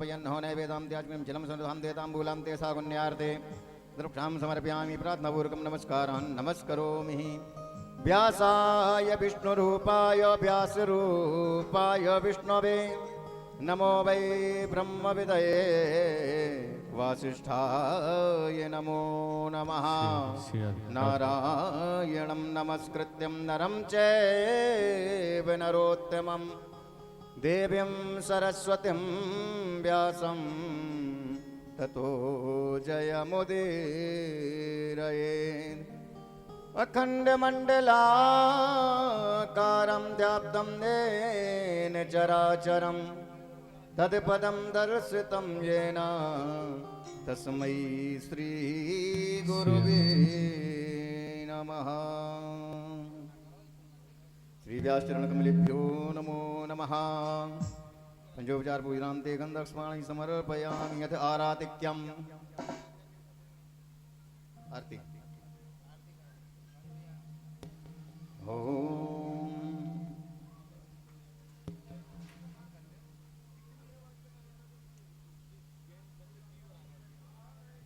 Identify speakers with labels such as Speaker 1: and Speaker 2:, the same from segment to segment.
Speaker 1: पयन्नो नैवेदां त्याज्ञं जलं सन्धां देताम्बूलां ते सागुण्यार्थे दृक्षां समर्पयामि प्रार्थनापूर्वकं नमस्कारान् नमस्करोमि। व्यासाय विष्णुरूपाय व्यासरूपाय विष्णवे नमो वै ब्रह्मविदये वासिष्ठाय नमो नमः। नारायणं नमस्कृत्यं नरं चैव नरोत्तमं देवीं सरस्वतीं व्यासं ततो जयमुदीरयेत्। अखण्डमण्डलाकारं व्याप्तं येन चराचरं तत्पदं दर्शितं येन तस्मै श्रीगुरुवे नमः। श्री व्यासचरणकमलेभ्यो नमो नमः। पंचोपचार पूजनां ते गन्धस्मराणि समर्पयामि यत् आरातिक्यम्। आरती। ओम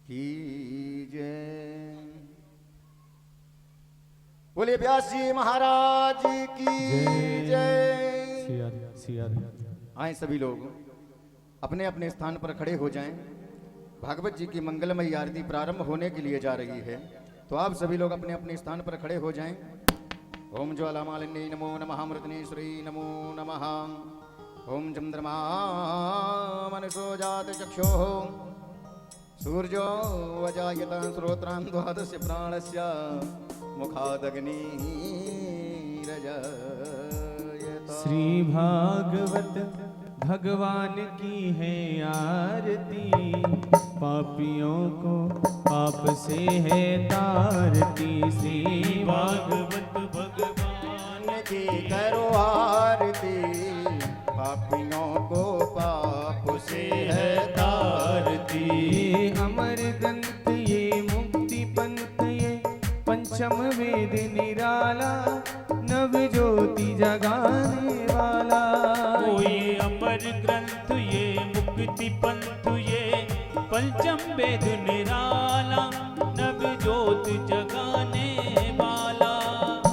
Speaker 1: की जय। बोले व्यास जी महाराज की जय। आए सभी लोग अपने अपने स्थान पर खड़े हो जाएं। भागवत जी की मंगलमयी आरती प्रारंभ होने के लिए जा रही है, तो आप सभी लोग अपने अपने स्थान पर खड़े हो जाएं। ओम ज्वालामालिन्यै नमो नमः। अमृतनेश्वरी नमो नमः। ओम चंद्रमा मनसो जात चक्षुः सूर्यो वजायत श्रोत्रान् द्वादश प्राणस्य मुखादग्निरजयत।
Speaker 2: श्री भागवत भगवान की है आरती, पापियों को पाप से है तारती। श्री भागवत
Speaker 1: भगवान की करो आरती, पापियों को पाप से है तारती।
Speaker 2: अमर ग्रंथ ये मुक्ति पंथ ये पंचम वेद निराला, नव ज्योति जगाने वाला।
Speaker 3: ये अमर ग्रंथ ये मुक्ति पंथ ये पंचम वेद निराला, नव ज्योत जगाने वाला।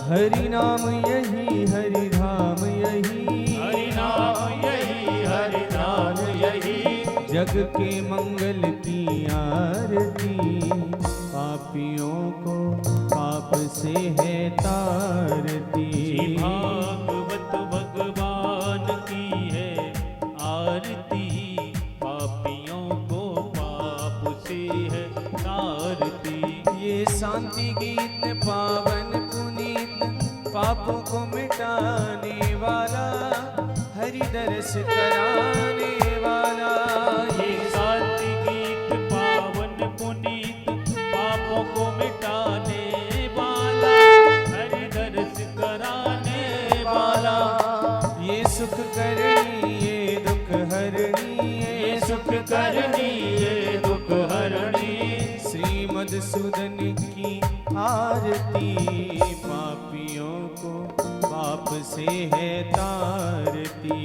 Speaker 2: हरि नाम यही हरि धाम यही,
Speaker 3: हरि नाम यही हरि नाम यही,
Speaker 2: जग के मंगल की आरती। पापियों को पाप से है तारती।
Speaker 3: भागवत भगवान की है आरती, पापियों को पाप से है तारती।
Speaker 2: ये शांति गीत पावन पुनीत, पापों को मिटाने वाला, हरि दर्श कराने वाला।
Speaker 3: ये शांति गीत पावन पुनीत, पापों को मिटाने वाला, हरि दर्श कराने वाला।
Speaker 2: ये सुख करनी ये दुख हरणी,
Speaker 3: ये सुख करनी ये दुख हरणी।
Speaker 2: श्री मधुसूदन की आरती, पापियों को पाप से है तारती।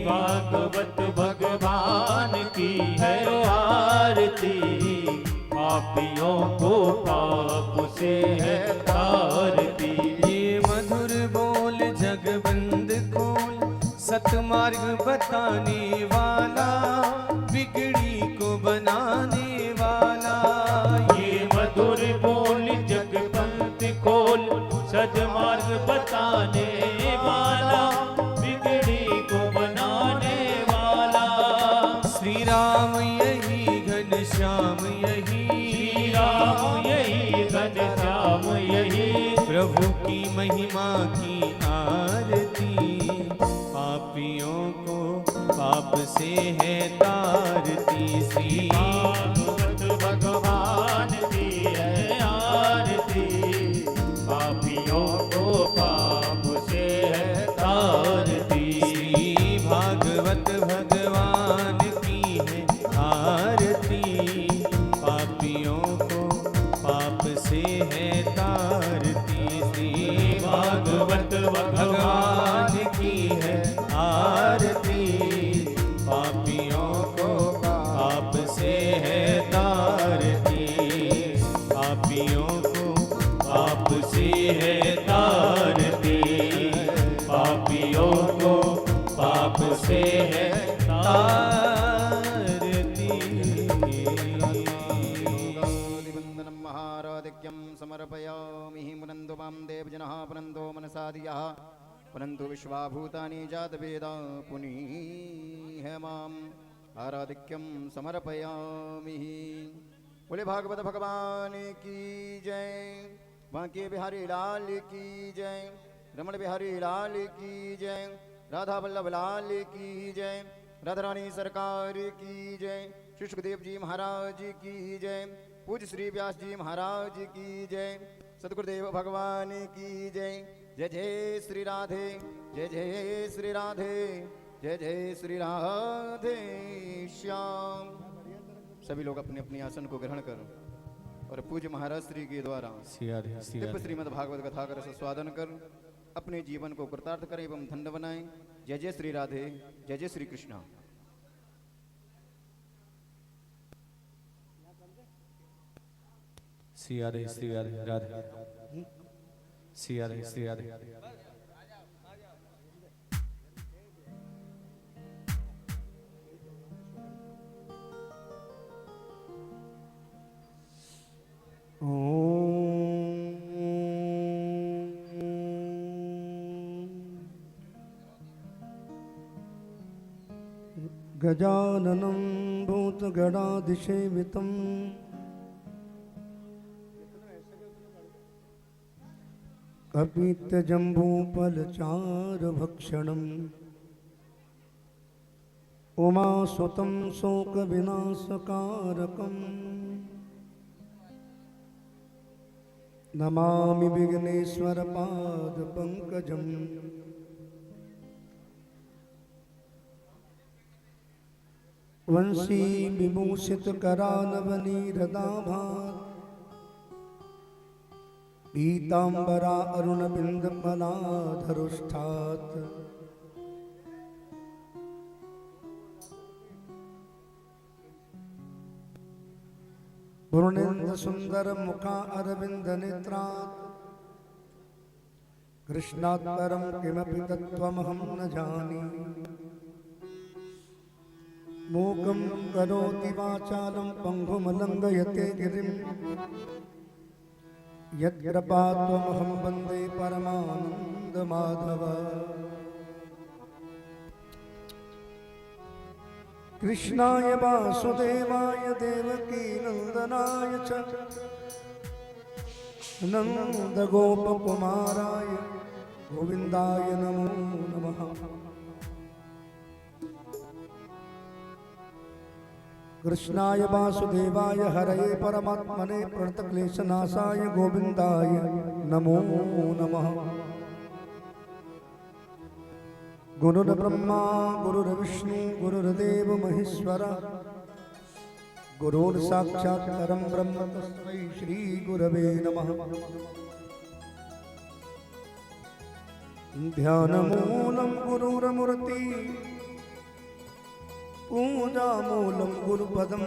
Speaker 3: भागवत भगवान की है आरती, पापियों को पाप से है तारती।
Speaker 2: ये मधुर बोल जगबंद खोल, सतमार्ग बताने वाला, बिगड़ी को बनाने वाला।
Speaker 3: ये मधुर बोल जगबंद खोल, सद्मार्ग बताने वाला, बिगड़ी को बनाने वाला।
Speaker 2: श्री राम यही घनश्याम यही,
Speaker 3: श्री राम यही घनश्याम यही,
Speaker 2: प्रभु की महिमा की आरती। पापियों को पाप से है तारती। श्री
Speaker 3: भागवत भगवान की है आरती, पापियों को पाप से है तारती।
Speaker 2: श्री भागवत भगवान की है आरती, पापियों को पाप से है तारती। श्री भागवत भगवान की है आरती, पापियों को
Speaker 1: मां देवजनः पुनन्तो मनसादियः पुनन्तु विश्वाभूतानि जातवेदा पुनीह माम् आराधिक्यं समर्पयामि। बोले भागवत भगवान की जय, बांके बिहारी लाल की जय, रमण बिहारी लाल की जय, राधा वल्लभ लाल की जय, राधा रानी सरकार की जय, श्री सुखदेव जी महाराज की जय, पूज्य श्री व्यास जी महाराज की जय, सतगुरुदेव भगवान की जय। जय जय श्री राधे, जय जय श्री राधे, जय जय श्री राधे श्याम। सभी लोग अपने अपने आसन को ग्रहण कर और पूज्य महाराज श्री के द्वारा दिव्य श्रीमद् भागवत कथा कर स्वादन कर अपने जीवन को कृतार्थ करें एवं धन्य बनाएं। जय जय श्री राधे, जय जय श्री कृष्णा।
Speaker 2: सिया रे राधे, सिया रे राधे।
Speaker 4: गजाननं भूतगणाधिसेवितम् कपित्थजम्बूफलचारुभक्षणम् उमासुतं शोकविनाशकारकम् नमामि विघ्नेश्वरपादपङ्कजम्। वंशी विभूषित करानवनीरदाभार पीतांबरा अरुणबिंद फलाधरुष्ठात् पूर्णेन्द्र सुंदर मुखा अरविंद नेत्रात् कृष्णात् परं किमपि तत्त्वमहं न जाने। मूकं करोति वाचालं पङ्गुमलङ्घयते गिरिं यत्कृपात्वमहं वन्दे परमानन्दमाधव। कृष्णाय वासुदेवाय देवकी नन्दनाय च नन्दगोपकुमाराय गोविन्दाय नमो नमः। कृष्णाय वासुदेवाय हरये परमात्मने प्रणतक्लेशनाशाय गोविन्दाय नमो नमः। गुरुर्ब्रह्मा गुरुर्विष्णु गुरुर्देव महेश्वर गुरुर्साक्षात् परं ब्रह्म तस्मै श्री गुरवे नमः। ध्यानमूलं गुरुर्मूर्ति पूजामूलं गुरुपदं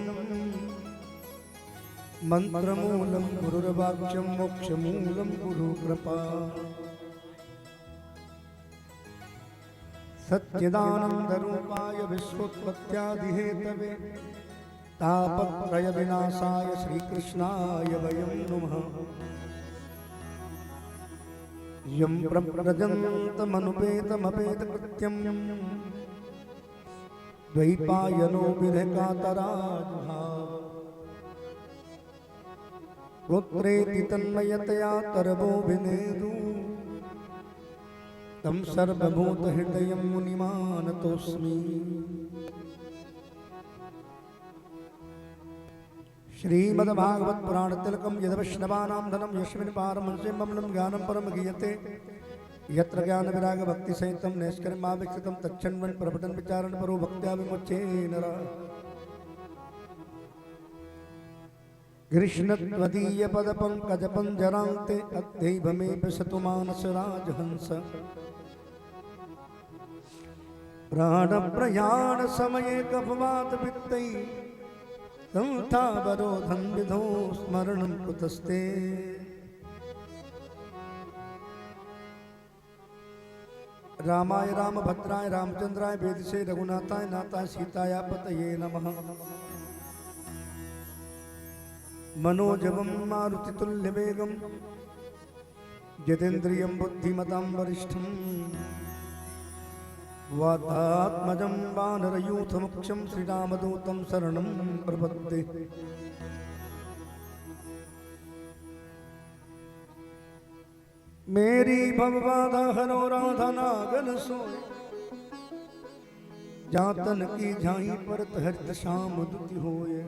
Speaker 4: मंत्रमूलं गुरुर्वाक्यं मोक्षमूलं गुरुकृपा। सच्चिदानन्दरूपाय विश्वोत्पत्त्यादिहेतवे तापत्रयविनाशाय श्रीकृष्णाय वयं नमः। यं प्रव्रजन्तमनुपेतमपेतकृत्यं द्वैपायनो विरहकातराजुहाव। गोत्रेति तन्मयतया तरवोऽभिनेदु तं सर्वभूतहृदयं मुनिमानतोऽस्मि। श्रीमद्भागवत पुराण तिलकं यद्वैष्णवानां धनं यस्मिन् पारमहंसे ममलं ज्ञानं परम गीयते। यत्र ज्ञान विराग भक्ति सहितं नैष्कर्म्याविष्कृतं तच्छृण्वन् प्रपठन् विचारन् परो भक्त्या विमुच्ये नरः। कृष्ण त्वदीय पद पंकज पंजरान्ते अद्यैव मे विशतु मानस राजहंस। प्राण प्रयाण समये कफवात वित्तै संस्थावरोधं विधो स्मरणं कुतस्ते। रामाय रामभद्राय रामचंद्राय वेदसे रघुनाथाय नाथाय सीताय पतये नमः। मनोजवं मारुतितुल्यवेगं जितेन्द्रियं बुद्धिमतां वरिष्ठं वातात्मजं वानरयूथमुख्यं श्रीरामदूतं शरणं प्रपद्ये। मेरी भवबाधा हरो राधा नागन सोए, जातन की झाई परत हरित श्याम दुति होए।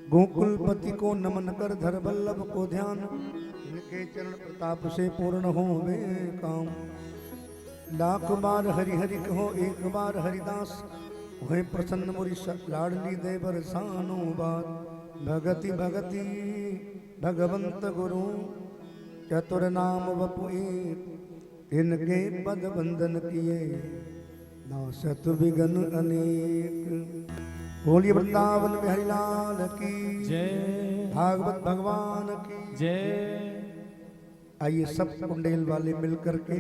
Speaker 4: गोकुलपति को नमन कर धर वल्लभ को ध्यान, इनके चरण प्रताप से पूर्ण हो वे काम। लाख बार हरि हरि कहो एक बार हरिदास, होए प्रसन्न मुरि लाडली दे बरसानो बार। भगति भगति भगवंत गुरु, चतुर नाम वपु एक, इनके पद बंदन किए, नासत विघ्न अनेक। बोलिए वृंदावन बिहारी लाल की
Speaker 2: जय,
Speaker 4: भागवत भगवान की
Speaker 2: जय।
Speaker 4: आइए सब कुंडेल वाले मिलकर के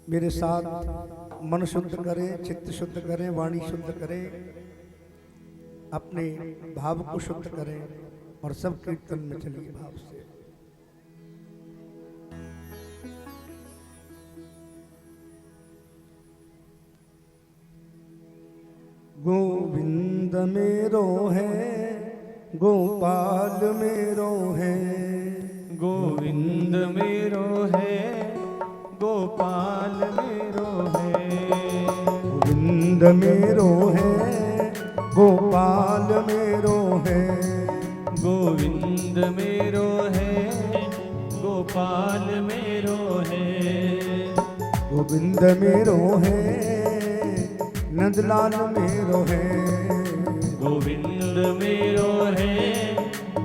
Speaker 4: मेरे साथ मन शुद्ध करें, चित्त शुद्ध करें, वाणी शुद्ध करें, अपने भाव को शुद्ध करें और सब कीर्तन में चलिए भाव से। गोविंद मेरो है, गोपाल मेरो है,
Speaker 2: गोविंद मेरो है, गोपाल मेरो है।
Speaker 4: गोविंद मेरो है, गोपाल मेरो है,
Speaker 2: गोविंद मेरो है, गोपाल मेरो है।
Speaker 4: गोविंद मेरो है, नंदलाल मेरो है,
Speaker 2: गोविंद मेरो है,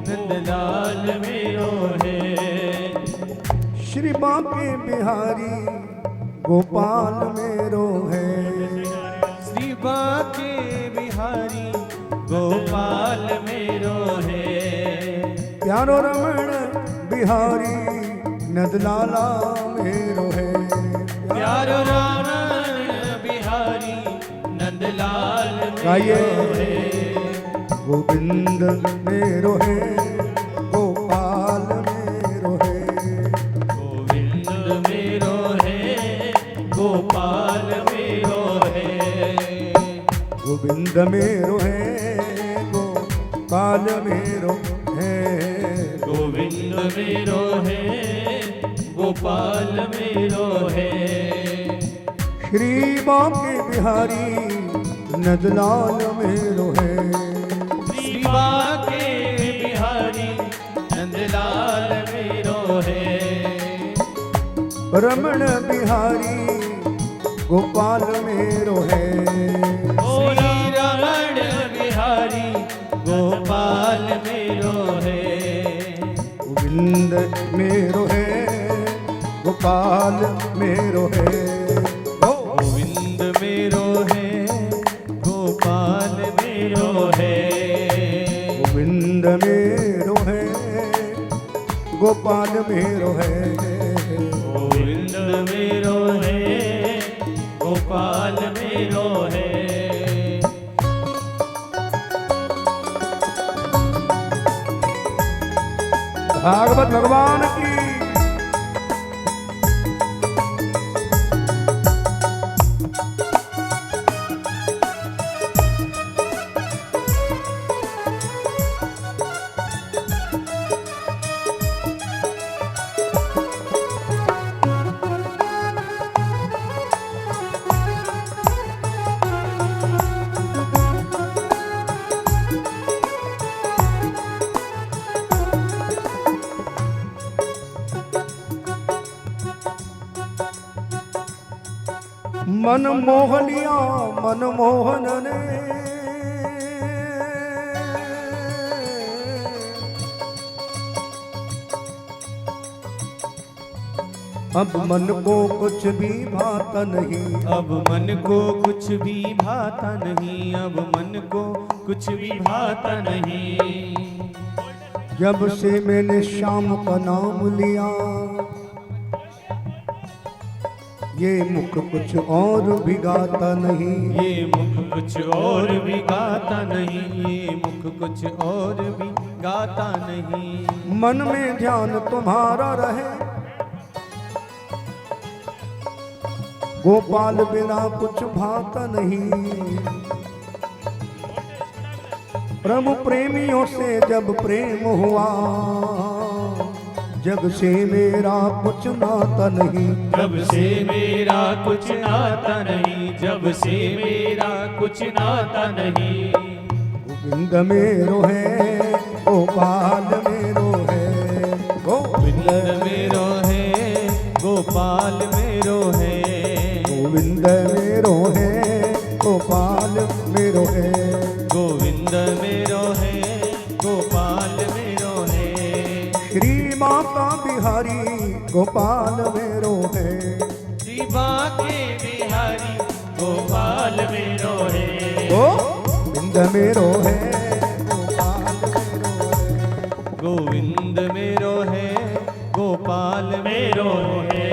Speaker 2: नंदलाल मेरो है।
Speaker 4: श्री बांके बिहारी गोपाल मेरो है,
Speaker 2: श्री बांके बिहारी गोपाल मेरो है।
Speaker 4: प्यारो रमण बिहारी नंदलाला मेरो है,
Speaker 2: प्यारो रमण बिहारी नंदलाल
Speaker 4: गाइए।
Speaker 2: मेरो है।
Speaker 4: गोविंद मेरो है, गोपाल मेरो है,
Speaker 2: गोविंद मेरो है, गोपाल मेरो है।
Speaker 4: गोविंद मेरो है, गोपाल मेरो है,
Speaker 2: गोविंद मेरो है, गोपाल मेरो है।
Speaker 4: श्री बांके बिहारी नंदलाल मेरो है,
Speaker 2: श्री बांके बिहारी नंदलाल मेरो है।
Speaker 4: रमण बिहारी गोपाल मेरो है,
Speaker 2: श्री रमण बिहारी गोपाल मेरो है।
Speaker 4: गोविंद मेरो है, गोपाल मेरो है,
Speaker 2: गोविंद मेरो है, गोपाल मेरो है।
Speaker 4: गोविंद मेरो है, गोपाल मेरो है,
Speaker 2: गोविंद मेरो है, गोपाल मेरो है।
Speaker 4: भागवत भगवान की मन मोह लिया मनमोहन ने, अब मन को कुछ भी भाता नहीं,
Speaker 2: अब मन को कुछ भी भाता नहीं, अब मन को कुछ भी भाता नहीं।
Speaker 4: जब से मैंने श्याम का नाम लिया, ये मुख कुछ और भी गाता नहीं,
Speaker 2: ये मुख कुछ और भी गाता नहीं, ये मुख कुछ और भी गाता नहीं।
Speaker 4: मन में ध्यान तुम्हारा रहे, गोपाल बिना कुछ भाता नहीं। प्रभु प्रेमियों से जब प्रेम हुआ, जग से मेरा कुछ नाता नहीं।
Speaker 3: जब से मेरा कुछ नाता नहीं, जब से मेरा कुछ नाता नहीं।
Speaker 4: गोविंद मेरो है, गोपाल मेरो है,
Speaker 2: गोविंद मेरो है, गोपाल मेरो है।
Speaker 4: गोविंद मेरो है, गोपाल मेरो है।
Speaker 2: गोविंद मेरो है, गोपाल मेरो है।
Speaker 4: श्री माता बिहारी गोपाल मेरो है।
Speaker 2: श्री बाके बिहारी गोपाल मेरो है।
Speaker 4: गोविंद मेरो है, गोपाल मेरो है।
Speaker 2: गोविंद मेरो है, गोपाल मेरो है।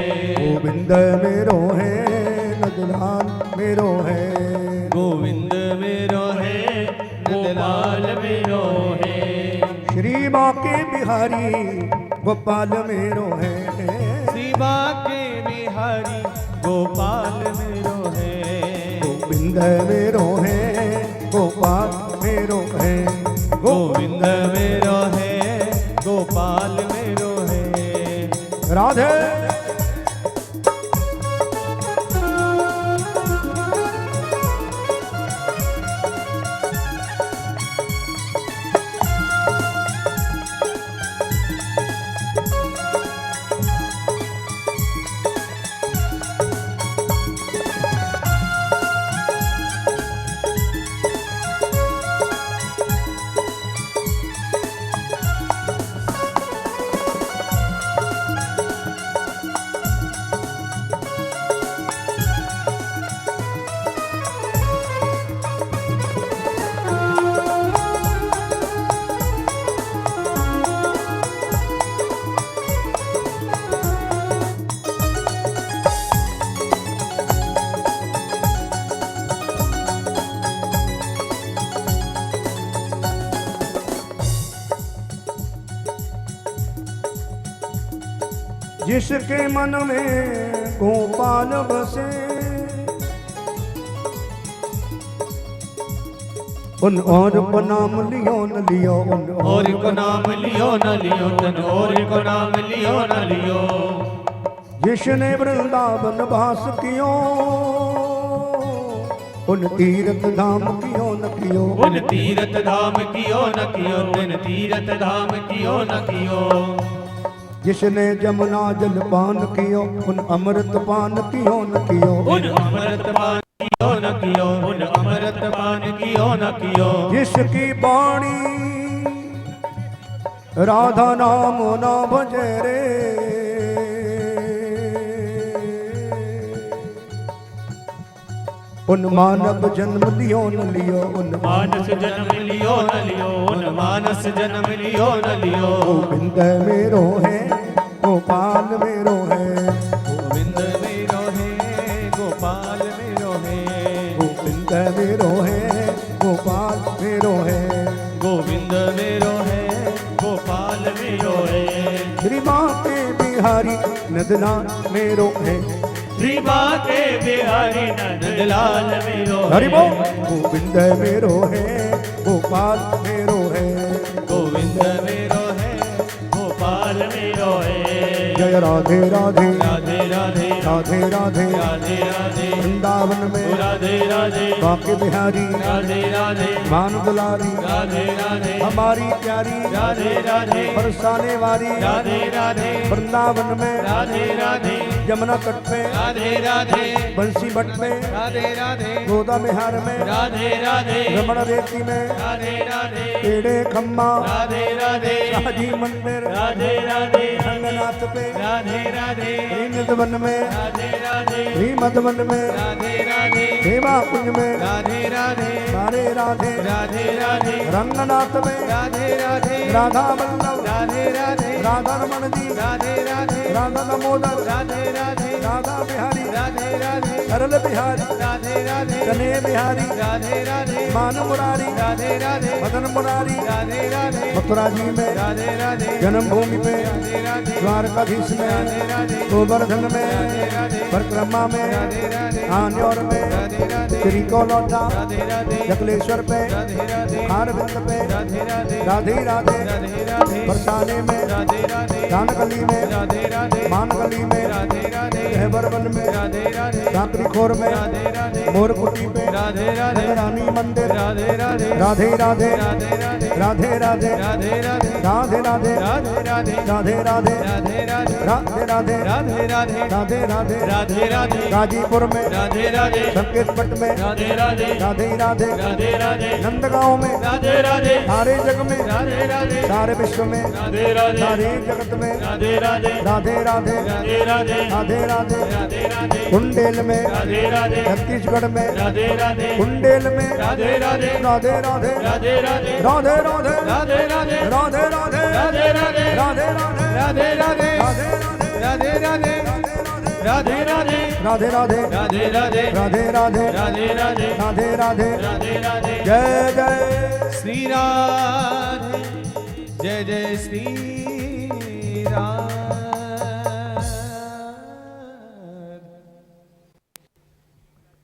Speaker 4: गोविंद मेरो है, नंदलाल मेरो है।
Speaker 2: गोविंद मेरो है,
Speaker 3: गोपाल मेरो है।
Speaker 4: श्री बाके बिहारी गोपाल मेरो है।
Speaker 2: श्री बाके बिहारी गोपाल मेरो है।
Speaker 4: गोविंद मेरो है, गोपाल मेरो है।
Speaker 2: गोविंद मेरो है, गोपाल मेरो है।
Speaker 4: राधे जिसके मन में गोपाल बसे, उन और को नाम लियो न लियो, उन
Speaker 3: और को नाम लियो न लियो, तन और को नाम लियो न लियो।
Speaker 4: जिसने वृंदावन वास कियो, उन तीर्थ धाम कियो न कियो।
Speaker 3: उन तीर्थ धाम कियो न कियो, तिन तीर्थ धाम कियो न कियो।
Speaker 4: जिसने जमुना जल पान कियो, उन अमृत पान कियो न कियो।
Speaker 3: उन अमृत पान कियो न कियो, उन अमृत पान कियो न कियो।
Speaker 4: जिसकी वाणी राधा नाम न भजे रे, उन मानव जन्म लियो न लियो, उन
Speaker 3: मानस जन्म लियो न लियो, उन मानस जन्म लियो न लियो।
Speaker 4: गोविंद मेरो है, गोपाल मेरो है।
Speaker 2: गोविंद मेरो है, गोपाल मेरो है।
Speaker 4: गोविंद मेरो है, गोपाल मेरो है।
Speaker 2: गोविंद मेरो है, गोपाल मेरो है।
Speaker 4: श्री बाके बिहारी नंदलाल मेरो है।
Speaker 3: श्री बाके बिहारी नंदलाल मेरो है।
Speaker 4: हरि बोल। गोविंद मेरो है, गोपाल मेरो है।
Speaker 2: गोविंद मेरो है, गोपाल मेरो है।
Speaker 4: जय राधे राधे
Speaker 3: राधे राधे
Speaker 4: राधे राधे
Speaker 3: राधे राधे
Speaker 4: वृंदावन में
Speaker 3: राधे राधे
Speaker 4: बाके बिहारी
Speaker 3: राधे राधे
Speaker 4: मान दुलारी
Speaker 3: राधे राधे
Speaker 4: हमारी प्यारी
Speaker 3: राधे राधे
Speaker 4: बरसाने वाली
Speaker 3: राधे राधे
Speaker 4: वृंदावन में
Speaker 3: राधे राधे
Speaker 4: जमुना तट पे
Speaker 3: राधे राधे
Speaker 4: बंसी बट में
Speaker 3: राधे राधे
Speaker 4: गोदा बिहार में
Speaker 3: राधे राधे
Speaker 4: रमण रेती में
Speaker 3: राधे राधे
Speaker 4: पेड़े खम्मा
Speaker 3: राधे राधे
Speaker 4: शाहजी मंदिर
Speaker 3: राधे राधे
Speaker 4: रंगनाथ पे
Speaker 3: राधे राधे
Speaker 4: मधुबन में
Speaker 3: राधे राधे
Speaker 4: श्री मधुबन में
Speaker 3: राधे राधे
Speaker 4: सेवा कुंज में
Speaker 3: राधे राधे
Speaker 4: सारे राधे
Speaker 3: राधे राधे
Speaker 4: रंगनाथ में
Speaker 3: राधे राधे
Speaker 4: राधा वल्लभ
Speaker 3: राधे राधे
Speaker 4: राधा रमण जी,
Speaker 3: राधे राधे
Speaker 4: राधा दामोदर,
Speaker 3: राधे राधे
Speaker 4: राधा बिहारी,
Speaker 3: राधे राधे
Speaker 4: सरल बिहारी,
Speaker 3: राधे राधे
Speaker 4: कन्हैया बिहारी,
Speaker 3: राधे राधे
Speaker 4: मान मुरारी,
Speaker 3: राधे राधे
Speaker 4: मदन मुरारी,
Speaker 3: राधे राधे
Speaker 4: मथुरा जी में,
Speaker 3: राधे राधे
Speaker 4: जन्मभूमि पे,
Speaker 3: राधे राधे
Speaker 4: द्वारकाधीश में,
Speaker 3: राधे राधे
Speaker 4: गोवर्धन में,
Speaker 3: राधे
Speaker 4: परिक्रमा में,
Speaker 3: राधे राधे
Speaker 4: आन्योर में,
Speaker 3: राधे राधे
Speaker 4: श्री को लौटा,
Speaker 3: राधे राधे
Speaker 4: जकलेश्वर पे,
Speaker 3: राधे राधे
Speaker 4: हारविंद पे,
Speaker 3: राधे राधे
Speaker 4: राधे राधे,
Speaker 3: राधे राधे
Speaker 4: बरसाने में,
Speaker 3: राधे राधे
Speaker 4: दानगली में,
Speaker 3: राधे राधे
Speaker 4: मानगली में,
Speaker 3: राधे राधे
Speaker 4: गहबरवन में,
Speaker 3: राधे राधे
Speaker 4: काकरी खोर में,
Speaker 3: राधे राधे
Speaker 4: मोरकुटी पे,
Speaker 3: राधे राधे
Speaker 4: रानी मंदिर,
Speaker 3: राधे राधे
Speaker 4: राधे राधे,
Speaker 3: राधे राधे
Speaker 4: राधे राधे,
Speaker 3: राधे राधे
Speaker 4: राधे राधे,
Speaker 3: राधे राधे
Speaker 4: राधे राधे,
Speaker 3: राधे राधे
Speaker 4: राधे राधे,
Speaker 3: राधे राधे
Speaker 4: राधे राधे,
Speaker 3: राधे राधे
Speaker 4: गाजीपुर में,
Speaker 3: राधे राधे
Speaker 4: संकेत पट में,
Speaker 3: राधे राधे
Speaker 4: राधे राधे,
Speaker 3: राधे राधे
Speaker 4: नंदगांव में,
Speaker 3: राधे राधे
Speaker 4: सारे जग में,
Speaker 3: राधे राधे
Speaker 4: सारे विश्व में,
Speaker 3: राधे राधे
Speaker 4: सारे जगत में,
Speaker 3: राधे राधे
Speaker 4: राधे राधे,
Speaker 3: राधे राधे
Speaker 4: राधे राधे,
Speaker 3: राधे राधे
Speaker 4: कुंडेल में,
Speaker 3: राधे राधे
Speaker 4: छत्तीसगढ़ में,
Speaker 3: राधे राधे
Speaker 4: कुंडेल में,
Speaker 3: राधे राधे
Speaker 4: राधे राधे,
Speaker 3: राधे राधे
Speaker 4: राधे राधे,
Speaker 3: राधे राधे
Speaker 4: राधे राधे,
Speaker 3: राधे राधे
Speaker 4: राधे राधे,
Speaker 3: राधे राधे
Speaker 4: राधे राधे,
Speaker 3: राधे राधे राधे राधे
Speaker 4: राधे राधे,
Speaker 3: राधे राधे
Speaker 4: राधे राधे,
Speaker 3: राधे राधे
Speaker 4: राधे राधे,
Speaker 3: राधे राधे
Speaker 4: जय जय
Speaker 3: श्री राधे जय जय श्री राधे।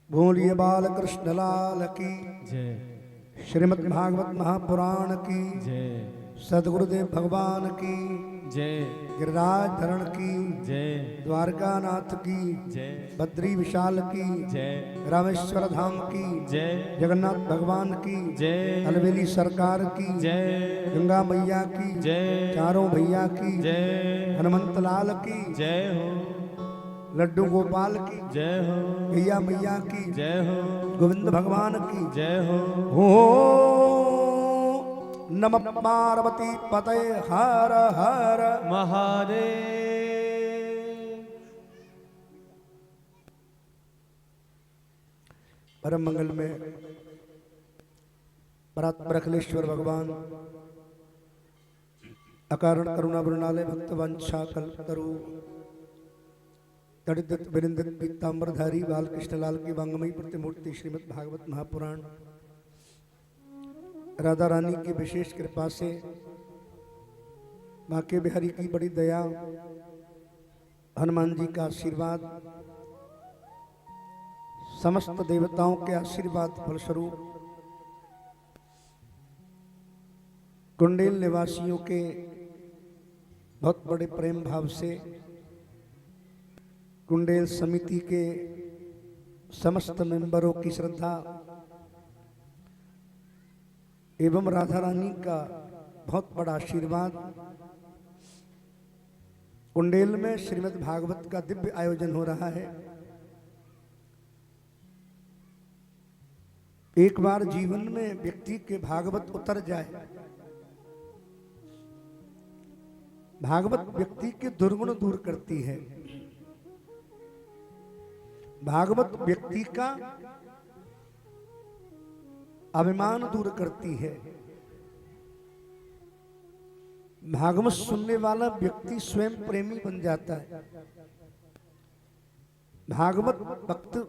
Speaker 4: बोलिए बाल कृष्ण लाल की,
Speaker 2: जय
Speaker 4: श्रीमद् भागवत महापुराण की,
Speaker 2: जय
Speaker 4: सदगुरुदेव भगवान की,
Speaker 2: जय
Speaker 4: गिरिराज धरण की,
Speaker 2: जय
Speaker 4: द्वारकानाथ की,
Speaker 2: जय
Speaker 4: बद्री विशाल की,
Speaker 2: जय
Speaker 4: रामेश्वर धाम की,
Speaker 2: जय
Speaker 4: जगन्नाथ भगवान की,
Speaker 2: जय
Speaker 4: अलवेली सरकार की,
Speaker 2: जय
Speaker 4: गंगा मैया की,
Speaker 2: जय
Speaker 4: चारों भैया की,
Speaker 2: जय
Speaker 4: हनुमंत लाल की,
Speaker 2: जय हो
Speaker 4: लड्डू गोपाल की,
Speaker 2: जय हो
Speaker 4: भैया मैया की,
Speaker 2: जय हो
Speaker 4: गोविंद भगवान की,
Speaker 2: जय हो
Speaker 4: ओ नमः पार्वती पतये हर हर
Speaker 2: महादेव।
Speaker 4: परम मंगल में परात्पर अखिलेश्वर भगवान अकारण करुणा वृणालय भक्त वंशा कल्पतरु तड़ित विरिंदित पीताम्बरधारी बालकृष्ण लाल की वांगमयी प्रतिमूर्ति श्रीमद् भागवत महापुराण राधा रानी की विशेष कृपा से बांके बिहारी की बड़ी दया, हनुमान जी का आशीर्वाद, समस्त देवताओं के आशीर्वाद फलस्वरूप कुंडेल निवासियों के बहुत बड़े प्रेम भाव से कुंडेल समिति के समस्त मेंबरों की श्रद्धा एवं राधा रानी का बहुत बड़ा आशीर्वाद कुंडेल में श्रीमद् भागवत का दिव्य आयोजन हो रहा है। एक बार जीवन में व्यक्ति के भागवत उतर जाए, भागवत व्यक्ति के दुर्गुण दूर करती है, भागवत व्यक्ति का अभिमान दूर करती है, भागवत सुनने वाला व्यक्ति स्वयं प्रेमी बन जाता है, भागवत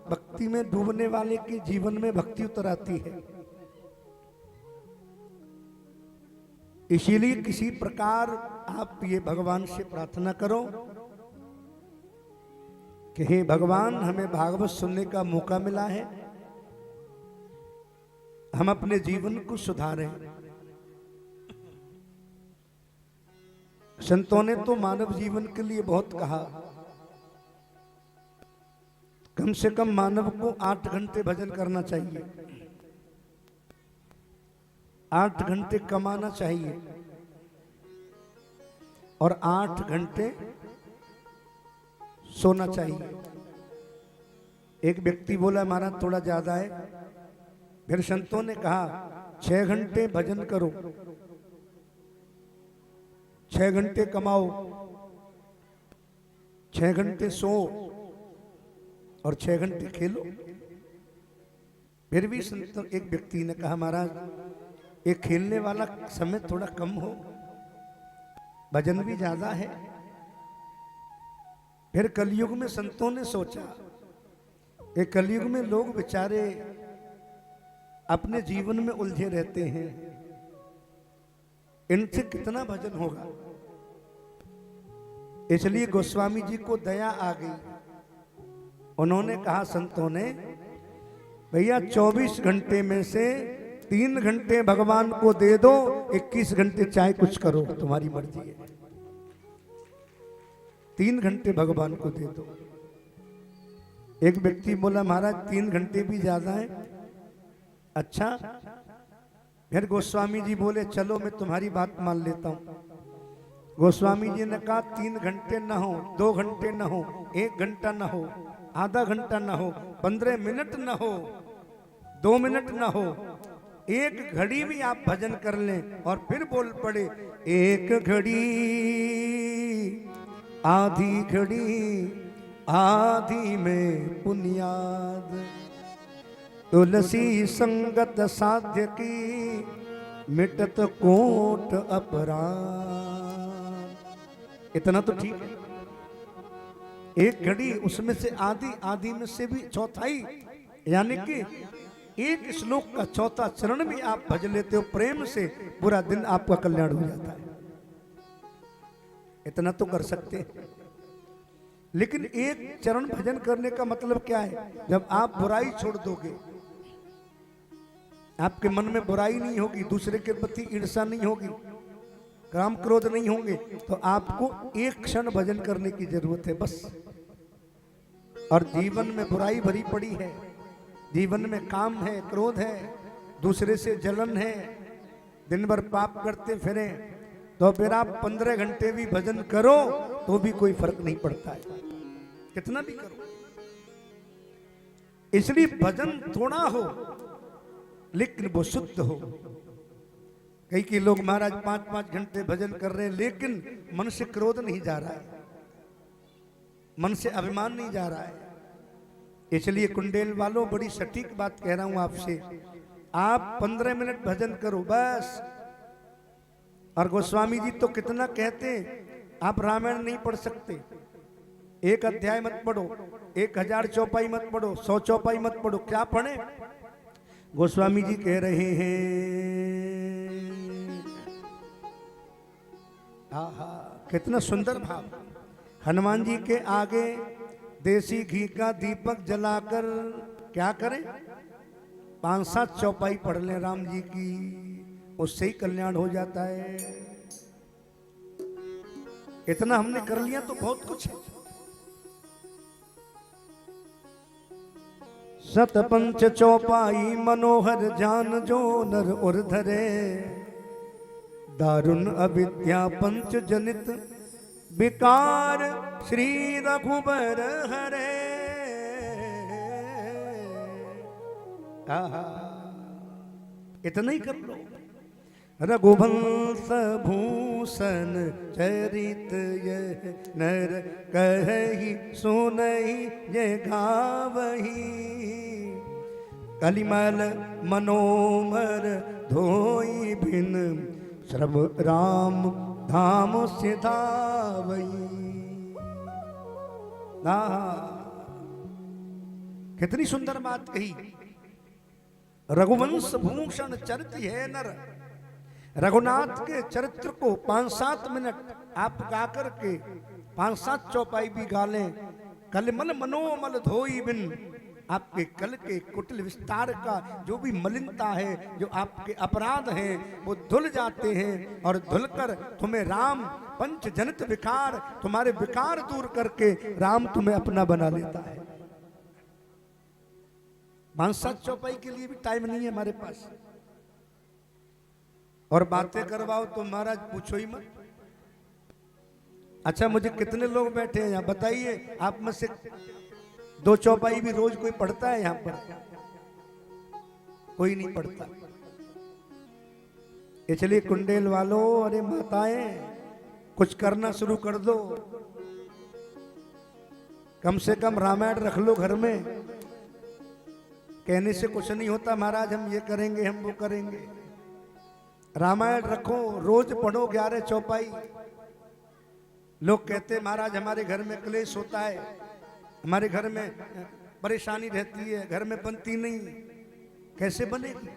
Speaker 4: भक्ति में डूबने वाले के जीवन में भक्ति उतर आती है। इसीलिए किसी प्रकार आप ये भगवान से प्रार्थना करो कि हे भगवान, हमें भागवत सुनने का मौका मिला है, हम अपने जीवन को सुधारें। संतों ने तो मानव जीवन के लिए बहुत कहा, कम से कम मानव को 8 घंटे भजन करना चाहिए, 8 घंटे कमाना चाहिए और 8 घंटे सोना चाहिए। एक व्यक्ति बोला हमारा थोड़ा ज्यादा है, फिर संतों ने कहा 6 घंटे भजन करो, 6 घंटे कमाओ, 6 घंटे सो और 6 घंटे खेलो। फिर भी संतों, एक व्यक्ति ने कहा महाराज एक खेलने वाला समय थोड़ा कम हो, भजन भी ज्यादा है। फिर कलयुग में संतों ने सोचा कि कलयुग में लोग बेचारे अपने जीवन में उलझे रहते हैं, इनसे कितना भजन होगा। इसलिए गोस्वामी जी को दया आ गई। उन्होंने कहा संतों ने, भैया 24 घंटे में से 3 घंटे भगवान को दे दो, 21 घंटे चाहे कुछ करो, तुम्हारी मर्जी है। 3 घंटे भगवान को दे दो। एक व्यक्ति बोला महाराज 3 घंटे भी ज्यादा है। अच्छा, फिर गोस्वामी जी बोले चलो मैं तुम्हारी बात मान लेता हूं। गोस्वामी जी ने कहा 3 घंटे न हो, 2 घंटे न हो, 1 घंटा न हो, आधा घंटा न हो, 15 मिनट न हो, 2 मिनट न हो, 1 घड़ी भी आप भजन कर लें। और फिर बोल पड़े, 1 घड़ी आधी घड़ी आधी में पुनियाद, तुलसी संगत साध्य की मिटत कोट अपराध। इतना तो ठीक है। 1 घड़ी, उसमें से आधी, आधी में से भी चौथाई, यानी कि 1 श्लोक का चौथा चरण भी आप भज लेते हो प्रेम से, पूरा दिन आपका कल्याण हो जाता है। इतना तो कर सकते हैं। लेकिन 1 चरण भजन करने का मतलब क्या है? जब आप बुराई छोड़ दोगे, आपके मन में बुराई नहीं होगी, दूसरे के प्रति ईर्ष्या नहीं होगी, काम क्रोध नहीं होंगे, तो आपको 1 क्षण भजन करने की जरूरत है बस। और जीवन में बुराई भरी पड़ी है, जीवन में काम है, क्रोध है, दूसरे से जलन है, दिन भर पाप करते फिरें, तो फिर आप 15 घंटे भी भजन करो तो भी कोई फर्क नहीं पड़ता है, कितना भी करो। इसलिए भजन थोड़ा हो लेकिन वो शुद्ध हो। कई लोग महाराज 5-5 घंटे भजन कर रहे हैं, लेकिन मन से क्रोध नहीं जा रहा है, मन से अभिमान नहीं जा रहा है। इसलिए कुंडेल वालों, बड़ी सटीक बात कह रहा हूं आपसे, आप 15 मिनट भजन करो बस। और गोस्वामी जी तो कितना कहते हैं, आप रामायण नहीं पढ़ सकते, 1 अध्याय मत पढ़ो, 1000 चौपाई मत पढ़ो, 100 चौपाई मत पढ़ो, क्या पढ़े? गोस्वामी जी कह रहे हैं, आहा कितना सुंदर भाव। हनुमान जी के आगे देसी घी का दीपक जलाकर क्या करें? 5-7 चौपाई पढ़ लें राम जी की, उससे ही कल्याण हो जाता है। इतना हमने कर लिया तो बहुत कुछ है। सतपंच चौपाई मनोहर जान जो नर उर धरे, दारुण अविद्या पंच जनित विकार श्री रघुबर हरे। इतना ही कर लो। रघुवंश भूषण चरित यह नर कहि सुनहि ये गावही, कलिमल मनोमर धोई भिन श्रव राम धाम सिधावई। कितनी सुंदर बात कही। रघुवंश भूषण चरित है नर, रघुनाथ के चरित्र को 5-7 मिनट आप गा करके 5-7 चौपाई भी गा लें। कलिमल मनोमल धोई बिन, आपके कल के कुटिल विस्तार का जो भी मलिनता है, जो आपके अपराध हैं, वो धुल जाते हैं। और धुलकर तुम्हें राम पंच जनित विकार, तुम्हारे विकार दूर करके राम तुम्हें अपना बना लेता है। 5-7 चौपाई के लिए भी टाइम नहीं है हमारे पास, और बातें करवाओ तो महाराज पूछो ही मत। अच्छा, मुझे कितने लोग बैठे हैं यहाँ बताइए, आप में से 2 चौपाई भी रोज कोई पढ़ता है यहाँ पर? कोई नहीं पढ़ता। इसलिए कुंडेल वालों, अरे माताएं, कुछ करना शुरू कर दो। कम से कम रामायण रख लो घर में। कहने से कुछ नहीं होता महाराज, हम ये करेंगे, हम वो करेंगे। रामायण रखो, रोज पढ़ो 11 चौपाई, लोग कहते महाराज हमारे घर में क्लेश होता है, हमारे घर में परेशानी रहती है, घर में बनती नहीं। कैसे बनेगी?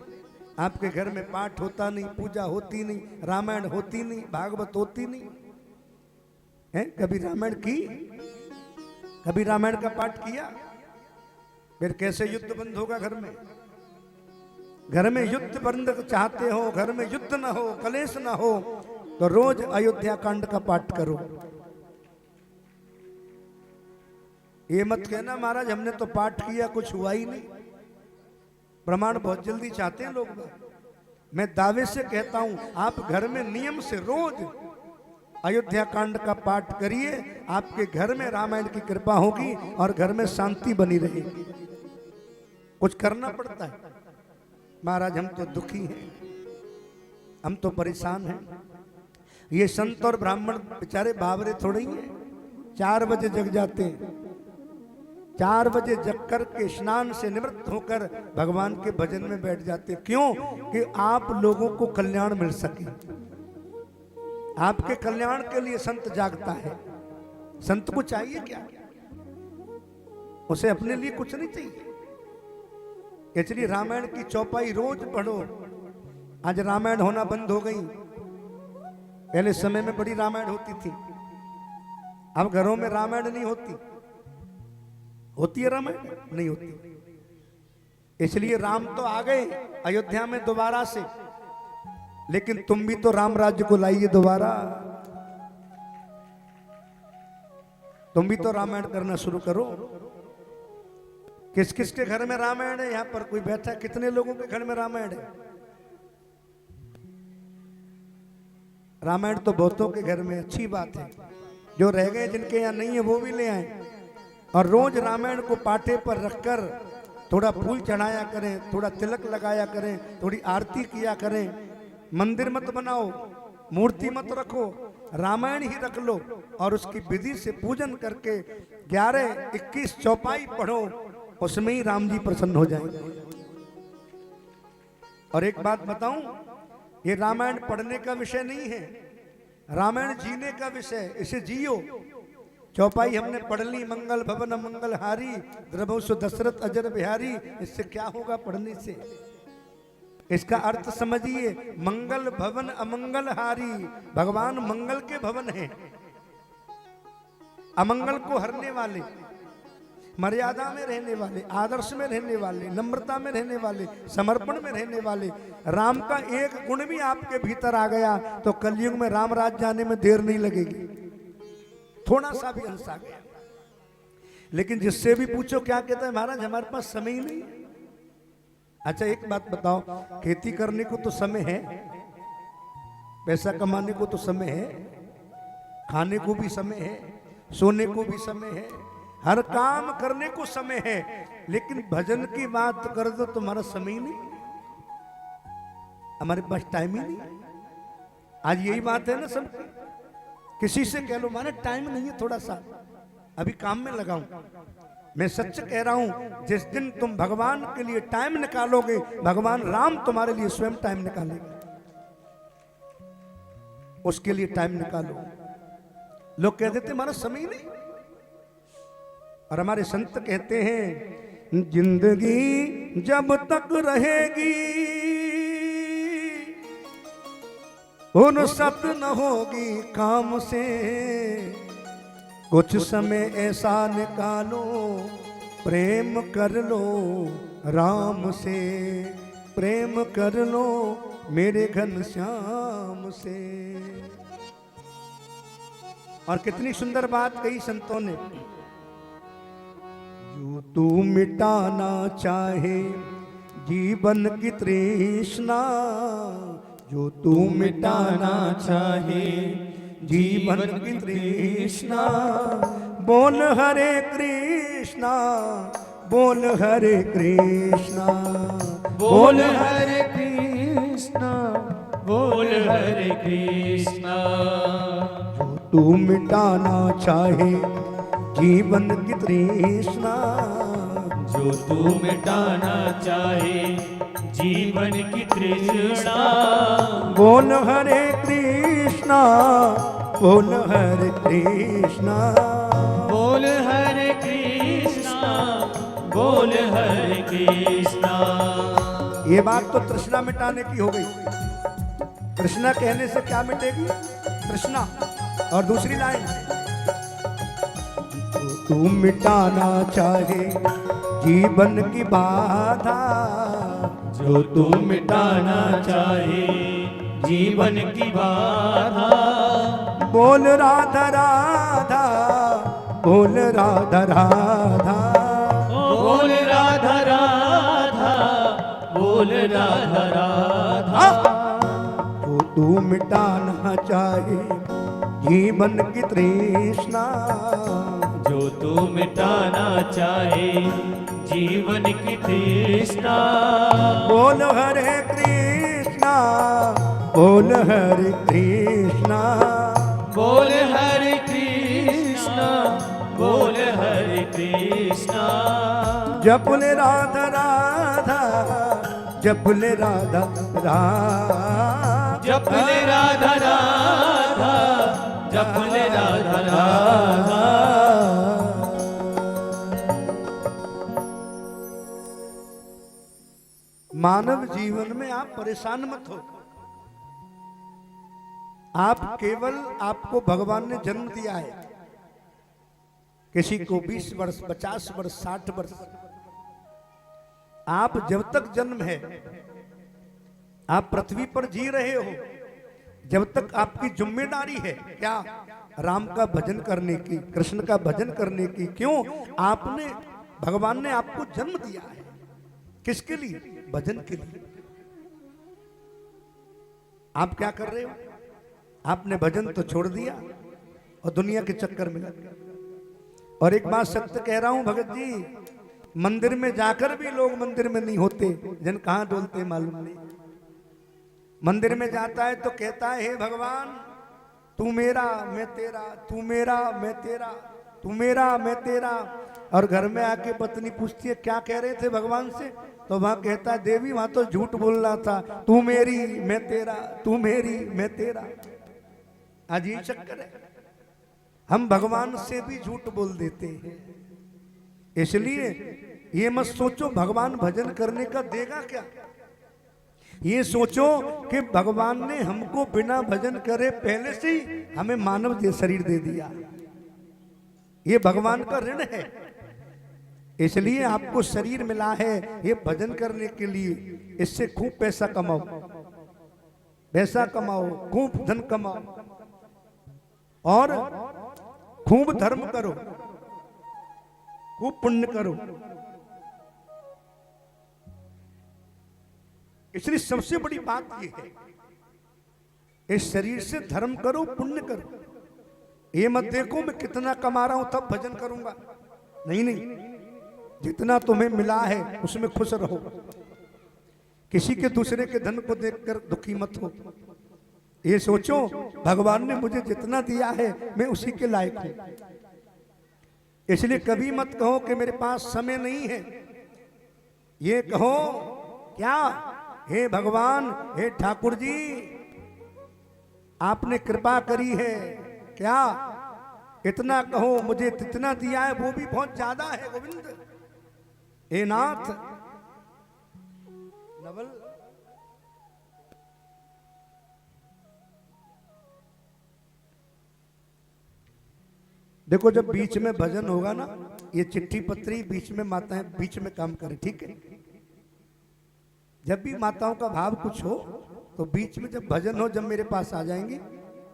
Speaker 4: आपके घर में पाठ होता नहीं, पूजा होती नहीं, रामायण होती नहीं, भागवत होती नहीं है। कभी रामायण की, कभी रामायण का पाठ किया? फिर कैसे युद्ध बंद होगा घर में? घर में युद्ध बंद चाहते हो, घर में युद्ध ना हो, कलेश ना हो, तो रोज अयोध्या कांड का पाठ करो। ये मत कहना महाराज हमने तो पाठ किया कुछ हुआ ही नहीं। प्रमाण बहुत जल्दी चाहते हैं लोग। मैं दावे से कहता हूं आप घर में नियम से रोज अयोध्या कांड का पाठ करिए, आपके घर में रामायण की कृपा होगी और घर में शांति बनी रहेगी। कुछ करना पड़ता है। महाराज हम तो दुखी हैं, हम तो परेशान हैं। ये संत और ब्राह्मण बेचारे बावरे थोड़े ही हैं। 4 बजे जग जाते हैं, 4 बजे जग कर के स्नान से निवृत्त होकर भगवान के भजन में बैठ जाते। क्यों? कि आप लोगों को कल्याण मिल सके। आपके कल्याण के लिए संत जागता है। संत को चाहिए क्या? उसे अपने लिए कुछ नहीं चाहिए। इसलिए रामायण की चौपाई रोज पढ़ो। आज रामायण होना बंद हो गई। पहले समय में बड़ी रामायण होती थी, अब घरों में रामायण नहीं होती। होती है रामायण? नहीं होती। इसलिए राम तो आ गए अयोध्या में दोबारा से, लेकिन तुम भी तो राम राज्य को लाइए दोबारा। तुम भी तो रामायण करना शुरू करो। किस किस के घर में रामायण है? यहां पर कोई बैठा, कितने लोगों के घर में रामायण है? रामायण तो बहुतों के घर में। अच्छी बात है। जो रह गए जिनके यहाँ नहीं है वो भी ले आए और रोज रामायण को पाटे पर रखकर थोड़ा फूल चढ़ाया करें, थोड़ा तिलक लगाया करें, थोड़ी आरती किया करें। मंदिर मत बनाओ, मूर्ति मत रखो, रामायण ही रख लो और उसकी विधि से पूजन करके 11-21 चौपाई पढ़ो। उसमें ही राम जी प्रसन्न हो जाएंगे। और एक बात बताऊं, ये रामायण पढ़ने का विषय नहीं है, रामायण जीने का विषय। इसे जियो। चौपाई हमने पढ़ ली, मंगल भवन मंगल हारी, द्रभुसु दशरथ अजर बिहारी। इससे क्या होगा पढ़ने से? इसका अर्थ समझिए, मंगल भवन अमंगल हारी। भगवान मंगल के भवन है, अमंगल को हरने वाले, मर्यादा में रहने वाले, आदर्श में रहने वाले, नम्रता में रहने वाले, समर्पण में रहने वाले। राम का एक गुण भी आपके भीतर आ गया तो कलयुग में राम राज जाने में देर नहीं लगेगी। थोड़ा सा भी अंश आ गया। लेकिन जिससे भी पूछो क्या कहता है, महाराज हमारे पास समय ही नहीं। अच्छा एक बात बताओ, खेती करने को तो समय है, पैसा कमाने को तो समय है, खाने को भी समय है, सोने को भी समय है, हर काम करने को समय है। लेकिन भजन की बात कर दो तुम्हारा समय ही नहीं, हमारे पास टाइम ही नहीं। आज यही बात है ना सब। किसी से कह लो माने टाइम नहीं है, थोड़ा सा अभी काम में लगाऊं। मैं सच कह रहा हूं, जिस दिन तुम भगवान के लिए टाइम निकालोगे, भगवान राम तुम्हारे लिए स्वयं टाइम निकालेंगे। उसके लिए टाइम निकालो। लोग कह देते हमारा समय नहीं, और हमारे संत कहते हैं जिंदगी जब तक रहेगी फुर्सत न होगी काम से। कुछ समय ऐसा निकालो, प्रेम कर लो राम से, प्रेम कर लो मेरे घनश्याम से। और कितनी सुंदर बात कही संतों ने। जो तू मिटाना चाहे जीवन की तृष्णा, जो तू मिटाना चाहे जीवन की तृष्णा, बोल हरे कृष्णा, बोल हरे कृष्णा,
Speaker 3: बोल हरे कृष्णा, बोल हरे कृष्णा।
Speaker 4: जो तू मिटाना चाहे जीवन की तृष्णा,
Speaker 3: जो तू मिटाना चाहे जीवन की तृष्णा,
Speaker 4: बोल हरे कृष्णा, बोल हरे कृष्णा
Speaker 3: बोल हरे कृष्णा बोल हरे कृष्णा।
Speaker 4: ये बात तो तृष्णा मिटाने की हो गई। तृष्णा कहने से क्या मिटेगी? तृष्णा। और दूसरी लाइन, तू मिटाना चाहे जीवन की बाधा,
Speaker 3: जो तू मिटाना चाहे जीवन की बाधा,
Speaker 4: बोल राधा राधा, बोल राधा राधा,
Speaker 3: बोल राधा राधा, बोल राधा राधा।
Speaker 4: जो तू मिटाना चाहे जीवन की तृष्णा,
Speaker 3: जो तू मिटाना चाहे जीवन की तृष्णा,
Speaker 4: बोल हरे कृष्णा, बोल हरे कृष्णा,
Speaker 3: बोल हरे कृष्णा, बोल हरे कृष्णा।
Speaker 4: जप ले राधा राधा, जप ले राधा राधा,
Speaker 3: जप ले राधा राधा, जप ले राधा राधा।
Speaker 4: मानव जीवन में आप परेशान मत हो। आप केवल, आपको भगवान ने जन्म दिया है। किसी को 20 वर्ष, 50 वर्ष, 60 वर्ष, आप जब तक जन्म है, आप पृथ्वी पर जी रहे हो, जब तक आपकी जिम्मेदारी है क्या? राम का भजन करने की, कृष्ण का भजन करने की। क्यों? आपने, भगवान ने आपको जन्म दिया है। किसके लिए? भजन के लिए। आप क्या कर रहे हो? आपने भजन तो छोड़ दिया और दुनिया के चक्कर में लग गए। और एक बात सत्य कह रहा हूं भगत जी, मंदिर में जाकर भी लोग मंदिर में नहीं होते। जन कहां डोलते मालूम नहीं। मंदिर में जाता है तो कहता है, हे भगवान तू मेरा मैं तेरा, तू मेरा मैं तेरा, तू मेरा मैं तेरा। और घर में आके पत्नी पूछती है क्या कह रहे थे भगवान से, तो वहां कहता है, देवी वहां तो झूठ बोल रहा था, तू मेरी मैं तेरा, तू मेरी मैं तेरा। आज ये चक्कर है, हम भगवान से भी झूठ बोल देते हैं। इसलिए ये मत सोचो भगवान भजन करने का देगा क्या। ये सोचो कि भगवान ने हमको बिना भजन करे पहले से ही हमें मानव शरीर दे दिया। ये भगवान का ऋण है। इसलिए आपको शरीर मिला है ये भजन करने के लिए। इससे खूब पैसा कमाओ, पैसा कमाओ, खूब धन कमाओ और खूब धर्म करो, खूब पुण्य करो। इसलिए सबसे बड़ी बात यह है, इस शरीर से धर्म करो, पुण्य करो। ये मत देखो मैं कितना कमा रहा हूं तब भजन करूंगा। नहीं नहीं, जितना तुम्हें मिला है उसमें खुश रहो। किसी के दूसरे के धन को देखकर दुखी मत हो। ये सोचो भगवान ने मुझे जितना दिया है मैं उसी के लायक हूं। इसलिए कभी मत कहो कि मेरे पास समय नहीं है। ये कहो क्या, हे भगवान, हे ठाकुर जी, आपने कृपा करी है क्या? इतना कहो, मुझे जितना दिया है वो भी बहुत ज्यादा है गोविंद। हे नाथ नवल, देखो जब बीच में भजन होगा ना, ये चिट्ठी पत्री बीच में माताएं बीच में काम करें, ठीक है। जब भी माताओं का भाव कुछ हो तो बीच में जब भजन हो, जब मेरे पास आ जाएंगे,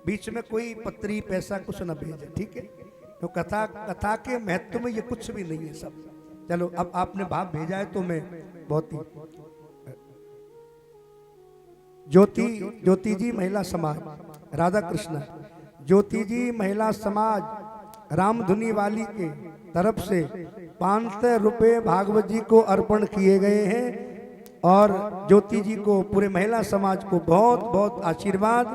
Speaker 4: बीच में कोई पत्री पैसा कुछ ना भेजे, ठीक है। तो कथा के महत्व में ये कुछ भी नहीं है सब। चलो अब आपने भाव भेजा है तो मैं बहुत ही। ज्योति जी महिला समाज, राधा कृष्ण ज्योति जी महिला समाज रामधुनी वाली के तरफ से 500 रुपये भागवत जी को अर्पण किए गए हैं। और ज्योति जी को, पूरे महिला समाज को बहुत बहुत आशीर्वाद।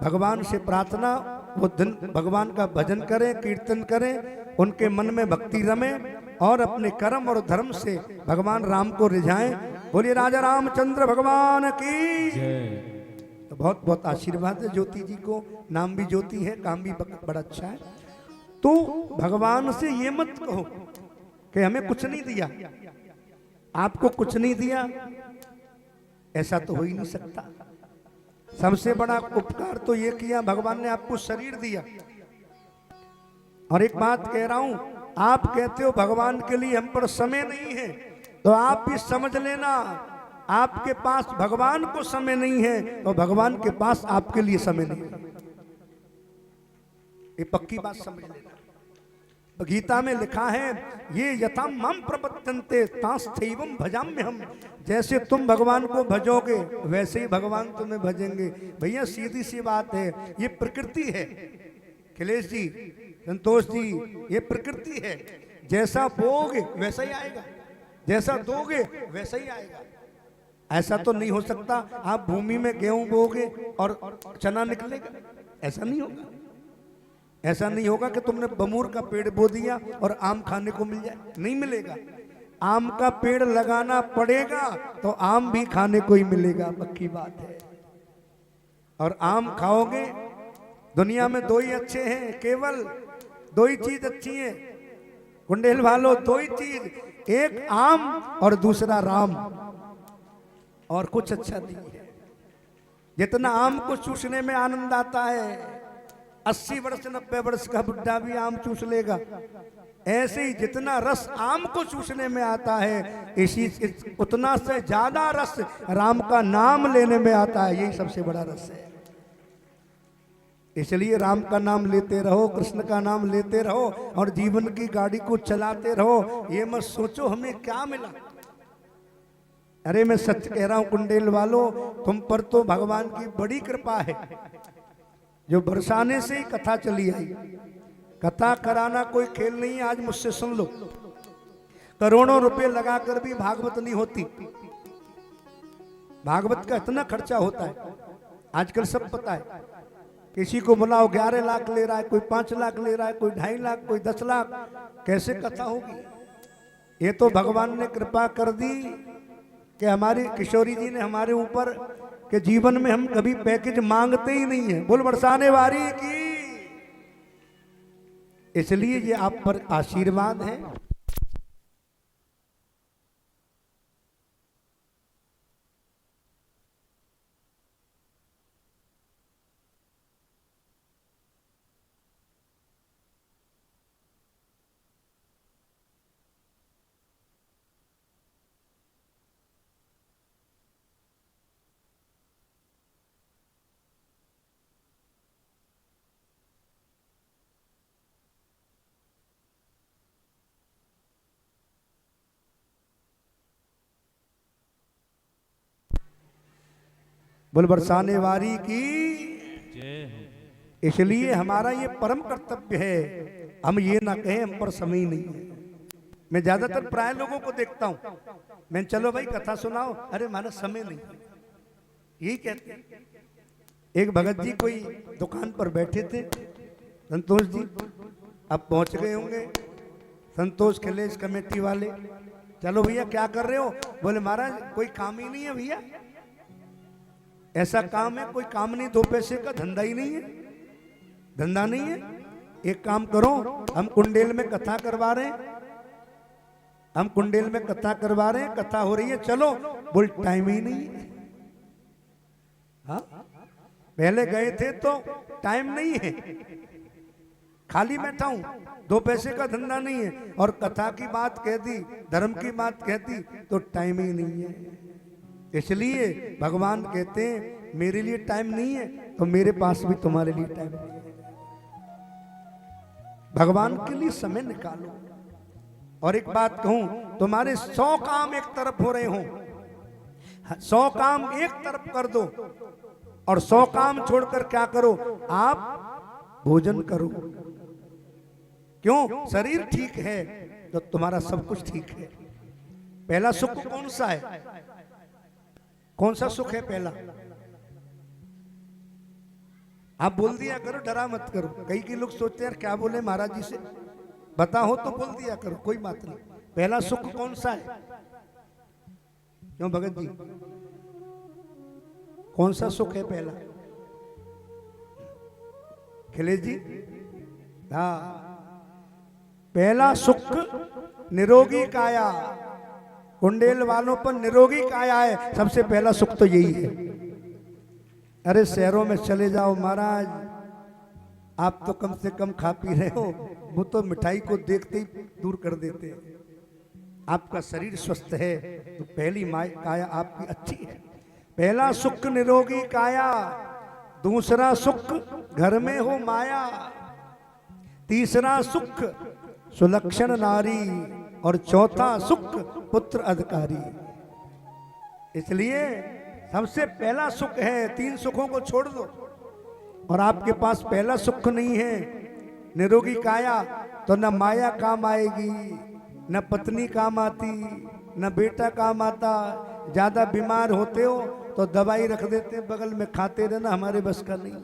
Speaker 4: भगवान से प्रार्थना वो दिन भगवान का भजन करें, कीर्तन करें, उनके मन में भक्ति रमे और अपने कर्म और धर्म से भगवान राम को रिझाएं। बोलिए राजा रामचंद्र भगवान की। तो बहुत बहुत आशीर्वाद है ज्योति जी को। नाम भी ज्योति है, काम भी बड़ा अच्छा है। तो भगवान से ये मत कहो कि हमें कुछ नहीं दिया, आपको कुछ नहीं दिया, ऐसा तो हो ही नहीं सकता। सबसे बड़ा उपकार तो ये किया भगवान ने, आपको शरीर दिया। और एक बात कह रहा हूं, आप कहते हो भगवान के लिए हम पर समय नहीं है, तो आप भी समझ लेना आपके पास भगवान को समय नहीं है और भगवान के पास आपके लिए समय नहीं है। ये पक्की बात समझ लेना। गीता में लिखा है, ये यथा मम प्रपद्यन्ते तांस्थैवं भजाम्य हम। जैसे तुम भगवान को भजोगे वैसे ही भगवान तुम्हें भजेंगे। भैया सीधी सी बात है, ये प्रकृति है। अखिलेश जी, संतोष जी, ये प्रकृति है। जैसा बोओगे वैसा ही आएगा, जैसा दोगे वैसा ही आएगा। ऐसा तो नहीं हो सकता आप भूमि में गेहूं बोओगे और चना निकलेगा, ऐसा नहीं होगा। ऐसा नहीं होगा कि तुमने बमूर का पेड़ बो दिया और आम खाने को मिल जाए, नहीं मिलेगा। आम का पेड़ लगाना पड़ेगा तो आम भी खाने को ही मिलेगा, पक्की बात है। और आम खाओगे, दुनिया में दो ही अच्छे हैं, केवल दो ही चीज अच्छी है कुंडेल वालों, दो ही चीज, एक आम और दूसरा राम, और कुछ अच्छा नहीं है। जितना आम को चूसने में आनंद आता है, 80 वर्ष 90 वर्ष का बुढ़ा भी आम चूस लेगा, ऐसे ही जितना रस आम को चूसने में आता है, उतना से ज्यादा रस राम का नाम लेने में आता है। यही सबसे बड़ा रस है। इसलिए राम का नाम लेते रहो, कृष्ण का नाम लेते रहो और जीवन की गाड़ी को चलाते रहो। ये मत सोचो हमें क्या मिला। अरे मैं सच कह रहा हूं कुंडेल वालों, तुम पर तो भगवान की बड़ी कृपा है। जो बरसाने से ही कथा चली आई। कथा कराना कोई खेल नहीं है। आज मुझसे सुन लो, करोड़ों रुपए लगाकर भी भागवत नहीं होती। भागवत का इतना खर्चा होता है, आजकल सब पता है। किसी को बुलाओ 11 लाख ले रहा है, कोई 5 लाख ले रहा है, कोई 2.5 लाख, कोई 10 लाख। कैसे कथा होगी? ये तो भगवान ने कृपा कर दी कि हमारी किशोरी जी ने हमारे ऊपर कि जीवन में हम कभी पैकेज मांगते ही नहीं है। बोल बरसाने वारी की। इसलिए ये आप पर आशीर्वाद है। बोल बरसाने वारी की। इसलिए हमारा ये परम कर्तव्य है, हम ये ना कहें हम पर समय नहीं है। मैं ज्यादातर प्राय लोगों को देखता हूं, मैं चलो भाई कथा सुनाओ, अरे हमारा समय नहीं, यही कहते हैं। एक भगत जी कोई दुकान पर बैठे थे, संतोष जी अब पहुंच गए होंगे, संतोष खिलेश कमेटी वाले। चलो भैया क्या कर रहे हो? बोले महाराज कोई काम ही नहीं है भैया। ऐसा काम है कोई काम नहीं, 2 पैसे का धंधा ही नहीं है, धंधा नहीं है। एक काम करो, हम कुंडेल में कथा करवा रहे हैं, हम कुंडेल में कथा करवा रहे हैं, कथा हो रही है, चलो। बोल टाइम ही नहीं है। हाँ पहले गए थे तो टाइम नहीं है, खाली बैठा हूं, 2 पैसे का धंधा नहीं है, और कथा की बात कह दी, धर्म की बात कहती तो टाइम ही नहीं है। इसलिए भगवान कहते हैं मेरे लिए टाइम नहीं है तो मेरे पास भी तुम्हारे लिए टाइम नहीं है। भगवान के लिए समय निकालो। और एक बात कहूं, तुम्हारे 100 काम एक तरफ हो रहे हो, 100 काम एक तरफ कर दो और 100 काम छोड़कर क्या करो? आप भोजन करो। क्यों? शरीर ठीक है तो तुम्हारा सब कुछ ठीक है। पहला सुख कौन सा है? कौन सा सुख है पहला? आप बोल दिया करो, डरा मत करो। कई के लोग सोचते हैं क्या बोले महाराज जी से, बता हो तो बोल दिया करो, कोई बात नहीं। पहला सुख कौन सा है? क्यों भगत जी कौन सा सुख है पहला? खिलेश जी, हाँ, पहला सुख निरोगी काया। कुंडेल वालों पर निरोगी काया है, सबसे पहला सुख तो यही है। अरे शहरों में चले जाओ महाराज, आप तो कम से कम खा पी रहे हो, वो तो मिठाई को देखते ही दूर कर देते हैं। आपका शरीर स्वस्थ है तो पहली काया आपकी अच्छी है। पहला सुख निरोगी काया, दूसरा सुख घर में हो माया, तीसरा सुख सुलक्षण नारी, और चौथा सुख पुत्र अधिकारी। इसलिए सबसे पहला सुख है, तीन सुखों को छोड़ दो। और आपके पास पहला सुख नहीं है निरोगी काया, तो न माया काम आएगी, न पत्नी काम आती, न बेटा काम आता। ज्यादा बीमार होते हो तो दवाई रख देते हैं बगल में, खाते रहना, हमारे बस का नहीं है,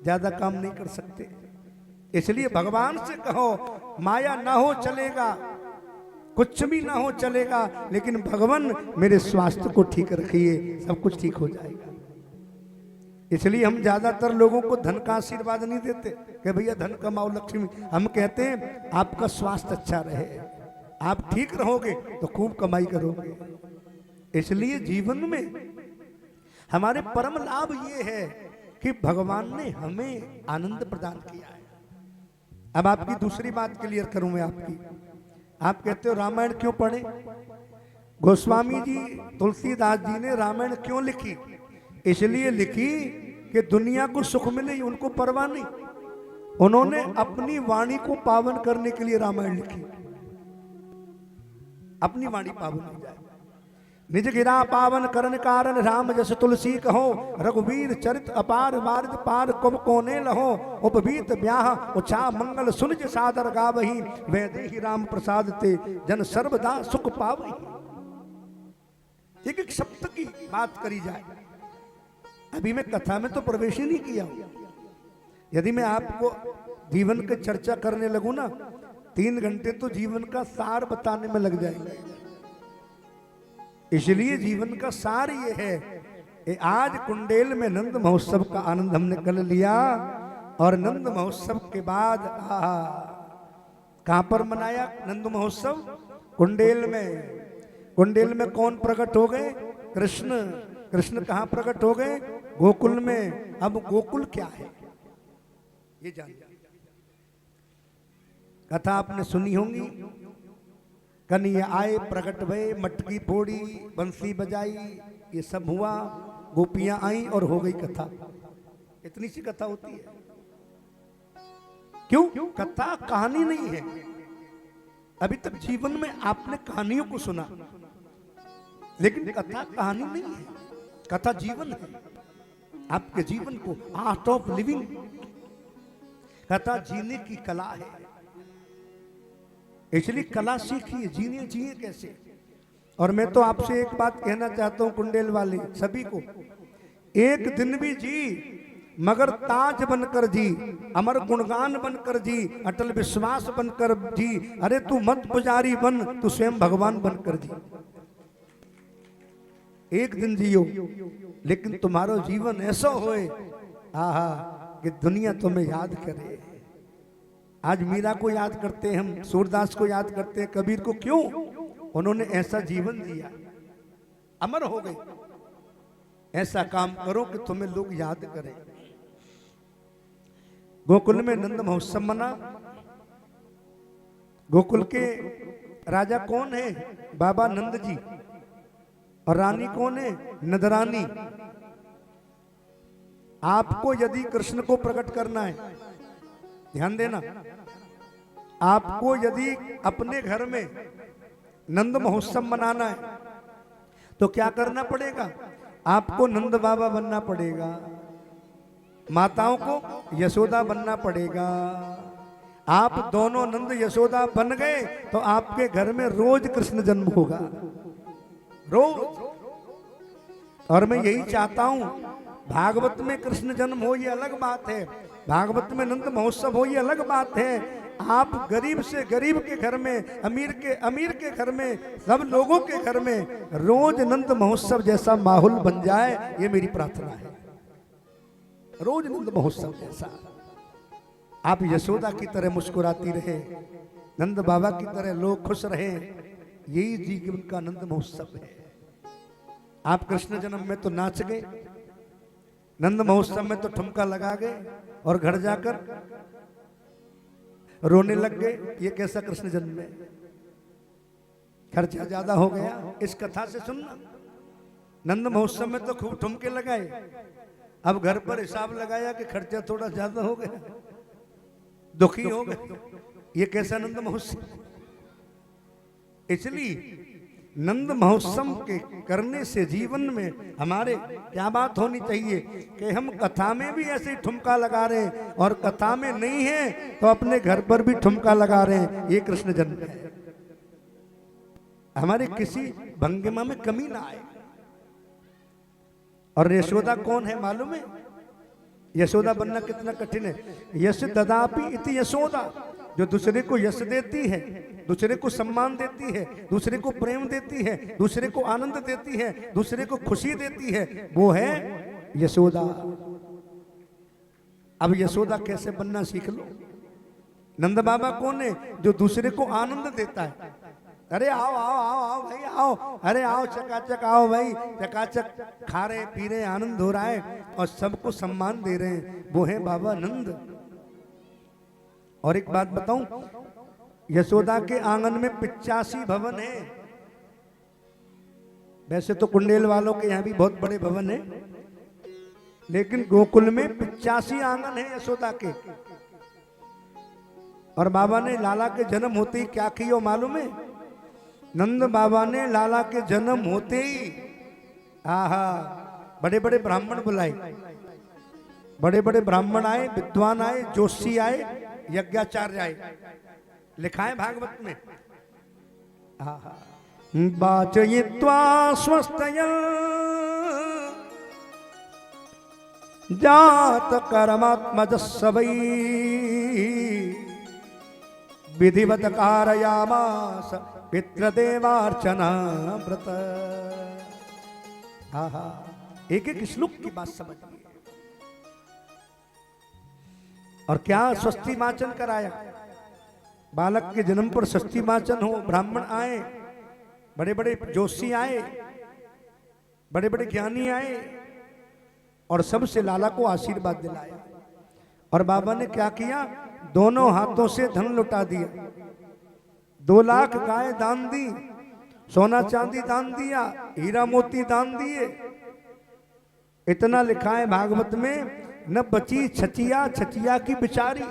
Speaker 4: ज्यादा काम नहीं कर सकते। इसलिए भगवान से कहो माया ना हो चलेगा, कुछ भी ना हो चलेगा, लेकिन भगवान मेरे स्वास्थ्य को ठीक रखिए, सब कुछ ठीक हो जाएगा। इसलिए हम ज्यादातर लोगों को धन का आशीर्वाद नहीं देते कि भैया धन कमाओ लक्ष्मी। हम कहते हैं आपका स्वास्थ्य अच्छा रहे, आप ठीक रहोगे तो खूब कमाई करोगे। इसलिए जीवन में हमारे परम लाभ ये है कि भगवान ने हमें आनंद प्रदान किया है। अब आपकी दूसरी बात क्लियर करूं मैं आपकी। आप कहते हो रामायण क्यों पढ़े? गोस्वामी जी, तुलसीदास जी ने रामायण क्यों लिखी? इसलिए लिखी कि दुनिया को सुख मिले, उनको परवाह नहीं। उन्होंने अपनी वाणी को पावन करने के लिए रामायण लिखी, अपनी वाणी पावन हो जाए। निज गिरा पावन करण कारण राम जस तुलसी कहो, रघुवीर चरित अपार वारिद पार कुम कोने लहो, उपवीत ब्याह उछा मंगल सुनिज सादर गावही, वैदेही राम प्रसाद ते जन सर्वदा सुख पावही। एक एक शब्द की बात करी जाए। अभी मैं कथा में तो प्रवेश ही नहीं किया हूं। यदि मैं आपको जीवन की चर्चा करने लगूं ना, 3 घंटे तो जीवन का सार बताने में लग जाएंगे। इसलिए जीवन का सार ये है। आज कुंडेल में नंद महोत्सव का आनंद हमने कल लिया, और नंद महोत्सव के बाद कहां पर मनाया नंद महोत्सव? कुंडेल में। कुंडेल में कौन प्रकट हो गए? कृष्ण। कृष्ण कहां प्रकट हो गए? गोकुल में। अब गोकुल क्या है ये जान, कथा आपने सुनी होंगी। कन्हैया आए, प्रकट भये, मटकी फोड़ी, बंसी बजाई, ये सब हुआ, गोपियां आई और हो गई कथा। इतनी सी कथा होती है। क्यों? कथा कहानी नहीं है। अभी तक जीवन में आपने कहानियों को सुना, लेकिन कथा कहानी नहीं है, कथा जीवन है। आपके जीवन को आर्ट ऑफ लिविंग, कथा जीने की कला है। इसलिए कला सीखिए, जीने जिए कैसे। और मैं तो आपसे एक बात कहना चाहता हूं कुंडेल वाले सभी को, एक दिन भी जी मगर ताज बनकर जी, अमर गुणगान बनकर जी, अटल विश्वास बनकर जी। अरे तू मत पुजारी बन, तू स्वयं भगवान बनकर जी। एक दिन जियो, लेकिन तुम्हारा जीवन ऐसा होए आहा कि दुनिया तुम्हें याद करे। आज मीरा को याद करते हैं हम, सूरदास को याद करते हैं, कबीर को। क्यों? उन्होंने ऐसा जीवन जिया, अमर हो गए। ऐसा काम करो कि तुम्हें लोग याद करें। गोकुल में नंद महोत्सव मना। गोकुल के राजा कौन है? बाबा नंद जी। और रानी कौन है? नंदरानी। आपको यदि कृष्ण को प्रकट करना है, ध्यान देना, आपको यदि अपने घर में नंद महोत्सव मनाना है तो क्या करना पड़ेगा? आपको नंद बाबा बनना पड़ेगा, माताओं को यशोदा बनना पड़ेगा। आप दोनों नंद यशोदा बन गए तो आपके घर में रोज कृष्ण जन्म होगा, रोज। और मैं यही चाहता हूं भागवत में कृष्ण जन्म हो ये अलग बात है, भागवत में नंद महोत्सव हो ये अलग बात है। आप गरीब से गरीब के घर में, अमीर के घर में, सब लोगों के घर में रोज नंद महोत्सव जैसा माहौल बन जाए, ये मेरी प्रार्थना है। रोज नंद महोत्सव जैसा आप यशोदा की तरह मुस्कुराती रहे, नंद बाबा की तरह लोग खुश रहे, यही जीवन का नंद महोत्सव है। आप कृष्ण जन्म में तो नाच गए, नंद महोत्सव में तो ठुमका लगा गए और घर जाकर रोने लग गए, ये कैसा कृष्ण जन्म है, खर्चा ज्यादा हो गया। इस कथा से सुनना, नंद महोत्सव में तो खूब ठुमके लगाए, अब घर पर हिसाब लगाया कि खर्चा थोड़ा ज्यादा हो गया, दुखी हो गए, ये कैसा नंद महोत्सव। इसलिए नंद महोत्सव के करने से जीवन में हमारे क्या बात होनी चाहिए कि हम कथा में भी ऐसे ही ठुमका लगा रहे हैं, और कथा में नहीं है तो अपने घर पर भी ठुमका लगा रहे हैं, ये कृष्ण जन्म है। हमारे किसी भंगिमा में कमी ना आए। और यशोदा कौन है मालूम है? यशोदा बनना कितना कठिन है। यश ददापि इति यशोदा, जो दूसरे को यश देती है, दूसरे को सम्मान देती है, दूसरे को प्रेम देती है, दूसरे को आनंद देती है, दूसरे को खुशी देती है, वो है यशोदा। अब यशोदा कैसे बनना सीख लो। नंद बाबा कौन है? जो दूसरे को आनंद देता है। अरे आओ आओ आओ आओ भाई आओ, अरे आओ चकाचक आओ भाई, चकाचक खा रहे पी रहे, आनंद हो रहा है और सबको सम्मान दे रहे हैं, वो है बाबा नंद। और एक बात बताऊं, यशोदा के आंगन में 85 भवन है। वैसे तो कुंडेल वालों के यहाँ भी बहुत बड़े भवन है, लेकिन गोकुल में 85 आंगन है यशोदा के। और बाबा ने लाला के जन्म होते ही क्या किया मालूम है? नंद बाबा ने लाला के जन्म होते ही आहा बड़े बड़े ब्राह्मण बुलाए, बड़े बड़े ब्राह्मण आए, विद्वान आए, जोशी आए, यज्ञाचार्य आए। लिखा है भागवत में, वाचयित्वा स्वस्तयन् जात कर्मात्मजस्य वै विधिवत कारयामास पितृदेवार्चना व्रत। एक एक श्लोक की बात समझिए। और क्या स्वस्ति वाचन कराया, बालक के जन्म पर स्वस्ति वाचन हो। ब्राह्मण आए, बड़े बड़े जोशी आए, बड़े बड़े ज्ञानी आए और सबसे लाला को आशीर्वाद दिलाया। और बाबा ने क्या किया? दोनों हाथों से धन लुटा दिया। 2 लाख गाय दान दी, सोना चांदी दान दिया, हीरा मोती दान दिए। इतना लिखा है भागवत में, न बची छचिया, छचिया की बिचारी।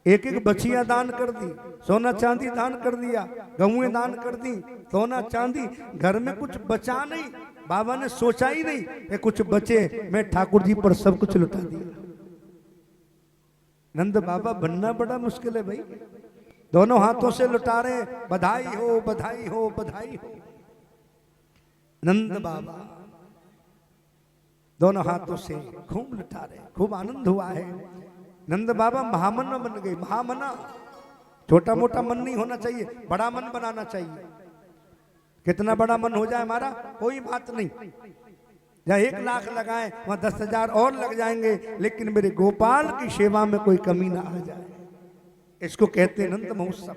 Speaker 4: एक एक बचिया दान कर दी, सोना चांदी दान कर दिया, गहुएं दान कर दी, सोना चांदी। घर में कुछ बचा नहीं, बाबा ने सोचा ही नहीं कि कुछ बचे, मैं ठाकुर जी पर सब कुछ लुटा दिया। नंद बाबा बनना बड़ा मुश्किल है भाई। दोनों हाथों से लुटा रहे, बधाई हो बधाई हो बधाई हो। नंद बाबा दोनों हाथों से खूब लुटा रहे, खूब आनंद हुआ है। नंद बाबा महामना बन गए। महामना, छोटा मोटा मन नहीं होना चाहिए, बड़ा मन बनाना चाहिए। कितना बड़ा मन हो जाए हमारा कोई बात नहीं, या 1 लाख लगाएं वहां 10,000 और लग जाएंगे, लेकिन मेरे गोपाल की सेवा में कोई कमी ना आ जाए। इसको कहते हैं नंद महोत्सव।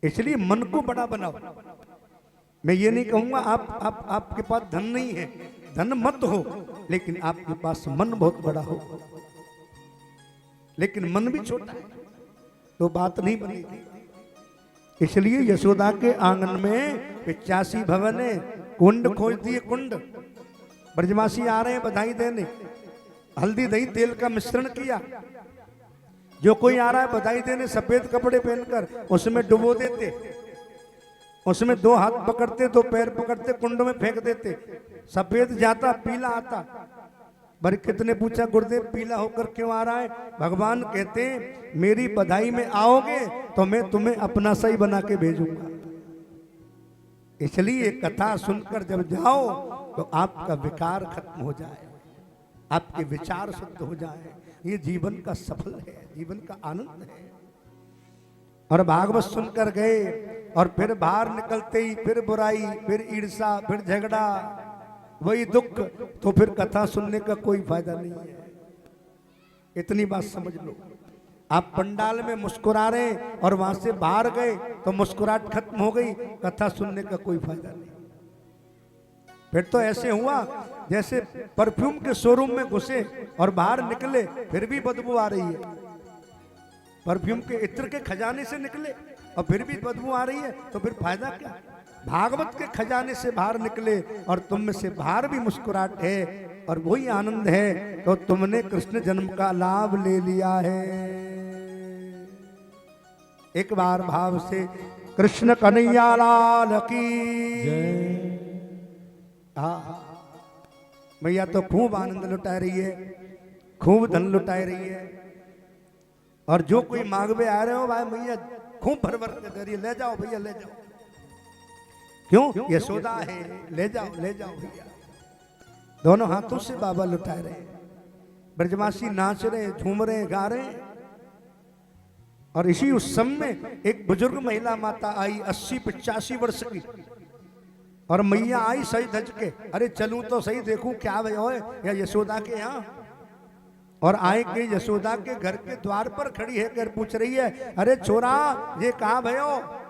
Speaker 4: इसलिए मन को बड़ा बनाओ। मैं ये नहीं कहूंगा आपके पास धन नहीं है, धन मत हो, लेकिन आपके पास मन बहुत बड़ा हो। लेकिन मन भी छोटा है तो बात नहीं बनेगी। इसलिए यशोदा के आंगन में 85 भवन है। कुंड खोज दिए, कुंड। ब्रजवासी आ रहे हैं बधाई देने, हल्दी दही तेल का मिश्रण किया। जो कोई आ रहा है बधाई देने, सफेद कपड़े पहनकर उसमें डुबो देते, उसमें 2 हाथ पकड़ते, 2 पैर पकड़ते, कुंड में फेंक देते। सफेद जाता, पीला आता। बड़े कितने पूछा, गुरुदेव पीला होकर क्यों आ रहा है? भगवान कहते हैं मेरी बधाई में आओगे तो मैं तुम्हें अपना सा ही बना के भेजूंगा। इसलिए कथा सुनकर जब जाओ तो आपका विकार खत्म हो जाए, आपके विचार शुद्ध हो जाए। ये जीवन का सफल है, जीवन का आनंद है। और भागवत सुनकर गए और फिर बाहर निकलते ही फिर बुराई, फिर ईर्षा, फिर झगड़ा, वही दुख, तो फिर कथा सुनने का कोई फायदा नहीं है। इतनी बात समझ लो। आप पंडाल में मुस्कुरा रहे हैं और वहां से बाहर गए तो मुस्कुराहट खत्म हो गई, कथा सुनने का कोई फायदा नहीं। फिर तो ऐसे हुआ जैसे परफ्यूम के शोरूम में घुसे और बाहर निकले फिर भी बदबू आ रही है। परफ्यूम के इत्र के खजाने से निकले और फिर भी बदबू आ रही है, तो फिर फायदा क्या? भागवत के खजाने से बाहर निकले और तुम में से बाहर भी मुस्कुराहट है और वही आनंद है, तो तुमने कृष्ण जन्म का लाभ ले लिया है। एक बार भाव से कृष्ण कन्हैया लाल की। हाँ, मैया तो खूब आनंद लुटा रही है, खूब धन लुटा रही है। और जो कोई मांगवे आ रहे हो भाई, मैया खूब भर भर के दे रही है, ले जाओ भैया ले जाओ। क्यों? यशोदा है, ले जाओ भैया। दोनों हाथों से बाबा लुटाए रहे, ब्रजवासी नाच रहे, झूम रहे, गा रहे। और इसी उस समय में एक बुजुर्ग महिला माता आई 80-85 वर्ष की, और मैया आई सही धज के, अरे चलूं तो सही देखूं क्या भयो है या यशोदा के यहाँ। और आए के यशोदा के घर के द्वार पर खड़ी है कर पूछ रही है, अरे छोरा ये कहाँ भयो?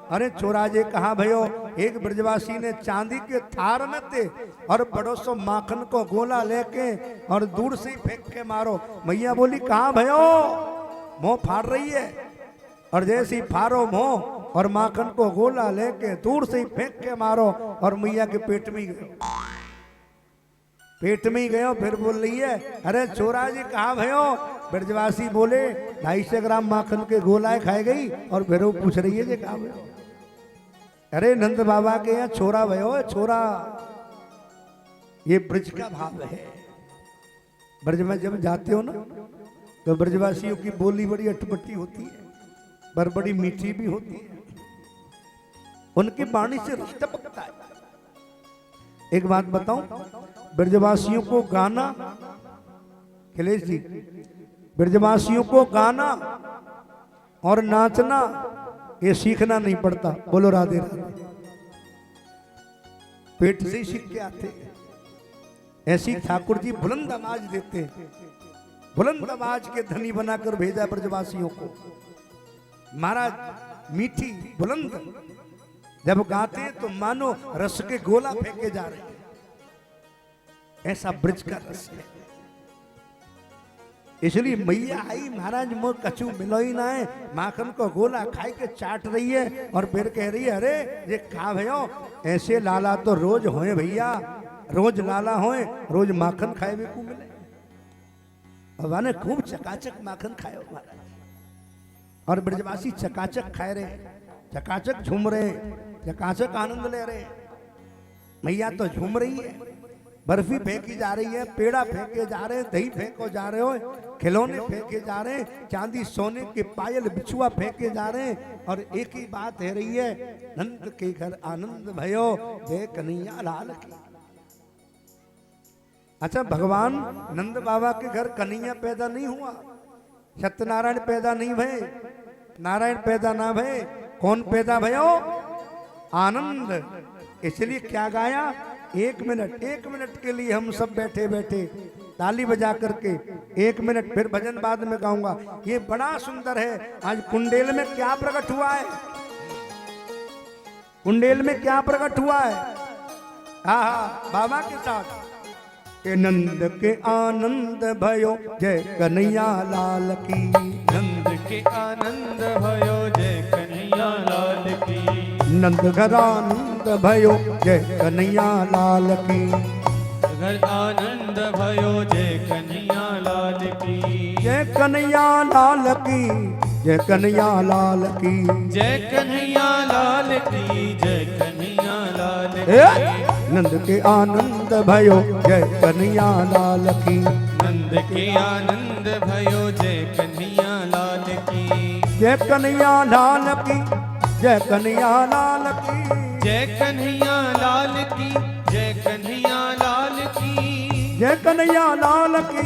Speaker 4: अरे छोरा ये कहाँ भयो? एक ब्रजवासी ने चांदी के थार में थे और बड़ो सो माखन को गोला लेके और दूर से ही फेंक के मारो। मैया बोली कहाँ भयो? मुंह फाड़ रही है, और जैसे ही फाड़ो मुंह और माखन को गोला लेके दूर से ही फेंक के मारो, और मैया के पेट में ही गयो, पेट में ही गयो। फिर बोल रही है, अरे छोरा जी कहाँ भयो? ब्रजवासी बोले 250 ग्राम माखन के गोलाए खाए गई, और फिर वो पूछ रही है ये कहाँ भयो? अरे नंद बाबा के यहाँ छोरा भयो, छोरा। ये ब्रज का भाव है। ब्रज में जब जाते हो ना, तो ब्रजवासियों की बोली बड़ी अटपटी होती है, पर बड़ी मीठी भी होती है। उनकी वाणी से रस टपकता है। एक बात बताऊं, ब्रजवासियों को गाना, खिलेश जी, ब्रजवासियों को गाना और नाचना ये सीखना नहीं पड़ता। बोलो राधे राधे। पेट से ही सीख के आते। ऐसी ठाकुर जी बुलंद आवाज देते, बुलंद आवाज के धनी बनाकर भेजा ब्रजवासियों को। महाराज मीठी बुलंद जब गाते हैं तो मानो रस के गोला फेंके जा रहे हैं। ऐसा ब्रज का रस है। इसलिए मैया आई, महाराज मोर कछु मिलो ही ना है, माखन को गोला खाई के चाट रही है, और फिर कह रही है, अरे ये खा भयो? ऐसे लाला तो रोज होए भैया, रोज लाला होए, रोज माखन खाए भी को मिले। भगवान ने खूब चकाचक माखन खाए महाराज, और ब्रजवासी चकाचक खाए रहे, चकाचक झूम रहे, चकाचक आनंद ले रहे। मैया तो झूम रही है, बर्फी फेंकी जा रही है, पेड़ा फेंके जा रहे हैं, दही फेंको जा रहे हो, खिलौने फेंके जा रहे हैं, चांदी सोने के पायल बिछुआ फेंके जा रहे हैं, और एक ही बात है रही है, नंद के घर आनंद भयो, जय कन्हैया लाल की। अच्छा, भगवान नंद बाबा के घर कन्हैया पैदा नहीं हुआ, सत्यनारायण पैदा नहीं भये, नारायण पैदा ना भये, कौन पैदा भयो? आनंद। इसलिए क्या गाया? 1 मिनट के लिए हम सब बैठे बैठे ताली बजा करके 1 मिनट, फिर भजन बाद में गाऊंगा। ये बड़ा सुंदर है। आज कुंडेल में क्या प्रकट हुआ है? कुंडेल में क्या प्रकट हुआ है? हाँ, बाबा के साथ नंद के आनंद भयो, जय कन्हैया लाल की।
Speaker 3: नंद के आनंद भयो, जय कन्हैया लाल की।
Speaker 4: नंद घर आनंद भयो, जय कन्हैया लाल की।
Speaker 3: घर आनंद भयो, जय कन्हैया लाल की।
Speaker 4: जय कन्हैया लाल की, जय कन्हैया लाल की।
Speaker 3: जय कन्हैया लाल की, जय कन्हैया लाल की।
Speaker 4: नंद के आनंद भयो, जय कन्हैया लाल की।
Speaker 3: नंद के आनंद भयो, जय कन्हैया लाल की।
Speaker 4: जय कन्हैया लाल की, जय कन्हैया लाल की।
Speaker 3: जय कन्हैया लाल की, जय कन्हैया लाल
Speaker 4: जय कन्हैया लाल की,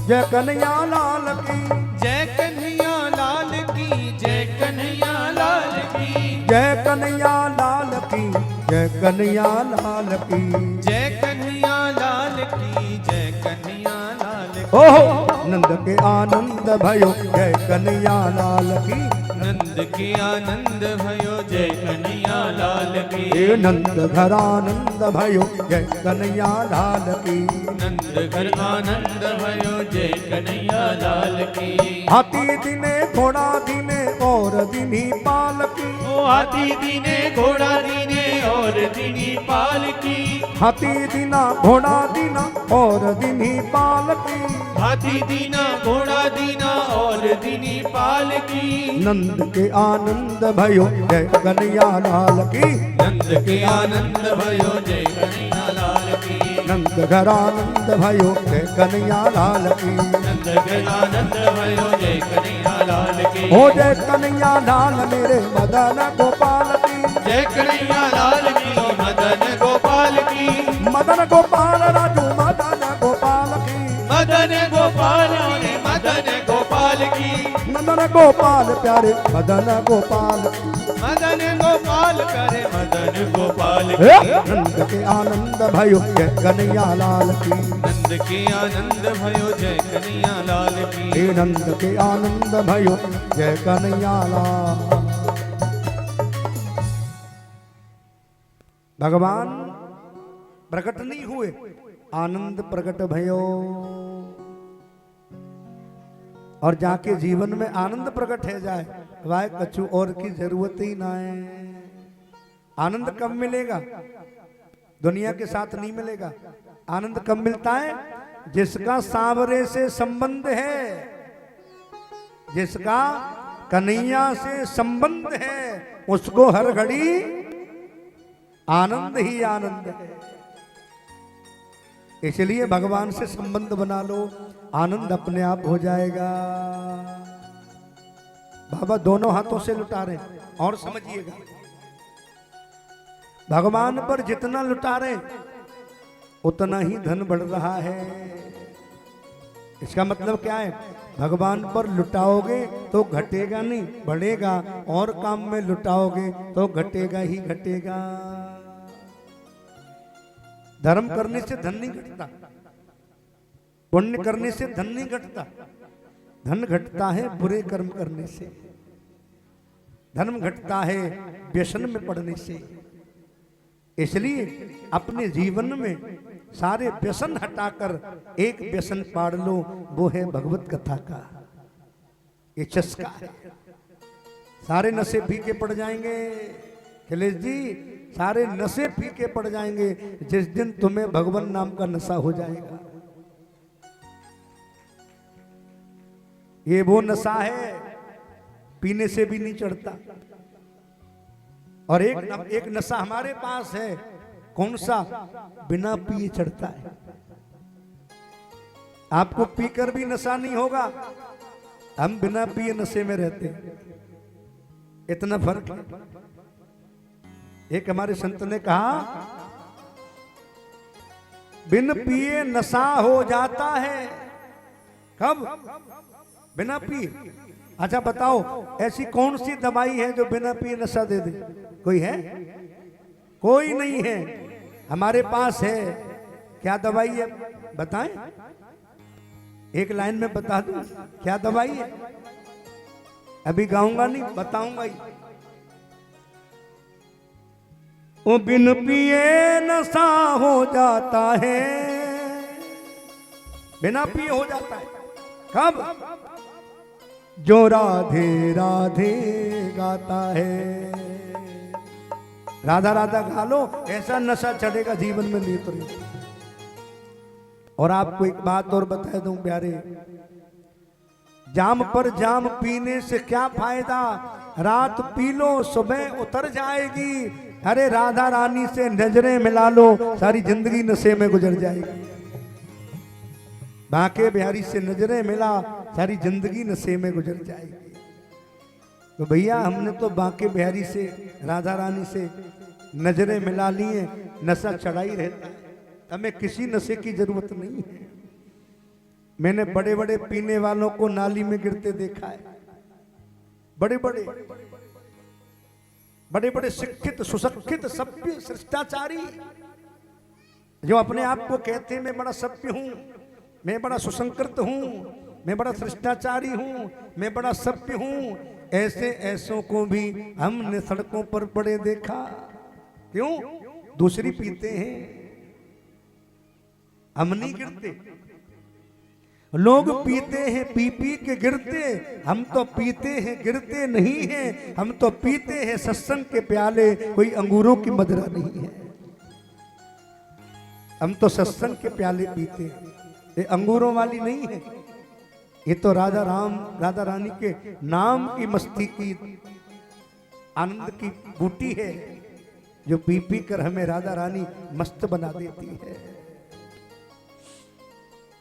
Speaker 4: जय कन्हैया लाल की,
Speaker 2: जय कन्हैया लाल की, जय कन्हैया लाल की,
Speaker 4: जय कन्हैया लाल की, जय कन्हैया लाल की।
Speaker 2: जय कन्हैया लाल की, जय कन्हैया लाल की।
Speaker 4: ओहो नंद के आनंद भयो, जय कन्हैया लाल की।
Speaker 2: नंद के आनंद भयो, जय कन्हैया लाल की।
Speaker 4: हे नंद घर आनंद भयो, जय कन्हैया लाल की।
Speaker 2: नंद घर आनंद भयो, जय कन्हैया लाल की।
Speaker 4: हाथी दिने घोड़ा दिने और दिनी पालकी।
Speaker 2: ओ हाथी दीने घोड़ा दीने और दीनी पालकी।
Speaker 4: हाथी दीना घोड़ा दीना और दिनी पालकी।
Speaker 2: हाथी दीना घोड़ा दीना और दीनी पालकी।
Speaker 4: नंद के आनंद भयो, जय कन्हैया लाल की।
Speaker 2: नंद के आनंद भयो, जय कन्हैया लाल की।
Speaker 4: नंद घर आनंद भयो, जय कन्हैया लाल की।
Speaker 2: नंद के आनंद भयो, जय कन्हैया लाल की।
Speaker 4: हो जय कन्हैया लाल मेरे मदन गोपाल की।
Speaker 2: जय कन्हैया लाल की, मदन गोपाल की।
Speaker 4: मदन गोपाल राजू मदन गोपाल की।
Speaker 2: मदन गोपाल रे मदन गोपाल की।
Speaker 4: मदन गोपाल प्यारे मदन गोपाल।
Speaker 2: मदन गोपाल करे मदन गोपाल
Speaker 4: हे!
Speaker 2: की।
Speaker 4: नंद के आनंद भयो, जय कन्हैया लाल की।
Speaker 2: नंद के आनंद भयो, जय कन्हैया लाल की।
Speaker 4: हे नंद के आनंद भयो, जय कन्हैया लाल। भगवान प्रकट नहीं हुए, आनंद प्रकट भयो। और जाके जीवन में आनंद प्रकट है जाए, वाह कछु और की जरूरत ही ना है। आनंद कब मिलेगा? दुनिया के साथ नहीं मिलेगा। आनंद कब मिलता है? जिसका सांवरे से संबंध है, जिसका कन्हैया से संबंध है, उसको हर घड़ी आनंद ही आनंद है। इसलिए भगवान से संबंध बना लो, आनंद अपने आप हो जाएगा। बाबा दोनों हाथों से लुटा रहे हैं। और समझिएगा, भगवान पर जितना लुटा रहे उतना ही धन बढ़ रहा है। इसका मतलब क्या है? भगवान पर लुटाओगे तो घटेगा नहीं, बढ़ेगा। और काम में लुटाओगे तो घटेगा ही घटेगा। धर्म करने से धन नहीं घटता, पुण्य करने से धन नहीं घटता। धन घटता है बुरे कर्म करने से। धर्म घटता है व्यसन में पड़ने से। इसलिए अपने जीवन में सारे व्यसन हटाकर एक व्यसन पाड़ लो, वो है भगवत कथा का। ये चस्का है। सारे नशे फीके पड़ जाएंगे खिलेश जी, सारे नशे फीके पड़ जाएंगे जिस दिन तुम्हें भगवान नाम का नशा हो जाएगा। ये वो नशा है पीने से भी नहीं चढ़ता। और एक नशा हमारे पास है, कौन सा? बिना पिए चढ़ता है। आपको पीकर भी नशा नहीं होगा, हम बिना पिए नशे में रहते हैं। इतना फर्क है। एक हमारे संत ने कहा, बिन पिए नशा हो जाता है। कब? बिना पिए। अच्छा बताओ, ऐसी कौन सी दवाई है जो बिना पिए नशा दे दे? कोई है? कोई नहीं है। हमारे पास है। क्या दवाई है बताएं? एक लाइन में बता दूं क्या दवाई है? अभी गाऊंगा नहीं, बताऊंगा ही। वो बिन पिए नशा हो जाता है। बिना पिए हो जाता है। कब? जो राधे राधे गाता है। राधा राधा गा लो, ऐसा नशा चढ़ेगा जीवन में नहीं उतरेगा। और आपको एक बात और बता दूं प्यारे, जाम पर जाम पीने से क्या फायदा? रात पी लो सुबह उतर जाएगी। अरे राधा रानी से नजरें मिला लो, सारी जिंदगी नशे में गुजर जाएगी। बांके बिहारी से नजरें मिला, सारी जिंदगी नशे में गुजर जाएगी। तो भैया हमने तो बांके बिहारी से, राधा रानी से नजरें मिला लिए, नशा चढ़ा ही रहता है। हमें किसी नशे की जरूरत नहीं है। मैंने बड़े बड़े पीने वालों को नाली में गिरते देखा है। बड़े बड़े बड़े बड़े शिक्षित सुशिक्षित सभ्य शिष्टाचारी जो अपने आप को कहते हैं मैं बड़ा सभ्य हूं, मैं बड़ा सुसंकृत हूं, मैं बड़ा शिष्टाचारी हूं, मैं बड़ा सभ्य हूं, ऐसे ऐसों को भी हमने सड़कों पर पड़े देखा। क्यों? दूसरी पीते हैं, हम नहीं गिरते। लोग पीते हैं, पी पी के गिरते, हम तो पीते हैं गिरते नहीं हैं। हम तो पीते हैं सत्संग के प्याले, कोई अंगूरों की मदिरा नहीं है। हम तो सत्संग के प्याले पीते हैं, ये अंगूरों वाली नहीं है। ये तो राजा राम राधा रानी के नाम की मस्ती की आनंद की बूटी है, जो पी पी कर हमें राधा रानी मस्त बना देती है।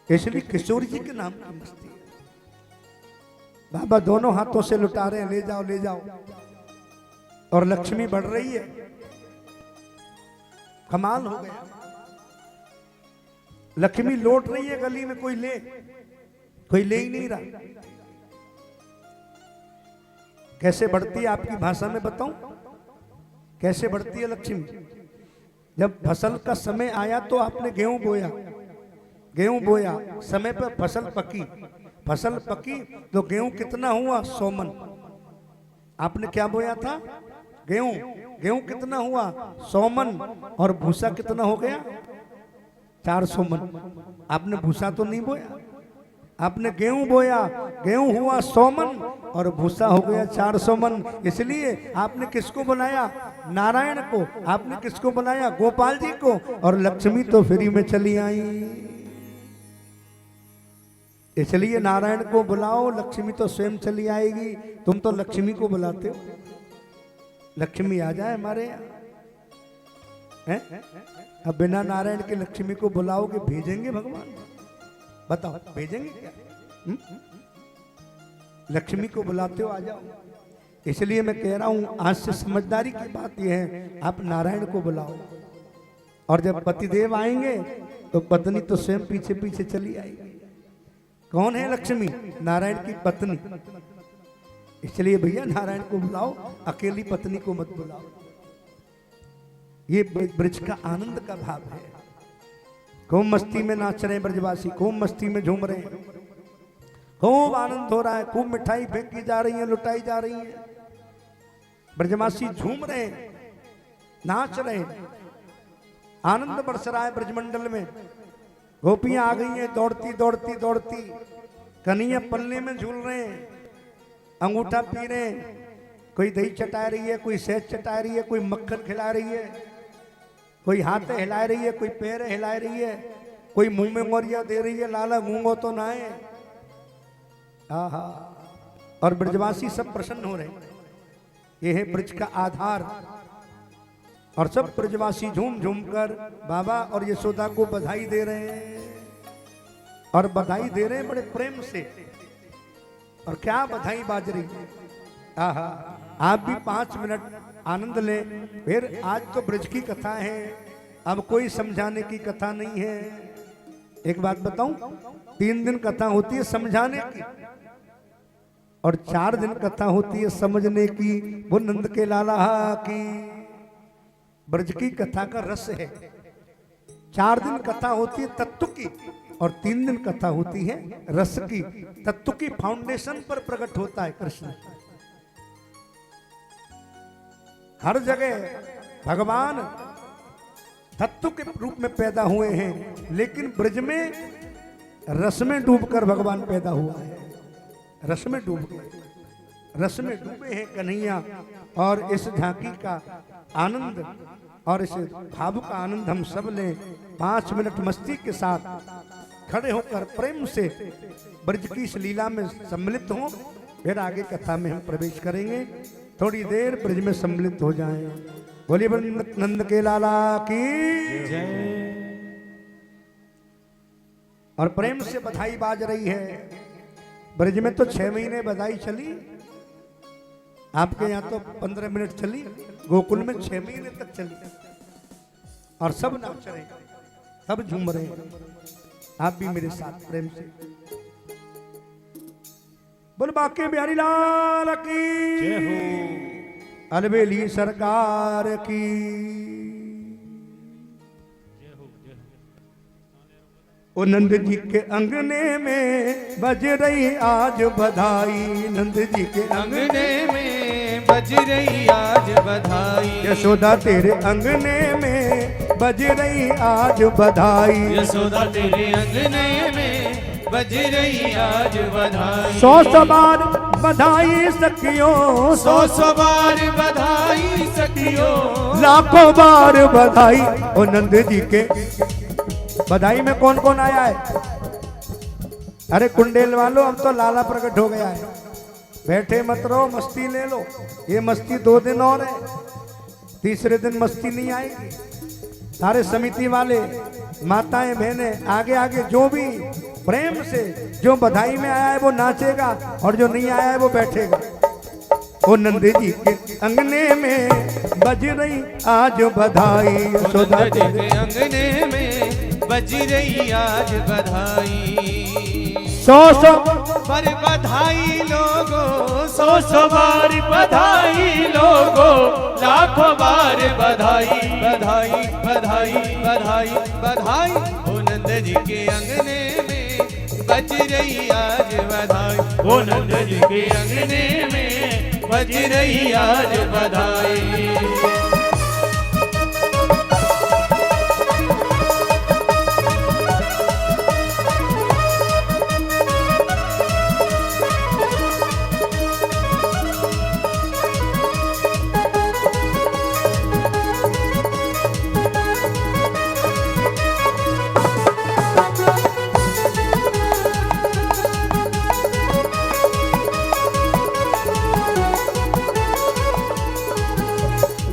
Speaker 4: इसलिए किशोर जी के नाम की मस्ती है। बाबा दोनों हाथों से लुटा रहे हैं, ले जाओ ले जाओ, और लक्ष्मी बढ़ रही है। कमाल हो गया, लक्ष्मी लौट रही है गली में, कोई ले ही नहीं रहा। कैसे बढ़ती है आपकी भाषा में बताऊं? कैसे बढ़ती है लक्ष्मी? जब फसल का समय आया तो आपने गेहूं बोया, समय पर फसल पकी तो गेहूं कितना हुआ? 100 मन। आपने क्या बोया था? गेहूं कितना हुआ? 100 मन। और भूसा कितना हो गया? 400 मन। आपने भूसा तो नहीं बोया, आपने गेहूं बोया, गेहूं हुआ 100 मन और भूसा हो गया 400 मन। इसलिए आपने किसको बनाया? नारायण को। आपने किसको बनाया? गोपाल जी को। और लक्ष्मी तो फ्री में चली आई। इसलिए नारायण को बुलाओ, लक्ष्मी तो स्वयं चली आएगी। तुम तो लक्ष्मी को बुलाते हो। लक्ष्मी आ जाए हमारे यहाँ। अब बिना नारायण के लक्ष्मी को बुलाओगे, भेजेंगे भगवान? बताओ भेजेंगे क्या? लक्ष्मी को बुलाते हो, आ जाओ। इसलिए मैं कह रहा हूं, आज से समझदारी की बात यह है, आप नारायण को बुलाओ। और जब पतिदेव आएंगे तो पत्नी तो स्वयं पीछे पीछे चली आएगी। कौन है लक्ष्मी? नारायण की पत्नी। इसलिए भैया नारायण को बुलाओ, अकेली पत्नी को मत बुलाओ। ये ब्रज का आनंद का भाव है। खूब मस्ती में नाच रहे हैं ब्रजवासी, खूब मस्ती में झूम रहे हैं, खूब आनंद हो रहा है, खूब मिठाई फेंकी जा रही है, लुटाई जा रही है। ब्रजवासी झूम रहे हैं, नाच रहे हैं, आनंद बरस रहा है ब्रजमंडल में। गोपियां आ गई हैं दौड़ती दौड़ती दौड़ती, कन्हैया पल्ले में झूल रहे हैं, अंगूठा पी रहे हैं। कोई दही चटा रही है, कोई शहद चटा रही है, कोई मक्खन खिला रही है, कोई हाथ हिला रही है, कोई पैर हिला रही है, कोई मुंह में मोरिया दे रही है, लाला गूंगो तो ना है। आहा, और ब्रजवासी सब प्रसन्न हो रहे हैं। ये है ब्रज का आधार। और सब ब्रजवासी झूम झूम कर बाबा और यशोदा को बधाई दे रहे हैं, और बधाई दे रहे हैं बड़े प्रेम से। और क्या बधाई बाज रही है। आहा, आप भी 5 मिनट आनंद लें। फिर आज तो ब्रज की कथा है, अब कोई समझाने की कथा नहीं है। एक बात बताऊं, 3 दिन कथा होती है समझाने की, और 4 दिन कथा होती है समझने की। वो नंद के लाला की ब्रज की कथा का रस है। 4 दिन कथा होती है तत्व की, और 3 दिन कथा होती है रस की। तत्व की फाउंडेशन पर प्रकट होता है कृष्ण। हर जगह भगवान तत्व के रूप में पैदा हुए हैं, लेकिन ब्रज में रस में डूबकर भगवान पैदा हुआ है। रस में डूब गए, रस में डूबे हैं कन्हैया। और इस झांकी का आनंद और इस भाव का आनंद हम सब लें। 5 मिनट मस्ती के साथ खड़े होकर प्रेम से ब्रज की इस लीला में सम्मिलित हों, फिर आगे कथा में हम प्रवेश करेंगे। थोड़ी देर ब्रज में सम्मिलित हो जाएं। बोलिए नंद के लाला की
Speaker 2: जय।
Speaker 4: और प्रेम से बधाई बाज रही है। ब्रज में तो 6 महीने बधाई चली, आपके यहाँ तो 15 मिनट चली, गोकुल में 6 महीने तक चली। और सब नाच रहे, सब झूम रहे हैं, आप भी मेरे साथ प्रेम से बोल बाके बिहारी लाल की
Speaker 2: जय हो।
Speaker 4: अलबेली सरकार की। ओ नंद जी के अंगने में बज रही आज बधाई, नंद जी के
Speaker 2: अंगने में बज रही आज बधाई,
Speaker 4: यशोदा तेरे अंगने में बज रही आज बधाई,
Speaker 2: यशोदा तेरे अंगने में बज रही आज बधाई।
Speaker 4: 100 बार बधाई सखियों,
Speaker 2: 100 बार बधाई सखियों,
Speaker 4: लाखों बार बधाई। ओ नंद जी के बधाई में कौन कौन आया है? अरे कुंडेल वालों, अब तो लाला प्रकट हो गया है, बैठे मत रहो, मस्ती ले लो। ये मस्ती 2 दिन और है, तीसरे दिन मस्ती नहीं आएगी। सारे समिति वाले, माताएं बहनें, आगे आगे जो भी प्रेम से जो बधाई में आया है वो नाचेगा, और जो नहीं आया है वो बैठेगा। ओ नंद जी के अंगने में बज रही आज बधाई, यशोदा
Speaker 2: तेरे अंगने में बज रही आज बधाई।
Speaker 4: 100
Speaker 2: पर बधाई लोगो, 100 बार बधाई लोगो, लाखों बार बधाई बधाई बधाई बधाई बधाई। ओ नंद जी के अंगने में बज रही आज बधाई, ओ नंद जी के अंगने में बज रही आज बधाई।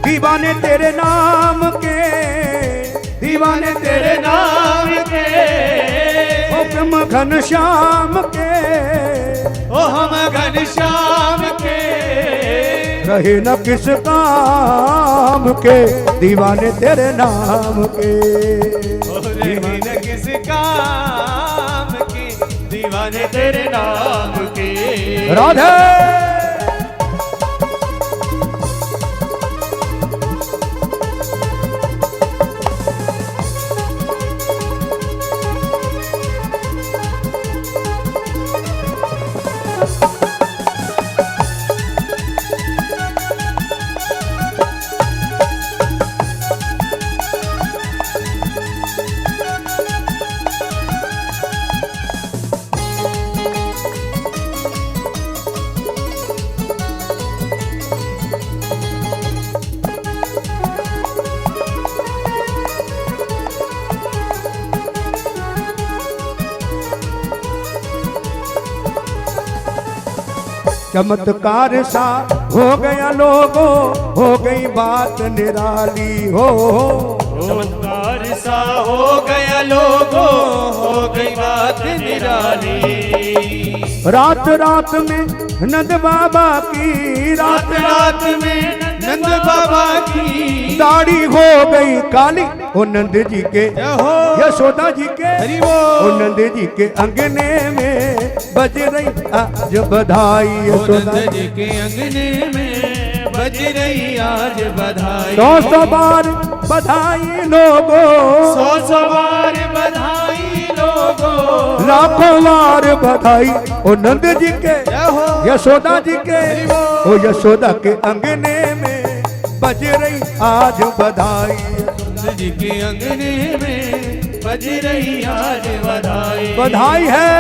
Speaker 4: दीवाने तेरे नाम के, दीवाने तेरे नाम के, ओ ब्रह्म घन श्याम के,
Speaker 2: ओ हम घन श्याम के,
Speaker 4: रहे न किस काम के, दीवाने तेरे नाम के,
Speaker 2: रहे न किस काम के, दीवाने तेरे नाम के।
Speaker 4: राधे चमत्कार सा हो गया लोगों, हो गई बात निराली हो।
Speaker 2: चमत्कार सा हो गया लोगों, हो गई बात निराली।
Speaker 4: रात रात में नंद बाबा की,
Speaker 2: रात रात में नंद बाबा की
Speaker 4: दाढ़ी हो गई काली। ओ नंद जी के, यशोदा जी के, ओ नंद जी के अंगने में बज रही आज बधाई, यशोदा
Speaker 2: जी के अंगने में बज रही आज बधाई।
Speaker 4: 100 बार बधाई लोगो,
Speaker 2: 100 बार बधाई लोगो,
Speaker 4: लाखों बार बधाई। ओ नंद जी के, यशोदा जी के, ओ यशोदा के अंगने में बज रही आज बधाई,
Speaker 2: नंद जी के अंगने में बज रही आज बधाई।
Speaker 4: बधाई है।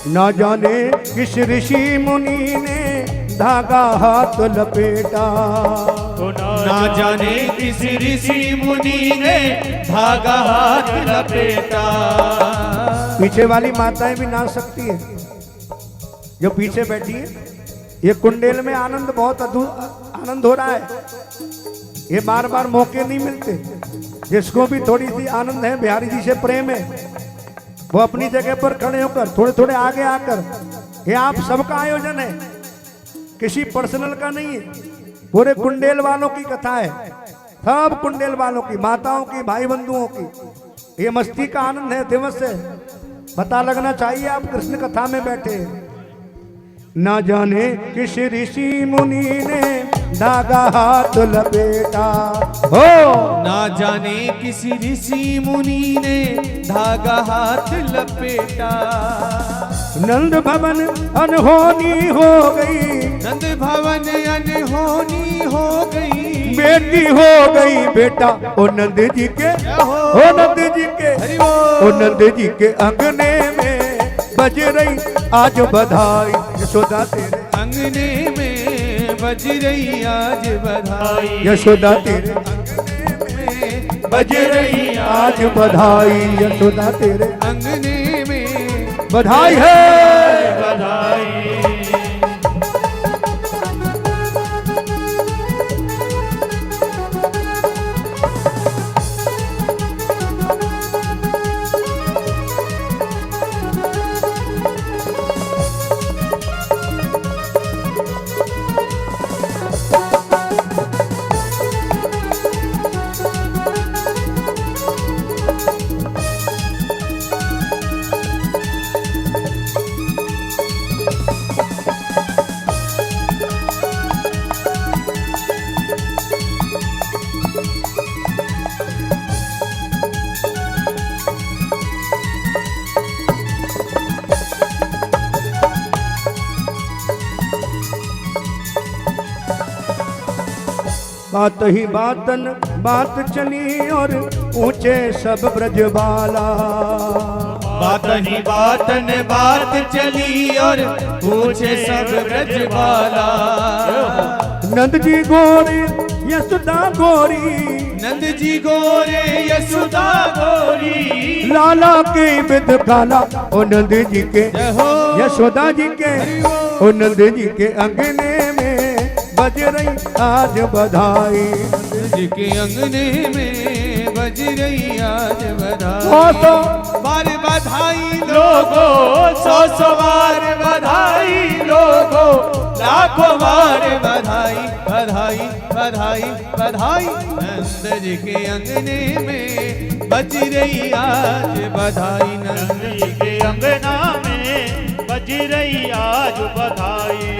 Speaker 4: ना जाने किस ऋषि मुनि ने धागा हाथ लपेटा,
Speaker 2: न
Speaker 3: ना जाने किस ऋषि मुनि ने धागा हाथ लपेटा।
Speaker 4: पीछे वाली माताएं भी नाच सकती है, जो पीछे बैठी है। ये कुंडेल में आनंद बहुत आनंद हो रहा है, ये बार बार मौके नहीं मिलते। जिसको भी थोड़ी सी आनंद है, बिहारी जी से प्रेम है, वो अपनी जगह पर खड़े होकर थोड़े थोड़े आगे आकर, ये आप सबका आयोजन है, किसी पर्सनल का नहीं है, पूरे कुंडेल वालों की कथा है, सब कुंडेल वालों की, माताओं की, भाई बंधुओं की। ये मस्ती का आनंद है, दिवस है, पता लगना चाहिए आप कृष्ण कथा में बैठे हैं। ना जाने किस ऋषि मुनि ने धागा हाथ लपेटा हो,
Speaker 2: ना जाने किस ऋषि मुनि ने धागा हाथ लपेटा।
Speaker 4: नंद भवन अनहोनी हो गई,
Speaker 2: नंद भवन अनहोनी हो गई,
Speaker 4: बेटी हो गई बेटा ओ नंद जी के, ओ नंद जी के, ओ नंद जी के अंगने में बज रही आज बधाई। यशोदा तेरे
Speaker 2: अंगने में बज रही आज बधाई।
Speaker 4: यशोदा तेरे अंगने में बज रही आज बधाई। यशोदा तेरे
Speaker 2: अंगने में
Speaker 4: बधाई है,
Speaker 3: बधाई।
Speaker 4: बात ही बातन बात चली और ऊंचे सब ब्रजबाला।
Speaker 2: बात ही बातन बात चली और पूछे सब ब्रजबाला।
Speaker 4: नंद जी गोरे यशोदा गोरी,
Speaker 2: नंद जी गोरे यशोदा गोरी,
Speaker 4: लाला के विद काला ओ नंद जी के,
Speaker 2: जय हो
Speaker 4: यशोदा जी के, ओ नंद जी के अंगने में बज रही आज बधाई।
Speaker 2: नंद जी के अंगने में बज रही आज बधाई।
Speaker 4: सौ
Speaker 2: बार बधाई लोगो, सौ सौ बार बधाई लोगो, लाखों बार बधाई बधाई बधाई बधाई। नंद जी के अंगने में बज रही आज बधाई।
Speaker 3: नंद जी के अंगना में बज रही आज बधाई।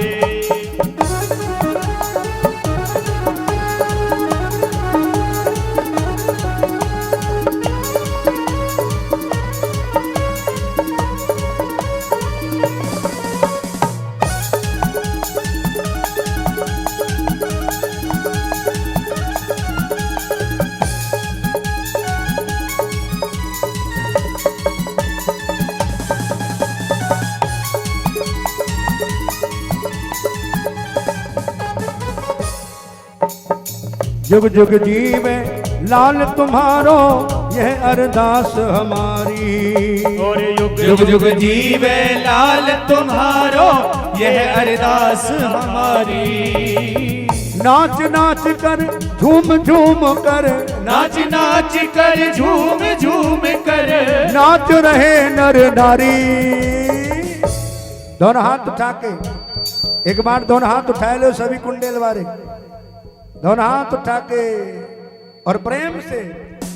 Speaker 4: जुग जुग जीवे लाल तुम्हारो यह अरदास हमारी।
Speaker 3: और युग
Speaker 2: जुग जुग जीवे लाल तुम्हारो यह अरदास हमारी।
Speaker 4: नाच नाच कर झूम झूम कर,
Speaker 2: नाच नाच कर झूम झूम कर,
Speaker 4: नाच रहे नर नारी। दोनों हाथ उठा के एक बार दोनों हाथ उठाए लो सभी कुंडेल वाले, दोनों हाथ उठा के और प्रेम से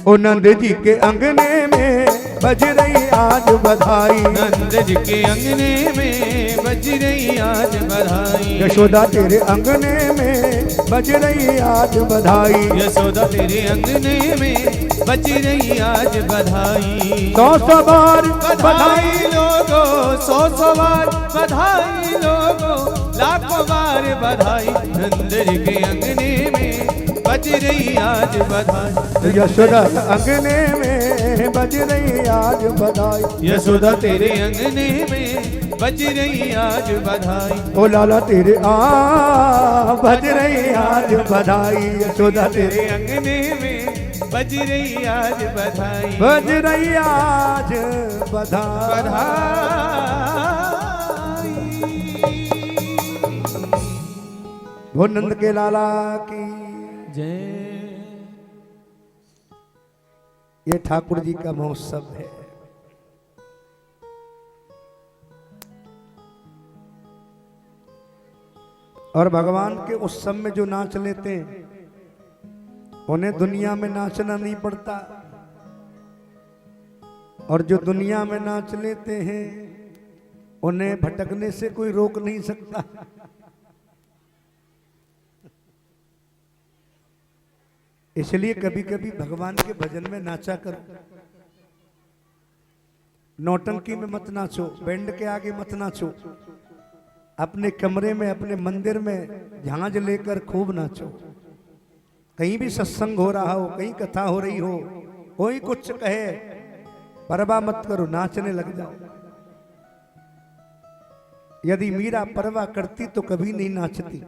Speaker 4: ओ नंद जी के अंगने में बज रही आज बधाई।
Speaker 2: नंद जी के अंगने में बज रही आज बधाई।
Speaker 4: यशोदा तेरे अंगने में बज रही आज बधाई।
Speaker 2: यशोदा तेरे अंगने में बज रही आज बधाई।
Speaker 4: सौ सवार
Speaker 2: बधाई लोगो, सौ सौ बार बधाई लोगो, लाखों बार बधाई। नंद जी के अंगने में बज रही आज बधाई।
Speaker 4: यशोदा अंगने में में बज रही आज बधाई।
Speaker 2: यशोदा तेरे अंगने में बज रही आज बधाई।
Speaker 4: ओ लाला तेरे बज रही आज बधाई। यशोदा तेरे
Speaker 2: तेरे अंगने में बज रही आज बधाई।
Speaker 4: बज रही आज बधाई।
Speaker 2: बधाई।
Speaker 4: वो नंद के लाला की
Speaker 2: जय।
Speaker 4: ये ठाकुर जी का महोत्सव है। और भगवान के उत्सव में जो नाच लेते हैं उन्हें दुनिया में नाचना नहीं पड़ता, और जो दुनिया में नाच लेते हैं उन्हें भटकने से कोई रोक नहीं सकता। इसलिए कभी कभी भगवान के भजन में नाचा करो। नौटंकी में मत नाचो, बैंड के आगे मत नाचो। अपने कमरे में, अपने मंदिर में झांझ लेकर खूब नाचो। कहीं भी सत्संग हो रहा हो, कहीं कथा हो रही हो, कोई कुछ कहे, परवाह मत करो, नाचने लग जाओ। यदि मीरा परवाह करती तो कभी नहीं नाचती।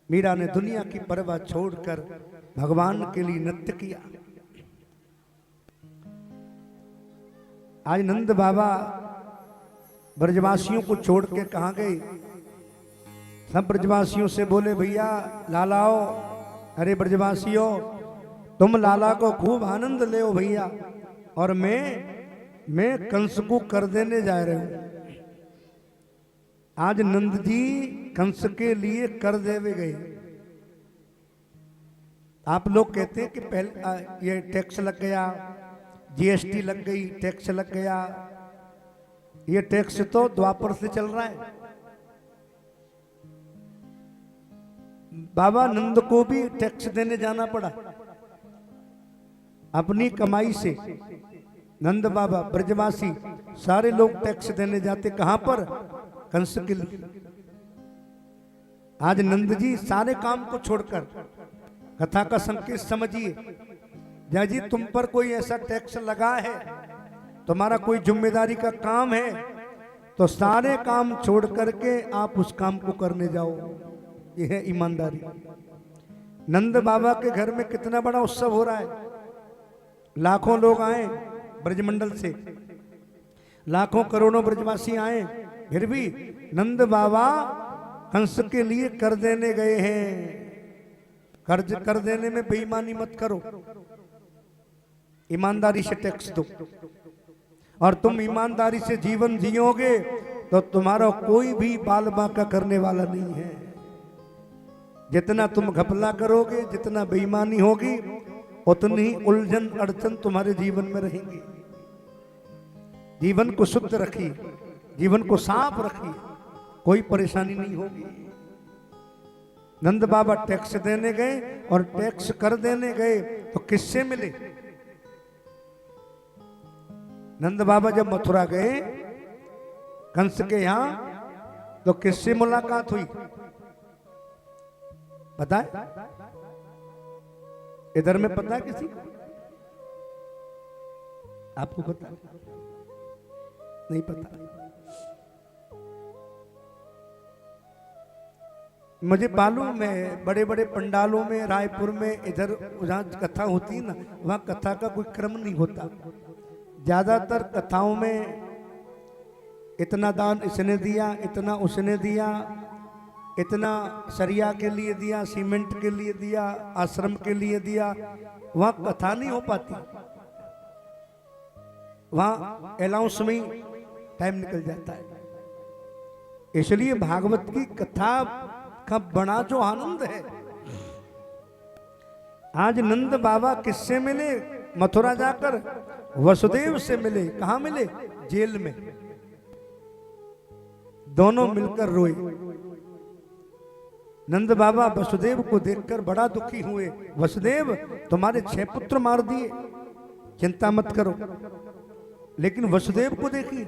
Speaker 4: मीरा ने दुनिया की परवाह छोड़कर भगवान के लिए नृत्य किया। आज नंद बाबा ब्रजवासियों को छोड़ के कहां गए? सब ब्रजवासियों से बोले, भैया लालाओ, अरे ब्रजवासियों तुम लाला को खूब आनंद ले भैया, और मैं कंस को कर देने जा रहे हूं। आज नंद जी कंस के लिए कर देवे गए। आप लोग कहते हैं कि पहले ये टैक्स लग गया, जीएसटी लग गई, टैक्स लग गया। ये टैक्स तो द्वापर से चल रहा है। बाबा नंद को भी टैक्स देने जाना पड़ा अपनी कमाई से। नंद बाबा, ब्रजवासी सारे लोग टैक्स देने जाते, कहां पर? कंस के लिए। आज नंद जी सारे काम को छोड़कर, कथा का संकेत समझिए, जय जी तुम पर कोई ऐसा टैक्स लगा है, तुम्हारा कोई जिम्मेदारी का काम है, तो सारे काम छोड़ करके आप उस काम को करने जाओ। यह है ईमानदारी। नंद बाबा के घर में कितना बड़ा उत्सव हो रहा है। लाखों लोग आए ब्रजमंडल से, लाखों करोड़ों ब्रजवासी आए, फिर भी नंद बाबा कंस के लिए कर देने गए हैं। कर्ज कर देने में बेईमानी मत करो, ईमानदारी से टैक्स दो। और तुम ईमानदारी से जीवन जियोगे तो तुम्हारा कोई भी बाल बांका करने वाला नहीं है। जितना तुम घपला करोगे, जितना बेईमानी होगी, उतनी ही उलझन अड़चन तुम्हारे जीवन में रहेंगी। जीवन को शुद्ध रखिए, जीवन को साफ रखिए, कोई परेशानी नहीं होगी। नंद बाबा टैक्स देने गए, और टैक्स कर देने गए तो किससे मिले? नंद बाबा जब मथुरा गए कंस के यहां, तो किससे मुलाकात हुई पता है? इधर में पता है किसी को? आपको पता नहीं? पता। मुझे मालूम है बड़े बड़े पंडालों में, रायपुर में, इधर जहाँ कथा होती है ना, वहाँ कथा का कोई क्रम नहीं होता। ज्यादातर कथाओं में इतना दान इसने दिया, इतना उसने दिया, इतना सरिया के लिए दिया, सीमेंट के लिए दिया, आश्रम के लिए दिया। वहाँ कथा नहीं हो पाती, वहाँ अलाउंस में टाइम निकल जाता है। इसलिए भागवत की कथा का बड़ा जो आनंद है। आज नंद बाबा किससे मिले? मथुरा जाकर वसुदेव से मिले। कहाँ मिले? जेल में। दोनों मिलकर रोए। नंद बाबा वसुदेव को देखकर बड़ा दुखी हुए। वसुदेव तुम्हारे 6 पुत्र मार दिए, चिंता मत करो। लेकिन वसुदेव को देखिए,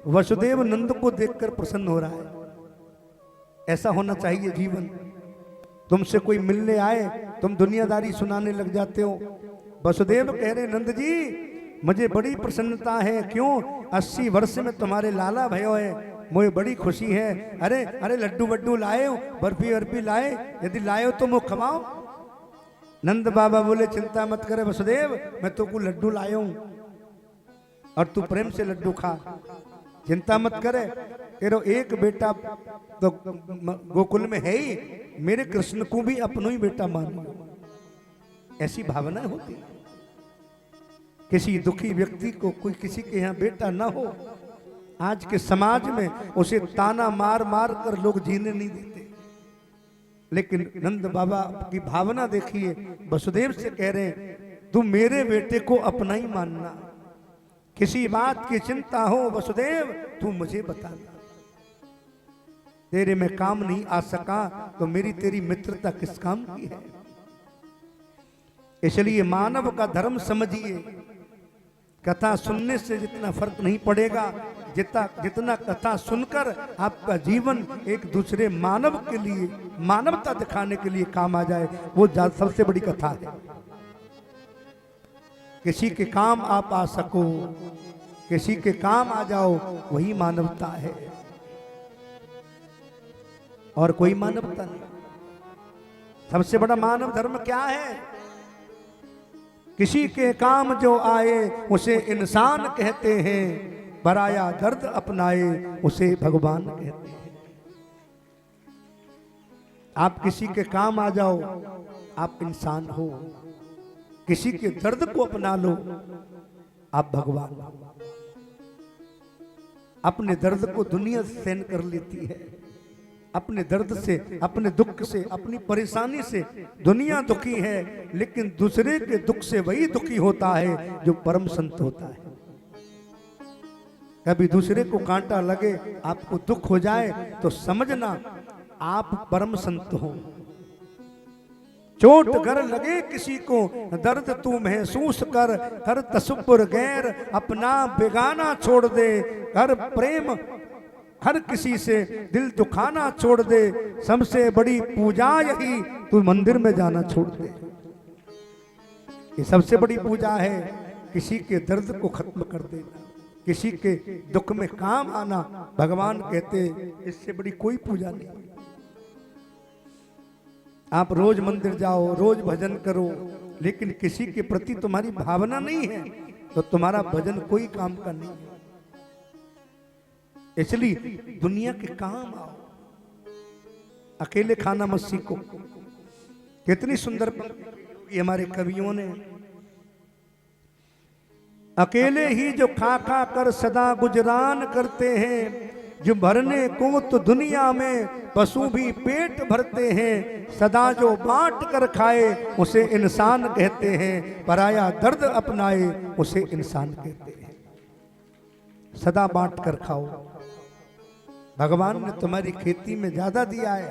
Speaker 4: वसुदेव नंद को देखकर प्रसन्न हो रहा है। ऐसा होना चाहिए जीवन। तुमसे कोई मिलने आए, तुम दुनियादारी सुनाने लग जाते हो, वसुदेव कह रहे नंद जी मुझे बड़ी प्रसन्नता है, क्यों 80 वर्ष में तुम्हारे लाला भयो है, मुझे बड़ी खुशी है। अरे अरे लड्डू वड्डू लाए हो, बर्फी वर्फी लाए, यदि लाए हो तो मुझे खवाओ। नंद बाबा बोले चिंता मत करे वसुदेव, मैं तो को लड्डू लाया हूं और तू प्रेम से लड्डू खा, चिंता मत करे। तेरो एक बेटा तो गोकुल में है ही, मेरे कृष्ण को भी अपनो ही बेटा मान। ऐसी भावना होती, किसी दुखी व्यक्ति को कोई किसी के यहाँ बेटा ना हो, आज के समाज में उसे ताना मार मार कर लोग जीने नहीं देते। लेकिन नंद बाबा की भावना देखिए, वसुदेव से कह रहे तू मेरे बेटे को अपना ही मानना, किसी बात की चिंता हो वसुदेव तू मुझे बताना, तेरे में काम नहीं आ सका तो मेरी तेरी मित्रता किस काम की है। इसलिए मानव का धर्म समझिए, कथा सुनने से जितना फर्क नहीं पड़ेगा, जितना कथा सुनकर आपका जीवन एक दूसरे मानव के लिए मानवता दिखाने के लिए काम आ जाए, वो सबसे बड़ी कथा है। किसी के काम आप आ सको, किसी के काम आ जाओ, वही मानवता है और कोई मानवता नहीं। सबसे बड़ा मानव धर्म क्या है? किसी के काम जो आए उसे इंसान कहते हैं, पराया दर्द अपनाए उसे भगवान कहते हैं। आप किसी के काम आ जाओ, आप इंसान हो, किसी के दर्द को अपना लो, आप भगवान हो। अपने दर्द को दुनिया सहन कर लेती है, अपने दर्द से, अपने दुख से, अपनी परेशानी से दुनिया दुखी है, लेकिन दूसरे के दुख से वही दुखी होता है जो परम संत होता है। कभी दूसरे को कांटा लगे, आपको दुख हो जाए तो समझना आप परम संत हो। चोट गर लगे किसी को, दर्द तू महसूस कर, कर तसब्बुर गैर, अपना बेगाना छोड़ दे, कर प्रेम हर किसी से दिल दुखाना छोड़ दे, सबसे बड़ी पूजा यही तू मंदिर में जाना छोड़ दे। ये सबसे बड़ी पूजा है, किसी के दर्द को खत्म कर देना, किसी के दुख में काम आना। भगवान कहते इससे बड़ी कोई पूजा नहीं। आप रोज मंदिर जाओ, रोज भजन करो, लेकिन किसी के प्रति तुम्हारी भावना नहीं है तो तुम्हारा भजन कोई काम का नहीं है। इसलिए दुनिया के काम आओ, अकेले खाना मत सीखो। कितनी सुंदर पंक्ति हमारे कवियों ने, अकेले ही जो खा खा कर सदा गुजरान करते हैं, जो भरने को तो दुनिया में पशु भी पेट भरते हैं, सदा जो बांट कर खाए उसे इंसान कहते हैं, पराया दर्द अपनाए उसे इंसान कहते हैं। सदा बांट कर खाओ। भगवान ने तुम्हारी खेती में ज्यादा दिया है,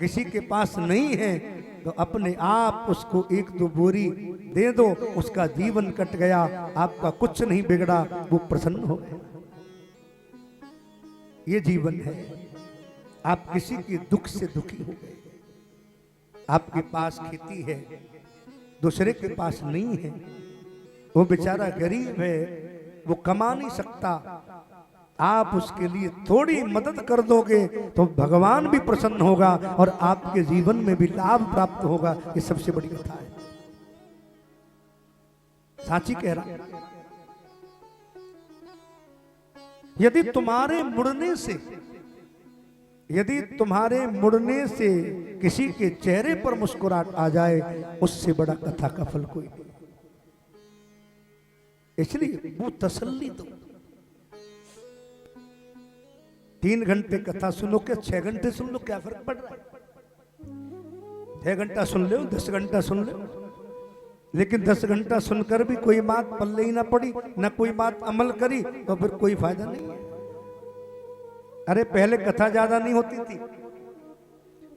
Speaker 4: किसी के पास नहीं है तो अपने आप उसको 1-2 बोरी दे दो, उसका जीवन कट गया, आपका कुछ नहीं बिगड़ा, वो प्रसन्न हो गया। ये जीवन है। आप किसी के दुख से दुखी हो गए, आपके पास खेती है, दूसरे के पास नहीं है, वो बेचारा गरीब है, वो कमा नहीं सकता, आप उसके लिए थोड़ी मदद कर दोगे तो भगवान भी प्रसन्न होगा और आपके जीवन में भी लाभ प्राप्त होगा। ये सबसे बड़ी कथा है। साची कह रहा, यदि तुम्हारे मुड़ने से किसी के चेहरे पर मुस्कुराहट आ जाए, उससे बड़ा कथा का फल कोई नहीं। इसलिए वो तसल्ली दो। 3 घंटे कथा सुनो क्या 6 घंटे सुन लो, क्या फर्क पड़ रहा है? 6 घंटा सुन लो, 10 घंटा सुन लो, लेकिन 10 घंटा सुनकर भी कोई बात पल्ले ही ना पड़ी, ना कोई बात अमल करी, तो फिर कोई फायदा नहीं है। अरे पहले कथा ज्यादा नहीं होती थी,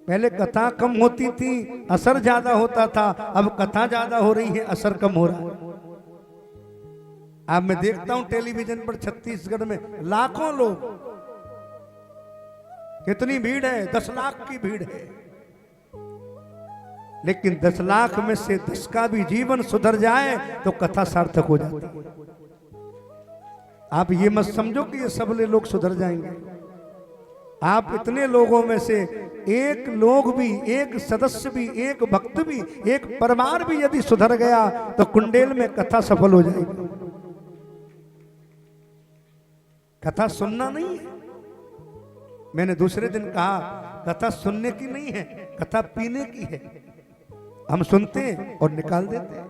Speaker 4: पहले कथा कम होती थी, असर ज्यादा होता था। अब कथा ज्यादा हो रही है, असर कम हो रहा है। अब मैं देखता हूं टेलीविजन पर छत्तीसगढ़ में लाखों लोग, कितनी भीड़ है, 10 लाख की भीड़ है। लेकिन 10 लाख में से 10 का भी जीवन सुधर जाए तो कथा सार्थक हो जाती है। आप ये मत समझो कि ये सब लोग सुधर जाएंगे। आप इतने लोगों में से एक लोग भी, एक सदस्य भी, एक भक्त भी, एक परिवार भी यदि सुधर गया तो कुंडेल में कथा सफल हो जाएगी। कथा सुनना नहीं है। मैंने दूसरे दिन कहा कथा सुनने की नहीं है, कथा पीने की है। हम सुनते हैं और निकाल देते हैं।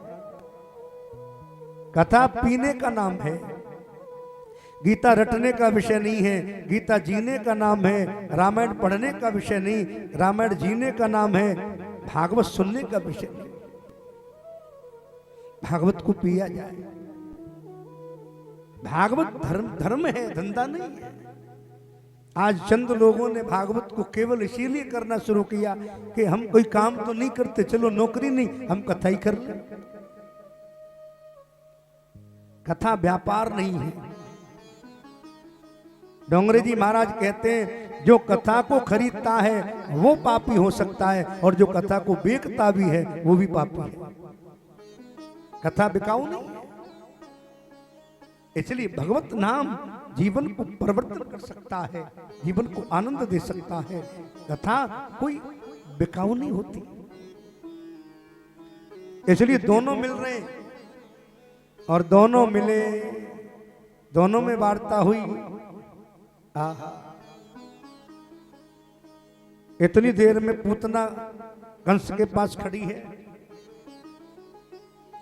Speaker 4: कथा पीने का नाम है, गीता रटने का विषय नहीं है, गीता जीने का नाम है। रामायण पढ़ने का विषय नहीं, रामायण जीने का नाम है। भागवत सुनने का विषय नहीं। भागवत को पिया जाए। भागवत धर्म है, धंधा नहीं है। आज चंद लोगों ने भागवत को केवल इसीलिए करना शुरू किया कि हम कोई काम तो नहीं करते, चलो नौकरी नहीं, हम कथा ही कर ले। कथा व्यापार नहीं है। डोंगरे जी महाराज कहते हैं जो कथा को खरीदता है वो पापी हो सकता है, और जो कथा को बेचता भी है वो भी पापी है। कथा बिकाऊ नहीं है। इसलिए भगवत नाम जीवन को परिवर्तन कर सकता है, जीवन को आनंद दे सकता है। कथा कोई बिकाऊ नहीं होती। इसलिए दोनों मिल रहे हैं, और दोनों मिले, दोनों में वार्ता हुई। इतनी देर में पूतना कंस के पास खड़ी है।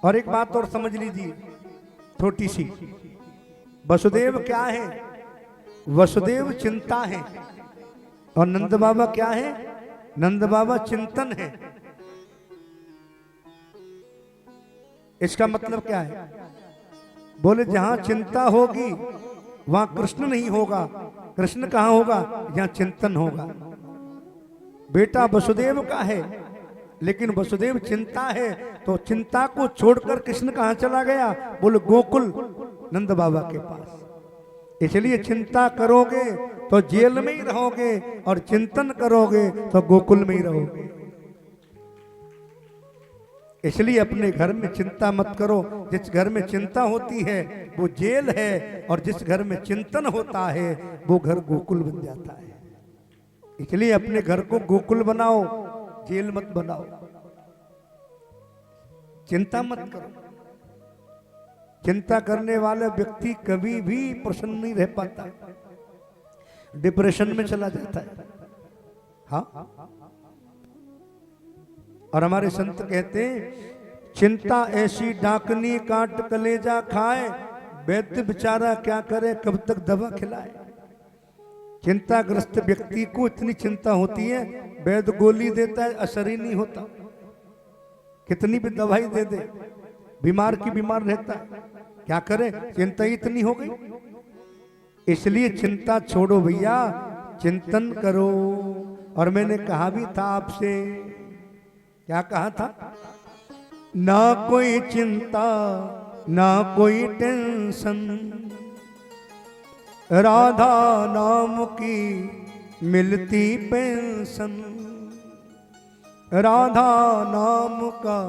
Speaker 4: और एक बात और समझ लीजिए छोटी सी, वसुदेव क्या है? वसुदेव चिंता है, और नंद बाबा क्या है? नंद बाबा चिंतन है। इसका मतलब क्या है? बोले जहां चिंता होगी वहां कृष्ण नहीं होगा। कृष्ण कहां होगा? जहां चिंतन होगा। बेटा वसुदेव का है, लेकिन वसुदेव चिंता है, तो चिंता को छोड़कर कृष्ण कहां चला गया? बोले गोकुल, नंद बाबा के पास। इसलिए चिंता करोगे तो जेल में ही रहोगे, और चिंतन करोगे तो गोकुल में ही रहोगे। इसलिए अपने घर में चिंता मत करो। जिस घर में चिंता होती है वो जेल है, और जिस घर में चिंतन होता है वो घर गोकुल बन जाता है। इसलिए अपने घर को गोकुल बनाओ, जेल मत बनाओ। चिंता मत करो। चिंता करने वाला व्यक्ति कभी भी प्रसन्न नहीं रह पाता, डिप्रेशन में चला जाता है। हाँ, और हमारे संत कहते हैं चिंता ऐसी डाकनी काट कलेजा खाए, वैद्य बेचारा क्या करे कब तक दवा खिलाए। चिंताग्रस्त व्यक्ति को इतनी चिंता होती है, वैद्य गोली देता है, असर ही नहीं होता। कितनी भी दवाई दे दे, बीमार की बीमार रहता है। क्या करे? चिंता ही इतनी हो गई। इसलिए चिंता छोड़ो भैया, चिंतन करो। और मैंने कहा भी था आपसे, क्या कहा था? ना कोई चिंता ना कोई टेंशन, राधा नाम की मिलती पेंशन। राधा नाम का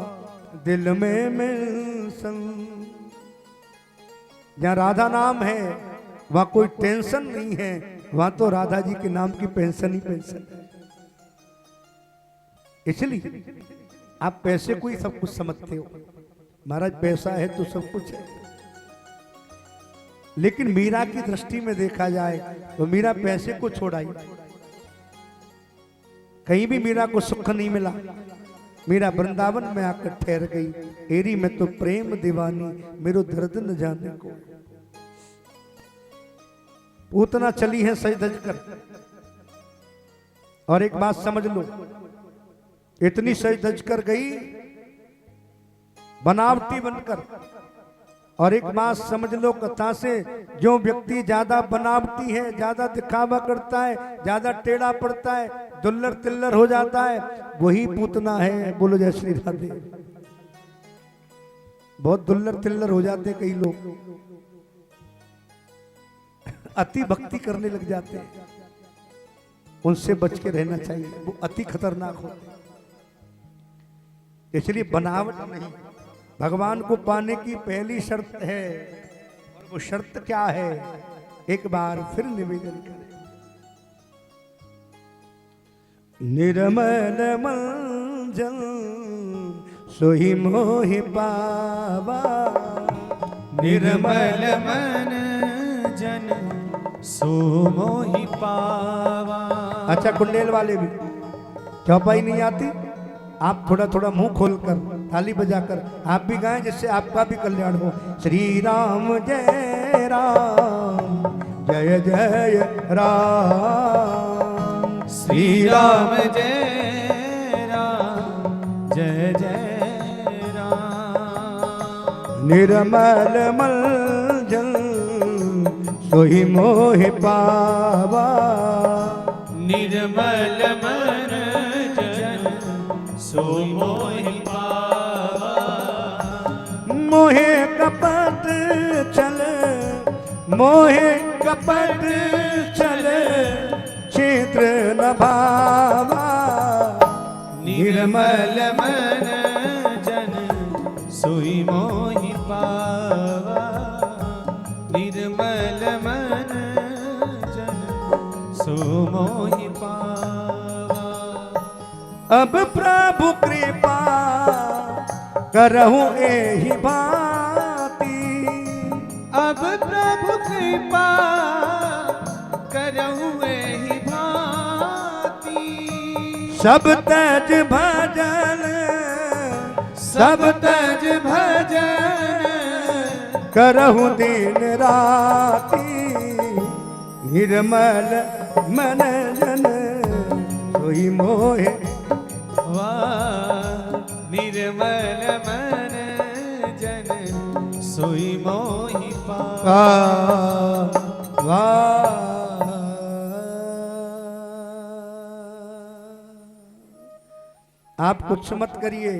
Speaker 4: दिल में मेंशन। जहाँ राधा नाम है वहाँ कोई टेंशन नहीं है, वहाँ तो राधा जी के नाम की पेंशन ही पेंशन है। इसलिए आप पैसे को ही सब कुछ समझते हो, महाराज पैसा है तो सब कुछ है। लेकिन मीरा की दृष्टि में देखा जाए तो मीरा पैसे को छोड़ाई, कहीं भी मीरा को सुख नहीं मिला। मीरा वृंदावन में आकर ठहर गई। एरी में तो प्रेम दीवानी, मेरो दर्द न जाने को। पूतना चली है सज धज कर। और एक बात समझ लो, इतनी सज धज कर गई बनावटी बनकर। और एक बात समझ लो कथा से, जो व्यक्ति ज्यादा बनावटी है, ज्यादा दिखावा करता है, ज्यादा टेढ़ा पड़ता है, दुल्लर तिल्लर हो जाता है, वही पूतना है। बोलो जय श्री राधे। बहुत दुल्लर तिल्लर हो जाते कई लोग, अति भक्ति करने लग जाते हैं। उनसे बच के रहना चाहिए, वो अति खतरनाक होते हैं। इसलिए बनावट नहीं। भगवान को पाने की पहली शर्त है, और वो शर्त क्या है, एक बार फिर निवेदन करें। निर्मल मंजन सोही मोहि पावा,
Speaker 2: निर्मल मन जन सो मोहि पावा।
Speaker 4: अच्छा कुंडेल वाले भी चौपाई नहीं आती, आप थोड़ा थोड़ा मुंह खोलकर ताली बजाकर आप भी गाएं, जिससे आपका भी कल्याण हो। श्री राम जय राम जय जय राम,
Speaker 2: श्री राम जय राम जय जय राम।
Speaker 4: निर्मल मंजन सोही मोहि पावा,
Speaker 3: निर्मल मन जन सो मोहि पावा।
Speaker 4: मोहे कपट चल, मोहे कपट चल, क्षेत्र न भावा।
Speaker 2: निर्मल मन जन सोई मोहि पावा, निर्मल मन जन सो मोहि पावा।
Speaker 4: अब प्रभु कृपा करहु एहि भांति,
Speaker 2: अब प्रभु कृपा करहु एहि भांति।
Speaker 4: सब तज भजन,
Speaker 2: सब तज भजन
Speaker 4: करहु दिन राति। निर्मल मन जन सोई मोहे,
Speaker 2: निर्मल मन जन सोई मोहि पावा।
Speaker 4: आप कुछ मत करिए,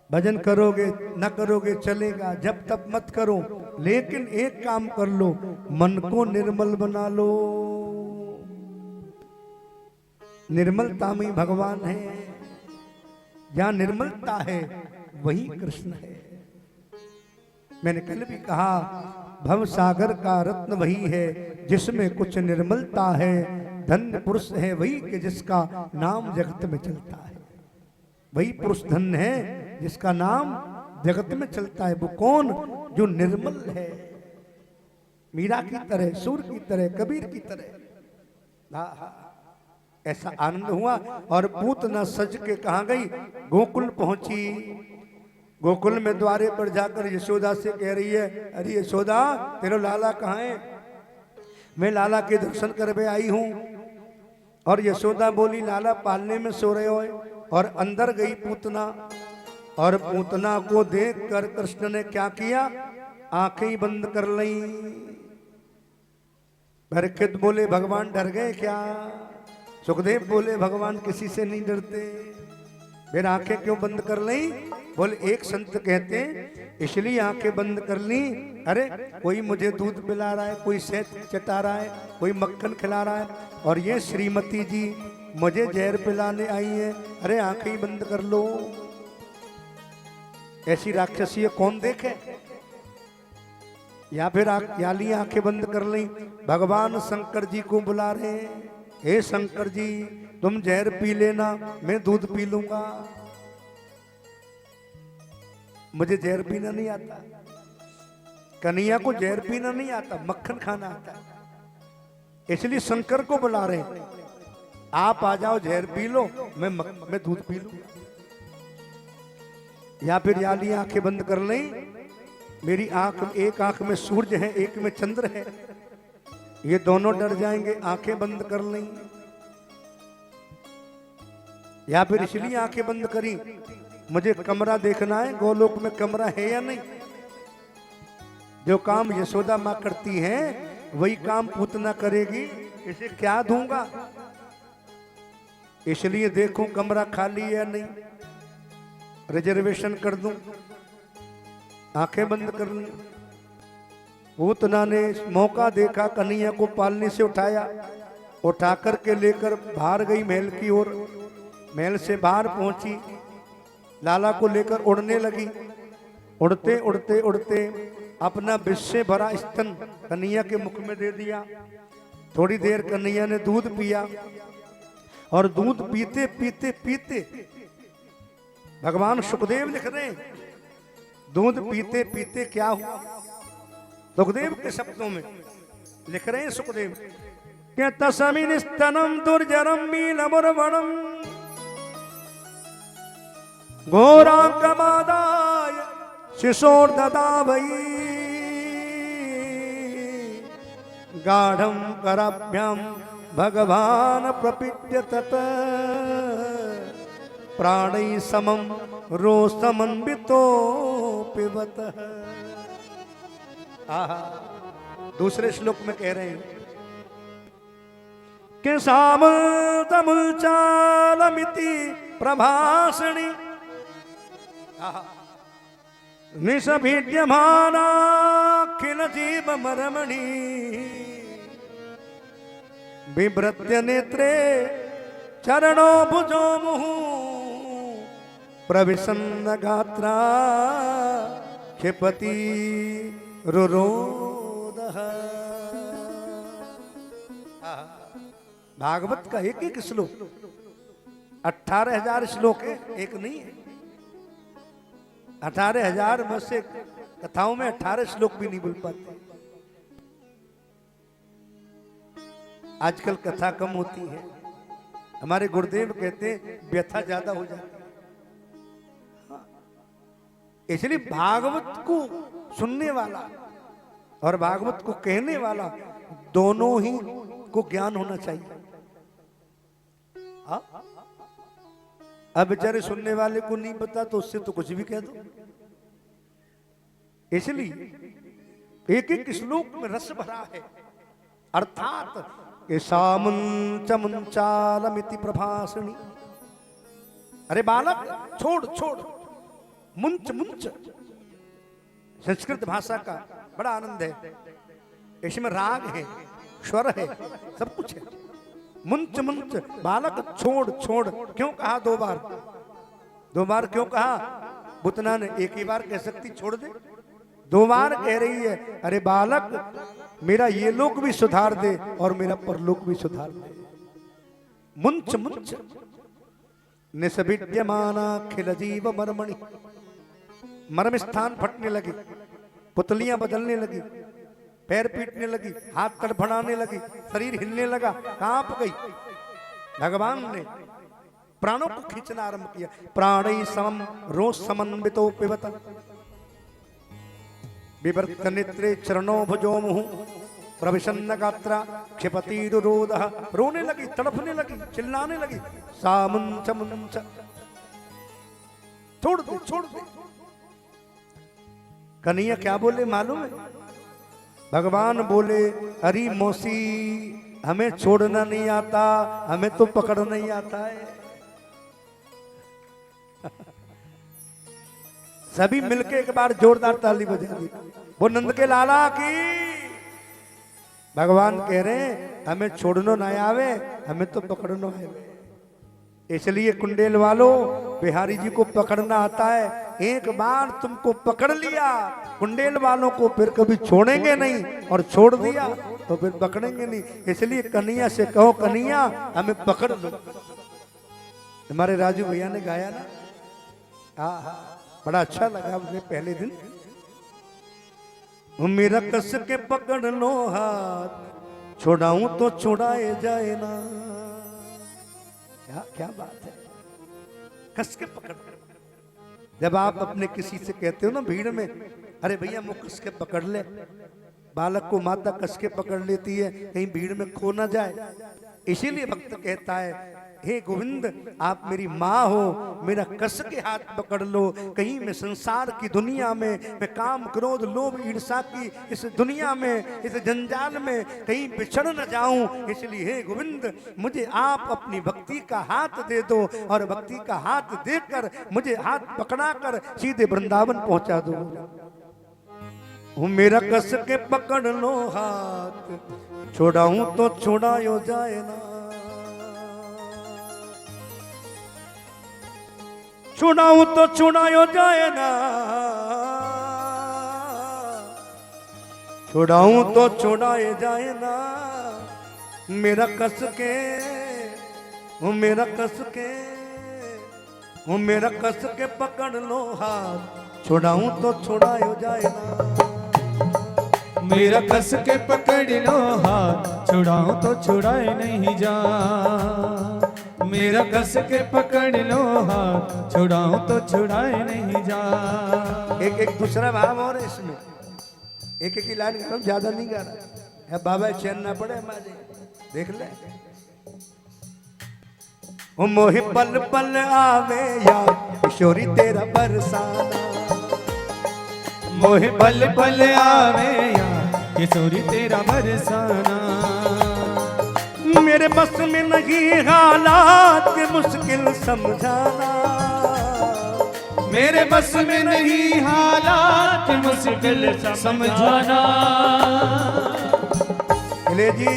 Speaker 4: भजन करोगे न करोगे चलेगा, जब तक मत करो, लेकिन एक काम कर लो, मन को निर्मल बना लो। निर्मलता में भगवान है, जहां निर्मलता है वही कृष्ण है। मैंने कल भी कहा, भव सागर का रत्न वही है जिसमें कुछ निर्मलता है। धन्य पुरुष है वही कि जिसका नाम जगत में चलता है। वही पुरुष धन्य है जिसका नाम जगत में चलता है। वो कौन? जो निर्मल है, मीरा की तरह, सूर की तरह, कबीर की तरह। ऐसा आनंद हुआ। और पूतना सज के कहाँ गई? गोकुल पहुंची। गोकुल में द्वारे पर जाकर यशोदा से कह रही है, अरे यशोदा तेरा लाला कहाँ है? मैं लाला के दर्शन करने आई हूँ। और यशोदा बोली, लाला पालने में सो रहे हो। और अंदर गई पूतना, और पूतना को देखकर कृष्ण ने क्या किया? आंखें ही बंद कर ली। बरखित बोले, भगवान डर गए क्या? सुखदेव बोले, भगवान किसी से नहीं डरते, फिर आंखें क्यों बंद कर ली? बोले, एक संत कहते हैं इसलिए आंखें बंद कर ली। अरे कोई मुझे दूध पिला रहा है, कोई शहद चटा रहा है, कोई मक्खन खिला रहा है, और ये श्रीमती जी मुझे जहर पिलाने आई है। अरे आंखें ही बंद कर लो। ऐसी राक्षसी कौन देखे? या फिर याली आंखें बंद कर ली। भगवान शंकर जी को बुला रहे हैं, हे शंकर जी तुम जहर पी लेना, मैं दूध पी लूंगा। मुझे जहर पीना नहीं आता। कन्हैया को जहर पीना नहीं आता, मक्खन खाना आता। इसलिए शंकर को बुला रहे हैं, आप आ जाओ, जहर पी लो, मैं दूध पी लूं। या फिर याली आंखें बंद कर लें। मेरी आंख, एक आंख में सूर्य है, एक में चंद्र है, ये दोनों डर जाएंगे, आंखें बंद कर लें। या फिर इसलिए आंखें बंद करी, मुझे कमरा देखना है, गोलोक में कमरा है या नहीं। जो काम यशोदा माँ करती है वही काम पूतना करेगी, इसे क्या दूंगा? इसलिए देखूं कमरा खाली है या नहीं, रिजर्वेशन कर दूं। आंखें बंद कर ली। पूतना ने मौका देखा, कन्हैया को पालने से उठाया, उठा कर के लेकर बाहर गई महल की ओर। महल से बाहर पहुंची, लाला को लेकर उड़ने लगी। उड़ते उड़ते उड़ते अपना विष से भरा स्तन कन्हैया के मुख में दे दिया। थोड़ी देर कन्हैया ने दूध पिया और दूध पीते पीते पीते भगवान सुखदेव लिख रहे हैं, दूध पीते पीते क्या हुआ। सुखदेव के शब्दों में लिख रहे हैं सुखदेव के तस्मिन् स्तनम दुर्जरम मीलमुर्वणम घोरांकमादाय शिशोर्ददावयी गाढ़ं कराभ्यां भगवान प्रपीड्य तत प्राणै समं रोषमन्वितो पिबतः। आहा, दूसरे श्लोक में कह रहे हैं कि सामन्तमुचालमिति प्रभाषणी निषभिद्यमानाखिल जीव मरमणि बिभ्रत्य नेत्रे चरणो भुजो मुहु प्रविशन्न गात्रा क्षिपति रुरोदः। भागवत का एक एक श्लोक 18,000 श्लोक है, एक नहीं है। 18,000 में से कथाओं में 18 श्लोक भी नहीं बोल पाते। आजकल कथा कम होती है। हमारे गुरुदेव कहते हैं व्यथा ज्यादा हो जाती है। इसलिए भागवत को सुनने वाला और भागवत को कहने वाला दोनों ही को ज्ञान होना चाहिए। हाँ? अब बेचारे सुनने वाले को नहीं पता तो उससे तो कुछ भी कह दो। इसलिए एक एक श्लोक में रस भरा है। अर्थात सामंचमुंचालमिति प्रभाषणी। अरे बालक छोड़ छोड़, मुंच मुंच। संस्कृत भाषा का बड़ा आनंद है, इसमें राग है, स्वर है, सब कुछ है। मुंच मुंच, बालक छोड़ छोड़। क्यों कहा दो बार? दो बार क्यों कहा? बुतना ने एक ही बार कह सकती छोड़ दे, दो बार कह रही है अरे बालक मेरा ये लोक भी सुधार दे और मेरा परलोक भी सुधार दे। मुंच मुंच निसविद्यमाना खिल जीव मरमणि। मर्म स्थान फटने लगे, पुतलियां बदलने लगी, पैर पीटने लगी, हाथ तड़फड़ाने लगी, शरीर हिलने लगा, कांप गई। भगवान ने प्राणों को खींचना आरंभ किया। प्राणै समं रोष समन्वितो पिबत विवर्त नेत्रे चरणों भुजो मुहु प्रविशन्न गात्रा क्षिपति रुरोदः। रोने लगी, तड़पने लगी, चिल्लाने लगी। सामुंच मुंच, छोड़ दे छोड़ दे। कन्हैया क्या बोले मालूम है? भगवान बोले अरे मौसी हमें छोड़ना नहीं आता, हमें तो पकड़ना नहीं आता है। सभी मिलके एक बार जोरदार ताली बजा दी। वो नंद के लाला की। भगवान कह रहे हैं हमें छोड़ना ना आवे, हमें तो पकड़ना है। इसलिए कुंडेल वालों, बिहारी जी को पकड़ना आता है। एक बार तुमको पकड़ लिया कुंडेल वालों को फिर कभी छोड़ेंगे नहीं, और छोड़ दिया तो फिर पकड़ेंगे नहीं। इसलिए कन्हैया से कहो कन्हैया हमें पकड़ लो। हमारे राजू भैया ने गाया ना, हाँ हाँ बड़ा अच्छा लगा मुझे पहले दिन। मेरा कस के पकड़ लो हाथ, छोड़ाऊं तो छुड़ाए जाए ना। क्या बात है, कस के पकड़। जब आप अपने किसी से कहते हो ना भीड़ में अरे भैया मुझ कस के पकड़ ले, बालक को माता कस के पकड़ लेती है कहीं भीड़ में खो ना जाए। इसीलिए भक्त कहता है हे गोविंद आप मेरी माँ हो, मेरा कस के हाथ पकड़ लो। कहीं मैं संसार की दुनिया में, मैं काम क्रोध लोभ ईर्षा की इस दुनिया में, इस जंजाल में कहीं बिछड़ न जाऊं। इसलिए हे गोविंद मुझे आप अपनी भक्ति का हाथ दे दो, और भक्ति का हाथ देकर मुझे हाथ पकड़ा कर सीधे वृंदावन पहुंचा दो। मेरा कस के पकड़ लो हाथ, छोड़ाऊं तो छोड़ायो जाए ना। छुड़ाऊं तो छुड़ायो जाए ना, छुड़ाऊं तो छुड़ाए जाए ना, मेरा कस के वो मेरा कस के वो मेरा कस के पकड़ लो हाथ, छुड़ाऊं तो छुड़ायो जाए ना,
Speaker 2: मेरा कस के पकड़ लो हाथ, छुड़ाऊं तो छुड़ाए नहीं जा। मेरा कस के पकड़ लो हाथ, छुड़ाऊं तो छुड़ाए नहीं जा।
Speaker 4: एक एक दूसरा भाव और है इसमें, एक एक ही लाइन गा रहा हूं, ज्यादा नहीं गा रहा है। बाबा चैन ना पड़े हमारे, देख ले। ओ मोहि पल पल आवे यार किशोरी तेरा बरसाना,
Speaker 2: मोहे पल पल आवे यार किशोरी तेरा बरसाना।
Speaker 4: मेरे बस में नहीं हालात के मुश्किल समझाना,
Speaker 2: मेरे बस में नहीं हालात मुश्किल समझाना।
Speaker 4: खिले जी,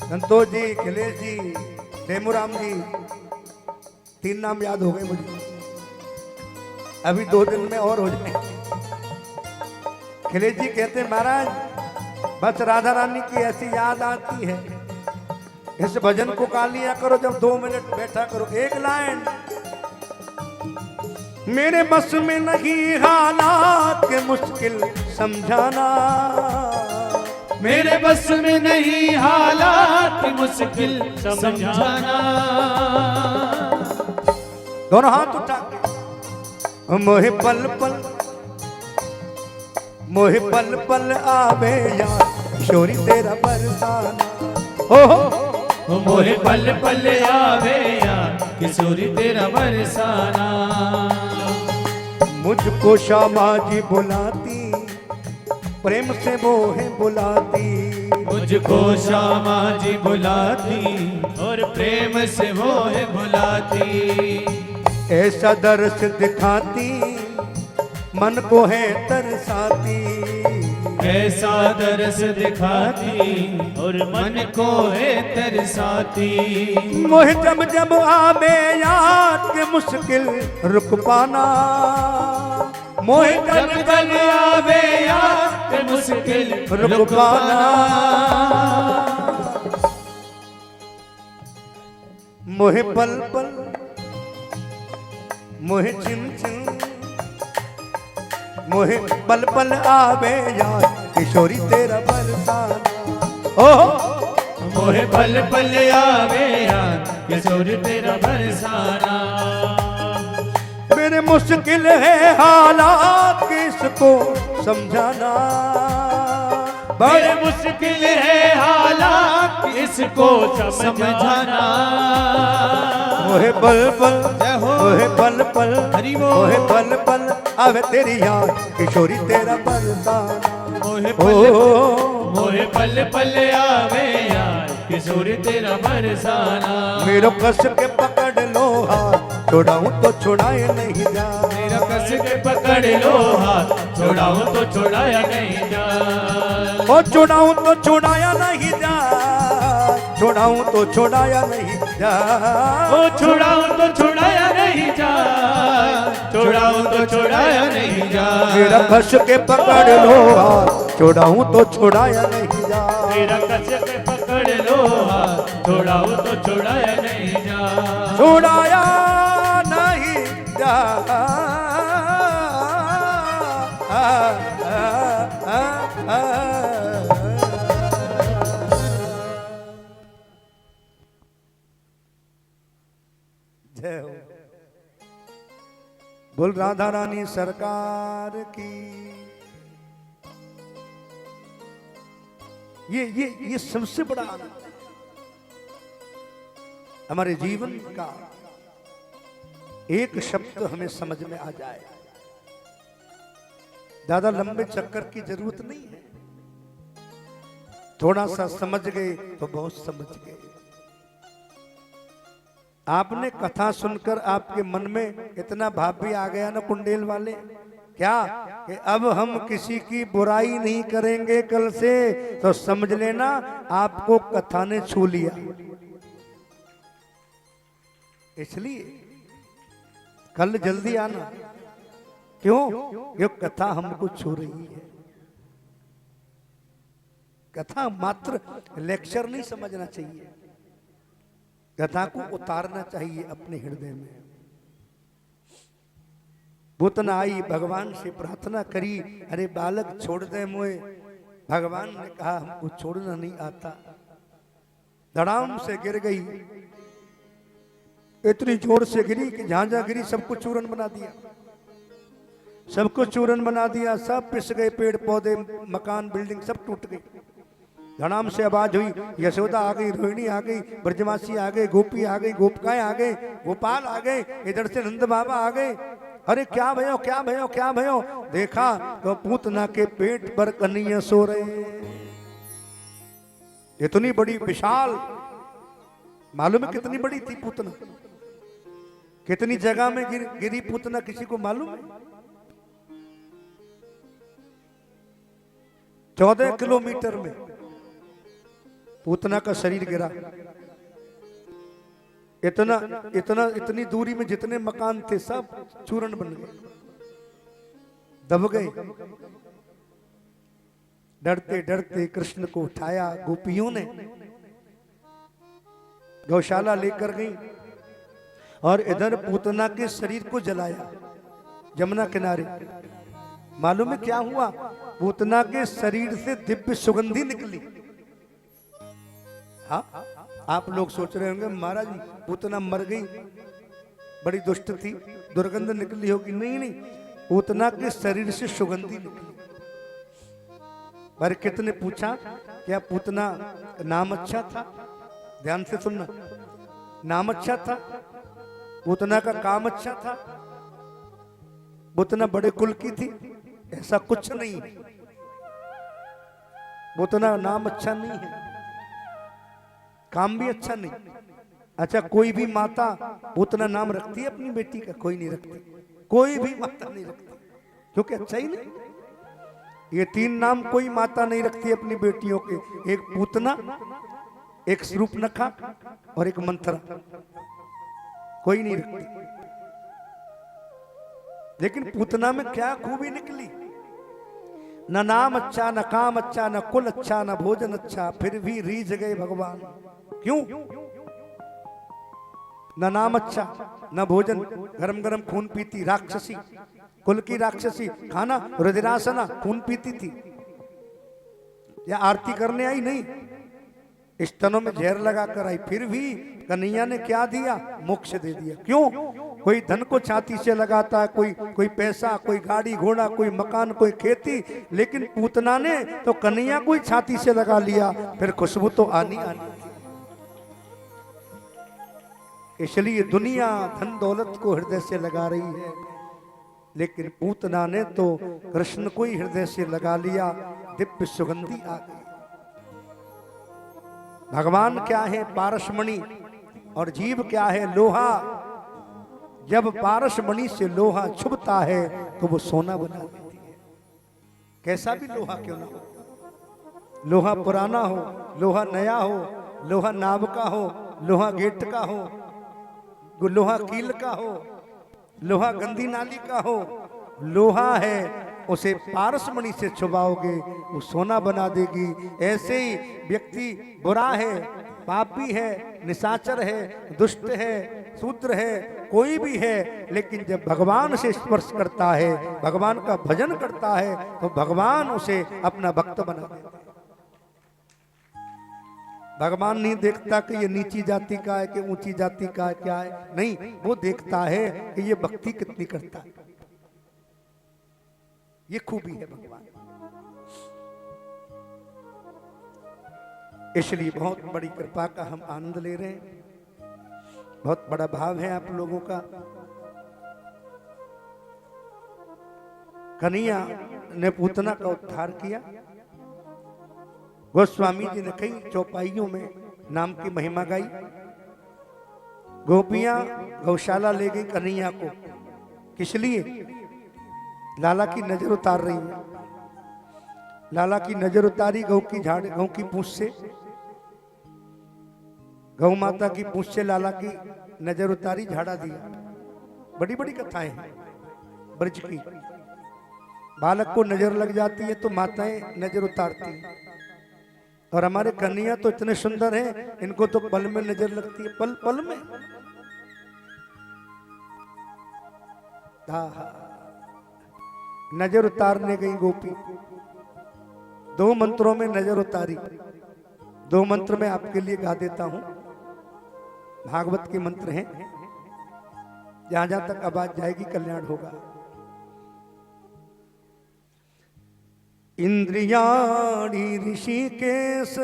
Speaker 4: संतोष जी, खिलेश जी, डेमूराम जी, 3 नाम याद हो गए मुझे, अभी 2 दिन में और हो जाए। खिलेश जी कहते हैं महाराज बस राधा रानी की ऐसी याद आती है, इस भजन को गा लिया करो, जब 2 मिनट बैठा करो। एक लाइन, मेरे बस में नहीं हालात के मुश्किल समझाना,
Speaker 2: मेरे बस में नहीं हालात मुश्किल समझाना।
Speaker 4: दोनों हाथ उठा के मोहे पल पल मोहे पल पल आवे यार किशोरी तेरा बरसाना। हो
Speaker 3: मोहे पल पल आवे यार किशोरी तेरा बरसाना।
Speaker 4: मुझको श्यामा जी बुलाती, प्रेम से मोहे बुलाती,
Speaker 3: मुझको श्यामा जी बुलाती और प्रेम से मोहे बुलाती।
Speaker 4: ऐसा दर्श दिखाती मन को है तरसाती,
Speaker 3: ऐसा दरस दिखाती और मन को है तरसाती।
Speaker 4: मोहे जब जब आवे याद के मुश्किल रुक पाना, मोहे
Speaker 3: जब जब आवे याद मुश्किल
Speaker 4: रुक पाना। मोहे पल पल मोहे चिन चिन, मोहे पल पल आवे याद किशोरी तेरा बरसाना। ओह
Speaker 3: मोहे पल पल आवे याद किशोरी तेरा बरसाना।
Speaker 4: मेरे मुश्किल है हालात किसको समझाना,
Speaker 3: बड़े मुश्किल है हालात इसको समझाना।
Speaker 4: मोहे पल पल मोहे पल पल मोहे पल पल आवे तेरी याद किशोरी तेरा बरसाना।
Speaker 3: मोहे पल पल आवे यार किशोरी तेरा बरसाना।
Speaker 4: मेरो कस के पकड़ लो हाथ, छोड़ाऊं तो छुड़ाए नहीं जा।
Speaker 3: मेरा कस के पकड़ लो हाथ, छोड़ाऊं तो छुड़ाया नहीं जा।
Speaker 4: ओ छुड़ाऊं तो छुड़ाया नहीं जा, छुड़ाऊं तो छुड़ाया नहीं जा।
Speaker 3: ओ छुड़ाऊं तो छुड़ाया नहीं जा, छुड़ाऊं तो छुड़ाया नहीं जा।
Speaker 4: मेरा कस के पकड़ लो हाथ, छोड़ाऊं तो छुड़ाया नहीं जा।
Speaker 3: मेरा कस के पकड़ लो हाथ, छुड़ाऊं तो छुड़ाया नहीं जा।
Speaker 4: छुड़ाया नहीं जा। जय हो। बोल राधा रानी सरकार की। ये सबसे बड़ा आनंद है हमारे जीवन का। एक शब्द हमें समझ में आ जाए, ज्यादा लंबे चक्कर की जरूरत नहीं है, थोड़ा सा समझ गए तो बहुत समझ गए। आपने कथा सुनकर आपके मन में इतना भाव भी आ गया ना कुंडेल वाले, क्या कि अब हम किसी की बुराई नहीं करेंगे कल से, तो समझ लेना आपको कथा ने छू लिया। इसलिए कल जल्दी आना। क्यों? ये कथा हमको छू रही है। कथा मात्र लेक्चर नहीं समझना चाहिए, कथा को उतारना चाहिए अपने हृदय में। पूतना आई, भगवान से प्रार्थना करी, अरे बालक छोड़ दे मोए। भगवान ने कहा हमको छोड़ना नहीं आता। धड़ाम से गिर गई, इतनी जोर से गिरी कि जहां जहां गिरी सबको चूरन बना दिया, सबको चूरन बना दिया। सब पिस गए, पेड़ पौधे मकान बिल्डिंग सब टूट गई। धड़ाम से आवाज हुई, यशोदा आ गई, रोहिणी आ गई, ब्रजवासी आ गए, गोपी आ गई, गोपिकाएं आ गए, गोपाल आ गए, इधर से नंद बाबा आ गए। अरे क्या भयो, क्या भयो, क्या भयो? देखा तो पूतना के पेट पर कन्हैया सो रहे। इतनी बड़ी विशाल, मालूम है कितनी बड़ी थी पूतना? कितनी जगह में गिरी पूतना, किसी को मालूम है? 14 किलोमीटर में पूतना का शरीर गिरा। इतनी दूरी में जितने मकान थे सब चूरन बन गए, दब गए। डरते डरते कृष्ण को उठाया गोपियों ने, गौशाला लेकर गई और इधर पूतना के शरीर को जलाया जमुना किनारे। मालूम है क्या हुआ? पूतना के शरीर से दिव्य सुगंधी निकली। हाँ, आप लोग सोच रहे होंगे महाराज पूतना मर गई, बड़ी दुष्ट थी, दुर्गंध निकली होगी। नहीं नहीं, पूतना के शरीर से सुगंधी निकली। पर कितने पूछा क्या पूतना नाम अच्छा था? ध्यान से सुनना, नाम अच्छा था, पूतना का काम अच्छा था, पूतना बड़े कुल की थी? ऐसा कुछ नहीं। पूतना नाम अच्छा नहीं है, काम भी अच्छा नहीं। अच्छा, कोई भी माता पूतना नाम रखती है अपनी बेटी का? कोई नहीं रखती, कोई भी माता नहीं रखती, क्योंकि अच्छा ही नहीं। ये 3 नाम कोई माता नहीं रखती अपनी बेटियों के, एक पूतना, एक शूर्पणखा और एक मंथरा, कोई नहीं रखती। लेकिन पूतना में क्या खूबी निकली? न नाम अच्छा, न काम अच्छा, न कुल अच्छा, न भोजन अच्छा, फिर भी रीझ गए भगवान। क्यों? न नाम अच्छा, न भोजन, गरम गरम खून पीती राक्षसी, कुल की राक्षसी, खाना रुद्रासना, खून पीती थी। या आरती करने आई? नहीं, स्तनों में जहर लगा कर आई। फिर भी कन्हैया ने क्या दिया? मोक्ष दे दिया। क्यों? कोई धन को छाती से लगाता है, कोई पैसा, कोई गाड़ी घोड़ा, कोई मकान, कोई खेती, लेकिन पूतना ने तो कन्हैया को ही छाती से लगा लिया। फिर खुशबू तो आनी आनी थी। इसलिए दुनिया धन दौलत को हृदय से लगा रही है, लेकिन पूतना ने तो कृष्ण को ही हृदय से लगा लिया। दिव्य सुगंधी आ गई। भगवान क्या है? पारसमणि, और जीव क्या है? लोहा। जब पारसमणि से लोहा छुभता है तो वो सोना बना देती है, कैसा भी लोहा क्यों ना हो। लोहा पुराना हो, लोहा नया हो, लोहा नाव का हो, लोहा गेट का हो, लोहा कील का हो, लोहा गंदी नाली का हो, लोहा है, उसे पारसमणि से छुपाओगे वो सोना बना देगी। ऐसे ही व्यक्ति बुरा है, पापी है, निशाचर है, दुष्ट है, शूद्र है, कोई भी है, लेकिन जब भगवान से स्पर्श करता है, भगवान का भजन करता है, तो भगवान उसे अपना भक्त बना देता है। भगवान नहीं देखता कि ये नीची जाति का है कि ऊंची जाति का है, क्या है, नहीं, वो देखता है कि ये भक्ति कितनी करता है। ये खूबी है भगवान। इसलिए बहुत बड़ी कृपा का हम आनंद ले रहे हैं। बहुत बड़ा भाव है आप लोगों का। कन्हैया ने पूतना का उद्धार किया। गोस्वामी जी ने कई चौपाइयों में नाम की महिमा गाई। गोपियां गौशाला ले गई कन्हैया को, किस लिए? लाला की नजर उतार रही है। लाला की नजर उतारी गौ की झाड़, गौ की पूंछ से, गौ माता की पूंछ से लाला की नजर उतारी, झाड़ा दिया। बड़ी बड़ी कथाएं हैं ब्रज की। बालक को नजर लग जाती है तो माताएं नजर उतारती हैं, और हमारे कन्हैया तो इतने सुंदर हैं, इनको तो पल में नजर लगती है, पल पल में। नजर उतारने गई गोपी, 2 मंत्रों में नजर उतारी। 2 मंत्र मैं आपके लिए गा देता हूं, भागवत के मंत्र हैं, जहां जहां तक आवाज जाएगी कल्याण होगा। इंद्रियाणि ऋषिकेश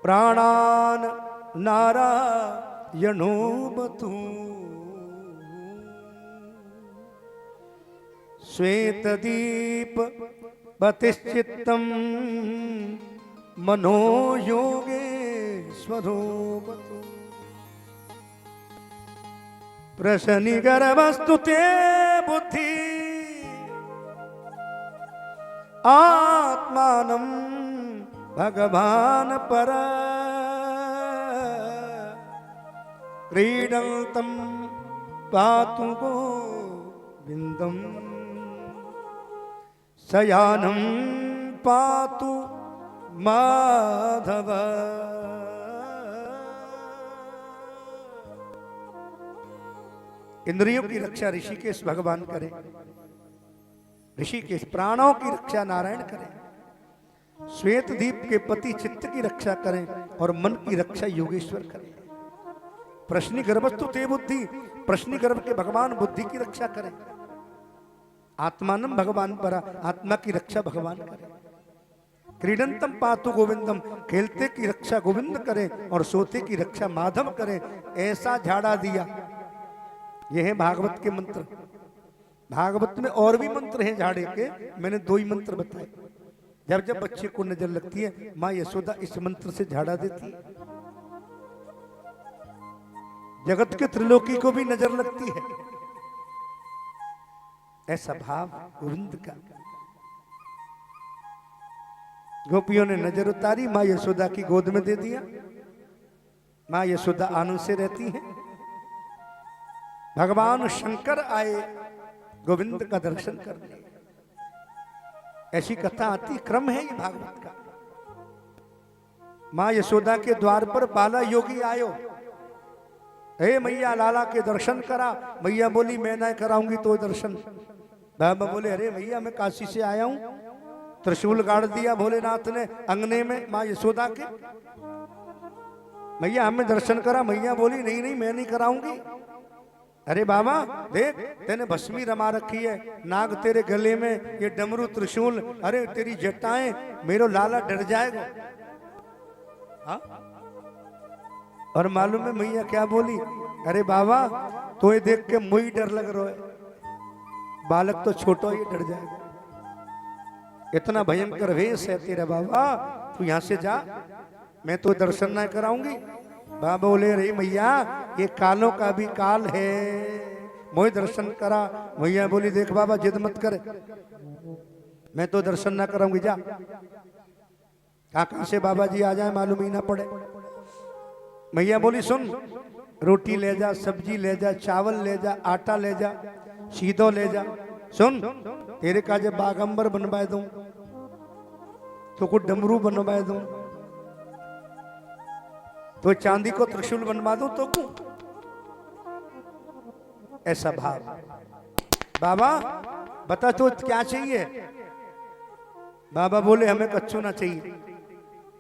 Speaker 4: प्राणान नारायणो बतु श्वेतदीप पतिश्चित्तम मनोयोगेश्वरो बतु प्रशनिगर्भस्तु ते बुद्धि आत्मानं भगवान पर क्रीडन्तं पातु गोविन्दं शयानं पातु माधव। इंद्रियों की रक्षा ऋषिकेश भगवान करें, ऋषिकेश प्राणों की रक्षा नारायण करें, श्वेत दीप के पति चित्त की रक्षा करें, और मन की रक्षा योगेश्वर करें। प्रश्नि गर्भस्तु ते बुद्धि, प्रश्नि गर्भ के भगवान बुद्धि की रक्षा करें। आत्मानम भगवान परा, आत्मा की रक्षा भगवान करें। क्रीडंतम पातु गोविंदम, खेलते की रक्षा गोविंद करें, और सोते की रक्षा माधव करें। ऐसा झाड़ा दिया। यह है भागवत के मंत्र। भागवत में और भी मंत्र हैं झाड़े के, मैंने 2 ही मंत्र बताए। जब जब बच्चे को नजर लगती है, माँ यशोदा इस मंत्र से झाड़ा देती है। जगत के त्रिलोकी को भी नजर लगती है। ऐसा भाव गोविंद का। गोपियों ने नजर उतारी, माँ यशोदा की गोद में दे दिया। माँ यशोदा आनंद से रहती हैं। भगवान शंकर आए गोविंद का दर्शन करने। ऐसी कथा आती, क्रम है ये भागवत का। मां यशोदा के द्वार पर बाला योगी आयो, हे मैया लाला के दर्शन करा। मैया बोली मैं ना कराऊंगी तो दर्शन। बाबा बोले अरे मैया मैं काशी से आया हूं। त्रिशूल गाड़ दिया भोलेनाथ ने अंगने में मां यशोदा के। मैया हमें दर्शन करा। मैया बोली नहीं नहीं मैं नहीं कराऊंगी। अरे बाबा देख तेने भस्मी रमा रखी है, नाग तेरे गले में, ये डमरू त्रिशूल, अरे तेरी जटाएं, मेरो लाला डर जाएगा। हाँ? और मालूम है मैया क्या बोली? अरे बाबा तो ये देख के मुझे डर लग रहा है, बालक तो छोटा ही डर जाएगा। इतना भयंकर वेश है तेरा बाबा, तू यहां से जा, मैं तो दर्शन ना कराऊंगी। बाबा बोले अरे मैया ये कालों का भी काल है, मोहे दर्शन करा। मैया बोली देख बाबा जिद मत कर, मैं तो दर्शन ना कराऊंगी, जा। कहां से बाबा जी आ जाए मालूम ही ना पड़े। मैया बोली सुन, रोटी ले जा, सब्जी ले जा, चावल ले जा, आटा ले जा, सीधो ले जा। सुन तेरे का जब बागंबर बनवाए दूं तो कुछ डमरू बनवाए दूं, तो चांदी को त्रिशूल बनवा दो तो ऐसा भाव। बाबा बता तो क्या चाहिए? बाबा बोले हमें कच्चू ना चाहिए,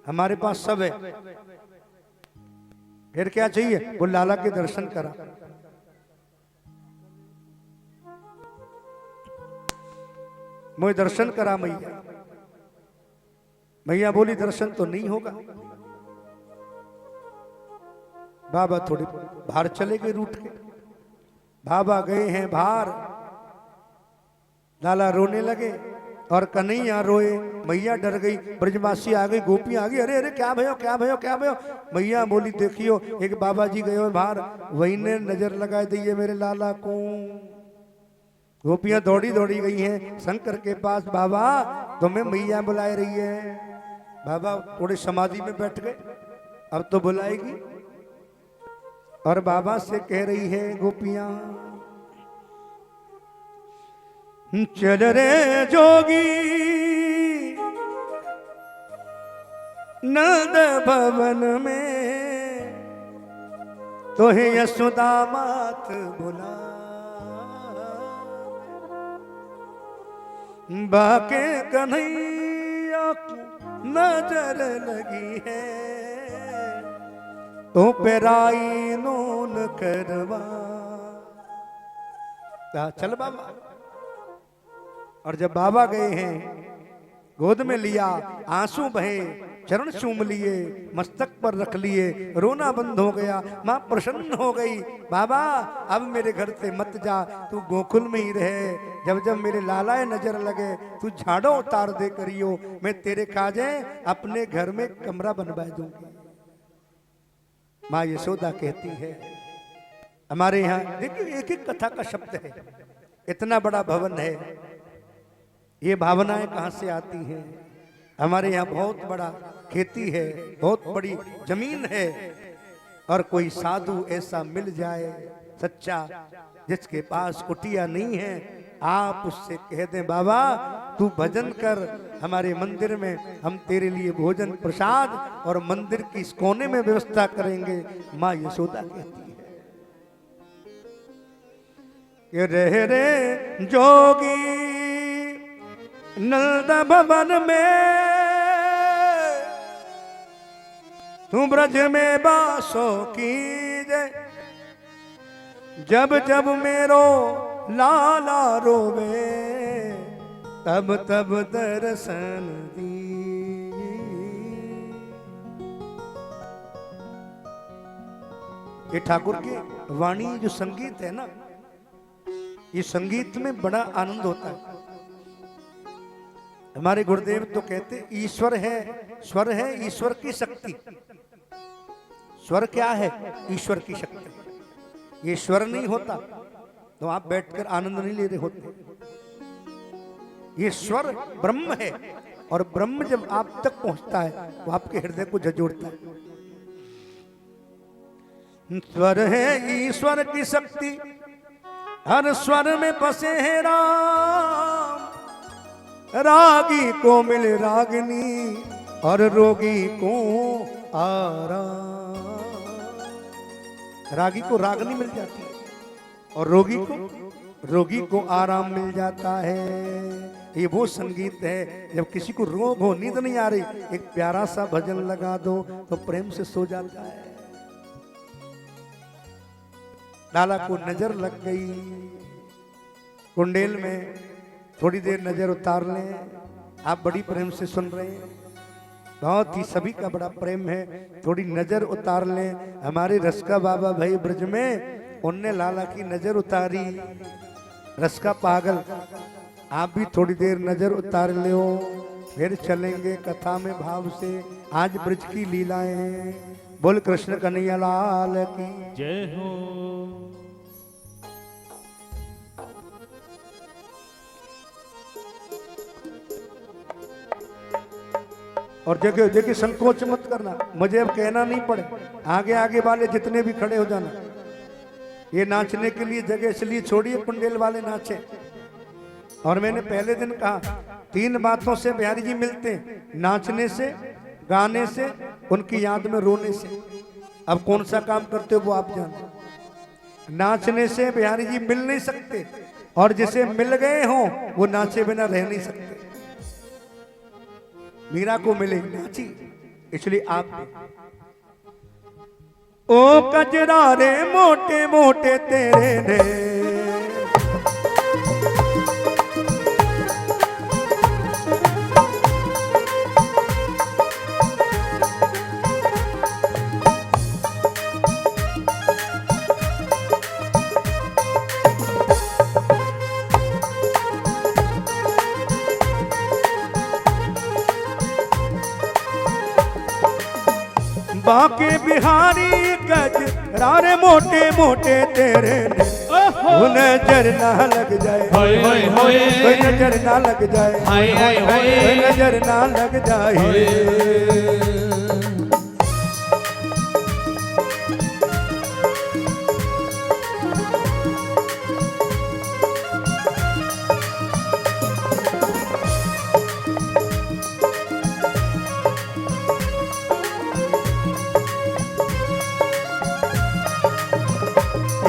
Speaker 4: हमारे पास सब है। फिर क्या चाहिए? वो लाला के दर्शन करा। मुझे दर्शन करा मैया। मैया बोली दर्शन तो नहीं होगा। बाबा थोड़े बाहर चले गए रूठ के। बाबा गए हैं बाहर, लाला रोने लगे और कन्हैया रोए। मैया डर गई, ब्रजवासी आ गई, गोपी आ गई। अरे अरे क्या भयो क्या भयो क्या भयो? मैया बोली देखियो एक बाबा जी गए हो बाहर, वही ने नजर लगा दी है मेरे लाला को। गोपियां दौड़ी दौड़ी गई हैं शंकर के पास। बाबा तुम्हें मैया बुला रही है। बाबा थोड़े समाधि में बैठ गए, अब तो बुलाएगी। और बाबा से कह रही है गोपियां, चल रे जोगी नंद भवन में, तो है यशोदा मात बुला, बाके कन्हैया को नजर लगी है, तो पेराई नून करवा। चल बाबा। और जब बाबा गए हैं, गोद में लिया, आंसू बहे, चरण चूम लिए, मस्तक पर रख लिए, रोना बंद हो गया। मां प्रसन्न हो गई, बाबा अब मेरे घर से मत जा, तू गोकुल में ही रहे, जब जब मेरे लालाए नजर लगे तू झाड़ो उतार दे करियो, मैं तेरे काजे अपने घर में कमरा बनवा दूंगी। माँ यशोदा कहती है, हमारे यहाँ देखिए एक एक कथा का शब्द है, इतना बड़ा भवन है, ये भावनाएं कहाँ से आती हैं। हमारे यहाँ बहुत बड़ा खेती है, बहुत बड़ी जमीन है, और कोई साधु ऐसा मिल जाए सच्चा जिसके पास कुटिया नहीं है, आप उससे कह दें बाबा तू भजन कर हमारे मंदिर में, हम तेरे लिए भोजन प्रसाद और मंदिर की इस कोने में व्यवस्था करेंगे। माँ यशोदा कहती है, रह रे जोगी नंद भवन में, तू ब्रज में बासो कीजे, जब जब मेरो लाला रोवे, तब तब दर्शन दी। ये ठाकुर की वाणी जो संगीत है ना, ये संगीत में बड़ा आनंद होता है। हमारे गुरुदेव तो कहते ईश्वर है, स्वर है ईश्वर की शक्ति। स्वर क्या है? ईश्वर की शक्ति। ये स्वर नहीं होता तो आप बैठकर आनंद नहीं ले रहे होते। ये स्वर ब्रह्म है, और ब्रह्म जब आप तक पहुंचता है तो आपके हृदय को झंझोड़ता है। स्वर है ईश्वर की शक्ति, हर स्वर में बसे है राम, रागी को मिले रागनी और रोगी को आराम। रागी को रागनी मिल जाती है और रोगी को आराम मिल जाता है। ये वो संगीत है जब किसी को रोग हो, नींद नहीं आ रही, एक प्यारा सा भजन लगा दो तो प्रेम से सो जाता है। लाला को नजर लग गई, कुंडेल में थोड़ी देर नजर उतार लें। आप बड़ी प्रेम से सुन रहे हैं, बहुत ही सभी का बड़ा प्रेम है, थोड़ी नजर उतार लें। हमारे रसका बाबा भाई ब्रज में उनने लाला की नजर उतारी, रसका पागल। आप भी थोड़ी देर नजर उतार लो, फिर चलेंगे कथा में भाव से। आज ब्रज की लीलाएं हैं। बोल कृष्ण कन्हैया लाल की
Speaker 3: जय हो।
Speaker 4: और जगह जगह संकोच मत करना, मुझे अब कहना नहीं पड़े, आगे आगे वाले जितने भी खड़े हो जाना। ये नाचने के लिए जगह इसलिए छोड़िए, कुंडेल वाले नाचे। और मैंने पहले दिन कहा 3 बातों से बिहारी जी मिलते हैं, नाचने से, गाने से, उनकी याद में रोने से। अब कौन सा काम करते हो वो आप जानते। नाचने से बिहारी जी मिल नहीं सकते, और जिसे मिल गए हो वो नाचे बिना रह नहीं सकते। मीरा को मिले नाची, इसलिए आप ओ कजरा रे मोटे मोटे तेरे ने, बाके बिहारी कजरा रे मोटे मोटे तेरे ने, नजर ना लग जाए, कोई नजर ना लग जाए, कोई नजर ना लग जाए।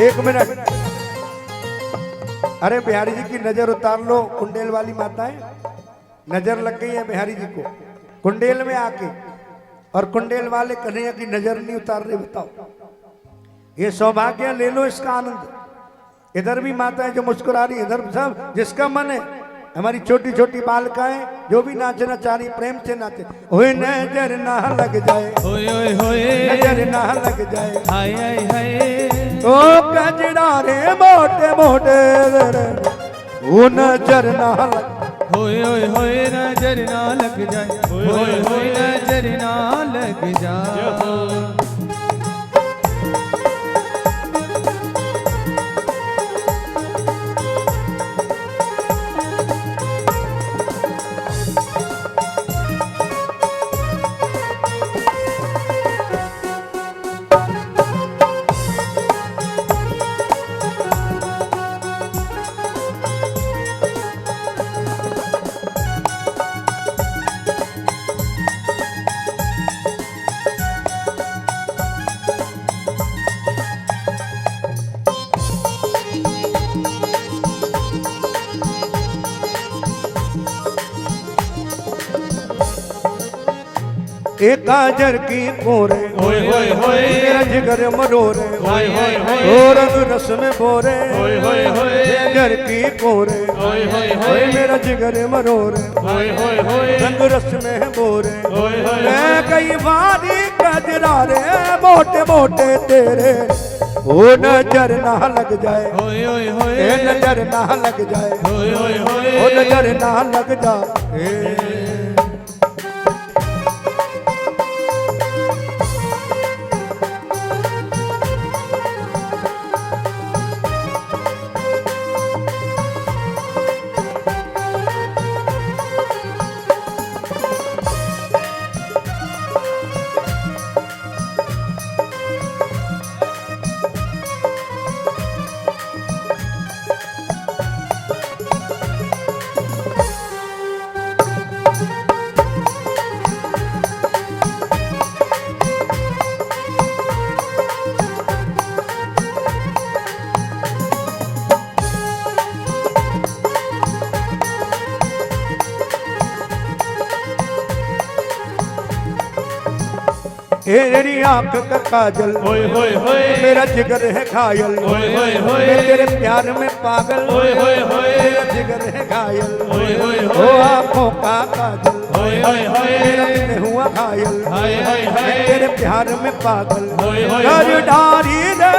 Speaker 4: एक मिनट। अरे बिहारी जी की नजर उतार लो, कुंडेल वाली माताएं नजर लग गई है बिहारी जी को कुंडेल में आके, और कुंडेल वाले कन्हैया की नजर नहीं उतार रहे। बताओ, ये सौभाग्य ले लो, इसका आनंद। इधर भी माताएं जो मुस्कुरा रही, इधर सब जिसका मन है। हमारी छोटी छोटी बालिकाएं जो भी नाचना चाह रही, प्रेम से नाचे। ओए नजर ना लग जाए,
Speaker 2: होए होए होए,
Speaker 4: नजर ना लग जाए,
Speaker 2: हाय हाय हाय,
Speaker 4: ओ कजरा रे मोटे मोटे, वो नजर ना लग।
Speaker 2: होए होए होए, नजर ना लग जाए, होए होए होए, नजर ना लग जाए।
Speaker 4: एक काजर की कोरे,
Speaker 3: होए होए होए,
Speaker 4: मेरा जिगर मरोरे,
Speaker 3: होए होए होए,
Speaker 4: और रस में बोरे,
Speaker 3: होए होए होए,
Speaker 4: जिगर की कोरे,
Speaker 3: होए होए
Speaker 4: ओए
Speaker 3: होए,
Speaker 4: मेरा जिगर मरोरे,
Speaker 3: होए होए होए,
Speaker 4: रंग रस में बोरे।
Speaker 3: होए होए
Speaker 4: मैं कई बारी कजरा रे मोटे मोटे तेरे, वो नजर ना लग जाए,
Speaker 2: होए होए
Speaker 4: ए
Speaker 2: होए,
Speaker 4: नजर ना लग जाए,
Speaker 2: होए होए होए,
Speaker 4: ओ नजर ना लग जाए। तेरी आंख का काजल,
Speaker 3: होए होए होए,
Speaker 4: मेरा जिगर है घायल,
Speaker 3: होए होए होए,
Speaker 4: मैं तेरे प्यार में पागल,
Speaker 3: होए होए होए,
Speaker 4: मेरा जिगर है घायल,
Speaker 3: होए होए
Speaker 4: ओ
Speaker 3: होए,
Speaker 4: आंखों का काजल,
Speaker 3: होए होए
Speaker 4: मेरा
Speaker 3: होए,
Speaker 4: दिल हुआ घायल,
Speaker 3: हाय हाय
Speaker 4: मैं
Speaker 3: हाय,
Speaker 4: तेरे प्यार में पागल।
Speaker 3: होए होए
Speaker 4: कर
Speaker 3: होए,
Speaker 4: डारी रे,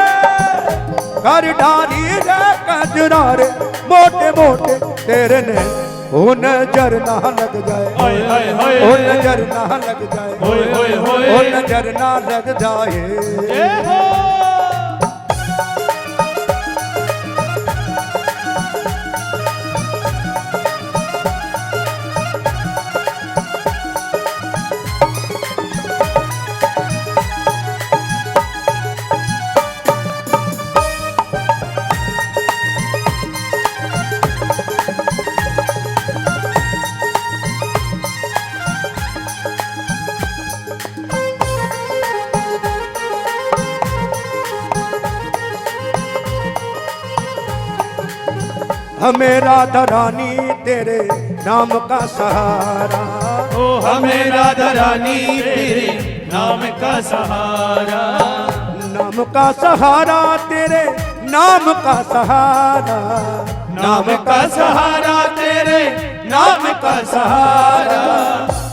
Speaker 4: कर डारी रे कजरा रे मोटे मोटे तेरे ने, ओ नजर ना लग जाए,
Speaker 3: हाय हाय हाय,
Speaker 4: ओ नजर ना लग जाए,
Speaker 3: होए होए होए,
Speaker 4: ओ नजर ना लग जाए।
Speaker 3: जय हो।
Speaker 4: हमें राधा रानी तेरे नाम का सहारा,
Speaker 3: ओ हमें राधा रानी तेरे नाम का सहारा,
Speaker 4: नाम का सहारा तेरे नाम का सहारा,
Speaker 3: नाम का सहारा तेरे नाम का सहारा,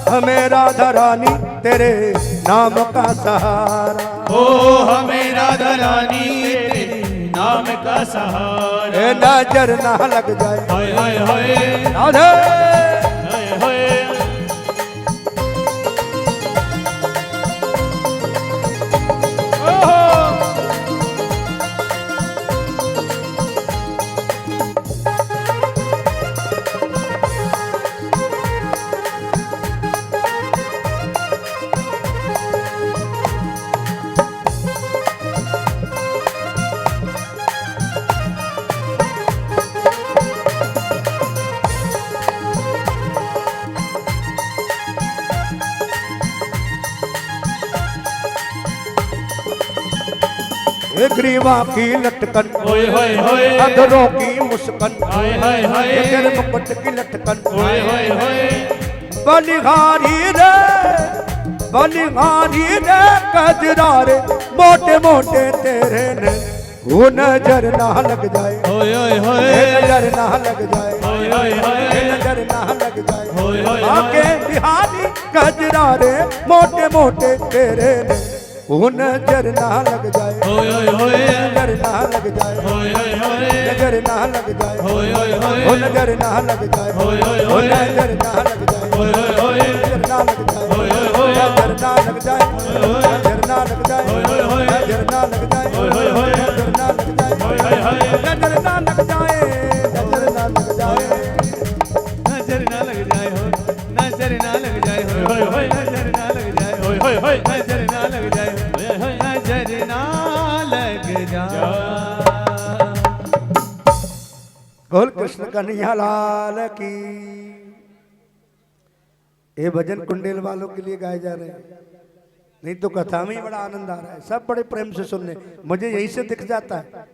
Speaker 4: हमें राधा रानी तेरे नाम का सहारा।
Speaker 3: ओ हमें राधा रानी तेरे नाम का सहारा,
Speaker 4: ए नजर ना लग जाए,
Speaker 3: हाय हाय हाय,
Speaker 4: राधे
Speaker 3: हाय हाय,
Speaker 4: ग्रीवा की लटकन,
Speaker 3: ओए होए होए,
Speaker 4: अधरों की मुस्कन,
Speaker 3: हाय हाय हाय,
Speaker 4: तेरे मुकुट की लटकन,
Speaker 3: ओए होए होए,
Speaker 4: बलिहारी रे कजरा रे मोटे मोटे तेरे ने वो नजर ना लग जाए,
Speaker 3: ओए होए होए,
Speaker 4: नजर ना लग जाए,
Speaker 3: ओए होए होए,
Speaker 4: नजर ना लग जाए,
Speaker 3: ओए होए
Speaker 4: आके बिहारी कजरा रे मोटे मोटे तेरे ने वो नजर ना लग जाए,
Speaker 3: ओए होए होए,
Speaker 4: नजर ना लग जाए,
Speaker 3: ओए होए होए,
Speaker 4: नजर ना लग जाए,
Speaker 3: ओए होए होए,
Speaker 4: वो नजर ना लग जाए,
Speaker 3: ओए होए
Speaker 4: वो
Speaker 3: होए,
Speaker 4: नजर ना लग जाए,
Speaker 3: ओए होए होए,
Speaker 4: नजर ना लग जाए,
Speaker 3: ओए होए होए,
Speaker 4: नजर ना लग जाए, नजर ना लग जाए,
Speaker 3: ओए होए होए,
Speaker 4: नजर ना लग जाए,
Speaker 3: ओए होए होए,
Speaker 4: नजर ना लग जाए,
Speaker 3: ओए होए होए,
Speaker 4: नजर ना लग जाए, नजर ना लग जाए,
Speaker 2: नजर ना लग जाए हो, नजर ना लग जाए हो,
Speaker 3: ओए होए,
Speaker 2: नजर ना लग जाए हो,
Speaker 3: ओए होए होए,
Speaker 2: नजर ना लग जाए हो,
Speaker 3: ओए होए,
Speaker 2: नजर ना लग जाए।
Speaker 4: बोल कृष्ण कन्हैया लाल की। ये भजन कुंडेल वालों के लिए गाए जा रहे हैं, नहीं तो कथा में ही बड़ा आनंद आ रहा है। सब बड़े प्रेम से सुन रहे, मुझे यहीं से दिख जाता है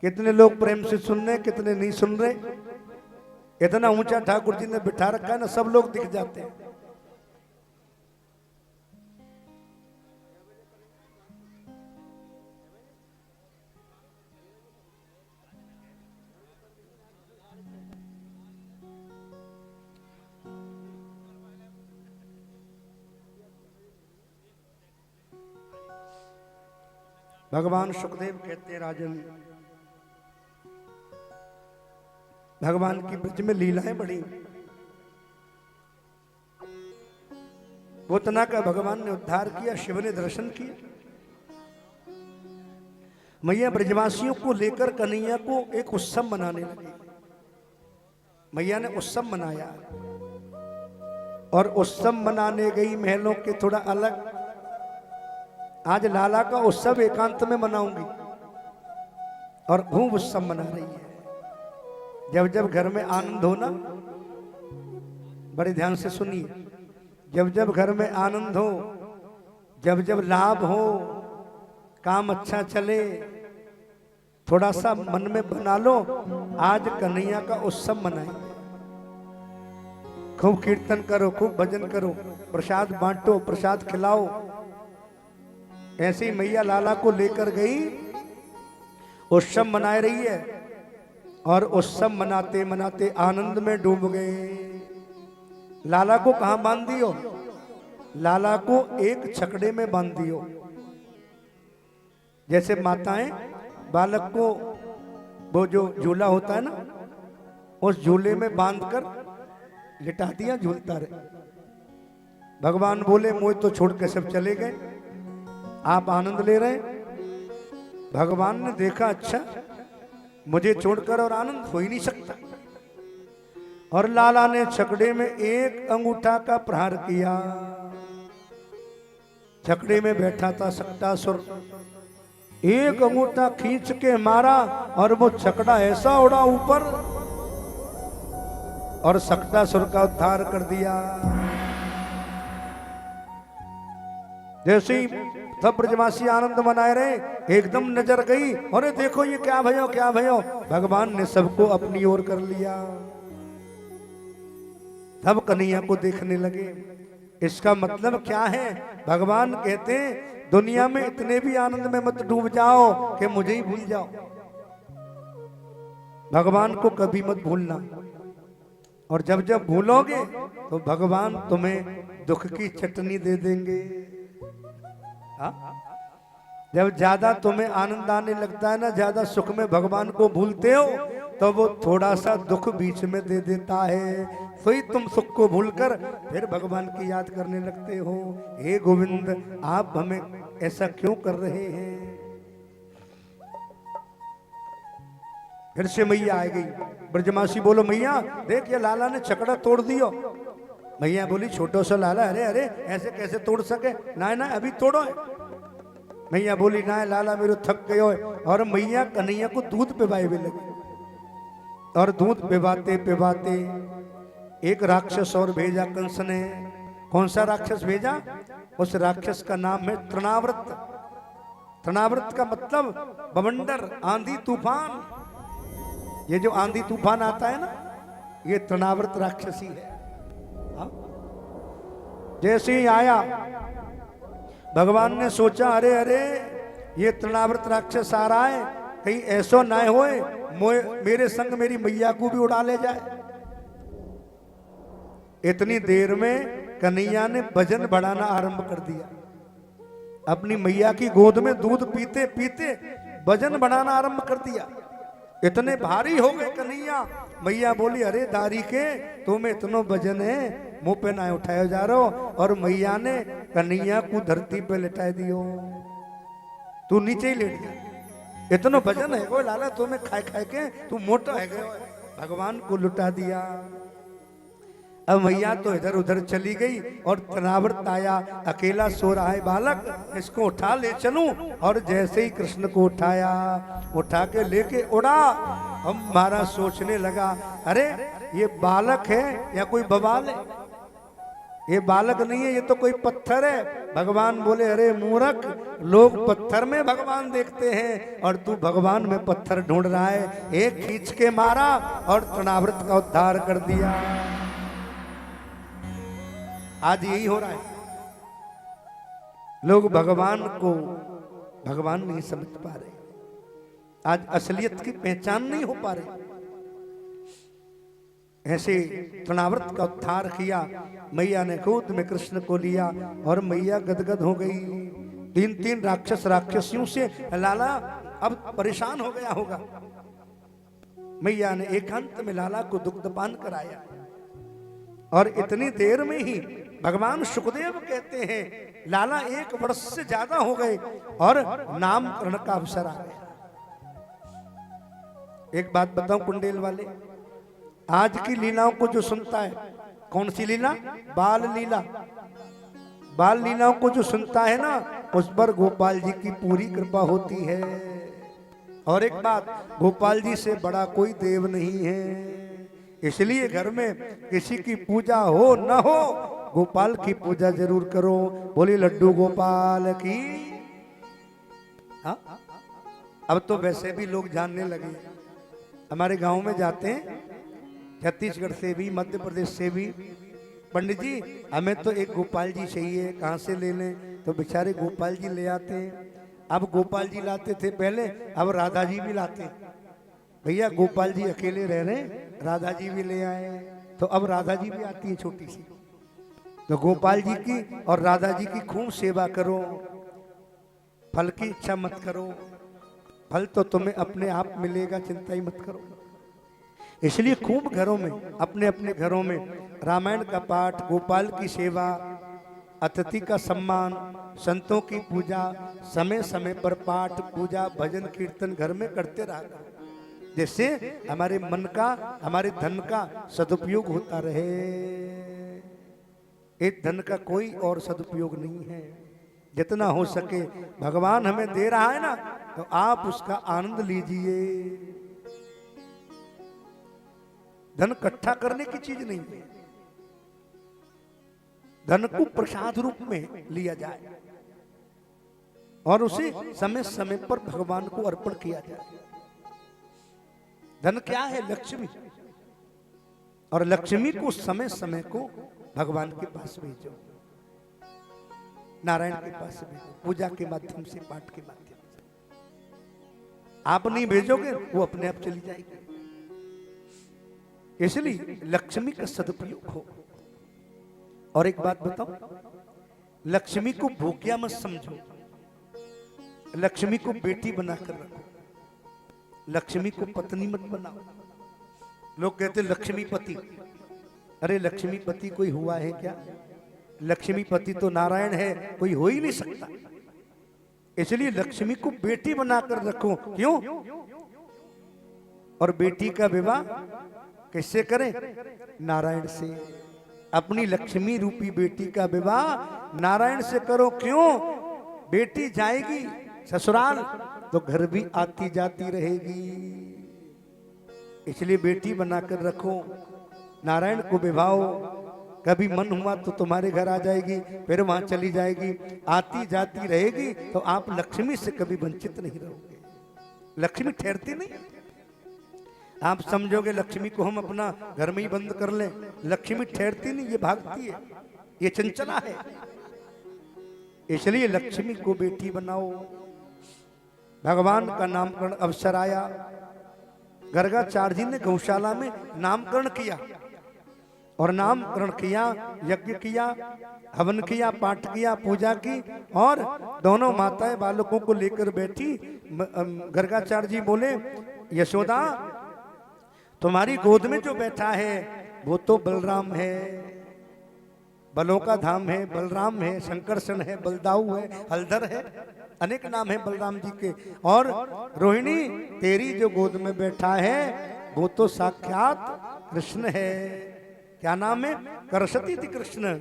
Speaker 4: कितने लोग प्रेम से सुन रहे, कितने नहीं सुन रहे। इतना ऊंचा ठाकुर जी ने बिठा रखा है ना, सब लोग दिख जाते हैं। भगवान सुखदेव कहते हैं, राजन भगवान की ब्रज में लीलाएं बड़ी। भूतना का भगवान ने उद्धार किया, शिव ने दर्शन किए। मैया ब्रजवासियों को लेकर कन्हैया को एक उत्सव मनाने लगी। मैया ने उत्सव मनाया और उत्सव मनाने गई महलों के थोड़ा अलग। आज लाला का उत्सव एकांत में मनाऊंगी और खूब उत्सव मना रही है। जब जब घर में आनंद हो ना, बड़े ध्यान से सुनिए, जब जब घर में आनंद हो, जब जब लाभ हो, काम अच्छा चले, थोड़ा सा मन में बना लो आज कन्हैया का उत्सव मनाएंगे। खूब कीर्तन करो, खूब भजन करो, प्रसाद बांटो, प्रसाद खिलाओ। ऐसे ही मैया लाला को लेकर गई, उत्सव मना रही है और उत्सव मनाते मनाते आनंद में डूब गए। लाला को कहां बांध दियो? लाला को एक छकड़े में बांध दियो। जैसे माताएं बालक को वो जो झूला होता है ना, उस झूले में बांधकर लिटा दिया, झूलता रहे। भगवान बोले मोह तो छोड़ के सब चले गए, आप आनंद ले रहे हैं। भगवान ने देखा अच्छा मुझे छोड़कर और आनंद हो ही नहीं सकता, और लाला ने छकड़े में एक अंगूठा का प्रहार किया। छकड़े में बैठा था सक्टासुर, एक अंगूठा खींच के मारा और वो छकड़ा ऐसा उड़ा ऊपर और सक्टासुर का उद्धार कर दिया। जैसे ही सब ब्रजवासी आनंद मनाए रहे, एकदम नजर गई, अरे देखो ये क्या भयो, क्या भयो। भगवान ने सबको अपनी ओर कर लिया, सब कन्हैया को देखने लगे। इसका मतलब क्या है? भगवान कहते हैं दुनिया में इतने भी आनंद में मत डूब जाओ कि मुझे ही भूल जाओ। भगवान को कभी मत भूलना, और जब जब भूलोगे तो भगवान तुम्हें दुख की चटनी दे देंगे। हाँ? जब ज्यादा तुम्हें आनंद आने लगता है ना, ज्यादा सुख में भगवान को भूलते हो, तो वो थोड़ा सा दुख बीच में दे देता है। तो ही तुम सुख को भूलकर फिर भगवान की याद करने लगते हो। हे गोविंद, आप हमें ऐसा क्यों कर रहे हैं? फिर से मैया आ गई। ब्रजमासी बोलो मैया देख ये लाला ने छकड़ा तोड़ दियो। मैया बोली छोटो सा लाला, अरे अरे ऐसे कैसे तोड़ सके, ना ना अभी तोड़ो। मैया बोली ना लाला मेरे थक गयो। और मैया कन्हैया को दूध पिवाए भी लगी, और दूध पिवाते पिवाते एक राक्षस और भेजा कंस ने। कौन सा राक्षस भेजा? उस राक्षस का नाम है तृणाव्रत। तृणावर्त का मतलब बवंडर, आंधी तूफान। ये जो आंधी तूफान आता है ना, ये तृणावर्त राक्षसी है। हाँ? जैसे ही आया, भगवान ने सोचा अरे अरे ये तृणावर्त राक्षस आ रहा है, कहीं ऐसा ना होए मेरे संग मेरी मैया को भी उड़ा ले जाए। इतनी देर में कन्हैया ने भजन बढ़ाना आरंभ कर दिया। अपनी मैया की गोद में दूध पीते पीते भजन बढ़ाना आरंभ कर दिया। इतने भारी हो गए कन्हैया। मैया बोली अरे दारी के तुम्हें इतनो भजन है, मुंह पे ना उठाया जा रहा हो। और मैया ने कन्हैया को धरती पे लिटा दियो, तू नीचे ही लेट गया। इतना भजन है वो लाला तुम्हें खाए खाए के तू मोटा है गए। भगवान को लुटा दिया। अब मैया तो इधर उधर चली गई और तृणावर्त आया, अकेला सो रहा है बालक, इसको उठा ले चलूं। और जैसे ही कृष्ण को उठाया, उठा के लेके उड़ा। हम महाराज सोचने लगा अरे ये बालक है या कोई बवाल है? ये बालक नहीं है, ये तो कोई पत्थर है। भगवान बोले अरे मूर्ख, लोग पत्थर में भगवान देखते हैं और तू भगवान में पत्थर ढूंढ रहा है। एक खींच के मारा और तृणावर्त का उद्धार कर दिया। आज यही हो रहा है, लोग भगवान को भगवान नहीं समझ पा रहे। आज असलियत की पहचान नहीं हो पा रही। ऐसे तृणावर्त का उद्धार किया। मैया ने गोद में कृष्ण को लिया और मैया गदगद हो गई। तीन तीन राक्षसियों से लाला अब परेशान हो गया होगा। मैया ने एकांत में लाला को दुग्धपान कराया। और इतनी देर में ही भगवान सुखदेव कहते हैं लाला 1 वर्ष से ज्यादा हो गए और नामकरण का अवसर आ गया। एक बात बताऊं कुंडेल वाले, आज की लीलाओं को जो सुनता है, कौन सी लीला? बाल लीला। बाल लीलाओं को जो सुनता है ना, उस पर गोपाल जी की पूरी कृपा होती है। और एक बात, गोपाल जी से बड़ा कोई देव नहीं है। इसलिए घर में किसी की पूजा हो न हो, गोपाल की पूजा जरूर करो। बोली लड्डू गोपाल की। हाँ? अब तो वैसे भी लोग जानने लगे। हमारे गांव में जाते हैं, छत्तीसगढ़ से भी, मध्य प्रदेश से भी, पंडित जी हमें तो एक गोपाल जी चाहिए, कहाँ से ले लें? तो बेचारे गोपाल जी ले आते हैं। अब गोपाल जी लाते थे पहले, अब राधा जी भी लाते हैं। भैया गोपाल जी अकेले रह रहे, राधा जी भी ले आए। तो अब राधा जी भी आती है छोटी सी। तो गोपाल जी की और राधा जी की खूब सेवा करो। फल की इच्छा मत करो, फल तो तुम्हें अपने आप मिलेगा, चिंता ही मत करो। इसलिए खूब घरों में, अपने अपने घरों में रामायण का पाठ, गोपाल की सेवा, अतिथि का सम्मान, संतों की पूजा, समय समय पर पाठ पूजा भजन कीर्तन घर में करते रहा, जिससे हमारे मन का, हमारे धन का सदुपयोग होता रहे। एक धन का कोई और सदुपयोग नहीं है। जितना हो सके भगवान हमें दे रहा है ना, तो आप उसका आनंद लीजिए। धन इकट्ठा करने की चीज नहीं है। धन को प्रसाद रूप में लिया जाए और उसे समय समय पर भगवान को अर्पण किया जाए। धन क्या है? लक्ष्मी। और लक्ष्मी को समय समय को भगवान के पास भेजो, नारायण के पास भेजो, पूजा के माध्यम से, पाठ के माध्यम से। आप नहीं भेजोगे वो अपने आप चली जाएगी। इसलिए लक्ष्मी का सदुपयोग हो। और एक बात बताओ, लक्ष्मी को भूखिया मत समझो, लक्ष्मी को बेटी बनाकर रखो, लक्ष्मी को पत्नी मत बनाओ। लोग कहते लक्ष्मीपति, अरे लक्ष्मीपति कोई हुआ है क्या? लक्ष्मीपति तो नारायण है, कोई हो ही नहीं सकता। इसलिए लक्ष्मी को बेटी बनाकर रखो। क्यों? और बेटी का विवाह किससे करें? नारायण से। अपनी लक्ष्मी रूपी बेटी का विवाह नारायण से करो। क्यों? बेटी जाएगी ससुराल तो घर भी आती जाती रहेगी। इसलिए बेटी बनाकर रखो, नारायण को विवाहो। कभी मन हुआ तो तुम्हारे घर आ जाएगी, फिर वहां चली जाएगी, आती जाती रहेगी। तो आप लक्ष्मी से कभी वंचित नहीं रहोगे। लक्ष्मी ठहरती नहीं। आप समझोगे लक्ष्मी को हम अपना घर में ही बंद कर लें, लक्ष्मी ठहरती नहीं, ये भागती है, ये चंचला है। इसलिए लक्ष्मी को बेटी बनाओ। भगवान का नामकरण अवसर आया, गर्गाचार्य जी ने गौशाला में नामकरण किया और नामकरण किया, यज्ञ किया, हवन किया, पाठ किया, पूजा की और दोनों माताएं बालकों को लेकर बैठी। गर्गाचार्य जी बोले, यशोदा तुम्हारी गोद में जो बैठा है वो तो बलराम है, बलों का धाम है, बलराम है, शंकरसन है, बलदाऊ है, हलधर है, अनेक नाम है बलराम जी के। और रोहिणी तेरी जो गोद में बैठा है वो तो साक्षात कृष्ण है। क्या नाम है? करसती थी कृष्ण,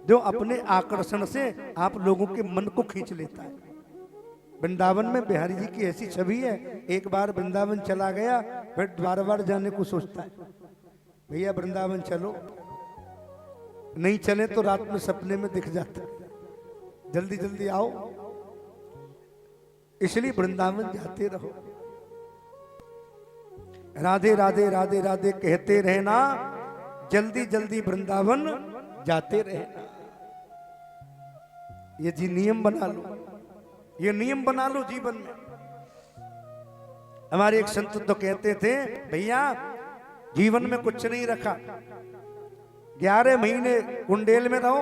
Speaker 4: जो अपने आकर्षण से आप लोगों के मन को खींच लेता है। वृंदावन में बिहारी जी की ऐसी छवि है, एक बार वृंदावन चला गया फिर बार बार जाने को सोचता है। भैया वृंदावन चलो, नहीं चले तो रात में सपने में दिख जाता, जल्दी जल्दी आओ। इसलिए वृंदावन जाते रहो, राधे राधे राधे राधे कहते रहना, जल्दी जल्दी वृंदावन जाते रहना। ये जी नियम बना लो, ये नियम बना लो जीवन में। हमारे एक संत तो कहते थे, भैया जीवन में कुछ नहीं रखा, 11 महीने कुंडेल में रहो,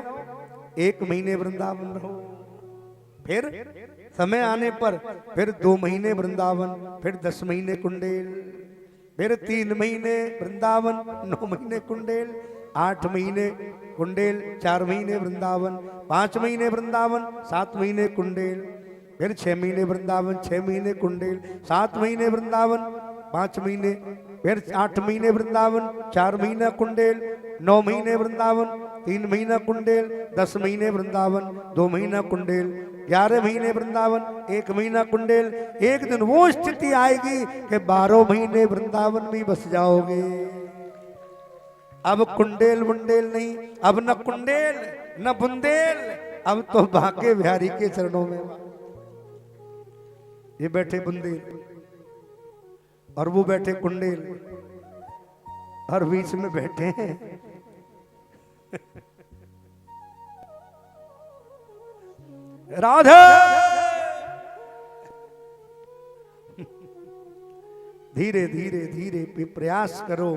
Speaker 4: 1 महीने वृंदावन रहो, फिर समय आने पर फिर 2 महीने वृंदावन, फिर 10 महीने कुंडेल, फिर 3 महीने वृंदावन, 9 महीने कुंडेल, 8 महीने कुंडेल, 4 महीने वृंदावन, 5 महीने वृंदावन, 7 महीने कुंडेल, फिर 6 महीने वृंदावन, 6 महीने कुंडेल, 7 महीने वृंदावन, 5 महीने, फिर 8 महीने वृंदावन, 4 महीना कुंडेल, 9 महीने वृंदावन, 3 महीना कुंडेल, 10 महीने वृंदावन, 2 महीना कुंडेल, 11 महीने वृंदावन, 1 महीना कुंडेल। एक दिन वो स्थिति आएगी कि 12 महीने वृंदावन में बस जाओगे। अब कुंडेल बुंडेल नहीं, अब न कुंडेल न बुंदेल, अब तो भाग्य बिहारी के चरणों में। ये बैठे बुंदेल और वो बैठे कुंडेल और बीच में बैठे हैं राधा। धीरे धीरे धीरे प्रयास करो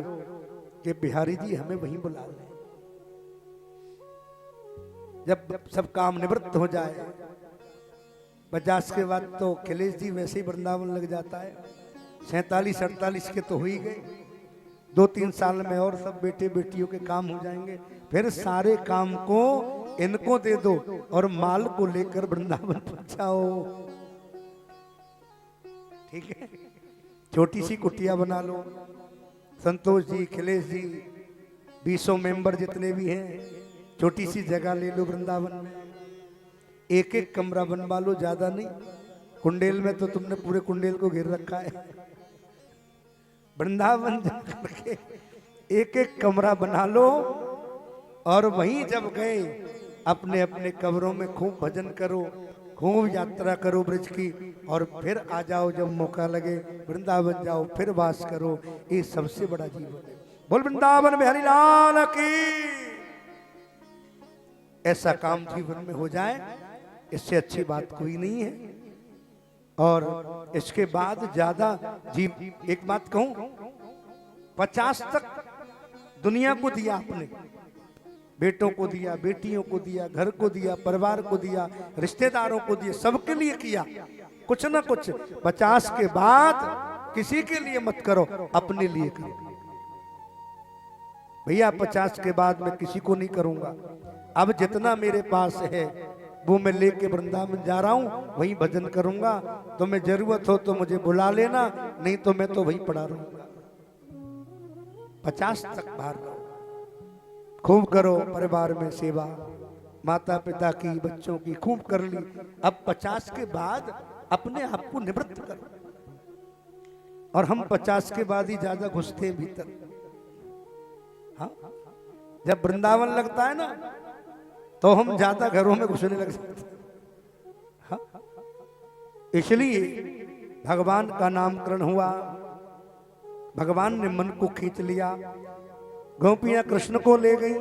Speaker 4: कि बिहारी जी हमें वहीं बुला लें। जब सब काम निवृत्त हो जाए, 50 के बाद तो अखिलेश जी वैसे ही वृंदावन लग जाता है, 47-48 के तो हो ही गए, 2-3 साल में और सब बेटे बेटियों के काम हो जाएंगे। फिर सारे काम को इनको दे दो और माल को लेकर वृंदावन पहुंचाओ। ठीक है, छोटी सी कुटिया बना लो। संतोष जी, अखिलेश जी, 20 मेंबर जितने भी हैं, छोटी सी जगह ले लो वृंदावन में, एक एक कमरा बनवा लो, ज्यादा नहीं। कुंडेल में तो तुमने पूरे कुंडेल को घेर रखा है। वृंदावन जाकर के एक एक कमरा बना लो और वहीं जब गए अपने अपने कब्रों में खूब भजन करो, खूब यात्रा करो ब्रज की, और फिर आ जाओ जब मौका लगे, वृंदावन जाओ, फिर वास करो। ये सबसे बड़ा जीवन है। बोल वृंदावन बिहारी लाल की। ऐसा काम जीवन में हो जाए, इससे अच्छी बात कोई नहीं है। और इसके बाद ज्यादा एक बात कहूं, 50 तक दुनिया को दिया आपने, बेटों को दिया, बेटियों को दिया, घर को दिया, परिवार को दिया, रिश्तेदारों को दिया, सबके लिए किया कुछ ना कुछ। 50 के बाद किसी के लिए मत करो, अपने लिए करो। भैया 50 के बाद मैं किसी को नहीं करूंगा, अब जितना मेरे पास है वो मैं लेके वृंदावन जा रहा हूं, वहीं भजन करूंगा। तो मैं जरूरत हो तो मुझे बुला लेना, नहीं तो मैं तो वहीं पड़ा रहूंगा। 50 तक बाहर रहो, खूब करो परिवार में सेवा, माता पिता की, बच्चों की खूब कर ली। अब 50 के बाद अपने आप को निवृत्त करो। और हम 50 के बाद ही ज्यादा घुसते हैं भीतर। हाँ, जब वृंदावन लगता है ना तो हम ज्यादा घरों में घुसने लग जाते हैं। हाँ? इसलिए भगवान का नामकरण हुआ, भगवान ने मन को खींच लिया। गोपियां कृष्ण को ले गई,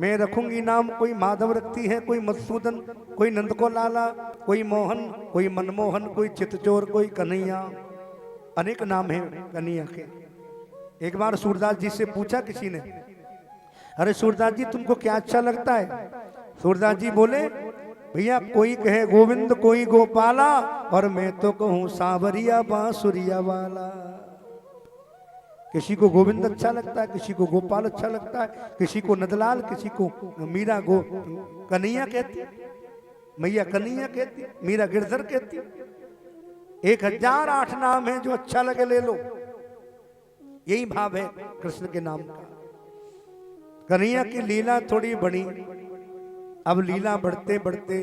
Speaker 4: मैं रखूंगी नाम, कोई माधव रखती है, कोई मधुसूदन, कोई नंद को लाला, कोई मोहन, कोई मनमोहन, कोई चितचोर, कोई कन्हैया, अनेक नाम है कन्हैया के। एक बार सूरदास जी से पूछा किसी ने, अरे सूरदास जी तुमको क्या अच्छा लगता है? सूरदास जी बोले, भैया कोई कहे गोविंद, कोई गोपाला, और मैं तो कहूं सांवरिया बांसुरिया वाला। किसी को गोविंद अच्छा लगता है, किसी को गोपाल अच्छा लगता है, किसी को नंदलाल, किसी को मीरा कन्हैया कहती, मैया कन्हैया कहती, मीरा गिरधर कहती। 1008 नाम है, जो अच्छा लगे ले लो। यही भाव है कृष्ण के नाम का। कन्हैया की लीला थोड़ी बड़ी, अब लीला बढ़ते बढ़ते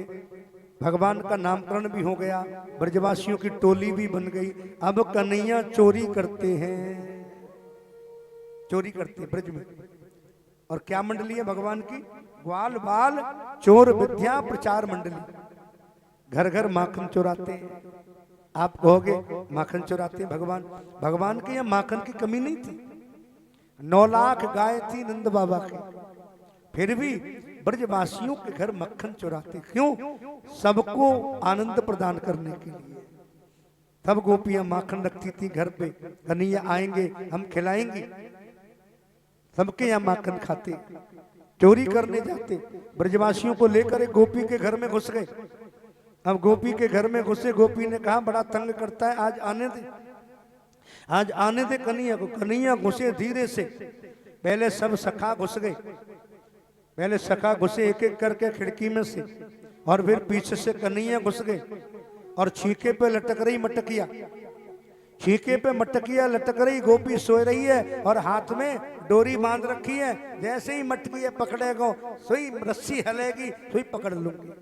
Speaker 4: भगवान का नामकरण भी हो गया, ब्रजवासियों की टोली भी बन गई। अब कन्हैया चोरी करते हैं, चोरी करते ब्रज में। और क्या मंडली है भगवान की? ग्वाल बाल चोर विद्या प्रचार मंडली। घर घर माखन चुराते हैं। आप कहोगे माखन चुराते हैं भगवान, भगवान के यहाँ माखन की कमी नहीं थी। 9 लाख गाय थी नंद बाबा की, फिर भी ब्रजवासियों के घर मक्खन चुराते। क्यों? सबको आनंद प्रदान करने के लिए। तब गोपियां माखन रखती थी घर पे, कन्हैया आएंगे हम खिलाएंगे। सबके यहाँ माखन खाते, चोरी करने जाते। ब्रजवासियों को लेकर एक गोपी के घर में घुस गए। अब गोपी के घर में घुसे, गोपी ने कहा बड़ा तंग करता है, आज आने दे, आज आने दे कन्हैया को। कन्हैया घुसे धीरे से, पहले सब सखा घुस गए, पहले सखा घुसे एक एक करके खिड़की में से, और फिर पीछे से कन्हैया घुस गए। और छीके पे लटक रही मटकिया, छीके पे मटकिया लटक रही, गोपी सोए रही है और हाथ में डोरी बांध रखी है। जैसे ही मटकिया पकड़ेगा सोई रस्सी हलेगी, सोई पकड़ लूंगी।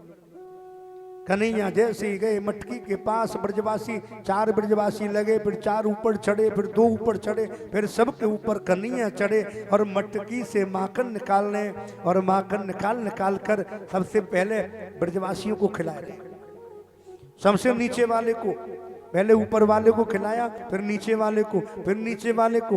Speaker 4: कन्हैया जैसे ही गए मटकी के पास, ब्रजवासी 4 ब्रजवासी लगे, फिर 4 ऊपर चढ़े, फिर 2 ऊपर चढ़े, फिर सबके ऊपर कन्हैया चढ़े और मटकी से माखन निकालने, और माखन निकाल कर सबसे पहले ब्रजवासियों को खिला रहे। सबसे नीचे वाले को, पहले ऊपर वाले को खिलाया, फिर नीचे वाले को, फिर नीचे वाले को।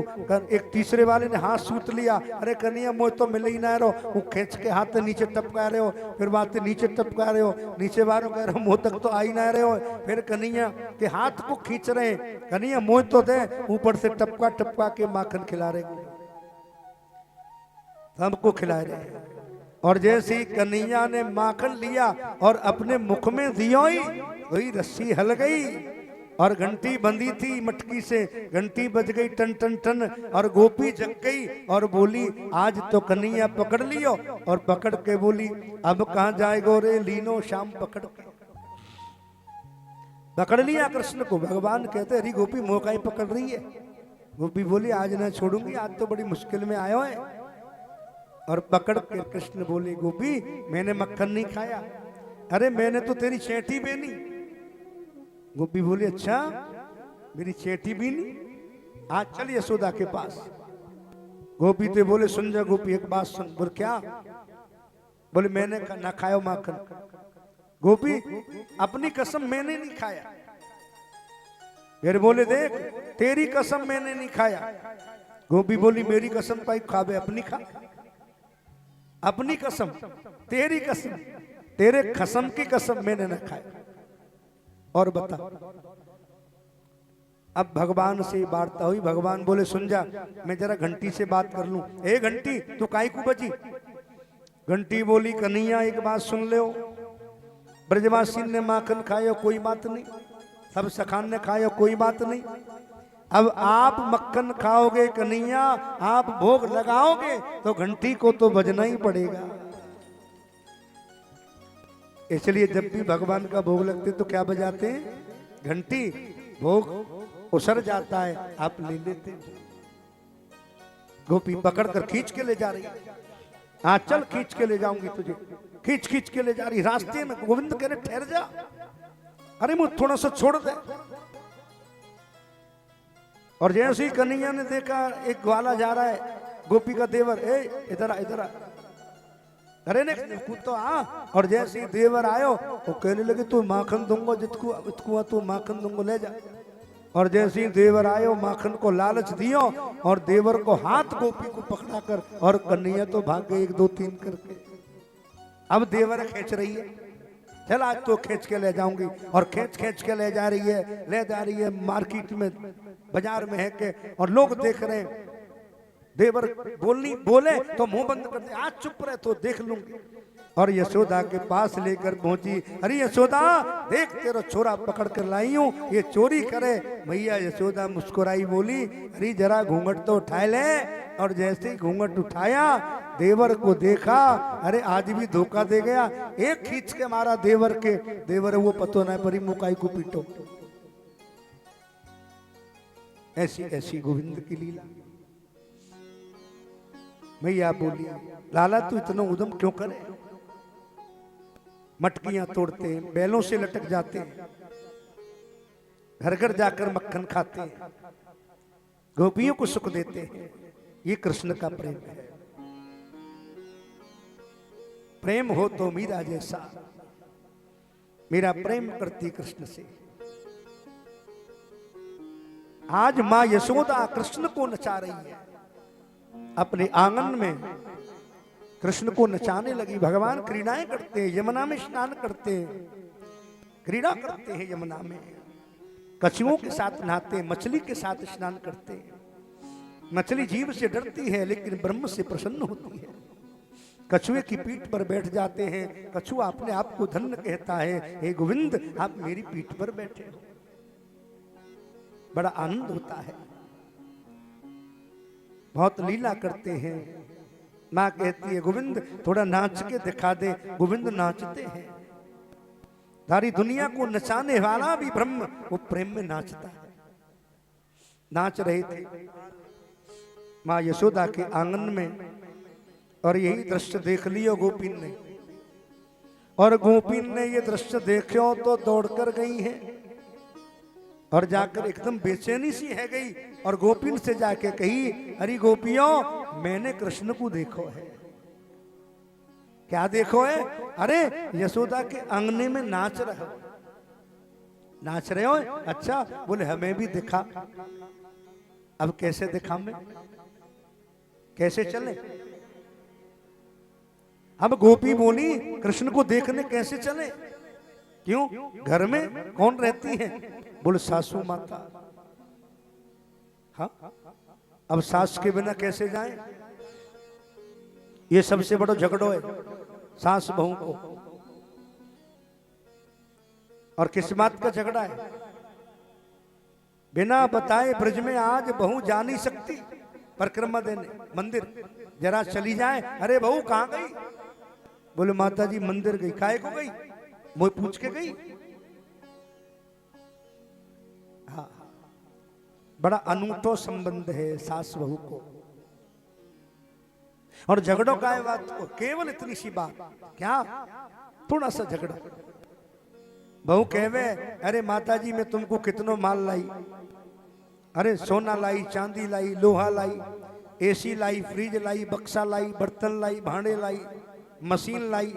Speaker 4: एक तीसरे वाले ने हाथ सूत लिया, अरे कन्हैया मोह तो मिल ही ना रहो, वो खींच के हाथ नीचे टपका रहे हो, फिर बातें नीचे टपका रहे हो, नीचे वालों कह रहे हो मुंह तक तो आ ही ना रहे हो। फिर कन्हैया के हाथ को खींच रहे, कन्हैया मोह तो दे, ऊपर से टपका टपका के माखन खिला रहे, सबको खिला रहे। और जैसे ही कन्हैया ने माखन लिया और अपने मुख में दिया ही, वही रस्सी हल गई और घंटी बंधी थी मटकी से, घंटी बज गई टन टन टन, और गोपी जग गई और बोली आज तो कन्हैया पकड़ लियो। और पकड़ के बोली अब कहाँ जाएगो रे लीनो शाम पकड़ के। पकड़ लिया कृष्ण को। भगवान कहते अरे गोपी मौका ही पकड़ रही है। गोपी बोली आज ना छोड़ूंगी, आज तो बड़ी मुश्किल में आयो है। और पकड़ के कृष्ण बोले गोपी मैंने मक्खन नहीं खाया, अरे मैंने तो तेरी चेटी बेनी। गोपी बोली अच्छा मेरी चेटी भी नहीं, आज चल यशोदा के पास। गोपी तो बोले सुन जा गोपी एक बात सुन। बोले क्या? बोले मैंने ना खाया माखन। गोपी अपनी कसम मैंने नहीं खाया। फिर बोले देख तेरी कसम मैंने नहीं खाया। गोपी बोली मेरी कसम का खावे, अपनी खा, अपनी कसम, तेरी कसम, तेरे कसम की कसम मैंने ना खाया। और बता। अब भगवान से वार्ता हुई। भगवान बोले सुन जा मैं जरा घंटी से बात कर लूं। ए घंटी तू काई को बजी? घंटी बोली कन्हैया एक बात सुन ले, ब्रजवासी ने माखन खाया कोई बात नहीं, सब सखान ने खाया कोई बात नहीं। अब आप मक्खन खाओगे कन्हैया, आप भोग लगाओगे तो घंटी को तो बजना ही पड़ेगा। इसलिए जब भी भगवान का भोग लगते तो क्या बजाते हैं? घंटी। भोग उसर जाता है आप ले लेते। गोपी पकड़ कर खींच के ले जा रही, हाँ चल खींच के ले जाऊंगी तुझे, खींच खींच के ले जा रही। रास्ते में गोविंद कह रहे ठहर जा, अरे मुझे थोड़ा सा छोड़ दे। और जैसे ही कन्हैया ने देखा एक ग्वाला जा रहा है, गोपी का देवर, ए इधर आ इधर आ, अरे ने कूद तो आ। और जैसे ही देवर आयो वो कहने लगे तू माखन दूंगा जितको इतको तू माखन दूंगा ले जा। और जैसे ही देवर आयो माखन को लालच दियो और देवर को हाथ गोपी को पकड़ा कर और कन्हैया तो भाग गई 1 2 3 करके। अब देवर खींच रही है, चल आज तो खींच के ले जाऊंगी। और खींच के ले जा रही है मार्केट में, बाजार में है के, और लोग देख रहे हैं। देवर बोले तो मुंह बंद कर दे, आज चुप रहे तो देख लूंगी। और यशोदा के पास लेकर पहुंची, अरे यशोदा देख तेरा छोरा पकड़ कर लाई हूं, ये चोरी करे। भैया यशोदा मुस्कुराई बोली, अरे जरा घूंघट तो उठा ले। और जैसे ही घूंघट उठाया देवर को देखा, अरे आज भी धोखा दे गया। एक खींच के मारा देवर के, देवर वो पतो ना परी मुकाई को पीटो। ऐसी गोविंद की लीला। मैया बोली, लाला तू इतना उद्यम क्यों करे? मटकियां तोड़ते हैं, बैलों से लटक जाते हैं, घर घर जाकर मक्खन खाते हैं, गोपियों को सुख देते हैं। ये कृष्ण का प्रेम है। प्रेम हो तो मीरा जैसा, मेरा प्रेम करती कृष्ण से। आज मां यशोदा कृष्ण को नचा रही है, अपने आंगन में कृष्ण को नचाने लगी। भगवान क्रीड़ाएं करते हैं, यमुना में स्नान करते हैं, क्रीड़ा करते हैं यमुना में, कछुओं के साथ नहाते हैं, मछली के साथ स्नान करते हैं। मछली जीव से डरती है लेकिन ब्रह्म से प्रसन्न होती है। कछुए की पीठ पर बैठ जाते हैं, कछुआ अपने आप को धन्य कहता है, हे गोविंद आप मेरी पीठ पर बैठे हो। बड़ा आनंद होता है। बहुत लीला करते हैं। माँ कहती है गोविंद थोड़ा नाच के दिखा दे। गोविंद नाचते हैं। सारी दुनिया को नचाने वाला भी ब्रह्म वो प्रेम में नाचता है। नाच रहे थे माँ यशोदा के आंगन में, और यही दृश्य देख लियो गोपीन ने। और गोपीन ने ये दृश्य देखो तो दौड़कर गई है और जाकर एकदम बेचैनी सी है गई और गोपीन से जाके कही, अरे गोपियों मैंने कृष्ण को देखो है। क्या देखो है? अरे यशोदा के आंगने में नाच रहे हो। अच्छा, बोले हमें भी दिखा। अब कैसे दिखा मैं, कैसे चले? अब गोपी बोली कृष्ण को देखने कैसे चले? क्यों, घर में कौन रहती है? बोले सासू माता। हाँ, अब सास के बिना कैसे जाए? ये सबसे बड़ा झगड़ो है सास बहू को। और किस बात का झगड़ा है? बिना बताए ब्रज में आज बहू जा नहीं सकती परिक्रमा देने मंदिर। जरा चली जाए, अरे बहू कहाँ गई? बोले माता जी मंदिर गई। काहे को गई? मुझे पूछ के गई। हाँ, बड़ा अनूठो संबंध है सास बहू को। और झगड़ों का है बात को, केवल इतनी सी बात, क्या थोड़ा सा झगड़ा। बहू कहवे, अरे माता जी मैं तुमको कितनो माल लाई, अरे सोना लाई, चांदी लाई, लोहा लाई, एसी लाई, फ्रिज लाई, बक्सा लाई, बर्तन लाई, भांडे लाई, मशीन लाई,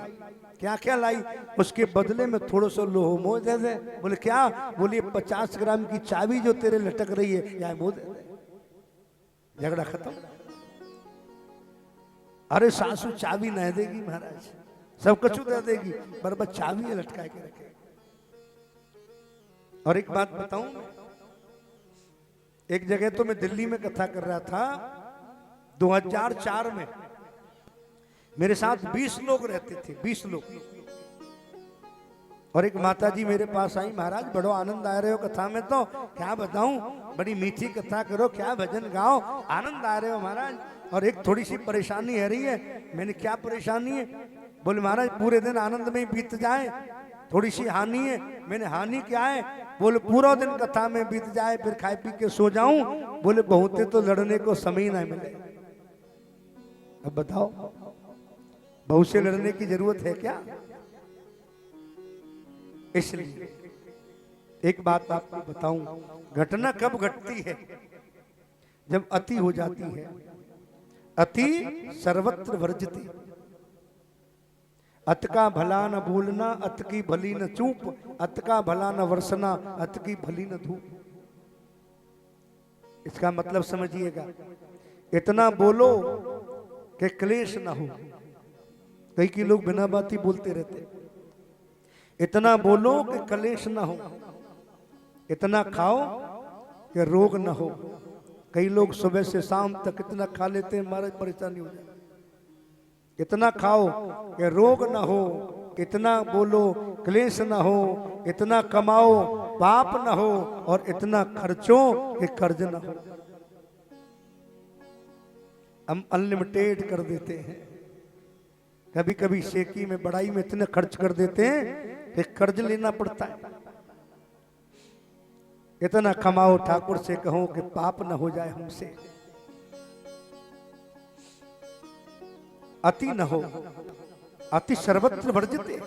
Speaker 4: क्या क्या लाई। उसके बदले में थोड़ा सा लोहो मोह दे दे। बोले क्या? बोले 50 ग्राम की चाबी जो तेरे लटक रही है या मोह दे दे। झगड़ा खत्म। अरे सासू चाबी नहीं देगी महाराज, सब कुछ दे देगी पर बस चाबी लटका के रखे। और एक बात बताऊं, एक जगह तो मैं दिल्ली में कथा कर रहा था 2004 में। मेरे साथ 20 लोग रहते थे, 20 लोग। और एक माता जी मेरे पास आई, महाराज बड़ो आनंद आ रहे हो कथा में, तो क्या बताऊं, बड़ी मीठी कथा करो, क्या भजन गाओ, आनंद आ रहे हो महाराज। और एक थोड़ी सी परेशानी है रही है। मैंने क्या परेशानी है? बोले महाराज पूरे दिन आनंद में ही बीत जाए, थोड़ी सी हानि है। मैंने हानि क्या है? बोले पूरा दिन कथा में बीत जाए फिर खाए पी के सो जाऊं। बोले बहुते तो लड़ने को समय ना मिले। अब बताओ बहू से लड़ने की जरूरत है क्या? इसलिए एक बात आपको बताऊं, घटना कब घटती है? जब अति हो जाती है। अति सर्वत्र वर्जते। अत का भला न बोलना, अत की भली न चूप, अत का भला न वर्षना, अत की भली न धूप। इसका मतलब समझिएगा, इतना बोलो कि क्लेश ना हो। कई की लोग बिना बात ही बोलते रहते। इतना बोलो कि क्लेश ना हो, इतना खाओ कि रोग ना हो। कई लोग सुबह से शाम तक इतना खा लेते हैं, हमारा परेशानी हो जाए। इतना खाओ कि रोग ना हो, इतना बोलो क्लेश ना हो, इतना कमाओ पाप ना हो, और इतना खर्चो कि कर्ज ना हो। हम अनलिमिटेड कर देते हैं। कभी कभी शेकी में बड़ाई में इतने खर्च कर देते हैं कि कर्ज लेना पड़ता है। इतना कमाओ, ठाकुर से कहो कि पाप न हो जाए हमसे। अति न हो, अति सर्वत्र वर्जिते।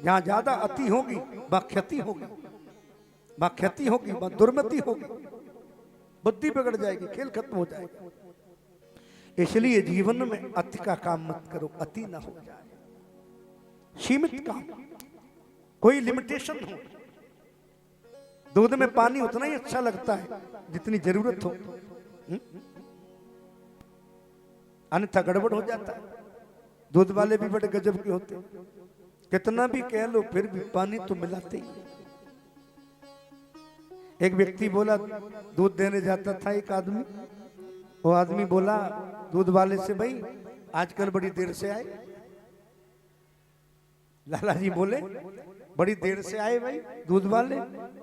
Speaker 4: जहां ज्यादा अति होगी वहां क्षति होगी, वहां क्षति होगी, वहां दुर्मति होगी, बुद्धि बिगड़ जाएगी, खेल खत्म हो जाएगा। इसलिए जीवन में अति का काम मत करो, अति ना हो जाए। सीमित काम, कोई लिमिटेशन हो। दूध में पानी उतना ही अच्छा लगता है जितनी जरूरत हो, अन्यथा गड़बड़ हो जाता है। दूध वाले भी बड़े गजब के होते, कितना भी कह लो फिर भी पानी तो मिलाते ही। एक व्यक्ति बोला, दूध देने जाता था एक आदमी। वो आदमी बोला दूध वाले से, भाई आजकल बड़ी देर से आए। लाला जी बोले, बड़ी देर से आए भाई दूध वाले।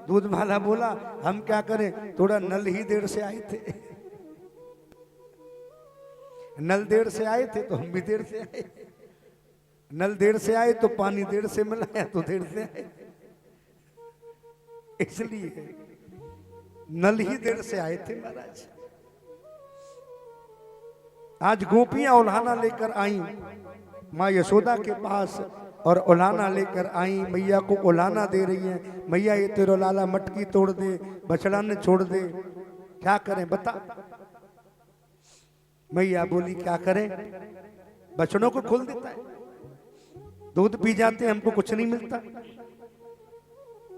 Speaker 4: दूध वाला बोला, हम क्या करें, थोड़ा नल ही देर से आए थे। नल देर से आए थे तो हम भी देर से आए। नल देर से आए तो पानी देर से मिला, तो देर से आए। इसलिए नल ही देर से आए थे महाराज। आज गोपियां उल्हाना लेकर आई माँ यशोदा के पास, और उल्हाना लेकर आई, मैया को उल्हाना दे रही है। मैया ये तेरा लाला मटकी तोड़ दे, बछड़ा ने छोड़ दे, क्या करें बता। मैया बोली क्या करें, बछड़ों को खोल देता है, दूध पी जाते हैं, हमको कुछ नहीं मिलता।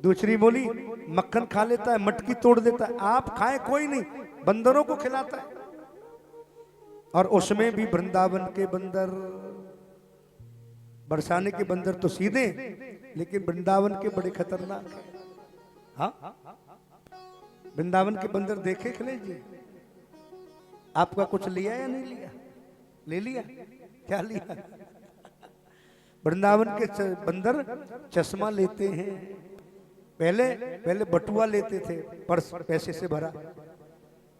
Speaker 4: दूसरी बोली मक्खन खा लेता है, मटकी तोड़ देता है, आप खाए कोई नहीं, बंदरों को खिलाता है। और उसमें भी वृंदावन के बंदर, बरसाने के बंदर तो सीधे, लेकिन वृंदावन के बड़े खतरनाक हैं। हाँ, वृंदावन के बंदर देखे खिले जी। आपका कुछ लिया या नहीं लिया? ले लिया, क्या लिया? वृंदावन के बंदर चश्मा लेते हैं। पहले बटुआ लेते थे, पर्स पैसे से भरा,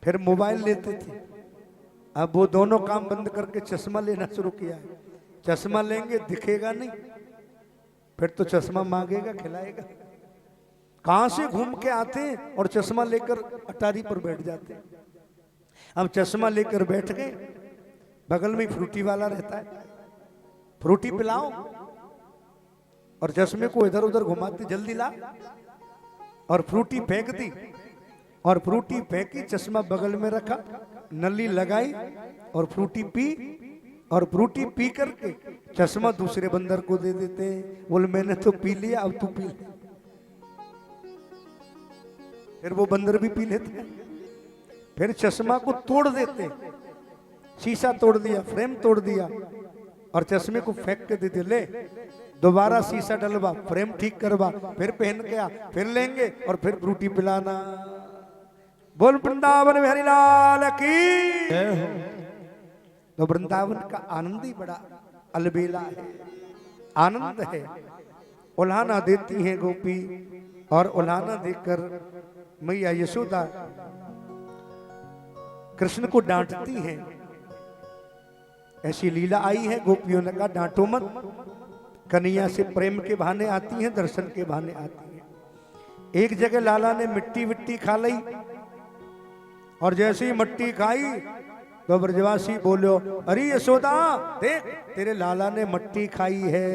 Speaker 4: फिर मोबाइल लेते थे। अब वो दोनों काम बंद करके चश्मा लेना शुरू किया है। चश्मा लेंगे दिखेगा नहीं, फिर तो चश्मा मांगेगा, खिलाएगा। कहां से घूम के आते हैं और चश्मा लेकर अटारी पर बैठ जाते हैं। अब चश्मा लेकर बैठ गए, बगल में फ्रूटी वाला रहता है, फ्रूटी पिलाओ, और चश्मे को इधर उधर घुमाते, जल्दी ला, और फ्रूटी फेंक दी। और फ्रूटी फेंकी, चश्मा बगल में रखा, नली लगाई और फ्रूटी पी, और फ्रूटी पी करके चश्मा दूसरे बंदर को दे देते हैं। बोले मैंने तो पी लिया, अब तू पी ले। फिर वो बंदर भी पी लेते हैं। फिर चश्मा को तोड़ देते, शीशा तोड़ दिया, फ्रेम तोड़ दिया, और चश्मे को फेंक के दे दे, ले दोबारा शीशा डलवा, फ्रेम ठीक करवा, फिर पहन के आ, फिर लेंगे और फिर फ्रूटी पिलाना। बोल वृंदावन बिहारी लाल की। तो वृंदावन का आनंद ही बड़ा अलबेला है, आनंद है। उल्हाना देती है गोपी, और उल्हाना देकर मैया यशोदा कृष्ण को डांटती हैं। ऐसी लीला आई है, गोपियों ने कहा डांटो मत। कन्हैया से प्रेम के बहाने आती हैं, दर्शन के बहाने आती हैं। एक जगह लाला ने मिट्टी विट्टी खा ली, और जैसे ही मिट्टी खाई तो ब्रजवासी बोलो, अरे यशोदा देख तेरे लाला ने मिट्टी खाई है।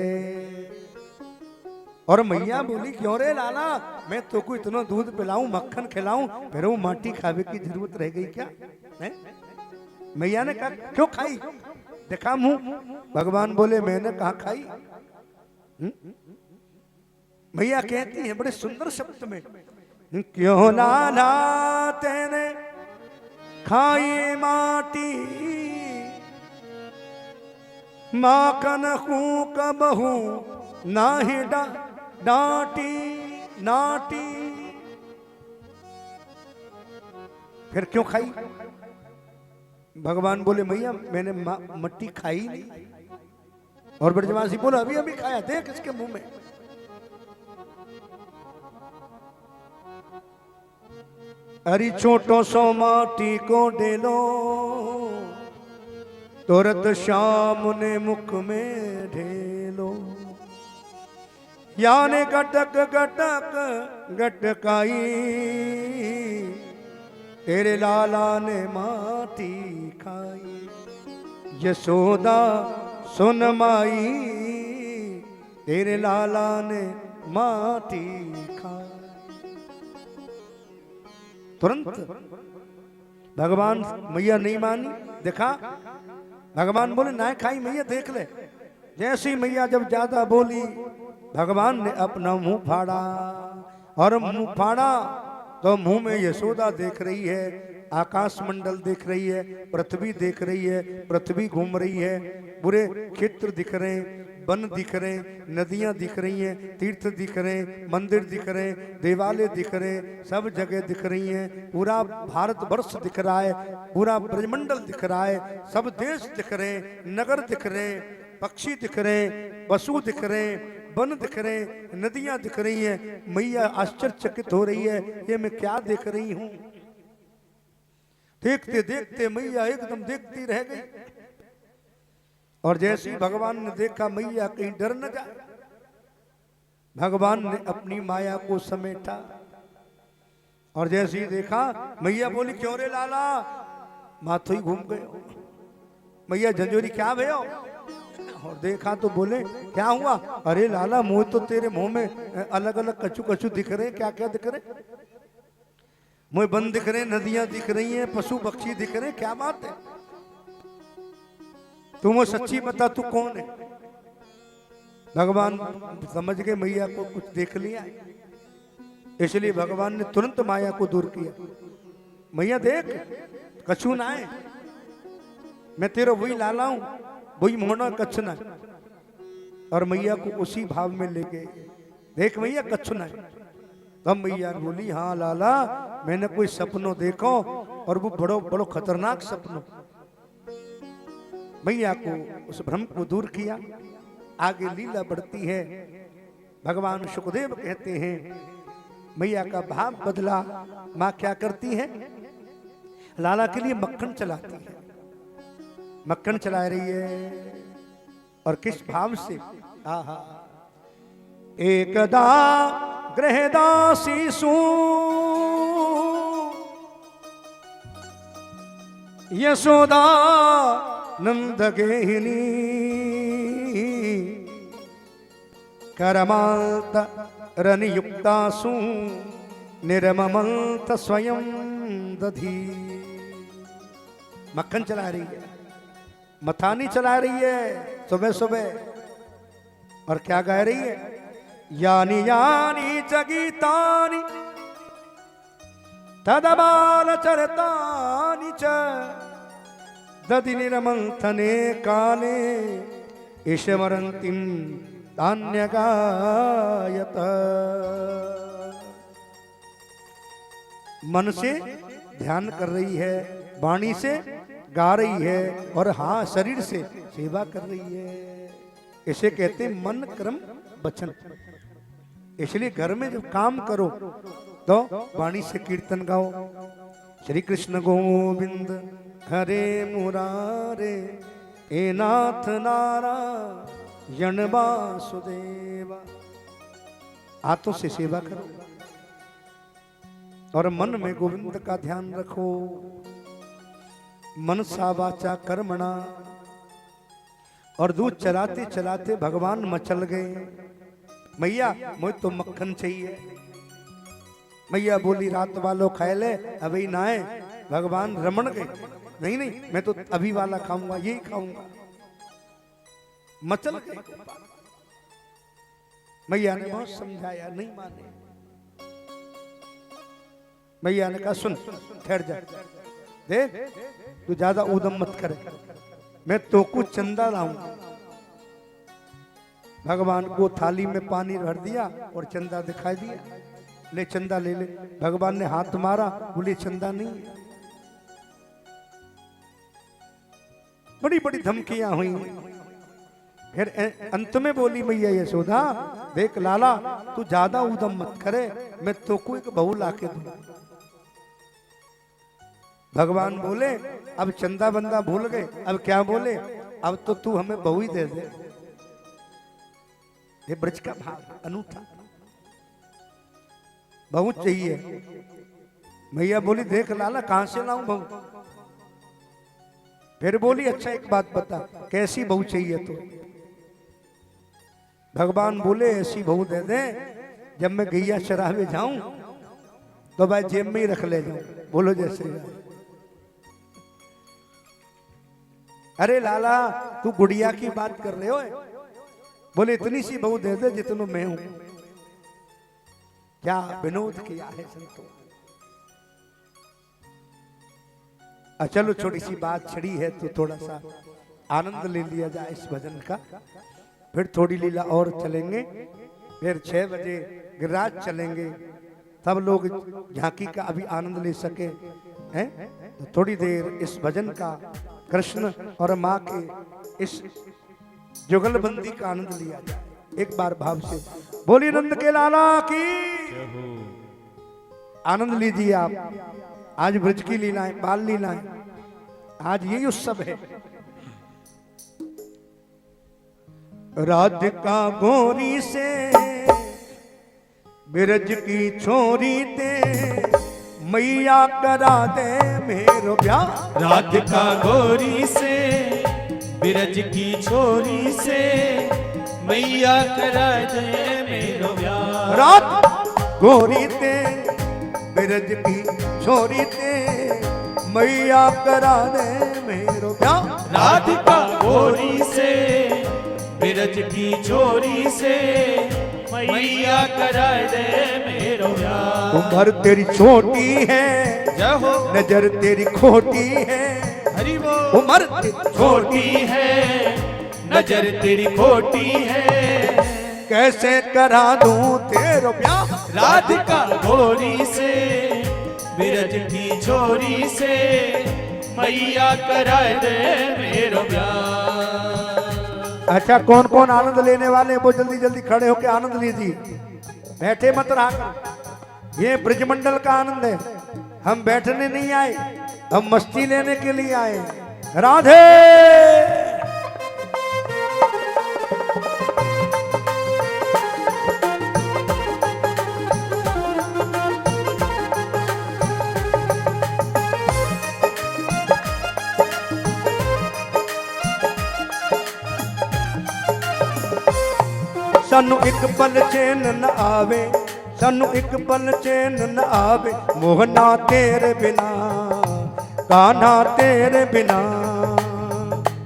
Speaker 4: और मैया बोली, क्यों रे लाला, मैं तो को इतना दूध पिलाऊं, मक्खन खिलाऊं, फिर वो माटी खावे की जरूरत रह गई क्या है? मैया ने कहा क्यों खाई, देखा मुंह। भगवान बोले मैंने कहा खाई। मैया कहती है बड़े सुंदर शब्द में, क्यों लाला तेने खाई माटी, माखन खूक बहू नाही डांटी नाटी। फिर क्यों खाई? भगवान बोले मैया मैंने मट्टी खाई नहीं। और ब्रजवासी बोला अभी अभी खाया, देख इसके मुंह में। अरे छोटो सो माटी को डेलो, तुरंत श्याम ने मुख में ढेलो। याने गटक गटक गटकाई, तेरे लाला ने माटी खाई। यशोदा सुन माई, तेरे लाला ने माटी खाई। तुरंत भगवान, मैया नहीं मानी, देखा भगवान बोले ना खाई मैया देख ले। जैसे ही मैया जब ज्यादा बोली, भगवान ने अपना मुंह फाड़ा, और मुंह फाड़ा तो मुंह में यशोदा देख रही है, आकाश मंडल देख रही है, पृथ्वी देख रही है, पृथ्वी घूम रही है, पूरे क्षेत्र दिख रहे हैं, वन दिख रहे हैं, नदियां दिख रही हैं, तीर्थ दिख रहे हैं, मंदिर दिख रहे हैं, देवालय दिख रहे हैं, सब जगह दिख रही हैं, पूरा भारतवर्ष दिख रहा है, पूरा ब्रह्मंडल दिख रहा है, सब देश दिख रहे हैं, नगर दिख रहे हैं, पक्षी दिख रहे हैं, पशु दिख रहे हैं, वन दिख रहे हैं, नदियां दिख रही हैं। मैया आश्चर्यचकित हो रही है, ये मैं क्या देख रही हूं। देखते देखते मैया एकदम देखती रह गई। और जैसे ही भगवान ने देखा मैया कहीं डर न जाए, भगवान ने अपनी माया को समेटा। और जैसे ही देखा, मैया बोली क्यों रे लाला, माथो ही घूम गए। मैया झंझोरी क्या भयो? और देखा तो बोले क्या हुआ? अरे लाला मुंह तो तेरे मुंह में अलग अलग कचू कचू दिख रहे, क्या क्या दिख रहे? मुंह बंद दिख रहे, नदियां दिख रही हैं, पशु पक्षी दिख रहे, क्या बात है? तू वो सच्ची बता, तू कौन है? भगवान समझ गए मैया को कुछ देख लिया, इसलिए भगवान ने तुरंत माया को दूर किया। मैया देख कछु ना है, मैं तेरा वही लाला हूं, वही मोहना कच्छ ना। और मैया को उसी भाव में ले गए, देख मैया कच्छ ना। तब मैया बोली हाँ लाला, मैंने कोई सपनों देखो, और वो बड़ो बड़ो खतरनाक सपनों। मैया को उस भ्रम को दूर किया। आगे लीला बढ़ती है। भगवान सुखदेव कहते हैं मैया का भाव बदला। माँ क्या करती है? लाला के लिए मक्खन चलाती है, मक्खन चला रही है। और किस भाव से? आहा, एकदा गृहदासी सु यशोदा नंद गेहिनी, करमांत रनियुक्तासु निर्ममंत स्वयं दधी। मक्खन चला रही है, मथानी चला रही है सुबह सुबह। और क्या गा रही है? यानी यानी जगीतानी तदबाल चरतानि च दधि निरमंथने काले ईश्वरंतिम तान्यगायत। मन से ध्यान कर रही है, वाणी से गा रही है, और हाँ शरीर से सेवा कर रही है। इसे कहते हैं मन कर्म वचन। इसलिए घर में जब काम करो तो वाणी से कीर्तन गाओ, श्री कृष्ण गोविंद हरे मुरारे ए नाथ नारायण वासुदेवा। हाथों से सेवा करो और मन में गोविंद का ध्यान रखो। मनसा वाचा कर्मणा। और दूध चलाते चलाते भगवान मचल गए। मैया मुझे तो मक्खन चाहिए। मैया बोली रात वालों खाए ले, अभी ना आए। भगवान रमण गए। नहीं नहीं, मैं तो अभी वाला खाऊंगा, यही खाऊंगा। मचल गए गोपाल। मैया ने बहुत समझाया, नहीं माने। मैया ने कहा सुन, ठहर जा, देख तू ज्यादा उदम मत करे, मैं तो कुछ चंदा लाऊंगा। भगवान को थाली में पानी भर दिया और चंदा दिखाई दिया, ले चंदा ले ले। भगवान ने हाथ मारा, बोले चंदा नहीं है। बड़ी बड़ी धमकियां हुई। फिर अंत में बोली मैया यशोदा, देख लाला तू ज्यादा उदम मत करे, मैं तो को एक बहू लाके दूं। भगवान बोले अब चंदा बंदा भूल गए, अब क्या बोले, अब तो तू हमें बहू ही दे दे। ये ब्रज का भाव अनूठा, बहू चाहिए। मैया बोली देख लाला कहां से लाऊं बहू। फिर बोली अच्छा एक बात बता, कैसी बहू चाहिए तो। भगवान बोले ऐसी बहू दे दे, जब मैं गैया चरावे जाऊं तो भाई जेब में ही रख ले जाऊं। बोलो जय श्री राम। अरे लाला तू गुड़िया की बात कर रहे हो। बोले इतनी सी बहू दे दे जितनों मैं हूं। क्या विनोद किया है संतों। चलो छोटी सी बात छड़ी है तो थोड़ा सा आनंद ले लिया जाए इस भजन का। फिर थोड़ी लीला और चलेंगे, फिर 6 बजे गिरिराज चलेंगे, तब लोग झांकी का अभी आनंद ले सके हैं। तो थोड़ी देर इस भजन का, कृष्ण और माँ के इस जुगलबंदी का आनंद लिया जाए एक बार भाव से। बोलिए नंद के लाला की आनंद लीजिए आप। आज ब्रज की लीलाएं, बाल लीलाएं, आज यही उत्सव है। राधिका गोरी से ब्रज की छोरी ते मैया करा दे मेरो ब्याह।
Speaker 3: राधिका गोरी से ब्रज की छोरी से मैया करा दे मेरो ब्याह।
Speaker 4: रात गोरी ते ब्रज की छोरी ते मैया करा दे मेरो ब्याह।
Speaker 3: राधिका गोरी से ब्रज की छोरी से मैया करा दे मेरो ब्याह।
Speaker 4: उम्र तेरी छोटी है,
Speaker 3: जय हो
Speaker 4: नजर तेरी खोटी है।
Speaker 3: हरि बोल।
Speaker 4: उम्र तेरी
Speaker 3: छोटी है, नजर तेरी खोटी है,
Speaker 4: कैसे करा दूं तेरो ब्याह।
Speaker 3: राधिका गोरी से ब्रज की छोरी से मैया करा दे मेरो ब्याह।
Speaker 4: अच्छा कौन कौन आनंद लेने वाले हैं वो जल्दी जल्दी खड़े होकर आनंद लीजिए, बैठे मत रहा। ये ब्रजमंडल का आनंद है, हम बैठने नहीं आए, हम मस्ती लेने के लिए आए। राधे सानू एक पल चैन न आवे, सानू एक पल चैन न आवे, मोहना तेरे बिना, कान्हा तेरे बिना।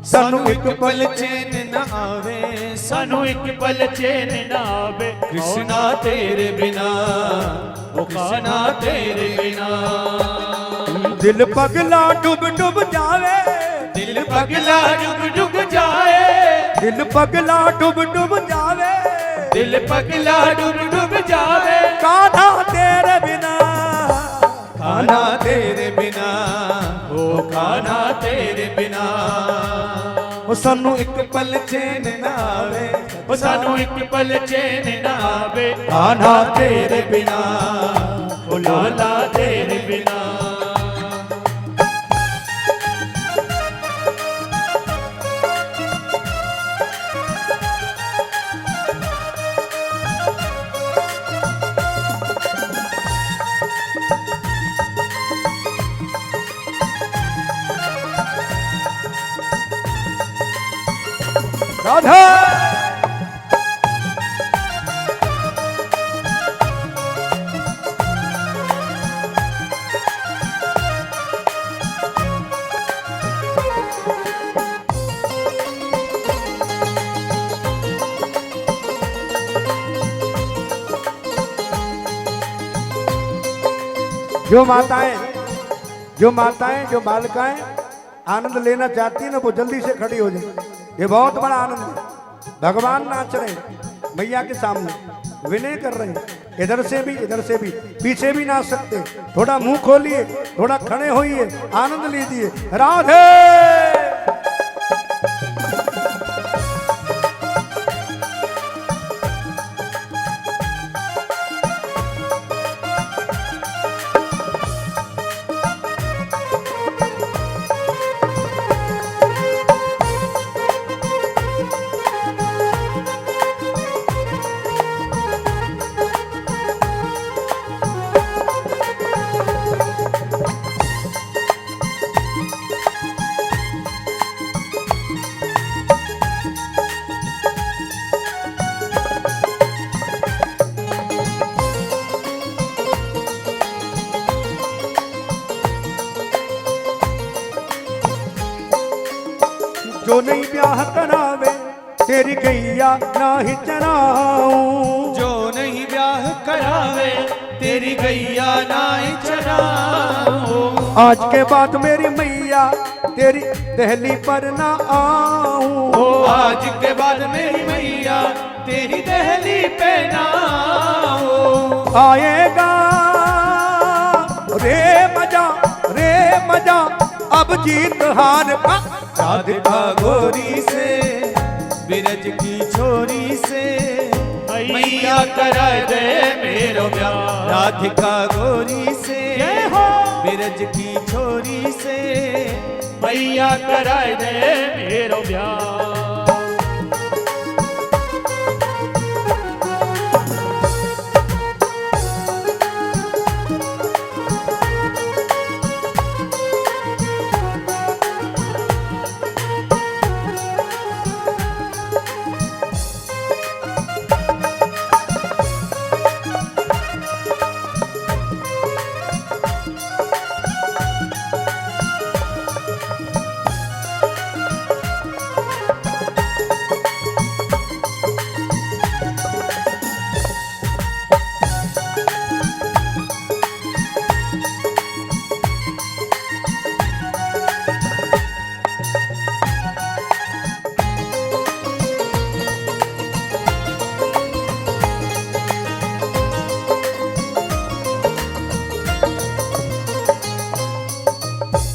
Speaker 4: सानू एक पल
Speaker 3: चैन न आवे, सानू एक पल चैन न आवे, कृष्णा तेरे बिना, ओ कृष्णा तेरे बिना।
Speaker 4: दिल पगला डूब डूब जावे,
Speaker 3: दिल पगला डूब डूब जाए,
Speaker 4: दिल पगला डूब डूब जावे,
Speaker 3: दिल पगला डूब डूब जावे,
Speaker 4: कान्हा तेरे बिना,
Speaker 3: कान्हा तेरे बिना, ओ कान्हा तेरे बिना।
Speaker 4: ओ सानू एक पल चैन न आवे,
Speaker 3: ओ सानू एक पल चैन न आवे,
Speaker 4: कान्हा तेरे
Speaker 3: बिना, ओ लाला तेरे बिना।
Speaker 4: राधा जो माताएं जो बालिकाएं आनंद लेना चाहती है ना, वो जल्दी से खड़ी हो जाए। ये बहुत बड़ा आनंद है। भगवान नाच रहे हैं मैया के सामने, विनय कर रहे हैं, इधर से भी पीछे भी नाच सकते। थोड़ा मुंह खोलिए, थोड़ा खड़े होइए, आनंद लीजिए। राधे जो नहीं ब्याह करावे तेरी गैया ना ही चराऊं।
Speaker 3: जो नहीं ब्याह करावे तेरी गैया ना ही चराऊं।
Speaker 4: आज के बाद मेरी मैया तेरी दहली पर ना आऊं।
Speaker 3: आज के बाद मेरी मैया तेरी दहली पे ना आऊं।
Speaker 4: आएगा रे मजा अब जीत हार का।
Speaker 3: राधिका गोरी से बिरज की छोरी से मैया करा दे मेरो ब्याह। राधिका गोरी से बिरज की छोरी से मैया करा दे मेरो ब्याह।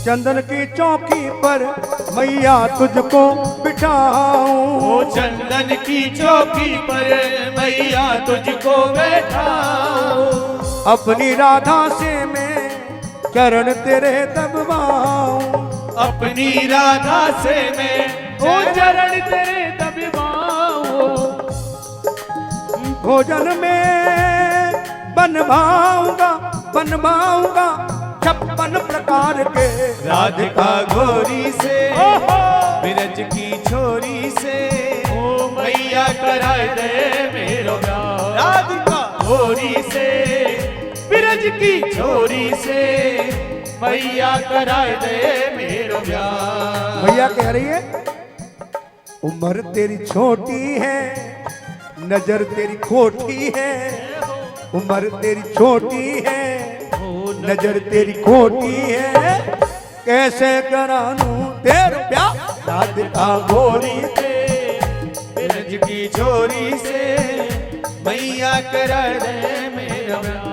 Speaker 4: चंदन की चौकी पर मैया तुझको बिठाऊं।
Speaker 3: चंदन की चौकी पर मैया तुझको बैठाऊं।
Speaker 4: अपनी राधा से मैं चरण तेरे दबवाऊं।
Speaker 3: अपनी राधा से मैं ओ चरण तेरे दबवाऊं।
Speaker 4: भोजन में बनवाऊंगा 56 प्रकार के।
Speaker 3: राधिका गोरी से बिरज की छोरी से ओ मैया करा दे मेरो ब्याह। राधिका गोरी से बिरज की छोरी से मैया करा दे मेरो ब्याह।
Speaker 4: भैया कह रही है उम्र तेरी छोटी है, नजर तेरी खोटी है। उम्र तेरी छोटी है, नजर तेरी खोटी है। कैसे करानूं तेरे प्यार।
Speaker 3: राधिका गोरी से बिरज की छोरी से मैया करा दे मेरा ब्याह।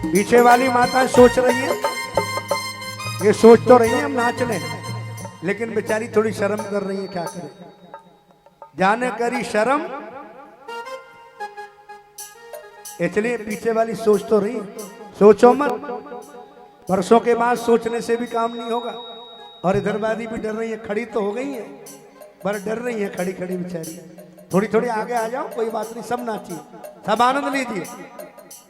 Speaker 4: पीछे वाली माता सोच रही है, ये सोच तो रही है हम नाचने, लेकिन बेचारी थोड़ी शर्म कर रही है। क्या करे, जाने करी शर्म, इसलिए पीछे वाली सोच तो रही है। सोचो मत, वर्षों के बाद सोचने से भी काम नहीं होगा। और इधर वाली भी डर रही है, खड़ी तो हो गई है पर डर रही है खड़ी खड़ी बेचारी। थोड़ी थोड़ी आगे आ जाओ, कोई बात नहीं, सब नाचिए, सब आनंद लीजिए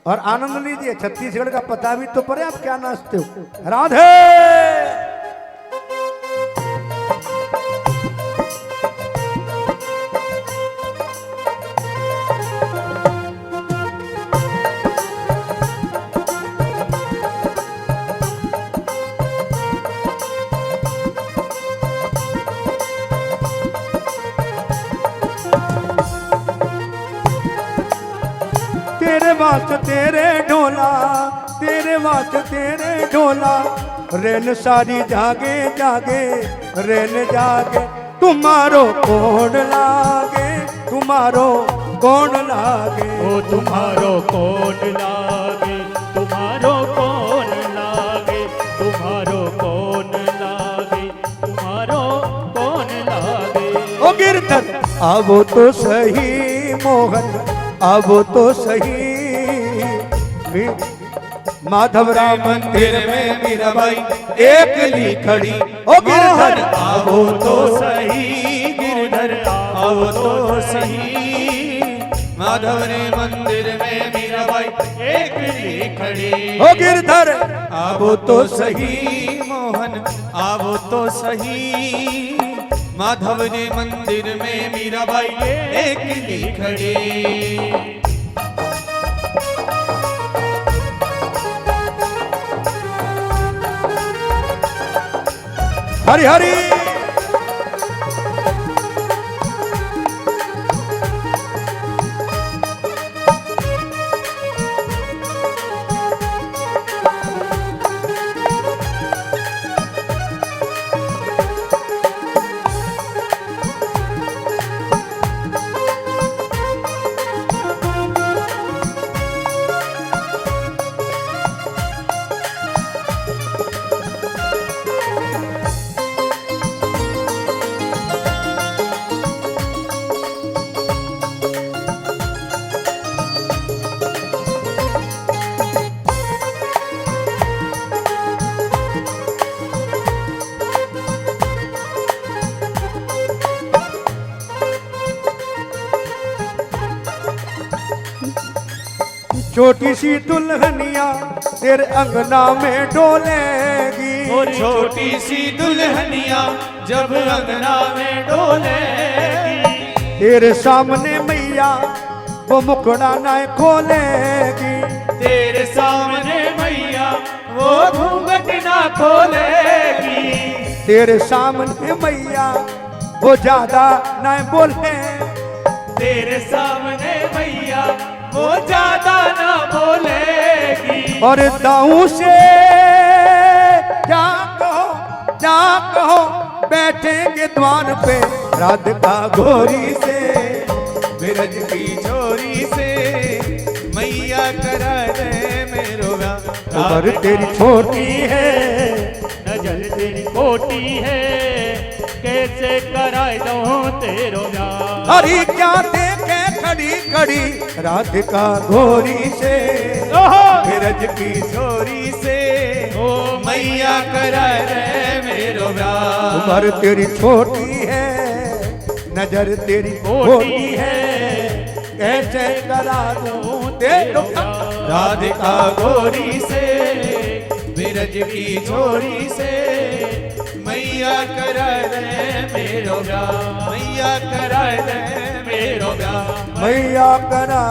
Speaker 4: और आनंद लीजिए। छत्तीसगढ़ का पता भी तो पड़े आप क्या नाचते हो। राधे तेरे वास्ते तेरे ढोला, तेरे मेरे वास्ते तेरे ढोला रेन सारी जागे जागे रेन जागे तुम्हारो कौन लागे तुम्हारो कौन लागे
Speaker 3: ओ तुम्हारो कौन लागे तुम्हारो कौन लागे तुम्हारो कौन लागे तुम्हारो कौन लागे
Speaker 4: ओ गिरधर आवो तो सही मोहन आवो तो सही माधव राम
Speaker 2: मंदिर में मीराबाई एकली खड़ी
Speaker 4: ओ गिरधर
Speaker 3: आवो तो सही गिरधर आवो तो सही
Speaker 2: माधव रे मंदिर में मीराबाई एकली खड़ी
Speaker 4: ओ गिरधर
Speaker 2: आवो तो सही मोहन आवो तो सही माधव रे मंदिर में मीराबाई एकली खड़ी
Speaker 4: हरि हरि छोटी सी दुल्हनिया तेरे अंगना में डोलेगी
Speaker 3: और छोटी सी दुल्हनिया जब अंगना में डोलेगी
Speaker 4: तेरे सामने मैया वो मुखड़ा ना खोलेगी
Speaker 3: तेरे सामने मैया वो घूंघट ना खोलेगी
Speaker 4: तेरे सामने मैया वो ज्यादा ना बोले
Speaker 3: तेरे सामने मैया वो ज्यादा ना बोलेगी
Speaker 4: और दाऊ से क्या कहो बैठेंगे द्वार पे राधिका गोरी से
Speaker 2: बिरज की चोरी से मैया करा दे मेरो
Speaker 4: उम्र तेरी छोटी है
Speaker 3: नजर तेरी खोटी है कैसे कराए दो तेरो प्यार
Speaker 4: हरी क्या देखे खड़ी खड़ी राधिका गोरी से
Speaker 2: बिरज की चोरी से
Speaker 3: ओ
Speaker 2: मैया करा दे मेरो
Speaker 4: उम्र तेरी छोटी है नजर तेरी खोटी है कैसे करा दूं तेरो
Speaker 2: राधिका गोरी से बिरज की चोरी से मैया करा दे मेरो मैया करा दे मेरो
Speaker 4: मैया करा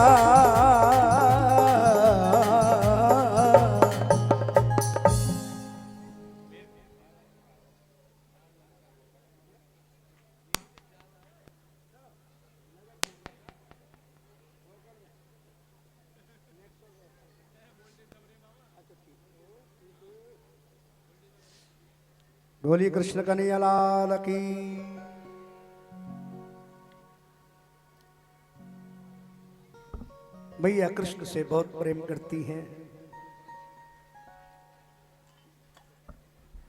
Speaker 4: बोली कृष्ण कन्हैया लाल की। मैया कृष्ण से बहुत प्रेम करती हैं।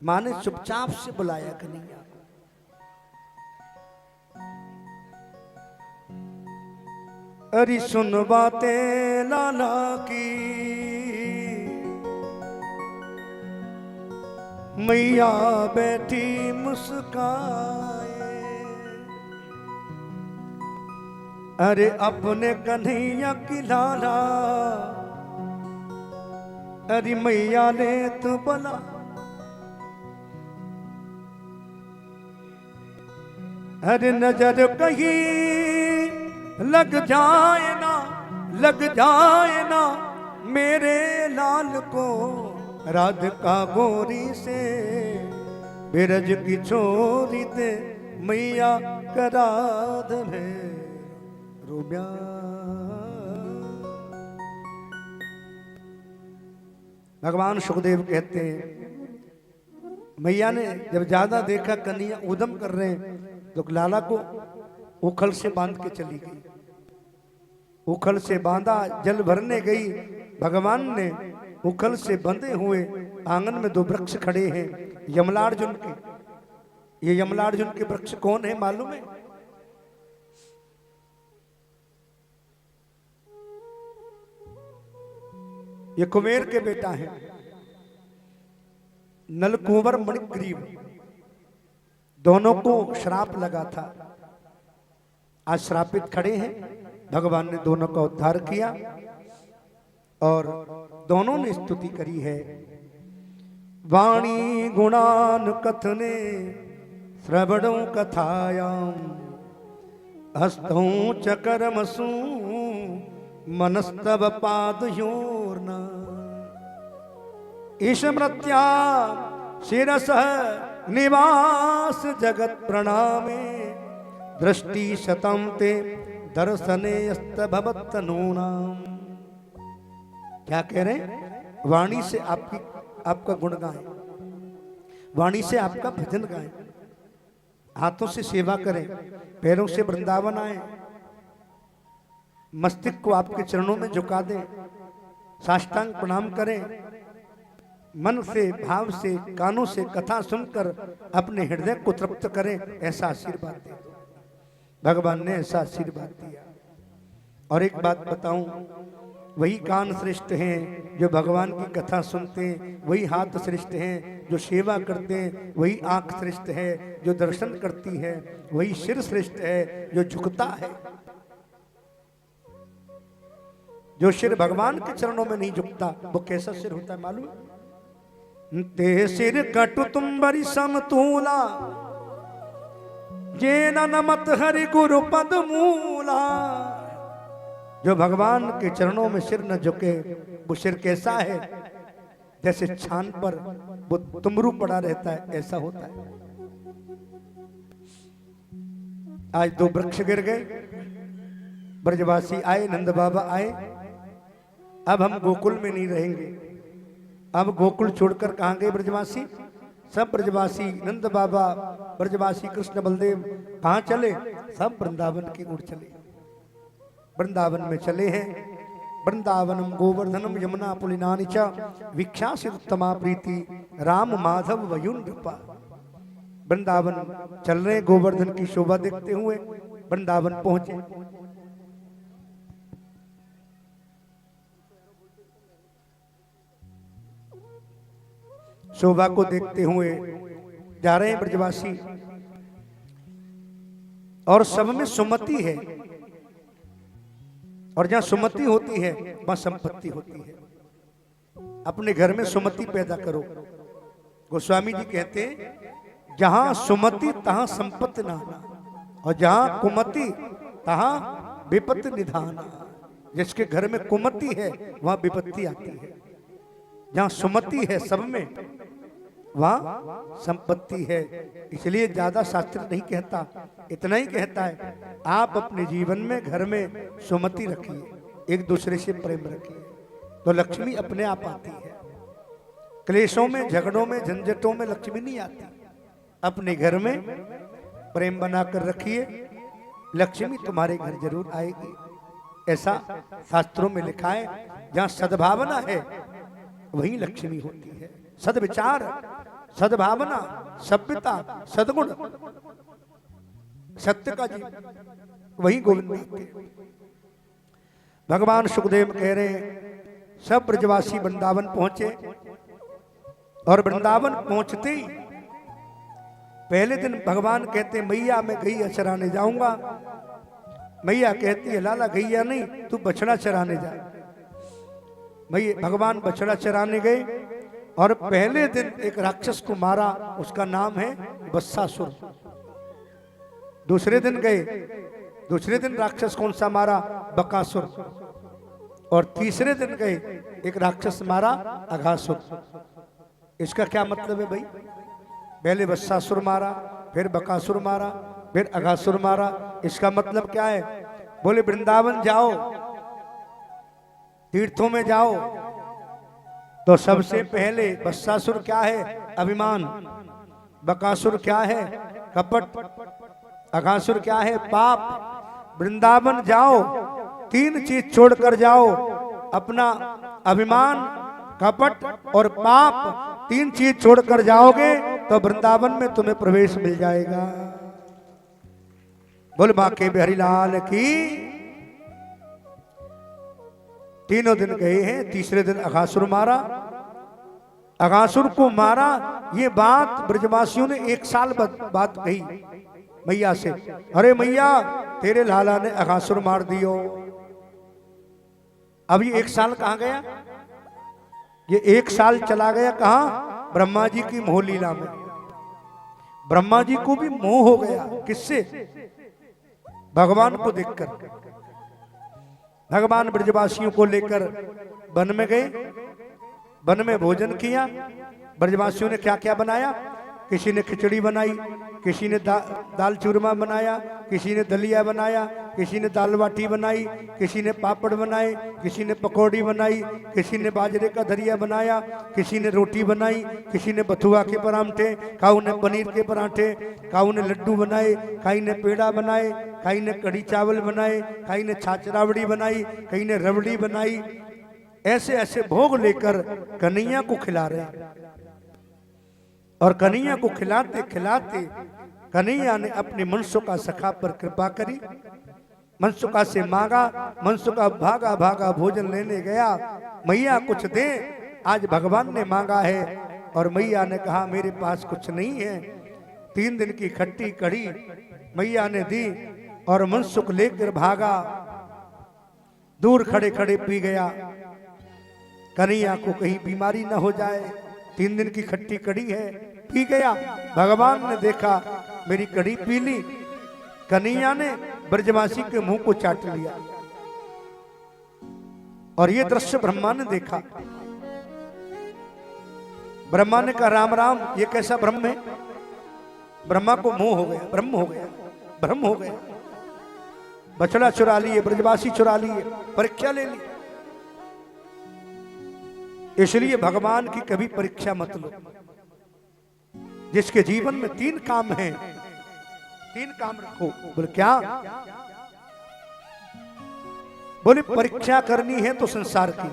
Speaker 4: मां ने चुपचाप से बुलाया कन्हैया को। अरे सुन बातें लाला की, मैया बैठी मुस्काए। अरे अपने कन्हैया की लाला, अरे मैया ने तो बोला। अरे नजर कहीं लग जाए ना मेरे लाल को, राधिका गोरी से बिरज की छोरी ते मैया करा दे रुब्या। भगवान सुखदेव कहते हैं मैया ने जब ज्यादा देखा कन्हैया उदम कर रहे हैं तो लाला को उखल से बांध के चली गई। उखल से बांधा, जल भरने गई। भगवान ने उखल से बंधे हुए आंगन में दो वृक्ष खड़े हैं यमलार्जुन के। ये यमलार्जुन के वृक्ष कौन है मालूम है? ये कुबेर के बेटा है नलकुंवर मणिग्रीव। दोनों को श्राप लगा था, आज श्रापित खड़े हैं। भगवान ने दोनों का उद्धार किया और दोनों ने स्तुति करी है। वाणी गुणान कथने श्रवणों कथायाम हस्तों चकरमसू मनस्तव पादयोर्न ईशमृत्या शिरसः निवास जगत प्रणामे दृष्टि शतम ते दर्शने भवत्तनूनाम। क्या कह रहे हैं? वाणी से आपका गुण गाएं, वाणी से आपका भजन गाएं, हाथों से सेवा करें, पैरों से वृंदावन आए, मस्तिष्क को आपके चरणों में झुका दें, साष्टांग प्रणाम करें, मन से भाव से कानों से कथा सुनकर अपने हृदय को तृप्त करें। ऐसा आशीर्वाद दे दो। भगवान ने ऐसा आशीर्वाद दिया। और एक बात बताऊं, वही कान श्रेष्ठ हैं जो भगवान की कथा सुनते हैं, वही हाथ श्रेष्ठ हैं जो सेवा करते हैं, वही आंख श्रेष्ठ है जो दर्शन करती है, वही सिर श्रेष्ठ है जो झुकता है। जो सिर भगवान के चरणों में नहीं झुकता वो कैसा सिर होता है मालूम? ते सिर कटु तुम बरी समतूला जे नमत हरि गुरु पद मूला। जो भगवान के चरणों में सिर न झुके वो सिर कैसा है? जैसे छान पर वो तुमरू पड़ा रहता है, ऐसा होता है। आज दो वृक्ष गिर गए, ब्रजवासी आए, नंद बाबा आए। अब हम गोकुल में नहीं रहेंगे। अब गोकुल छोड़कर कहां गए ब्रजवासी? सब ब्रजवासी, नंद बाबा, ब्रजवासी कृष्ण बलदेव कहां चले? सब वृंदावन की ओर चले। वृंदावन में चले हैं। वृंदावनम गोवर्धनम यमुना पुलिनानि च विख्यासित उत्तमा प्रीति राम माधव वयुंडपा। वृंदावन चल रहे, गोवर्धन की शोभा देखते हुए वृंदावन पहुंचे। शोभा को देखते हुए जा रहे हैं ब्रजवासी, और सब में सुमति है, और जहां सुमति होती है वहां संपत्ति होती है। अपने घर में सुमति पैदा करो। गोस्वामी जी कहते हैं जहां सुमति तहां संपत्ति नाना, और जहां कुमति तहां विपत्ति निधाना। जिसके घर में कुमति है वहां विपत्ति आती है, जहां सुमति है सब में वहां संपत्ति है। इसलिए ज्यादा शास्त्र नहीं कहता, इतना ही कहता है आप अपने जीवन में घर में सुमति रखिए, एक दूसरे से प्रेम रखिए, तो लक्ष्मी अपने आप आती है। क्लेशों में, झगड़ों में, झंझटों में लक्ष्मी नहीं आती। अपने घर में प्रेम बनाकर रखिए, लक्ष्मी तुम्हारे घर जरूर आएगी। ऐसा शास्त्रों में लिखा है। जहां सद्भावना है वही लक्ष्मी होती है। सद्विचार, सद्भावना, सभ्यता, सद्गुण, सत्य का जीवन, वही गोविंद है। भगवान सुखदेव कह रहे हैं सब ब्रजवासी वृंदावन पहुंचे, और वृंदावन पहुंचते ही पहले दिन भगवान कहते मैया मैं गैया चराने जाऊंगा। मैया कहती है लाला गैया नहीं, तू बछड़ा चराने जा। भगवान बछड़ा चराने गए, और पहले दिन एक राक्षस को मारा, उसका नाम है वत्सासुर। दूसरे दिन गए, दूसरे दिन राक्षस कौन सा मारा? बकासुर। और तीसरे दिन गए, एक राक्षस मारा अघासुर। इसका क्या मतलब है भाई? पहले वत्सासुर मारा, फिर बकासुर मारा, फिर अघासुर मारा। इसका मतलब क्या है? बोले वृंदावन जाओ, तीर्थों में जाओ, तो सबसे पहले वत्सासुर क्या है? अभिमान। बकासुर क्या है? कपट। अघासुर क्या है? पाप। वृंदावन जाओ, 3 चीज छोड़कर जाओ, अपना अभिमान, कपट और पाप, 3 चीज छोड़कर जाओगे तो वृंदावन में तुम्हें प्रवेश मिल जाएगा। बोल बाके बिहारी लाल की। तीनों दिन गए हैं, तीसरे दिन अघासुर मारा। अघासुर को मारा, ये बात ब्रजवासियों ने 1 साल बात कही मैया से। अरे मैया, तेरे लाला ने अघासुर मार दियो। अब ये 1 साल कहां गया? ये 1 साल चला गया कहां? ब्रह्मा जी की मोह लीला में। ब्रह्मा जी को भी मोह हो गया। किससे? भगवान को देखकर। भगवान ब्रजवासियों को लेकर वन में गए, वन में भोजन किया। ब्रजवासियों ने क्या क्या बनाया? किसी ने खिचड़ी बनाई, किसी ने दाल चूरमा बनाया, किसी ने दलिया बनाया, किसी ने दाल बाटी बनाई, किसी ने पापड़ बनाए, किसी ने पकौड़ी बनाई, किसी ने बाजरे का दरिया बनाया, किसी ने रोटी बनाई, किसी ने बथुआ के परांठे, काऊ ने पनीर के परांठे, काऊ ने लड्डू बनाए, काई ने पेड़ा बनाए, काई ने कढ़ी चावल बनाए, काई ने छाछ रावड़ी बनाई, कई ने रबड़ी बनाई। ऐसे ऐसे भोग लेकर कन्हैया को खिला रहे। और कन्हैया को खिलाते खिलाते कन्हैया ने अपने मनसुखा सखा पर कृपा करी। मनसुखा से मांगा, मनसुखा भागा भागा भोजन लेने गया। मैया कुछ दे, आज भगवान ने मांगा है। और मैया ने कहा मेरे पास कुछ नहीं है। 3 दिन की खट्टी कढ़ी मैया ने दी और मनसुख लेकर भागा, दूर खड़े खड़े पी गया। कन्हैया को कहीं बीमारी न हो जाए, 3 दिन की खट्टी कढ़ी है, पी गया। भगवान ने देखा मेरी कढ़ी पी ली। कन्हैया ने ब्रजवासी के मुंह को चाट लिया। और ये दृश्य ब्रह्मा ने देखा। ब्रह्मा ने कहा राम राम, ये कैसा ब्रह्म है? ब्रह्मा को मोह हो गया, ब्रह्म हो गया, ब्रह्म हो गया। बछड़ा चुरा लिए, ब्रजवासी चुरा लिए, परीक्षा ले ली। इसलिए भगवान की कभी परीक्षा मत लो। जिसके जीवन में 3 काम हैं, 3 काम रखो। बोले क्या? बोले परीक्षा करनी है तो संसार की।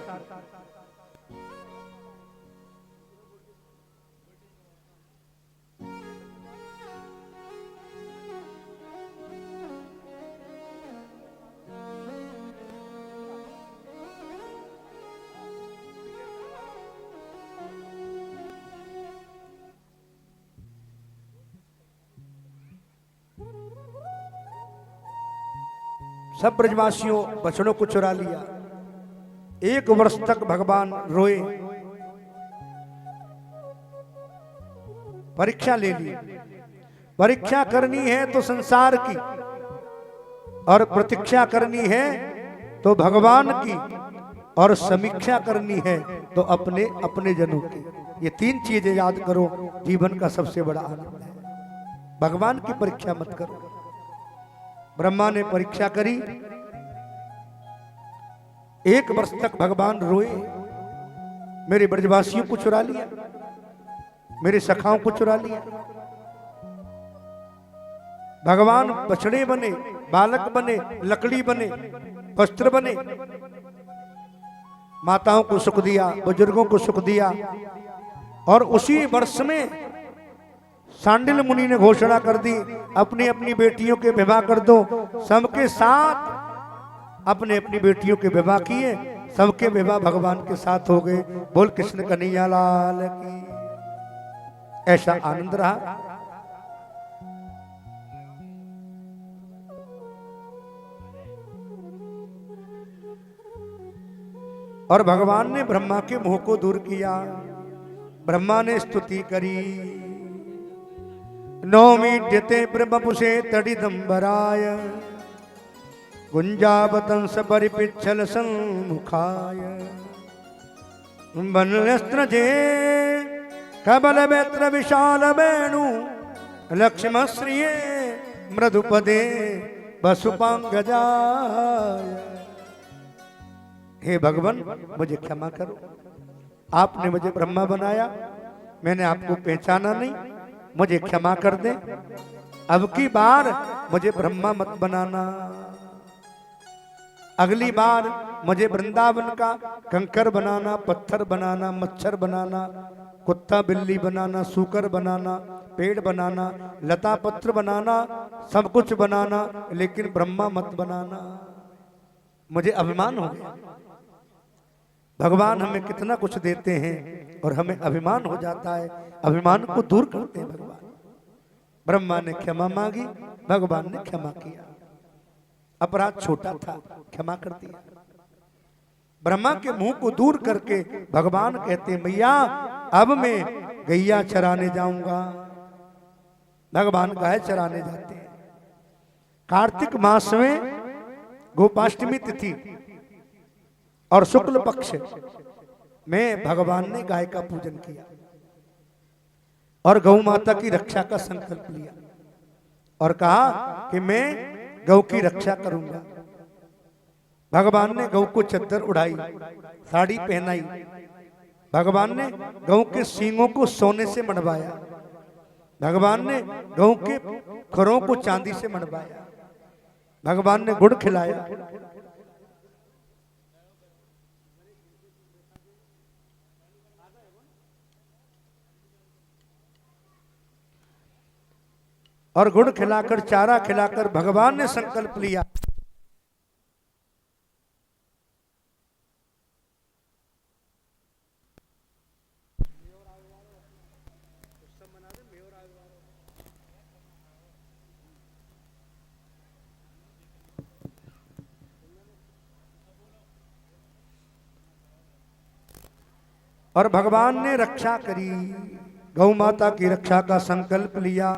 Speaker 4: सब ब्रजवासियों बछड़ों को चुरा लिया। 1 वर्ष तक भगवान रोए, परीक्षा ले ली। परीक्षा करनी है तो संसार की, और प्रतीक्षा करनी है तो भगवान की, और समीक्षा करनी है तो अपने अपने जनों की। ये 3 चीजें याद करो, जीवन का सबसे बड़ा आनंद है। भगवान की परीक्षा मत करो। ब्रह्मा ने परीक्षा करी, 1 वर्ष तक भगवान रोए। मेरे ब्रजवासियों को चुरा लिया, मेरे सखाओं को चुरा लिया। भगवान बछड़े बने, बालक बने, लकड़ी बने, वस्त्र बने। माताओं को सुख दिया, बुजुर्गों को सुख दिया। और उसी वर्ष में सांडिल मुनि ने घोषणा कर दी, अपनी अपनी बेटियों के विवाह कर दो। सबके साथ अपने अपनी बेटियों के विवाह किए, सबके विवाह भगवान के साथ हो गए। बोल कृष्ण कन्हैया लाल की। ऐसा आनंद रहा। और भगवान ने ब्रह्मा के मोह को दूर किया। ब्रह्मा ने स्तुति करी, नौमीड्यते प्रभपुषे तडिदंबराय गुंजावतंस परिपिच्छल सम्मुखाय वनस्त्रजे कबल वेत्र विशाल वेणु लक्ष्मश्रिये मृदुपदे वसुपांगजाय। हे भगवान, मुझे क्षमा करो। आपने मुझे ब्रह्मा बनाया, मैंने आपको पहचाना नहीं, मुझे क्षमा कर दें। अब की बार मुझे ब्रह्मा मत बनाना। अगली बार मुझे वृंदावन का कंकर बनाना, पत्थर बनाना, मच्छर बनाना, कुत्ता बिल्ली बनाना, सूकर बनाना, पेड़ बनाना, लता पत्र बनाना, सब कुछ बनाना, लेकिन ब्रह्मा मत बनाना। मुझे अभिमान हो गया। भगवान हमें कितना कुछ देते हैं और हमें अभिमान हो जाता है। अभिमान को दूर करते हैं भगवान। ब्रह्मा ने क्षमा मांगी, भगवान ने क्षमा किया। अपराध छोटा था, क्षमा कर दिया। ब्रह्मा के मुंह को दूर करके भगवान कहते हैं, मैया अब मैं गैया चराने जाऊंगा। भगवान गाय चराने जाते हैं। कार्तिक मास में गोपाष्टमी तिथि और शुक्ल पक्ष में भगवान ने गाय का पूजन किया और गौ माता की रक्षा का संकल्प लिया और कहा कि मैं गौ की रक्षा करूंगा। भगवान ने गौ को चद्दर उड़ाई, साड़ी पहनाई। भगवान ने गौ के सींगों को सोने से मढ़वाया। भगवान ने गौ के खुरों को चांदी से मढ़वाया। भगवान ने गुड़ खिलाया। और गुड़ खिलाकर, चारा खिलाकर भगवान ने संकल्प लिया, और भगवान ने रक्षा करी। गौ माता की रक्षा का संकल्प लिया।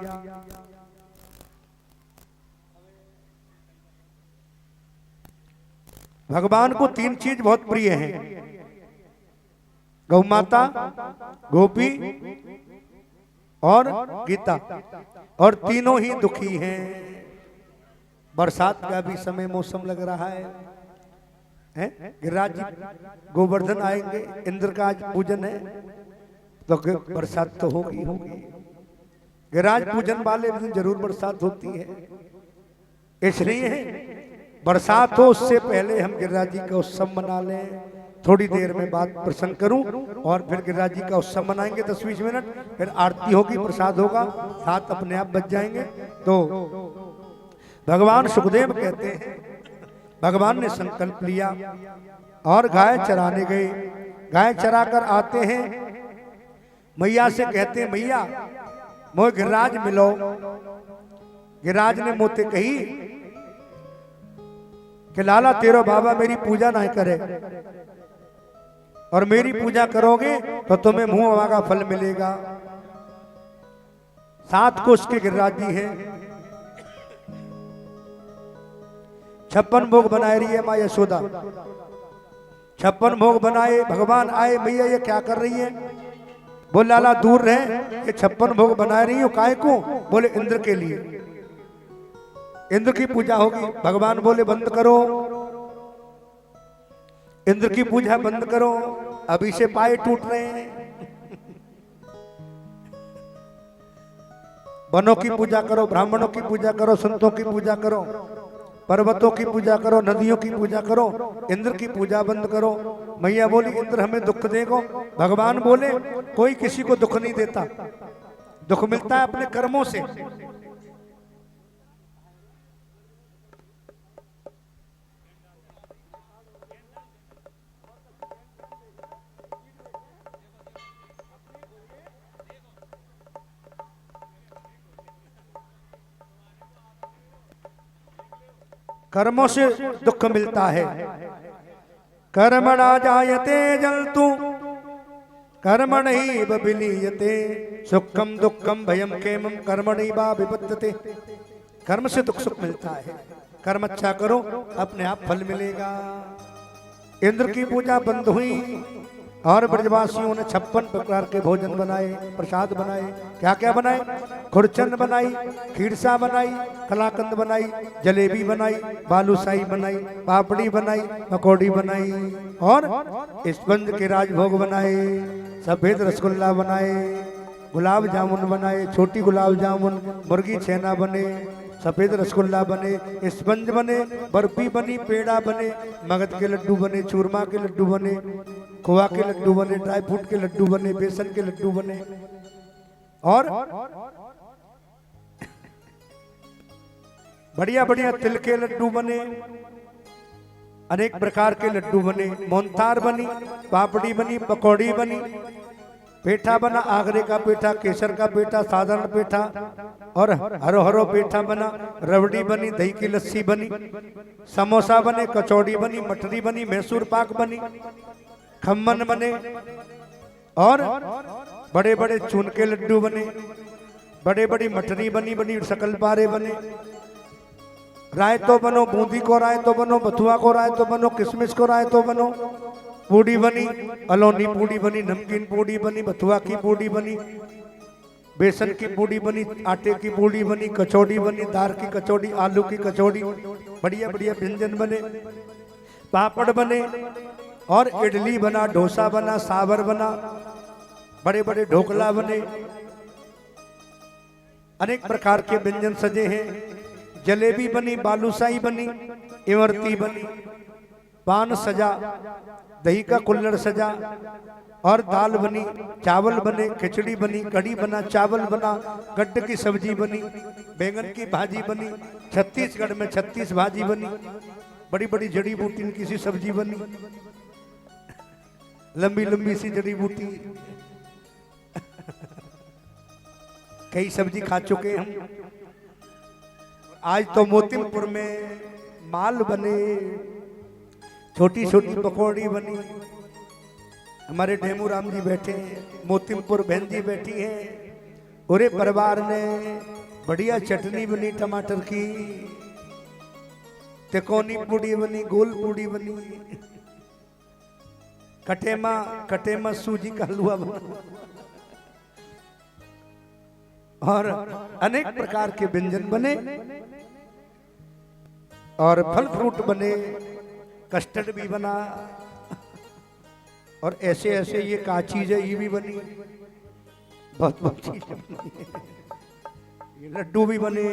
Speaker 4: भगवान को तीन चीज बहुत प्रिय हैं, गौ माता, गोपी और गीता, और तीनों ही दुखी हैं। बरसात का भी समय मौसम लग रहा है। गिरिराज जी गोवर्धन आएंगे, इंद्र का आज पूजन है, तो बरसात तो होगी होगी। गिरिराज पूजन वाले दिन जरूर बरसात होती है। इसलिए बरसात हो उससे पहले हम गिरिराज जी का उत्सव मना लें। थोड़ी देर में बात प्रसंग करूं और फिर गिरिराज जी का उत्सव मनाएंगे 10-20 मिनट, फिर आरती होगी, प्रसाद होगा, साथ अपने आप बच जाएंगे। तो भगवान सुखदेव कहते हैं, भगवान ने संकल्प लिया और गाय चराने गए। गाय चरा कर आते हैं, मैया से कहते हैं, मैया मोह गिरिराज मिलो। गिरिराज ने मोते कही कि लाला तेरो बाबा मेरी पूजा ना करे, और मेरी पूजा करोगे तो तुम्हें मुंह वागा फल मिलेगा। 7 कोष के गिरिराज जी हैं। 56 भोग बनाए रही है माँ यशोदा। 56 भोग बनाए, भगवान आए, मैया ये क्या कर रही है? बोले लाला दूर रहे, ये 56 भोग बना रही हो, काहे को? बोले इंद्र के लिए, इंद्र की पूजा होगी। भगवान बोले बंद करो, इंद्र की पूजा बंद करो, अभी से पाए टूट रहे हैं। वनों की पूजा करो, ब्राह्मणों की पूजा करो, संतों की पूजा करो, पर्वतों की पूजा करो, नदियों की पूजा करो, इंद्र की पूजा बंद करो। मैया बोली इंद्र हमें दुख देगो। भगवान बोले कोई किसी को दुख नहीं देता, दुख मिलता है अपने कर्मों से। कर्मों से दुख मिलता है। कर्मणा जायते जलतु कर्मणैव विलीयते सुखम दुखम भयम क्षेमम कर्मणैव विपद्यते। कर्म से दुख सुख मिलता है। कर्म अच्छा करो, अपने आप फल मिलेगा। इंद्र की पूजा बंद हुई, और ब्रजवासियों ने 56 प्रकार के भोजन बनाए, प्रसाद बनाए। क्या क्या बनाए? खुरचन बनाई, खीरसा बनाई, कलाकंद बनाई, जलेबी बनाई, बालूशाही बनाई, पापड़ी बनाई, पकौड़ी बनाई और स्पंज के राजभोग बनाए, सफेद रसगुल्ला बनाए, गुलाब जामुन बनाए, छोटी गुलाब जामुन, मुर्गी छेना बने, सफेद रसगुल्ला बने, स्पंज बने, बर्फी बनी, पेड़ा बने, मगध के लड्डू बने, चूरमा के लड्डू बने, खोआ के लड्डू बने, ड्राई फ्रूट के लड्डू बने, बेसन के लड्डू बने और बढ़िया बढ़िया तिल के लड्डू बने, अनेक प्रकार के लड्डू बने, मोहनथाल बनी, पापड़ी बनी, पकौड़ी बनी, पेठा बना, आगरे का पेठा, केसर का पेठा, साधारण पेठा और हरो हरो पेठा बना, रबड़ी बनी, दही की लस्सी बनी, समोसा बने, कचौड़ी बनी, मठरी बनी, मैसूर पाक बनी, खम्मन बने और बड़े बड़े चून के लड्डू बने, बड़े बड़ी मठरी बनी बनी, शकलपारे बने, रायतो बनो, बूंदी को रायतो बनो, बथुआ को रायतो बनो, किशमिश को रायतो बनो, पूड़ी बनी, अलोनी पूड़ी बनी, नमकीन पूड़ी बनी, बथुआ की पूड़ी बनी, बेसन की पूड़ी बनी, आटे की पूड़ी बनी, कचौड़ी बनी, दाल की कचौड़ी, आलू की कचौड़ी, बढ़िया बढ़िया व्यंजन बने, पापड़ बने और इडली बना, डोसा बना, सांभर बना, बड़े बड़े ढोकला बने, अनेक प्रकार के व्यंजन सजे हैं, जलेबी बनी, बालूशाही बनी, इमरती बनी, पान सजा, दही का कुल्हड़ सजा और दाल बनी, चावल बने, खिचड़ी बनी, कढ़ी बना, चावल बना, गड्ढे की सब्जी बनी, बैंगन की भाजी बनी, छत्तीसगढ़ में 36 भाजी बनी, बड़ी बड़ी जड़ी बूटी की सी सब्जी बनी, लंबी लंबी सी जड़ी बूटी कई सब्जी खा चुके हम। आज तो मोतीपुर में माल बने, छोटी छोटी पकौड़ी बनी, हमारे डेमू राम जी बैठे हैं, मोतीपुर बहन जी बैठी हैं, पूरे परिवार ने बढ़िया चटनी बनी टमाटर की, तिकोनी पूड़ी बनी, गोल पूड़ी बनी, कटेमा सूजी का हलवा बना और अनेक प्रकार के व्यंजन बने और फल फ्रूट बने, कस्टर्ड भी बना और ऐसे ऐसे ये का चीज है, ये भी बनी, बहुत बहुत चीज बनी, ये लड्डू भी बने,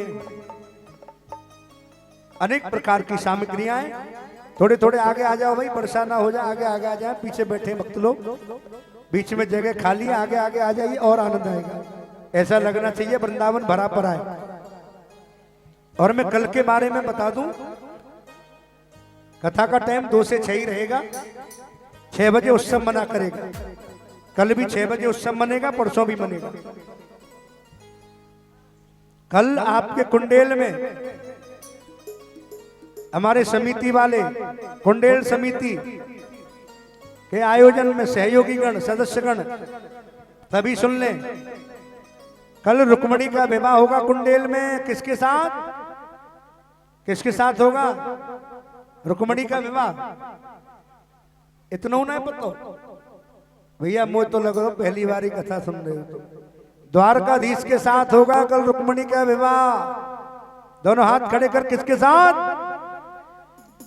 Speaker 4: अनेक प्रकार की सामग्रियां। थोड़े थोड़े आगे आ जाओ भाई, वर्षा ना हो जाए, आगे आगे आ जाए, पीछे बैठे भक्त लोग, बीच में जगह खाली है, आगे आगे आ जाइए और आनंद आएगा। ऐसा लगना चाहिए वृंदावन भरा पड़ा है। और मैं कल के बारे में बता दूं, कथा का टाइम 2 से 6 ही रहेगा, 6 बजे उत्सव मना करेगा, कल भी 6 बजे उत्सव मनेगा, परसों भी मनेगा। कल आपके कुंडेल में हमारे समिति वाले, कुंडेल समिति के आयोजन में सहयोगी गण, सदस्य गण सभी सुन लें, कल रुक्मणी का विवाह होगा कुंडेल में। किसके साथ? किसके साथ होगा रुक्मणी का विवाह? इतना नहीं पता भैया, मुझे तो लग रहा पहली बार ही कथा सुन रहे हो। तो द्वारकाधीश के साथ होगा कल रुक्मणी का विवाह। दोनों हाथ खड़े कर, किसके साथ?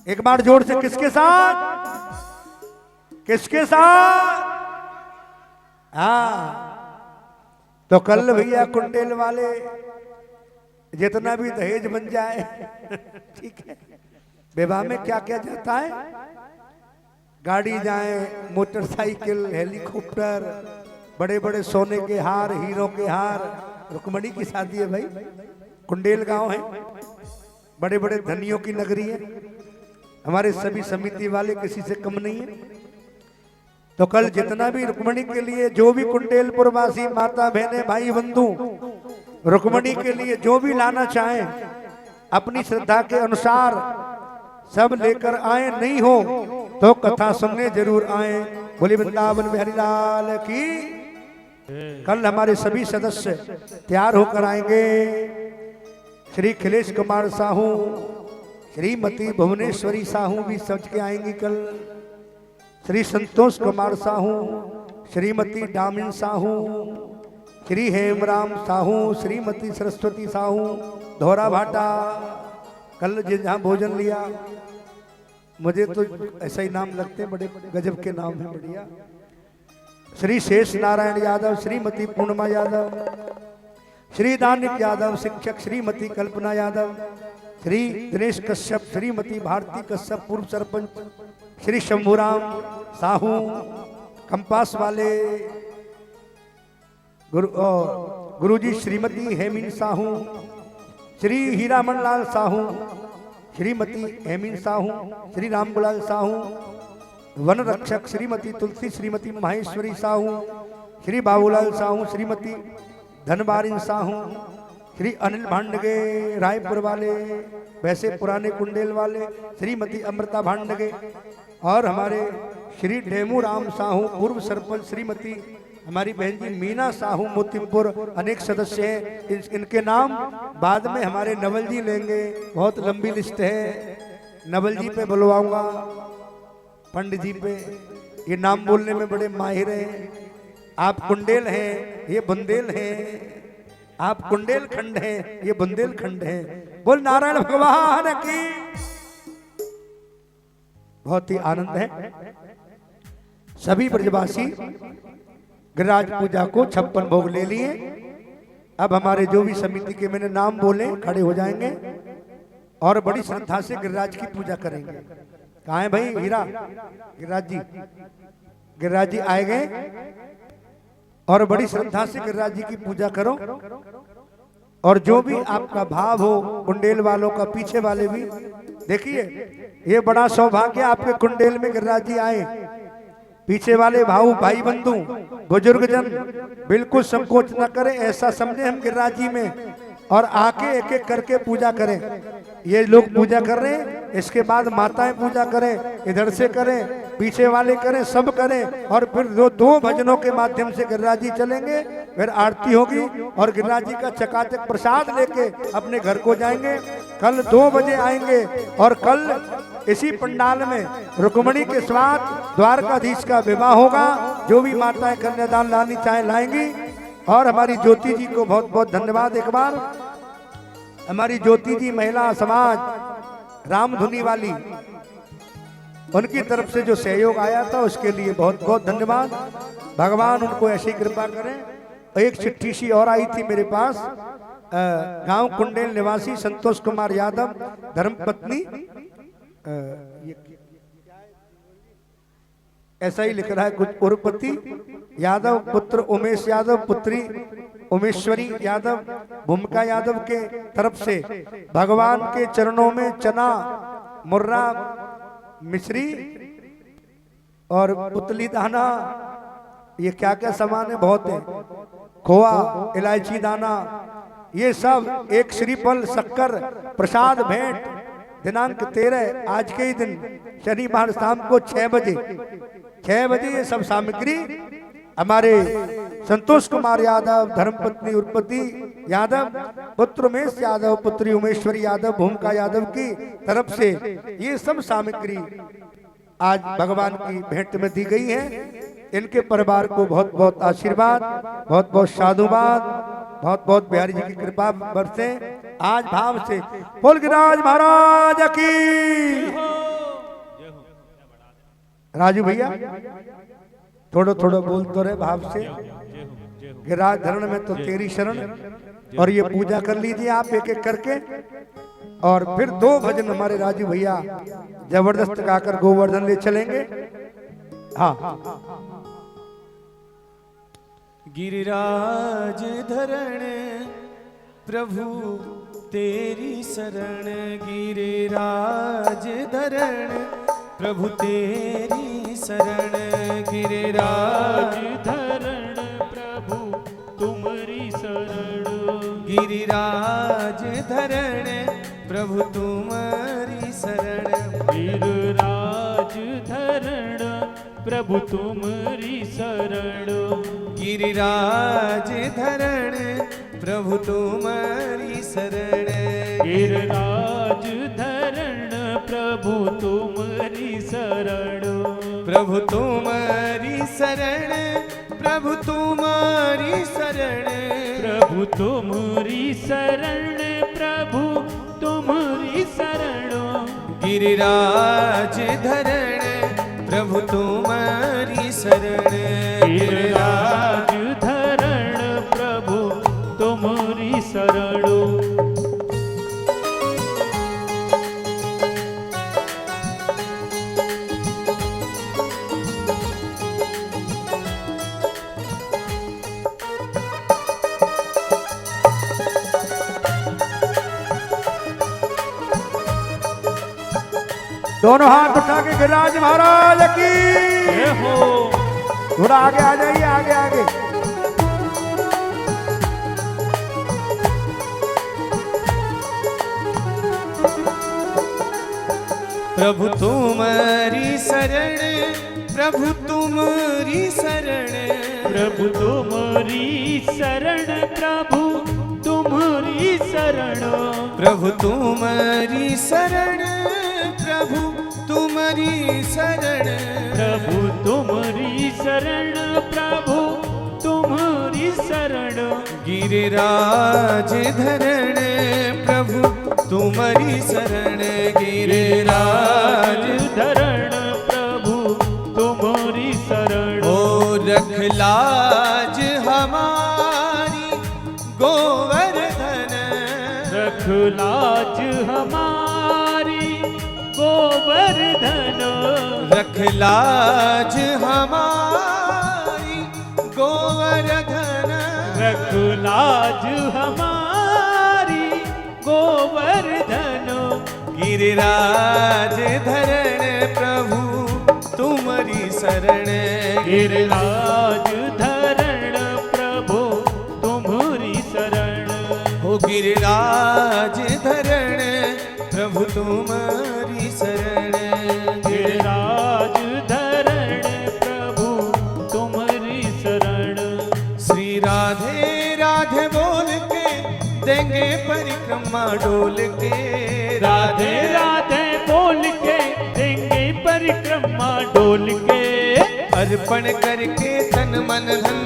Speaker 4: एक बार जोर से, किसके साथ? किसके साथ? हाँ, तो कल भैया कुंडेल वाले जितना भी दहेज बन जाए ठीक है। विवाह में क्या क्या जाता है? गाड़ी जाए, मोटरसाइकिल, हेलीकॉप्टर, बड़े बड़े सोने के हार, हीरो के हार। रुक्मणी की शादी है भाई, कुंडेल गांव है, बड़े बड़े धनियों की नगरी है। हमारे सभी समिति वाले किसी से कम नहीं है। तो कल जितना भी रुक्मणी के लिए, जो भी कुंडेलपुर वासी माता बहने भाई बंधु रुक्मणी के लिए जो भी लाना चाहें, अपनी श्रद्धा के अनुसार सब लेकर आए। नहीं हो तो कथा सुनने जरूर आए। बोले वृंदावन बिहारी लाल की। कल हमारे सभी सदस्य तैयार होकर आएंगे। श्री खिलेश कुमार साहू, श्रीमती भुवनेश्वरी साहू भी सज के आएंगी कल। श्री संतोष कुमार साहू, श्रीमती डामिन साहू, श्री हेमराम साहू, श्रीमती सरस्वती साहू, धोरा भाटा। कल जहाँ भोजन लिया, मुझे तो ऐसा ही नाम लगते हैं, बड़े गजब के नाम हैं, बढ़िया। श्री शेष नारायण यादव, श्रीमती पूर्णिमा यादव, श्री दानिक यादव शिक्षक, श्रीमती कल्पना यादव, श्री दिनेश कश्यप, श्रीमती भारती कश्यप पूर्व सरपंच, श्री शंभूराम साहू कंपास वाले, गुरुजी श्रीमती हेमिन साहू, श्री हीरामन लाल साहू, श्रीमती हेमिन साहू, श्री रामगुलाल साहू, वन रक्षक श्रीमती तुलसी, श्रीमती माहेश्वरी साहू, श्री बाबूलाल साहू, श्रीमती धनबारिन साहू, श्री अनिल भांडगे रायपुर वाले, वैसे पुराने कुंडेल वाले, श्रीमती अमृता भांडगे, और हमारे श्री डेमू राम साहू पूर्व सरपंच, श्रीमती हमारी बहन जी मीना साहू मोतीपुर, अनेक सदस्य हैं। इनके नाम बाद में हमारे नवल जी लेंगे, बहुत लंबी लिस्ट है। नवल जी पे बुलवाऊंगा, पंडित जी पे, ये नाम बोलने में बड़े माहिर हैं। आप कुंडेल हैं, ये बुंदेल हैं। आप कुंडेल खंड हैं, ये बुंदेल खंड हैं। बोल नारायण भगवान की। बहुत ही आनंद है। सभी ब्रजवासी गिरिराज पूजा को 56 भोग ले लिए। अब हमारे जो भी समिति के मैंने नाम बोले खड़े हो जाएंगे और बड़ी श्रद्धा से गिरिराज की पूजा करेंगे। कहाँ है भाई हीरा? गिरिराज जी, गिरिराज जी आए गए और बड़ी श्रद्धा से गिरिराज जी की पूजा करो। और जो भी आपका भाव हो, कुंडेल वालों का, पीछे वाले भी देखिए, ये बड़ा सौभाग्य आपके कुंडेल में गिरिराज जी आए। पीछे वाले भाऊ, भाई बंधु, बुजुर्ग जन बिल्कुल संकोच न करें, ऐसा समझे हम गिरिराज जी में, और आके एक एक करके पूजा करें। ये लोग पूजा कर रहे हैं, इसके बाद माताएं पूजा करें, इधर से करें, पीछे वाले करें, सब करें। और फिर दो भजनों के माध्यम से गिरिराज जी चलेंगे, फिर आरती होगी और गिरिराज जी का चकाचक प्रसाद लेके अपने घर को जाएंगे। कल 2 बजे आएंगे और कल इसी पंडाल में रुक्मणी के साथ द्वारकाधीश का विवाह होगा। जो भी माताएं कन्यादान लानी चाहे लाएंगी। और हमारी ज्योति जी को बहुत बहुत धन्यवाद। एक बार हमारी ज्योति जी महिला समाज रामधुनी वाली, उनकी तरफ से जो सहयोग आया था उसके लिए बहुत बहुत धन्यवाद। भगवान उनको ऐसी कृपा करें। एक चिट्ठी सी और आई थी मेरे पास, गांव कुंडेल निवासी संतोष कुमार यादव, धर्मपत्नी, ऐसा ही लिख रहा है कुछ, उर्पति यादव, पुत्र उमेश यादव, पुत्री उमेश्वरी यादव, भूमिका यादव के तरफ से भगवान के चरणों में चना, मुर्रा, मिश्री और पुतली दाना, ये क्या क्या सामान है, बहुत है, खोआ, इलायची दाना, ये सब, एक श्रीफल, शक्कर, प्रसाद भेंट। दिनांक 13 आज के ही दिन शनिवार शाम को 6 बजे ये सब सामग्री हमारे संतोष कुमार यादव, धर्मपत्नी उर्पति यादव, पुत्र उमेश यादव, पुत्री उमेश्वरी यादव, भूमिका यादव की तरफ से ये सब सामग्री आज भगवान की भेंट में दी गई है। इनके परिवार को बहुत बहुत आशीर्वाद, बहुत बहुत साधुवाद, बहुत बहुत बिहारी जी की कृपा बरसे। आज भाव से बोल गिरिराज महाराज की। राजू भैया थोड़ा थोड़ा बोल तो रहे भाव से। गिरिराज धरण में तो तेरी शरण। और ये पूजा कर लीजिए आप एक एक करके। और फिर 2 भजन हमारे राजू भैया जबरदस्त गाकर गोवर्धन ले चलेंगे। हाँ,
Speaker 3: गिरिराज धरण प्रभु तेरी शरण, गिरिराज धरण प्रभु तेरी शरण, गिरिराज
Speaker 2: धरण प्रभु तुम्हारी शरण,
Speaker 3: गिरिराज धरण प्रभु तुम्हारी शरण,
Speaker 2: गिरिराज धरण प्रभु तुम्हारी शरण,
Speaker 3: गिरिराज धरण प्रभु तुम्हारी शरण,
Speaker 2: गिरिराज धरण प्रभु तुम्हारी शरण, प्रभु तुम्हारी शरण, प्रभु तुम्हारी शरण,
Speaker 3: प्रभु तुम्हारी शरण, प्रभु तुम्हारी शरण।
Speaker 2: गिरिराज धरण, प्रभु तुम्हारी शरण,
Speaker 3: गिरिराज धरण, प्रभु तुम्हारी शरण।
Speaker 4: दोनों हाथ उठा के गिरिराज महाराज की।
Speaker 3: जय हो।
Speaker 4: थोड़ा आगे आ जाइए, आगे आगे।
Speaker 2: प्रभु तुम्हारी शरण, प्रभु तुम्हारी शरण,
Speaker 3: प्रभु तुम्हारी शरण, प्रभु तुम्हारी शरण।
Speaker 2: प्रभु तुम्हारी शरण, प्रभु तुम्हारी शरण,
Speaker 3: प्रभु तुम्हारी शरण, प्रभु तुम्हारी शरण।
Speaker 2: गिरिराज धरण, प्रभु तुम्हारी शरण, गिरिराज
Speaker 3: धरण, प्रभु तुम्हारी शरण।
Speaker 2: ओ रख लाज हमारी गोवर्धन,
Speaker 3: रख लाज हमारी गोवर्धन,
Speaker 2: रख लाज हमारी गोवर्धन,
Speaker 3: रख लाज हमारी गोवर्धन।
Speaker 2: गिरिराज धरण, प्रभु तुम्हारी शरण,
Speaker 3: गिरिराज धरण, प्रभु तुम्हारी शरण।
Speaker 2: हो गिरिराज धरण, प्रभु तुम्हारी शरण,
Speaker 3: गिरिराज धरण, प्रभु तुम्हारी शरण।
Speaker 2: श्री राधे राधे बोल के देंगे परिक्रमा डोल के,
Speaker 3: राधे राधे बोल के देंगे परिक्रमा डोल के।
Speaker 2: अर्पण करके तन मन धन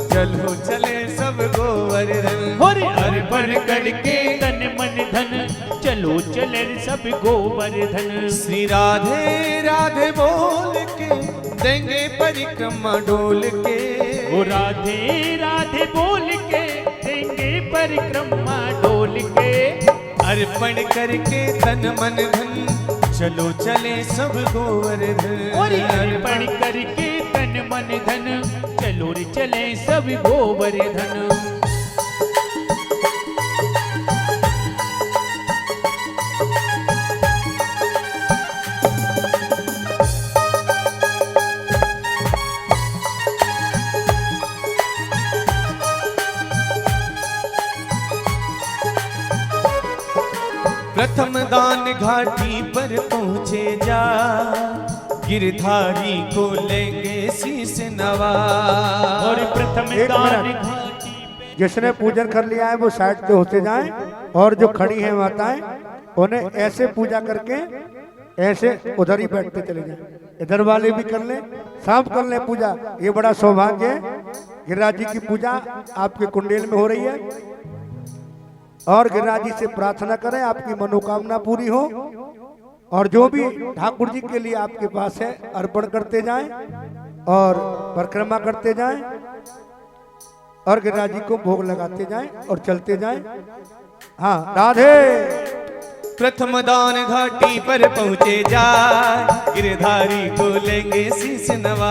Speaker 2: चलो चले सब गोवर्धन।
Speaker 3: और अर्पण करके तन मन धन चलो चले सब गोवर्धन।
Speaker 2: श्री राधे राधे बोल के देंगे परिक्रमा डोल के,
Speaker 3: ओ राधे राधे बोल के देंगे परिक्रमा डोल के।
Speaker 2: अर्पण करके तन मन धन चलो चले सब गोवर्धन।
Speaker 3: और अर्पण करके तन मन धन चलो रे चले सब गोवर्धन।
Speaker 2: प्रथम दान घाटी पर पहुँचे जा, गिरधारी को लेंगे शीश नवा।
Speaker 3: और प्रथम
Speaker 4: एक
Speaker 3: दान
Speaker 4: मिनट।
Speaker 3: घाटी पे
Speaker 4: जिसने पूजन कर लिया है वो साइड पे होते जाएं, और जो खड़ी हैं माताएं उन्हें ऐसे पूजा करके ऐसे उधर ही बैठते चले जाएं। इधर वाले भी कर लें, सब कर लें पूजा। ये बड़ा सौभाग्य है। गिरिराज जी की पूजा आपके कुंडेल में हो रही है, और गिरिराज जी से प्रार्थना करें आपकी मनोकामना पूरी हो। और जो भी ठाकुर जी के लिए आपके पास है अर्पण करते जाएं और परिक्रमा करते जाएं और गिरिराज जी को भोग लगाते जाएं और चलते जाएं। हाँ, राधे।
Speaker 2: प्रथम दान घाटी पर पहुँचे जा, गिरधारी को लेंगे शीश नवा।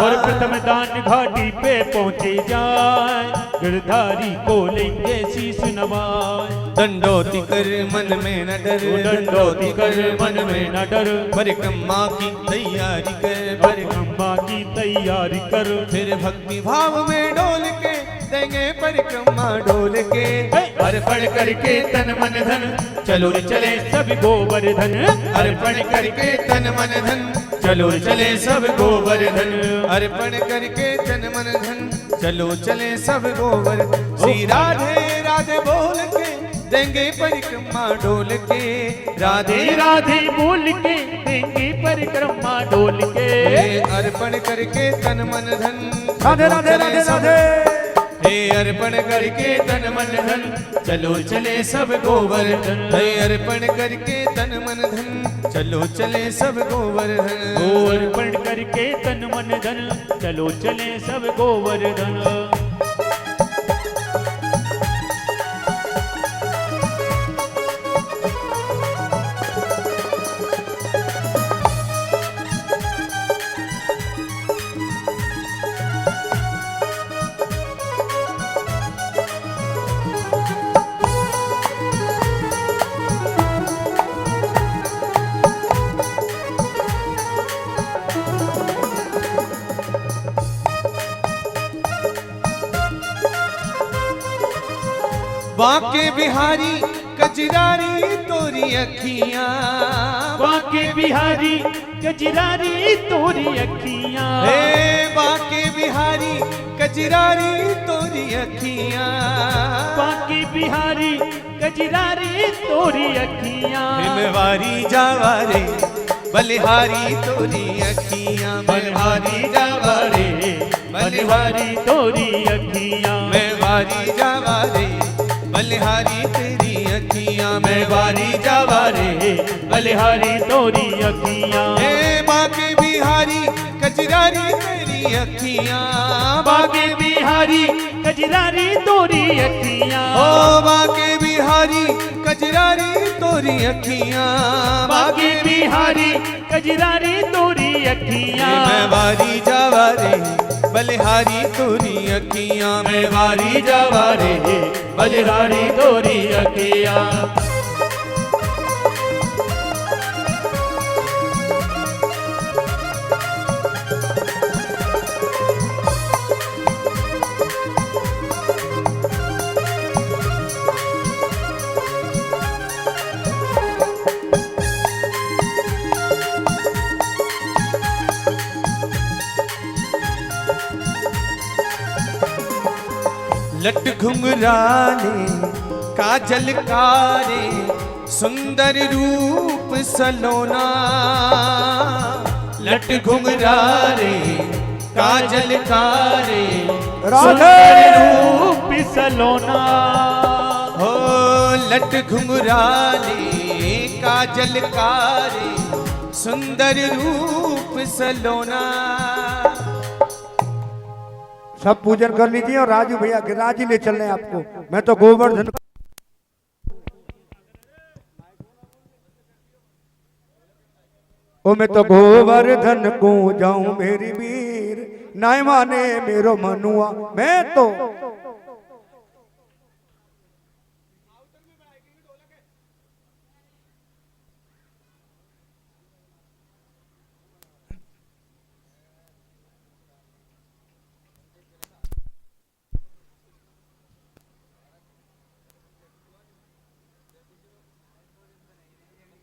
Speaker 3: और प्रथम दान घाटी पे पहुँचे जाए, गिरधारी को लेंगे शीश नवाए।
Speaker 2: दंडोती कर मन में न डर,
Speaker 3: दंडोती कर मन में न डर,
Speaker 2: परिक्रमा की तैयारी कर,
Speaker 3: परिक्रमा की तैयारी कर।
Speaker 2: फिर भक्ति भाव में डोल के देंगे परिक्रमा डोल के।
Speaker 3: अर्पण करके तन मन धन चलो रे चले सब गोवर्धन।
Speaker 2: अर्पण करके तन मन धन चलो चले सब गोवर्धन। अर्पण करके तन मन धन चलो चले सब गोवर्धन। श्री राधे राधे बोल के
Speaker 3: देंगे परिक्रमा डोल के। राधे
Speaker 2: राधे राधे बोल के देंगे परिक्रमा डोल के।
Speaker 3: अर्पण करके तन मन धन,
Speaker 4: राधे राधे राधे राधे।
Speaker 3: हे अर्पण करके तन मन धन, चलो चले सब गोवर्धन। हे अर्पण करके तन मन धन, चलो चले सब गोवर्धन।
Speaker 2: अर्पण करके तन मन धन, चलो चले सब गोवर्धन।
Speaker 3: बांके बिहारी कजरारी तोरी अखियां,
Speaker 2: बांके बिहारी कजरारी तोरी अखियां।
Speaker 3: हे बांके बिहारी कजरारी तोरी अखियां।
Speaker 2: बांके बिहारी कजरारी तोरी अखियां।
Speaker 3: हिमवारी जावारे बलिहारी तोरी अखियां। बलिहारी जावारे
Speaker 2: बलिहारी तोरी अखियां।
Speaker 3: मैं वारी जावारे बलिहारी तेरी अखियां। मैं वारी जावारे
Speaker 2: बलिहारी तोरी अखियां।
Speaker 3: हे बांके बिहारी कजरारी तेरी अखियां।
Speaker 2: बांके बिहारी कजरारी तोरी अखियां।
Speaker 3: ओ बांके बिहारी कजरारी तोरी अखियां।
Speaker 2: बांके बिहारी कजरारी तोरी अखियां।
Speaker 3: मैं वारी जावारे बलिहारी तोरी अखियां। मैं वारी जावारे
Speaker 2: बलिहारी तोरी अखियां।
Speaker 3: लट घुंघराने काजल कारे सुंदर रूप सलोना। लट घुंघरारे काजल कारे
Speaker 2: सुंदर रूप सलोना।
Speaker 3: हो लट घुंघराने काजल कारे सुंदर रूप सलोना।
Speaker 4: सब पूजन कर लीजिए और राजू भैया गिरिराज जी ले चल रहे हैं आपको। मैं तो गोवर्धन मैं तो गोवर्धन को जाऊं मेरी वीर, नाय माने मेरो मनुआ। मैं तो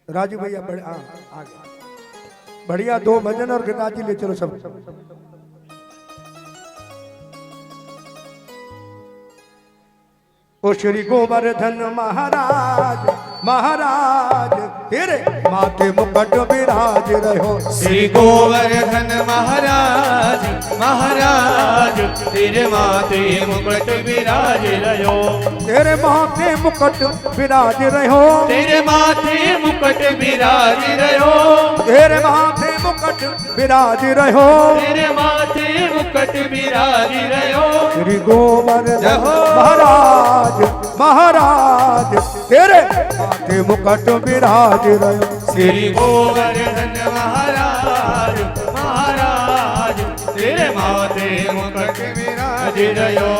Speaker 4: राजू भैया आगे बढ़िया 2 भजन और गिरिराज जी ले चलो सब। ओ श्री गोवर्धन महाराज महाराज तेरे माथे मुकुट विराज रहो।
Speaker 3: श्री गोवर्धन महाराज महाराज तेरे माथे मुकुट विराज रहो।
Speaker 4: तेरे माथे मुकुट विराज रहो।
Speaker 3: तेरे माथे मुकुट विराज रहो।
Speaker 4: तेरे माथे मुकुट विराज रहो।
Speaker 3: तेरे माथे मुकुट विराज रहो।
Speaker 4: श्री गोवर्धन महाराज महाराज तेरे माथे मुकुट विराज रहो।
Speaker 3: श्री गोवर्धन महाराज महाराज तेरे माथे मुकुट विराज रहो।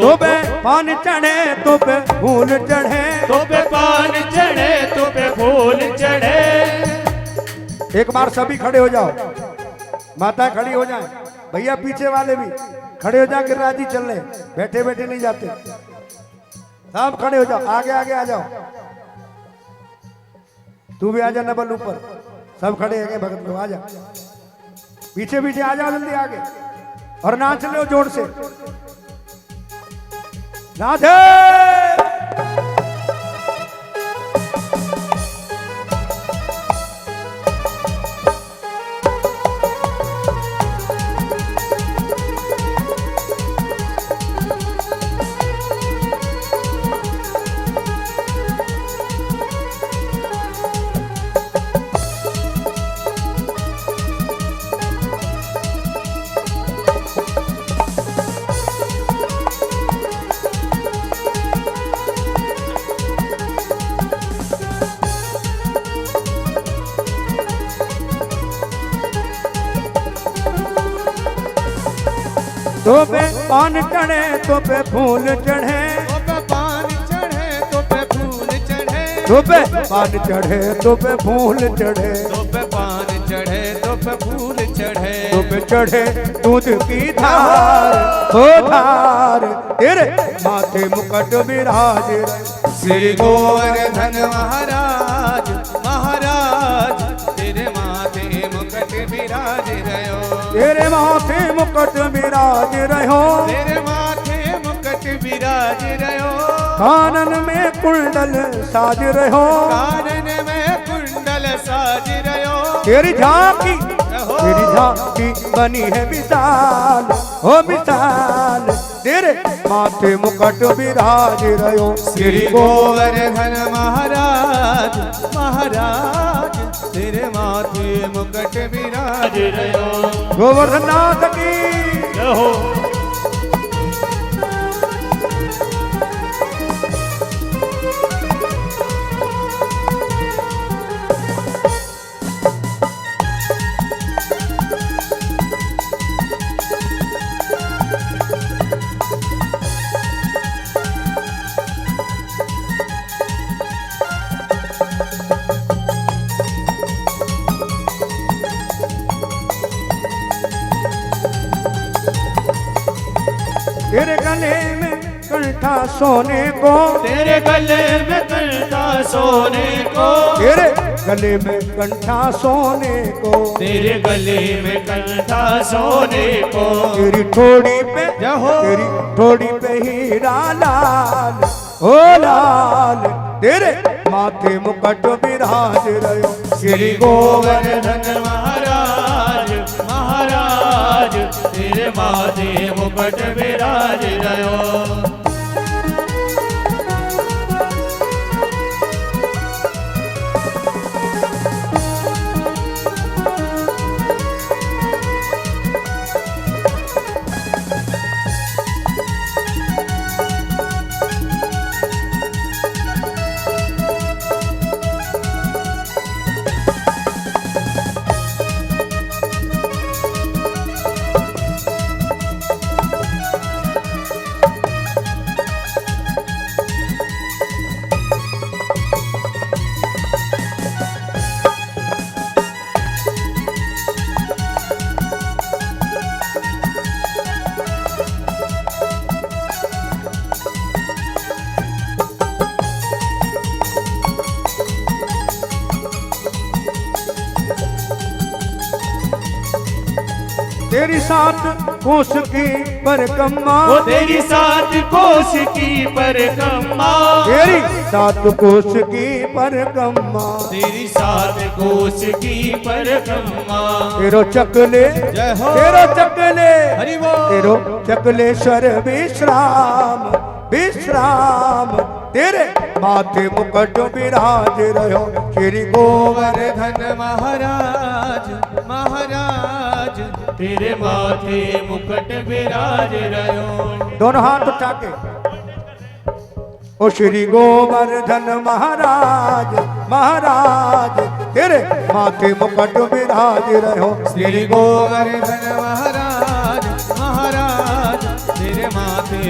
Speaker 4: तो पे पान चढ़े तो पे फूल चढ़े,
Speaker 2: तो पे पान चढ़े तो पे फूल चढ़े।
Speaker 4: एक बार सभी खड़े हो जाओ, माता खड़ी हो जाए, भैया पीछे वाले भी खड़े हो जाओ, गिरिराज जी चल रहे, बैठे बैठे नहीं जाते, सब खड़े हो जाओ, आगे आगे आ जाओ, तू भी आ जा नबल ऊपर, सब खड़े हैं भगत लोग, आ जा पीछे पीछे आ जाओ, जल्दी आगे और नाच लो जोर से, राधे। तो पे पान चढ़े तो पे फूल चढ़े,
Speaker 3: तो पे पान चढ़े तो पे फूल चढ़े,
Speaker 4: तो पे पान चढ़े तो पे फूल चढ़े,
Speaker 3: तो पे पान चढ़े तो पे फूल चढ़े,
Speaker 4: तो पे चढ़े दूध की धार, हो धार तेरे माथे मुकुट विराज,
Speaker 3: श्री गोवर्धन महाराज महाराज तेरे माथे मुकुट विराज रहो,
Speaker 4: तेरे माथे मुकुट विराज रहो,
Speaker 3: तेरे माथे मुकुट विराज रहो,
Speaker 4: कानन में कुंडल साज रहो,
Speaker 3: कानन में कुंडल साज रहो,
Speaker 4: तेरी झांकी तेरी झांकी बनी है विशाल, हो विशाल तेरे माथे मुकुट विराज रहो,
Speaker 3: श्री गोवर्धन महाराज महाराज तेरे माथे मुकुट विराज रहो।
Speaker 4: गोवर्धन नाथ की
Speaker 2: जय हो।
Speaker 4: तेरे गले में कंठा सोने को,
Speaker 2: तेरे गले में कंठा सोने को,
Speaker 4: तेरे गले में कंठा सोने को,
Speaker 2: तेरे गले में कंठा सोने को,
Speaker 4: तेरी ठोड़ी पे
Speaker 3: जहो।
Speaker 4: तेरी ठोड़ी पे हीरा लाल, ओ लाल तेरे माथे मुकुट विराज रहो,
Speaker 3: श्री गोवर्धन महाराज महाराज तेरे माथे मुकुट विराज रहो।
Speaker 4: तेरी सात कोस की परिक्रमा,
Speaker 2: वो तेरी सात कोस की परिक्रमा,
Speaker 4: तेरी सात कोस की परिक्रमा,
Speaker 3: तेरी सात कोस की परिक्रमा,
Speaker 4: तेरो चकले
Speaker 3: जय हो।
Speaker 4: तेरो चकले
Speaker 3: हरि बोल।
Speaker 4: तेरो चकलेश्वर विश्राम विश्राम तेरे माथे मुकुट विराज रहो, श्री
Speaker 3: गोवर्धन महाराज महाराज
Speaker 2: तेरे माथे मुकुट विराज रहो।
Speaker 4: दोनों हाथ उठा के ओ श्री गोवर्धन महाराज महाराज तेरे माथे मुकुट विराज रहो,
Speaker 3: श्री गोवर्धन महाराज महाराज तेरे माथे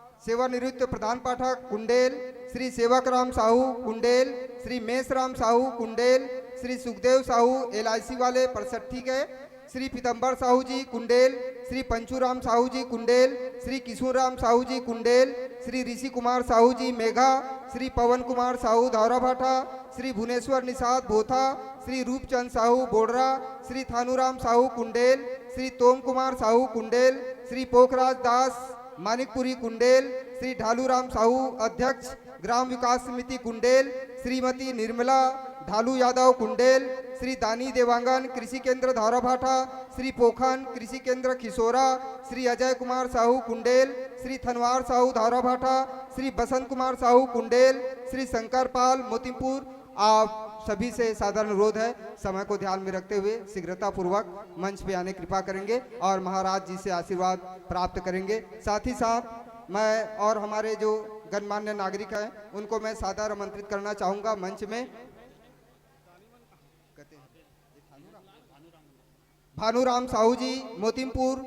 Speaker 5: सेवानिवृत्त प्रधान पाठक कुंडेल, श्री सेवकराम साहू कुंडेल, श्री मेषराम साहू कुंडेल, श्री सुखदेव साहू LIC वाले 65 के, श्री पीतम्बर साहू जी कुंडेल, श्री पंचूराम साहू जी कुंडेल, श्री किशोराम साहू जी कुंडेल, श्री ऋषि कुमार साहू जी मेघा, श्री पवन कुमार साहू धौराभाठा, श्री भुवनेश्वर निषाद भोथा, श्री रूपचंद साहू बोडरा, श्री थानूराम साहू कुंडेल, श्री तोम कुमार साहू कुंडेल, श्री पोखराज दास मानिकपुरी कुंडेल, श्री ढालूराम साहू अध्यक्ष ग्राम विकास समिति कुंडेल, श्रीमती निर्मला ढालू यादव कुंडेल, श्री दानी देवांगन कृषि केंद्र धौराभाठा, श्री पोखन कृषि केंद्र खिसोरा, श्री अजय कुमार साहू कुंडेल, श्री थनवार साहू धौराभाठा, श्री बसंत कुमार साहू कुंडेल, श्री शंकर पाल मोतीपुर। आप सभी से साधारण अनुरोध है, समय को ध्यान में रखते हुए शीघ्रता पूर्वक मंच पे आने कृपा करेंगे और महाराज जी से आशीर्वाद प्राप्त करेंगे। साथ ही साथ मैं और हमारे जो गणमान्य नागरिक हैं उनको मैं सादर आमंत्रित करना चाहूँगा मंच में। भानुराम साहू जी मोतीपुर,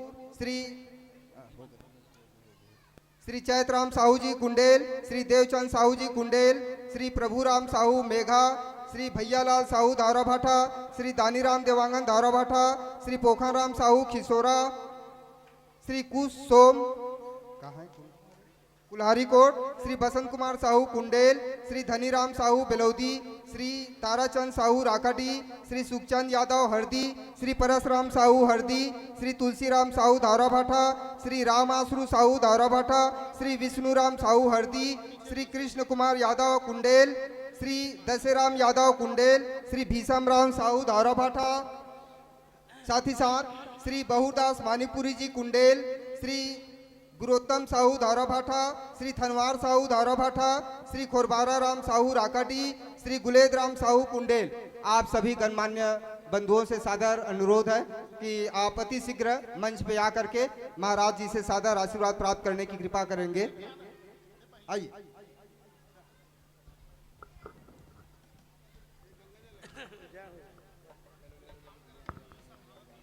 Speaker 5: श्री चैतराम साहू जी कुंडेल, श्री देवचंद साहू जी कुंडेल, श्री प्रभुराम साहू मेघा, श्री भैयालाल साहू धौराभाठा, श्री दानीराम देवांगन धौराभाठा, श्री पोखनराम साहू खिसोरा, श्री कुश सोम कुल्हारी कोट, श्री बसंत कुमार साहू कुंडेल, श्री धनीराम साहू बेलौदी, श्री ताराचंद साहू राकाटी, श्री सुखचंद यादव हरदी, श्री परसराम साहू हरदी, श्री तुलसीराम साहू धौराभाठा, श्री राम आसरू साहू धौराभाठा, श्री विष्णुराम साहू हरदी, श्री कृष्ण कुमार यादव कुंडेल, श्री दशेराम यादव कुंडेल, श्री भीषम राम साहू धौराभाठा, साथ ही साथ श्री बहुदास मानिकपुरी जी कुंडेल, श्री गुरोत्तम साहू धौराभाठा, श्री थनवार साहू धौराभाठा, श्री खोरबारा राम साहू राकाटी, श्री गुलेद राम साहू कुंडेल। आप सभी गणमान्य बंधुओं से सादर अनुरोध है कि आप अति शीघ्र मंच पे आकर के महाराज जी से सादर आशीर्वाद प्राप्त करने की कृपा करेंगे। आइए।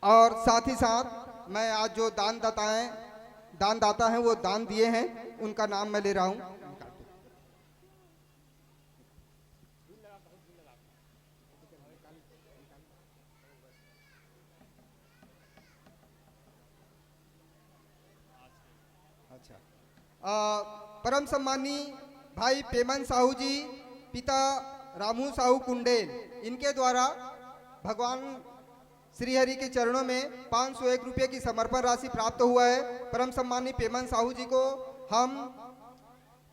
Speaker 5: और साथ ही साथ मैं आज जो दानदाता हैं वो दान दिए हैं उनका नाम मैं ले रहा हूं। परम सम्मानी भाई पेमन साहू जी, पिता रामू साहू कुंडेल, इनके द्वारा भगवान श्री हरि के चरणों में 501 रुपये की समर्पण राशि प्राप्त हुआ है। परम सम्मानी पेमन साहू जी को हम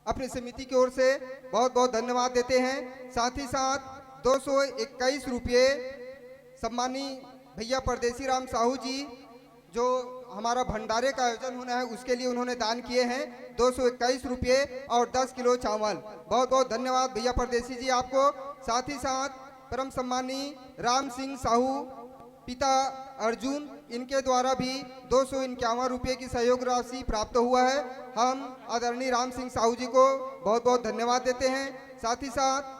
Speaker 5: अपनी समिति की ओर से बहुत बहुत धन्यवाद देते हैं। साथ ही साथ 221 रुपये सम्मानी भैया परदेसी राम साहू जी, जो हमारा भंडारे का आयोजन होना है उसके लिए उन्होंने दान किए हैं 221 रुपये और 10 किलो चावल। बहुत बहुत धन्यवाद भैया परदेसी जी आपको। साथ ही साथ परम सम्मानी राम सिंह साहू, पिता अर्जुन, इनके द्वारा भी 251 रुपये की सहयोग राशि प्राप्त हुआ है। हम आदरणीय राम सिंह साहू जी को बहुत बहुत धन्यवाद देते हैं। साथ ही साथ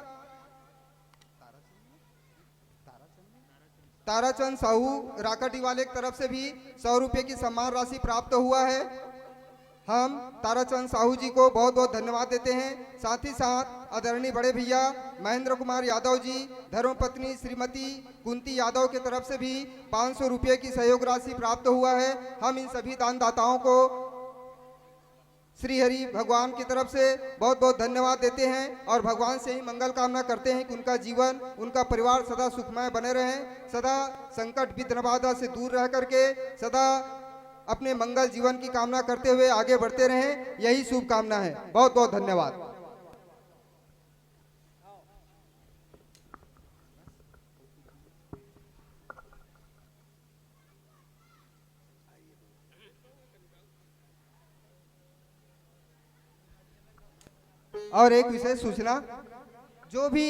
Speaker 5: ताराचंद साहू राकाटी वाले की तरफ से भी 100 रुपये की सम्मान राशि प्राप्त हुआ है। हम ताराचंद साहू जी को बहुत बहुत धन्यवाद देते हैं। साथ ही साथ आदरणीय बड़े भैया महेंद्र कुमार यादव जी, धर्मपत्नी श्रीमती कुंती यादव की तरफ से भी 500 रुपये की सहयोग राशि प्राप्त हुआ है। हम इन सभी दानदाताओं को श्री हरि भगवान की तरफ से बहुत बहुत धन्यवाद देते हैं और भगवान से ही मंगल कामना करते हैं कि उनका जीवन, उनका परिवार सदा सुखमय बने रहें, सदा संकट विघ्न बाधा से दूर रह करके सदा अपने मंगल जीवन की कामना करते हुए आगे बढ़ते रहें, यही शुभकामना है। बहुत बहुत धन्यवाद। और एक विशेष सूचना, जो भी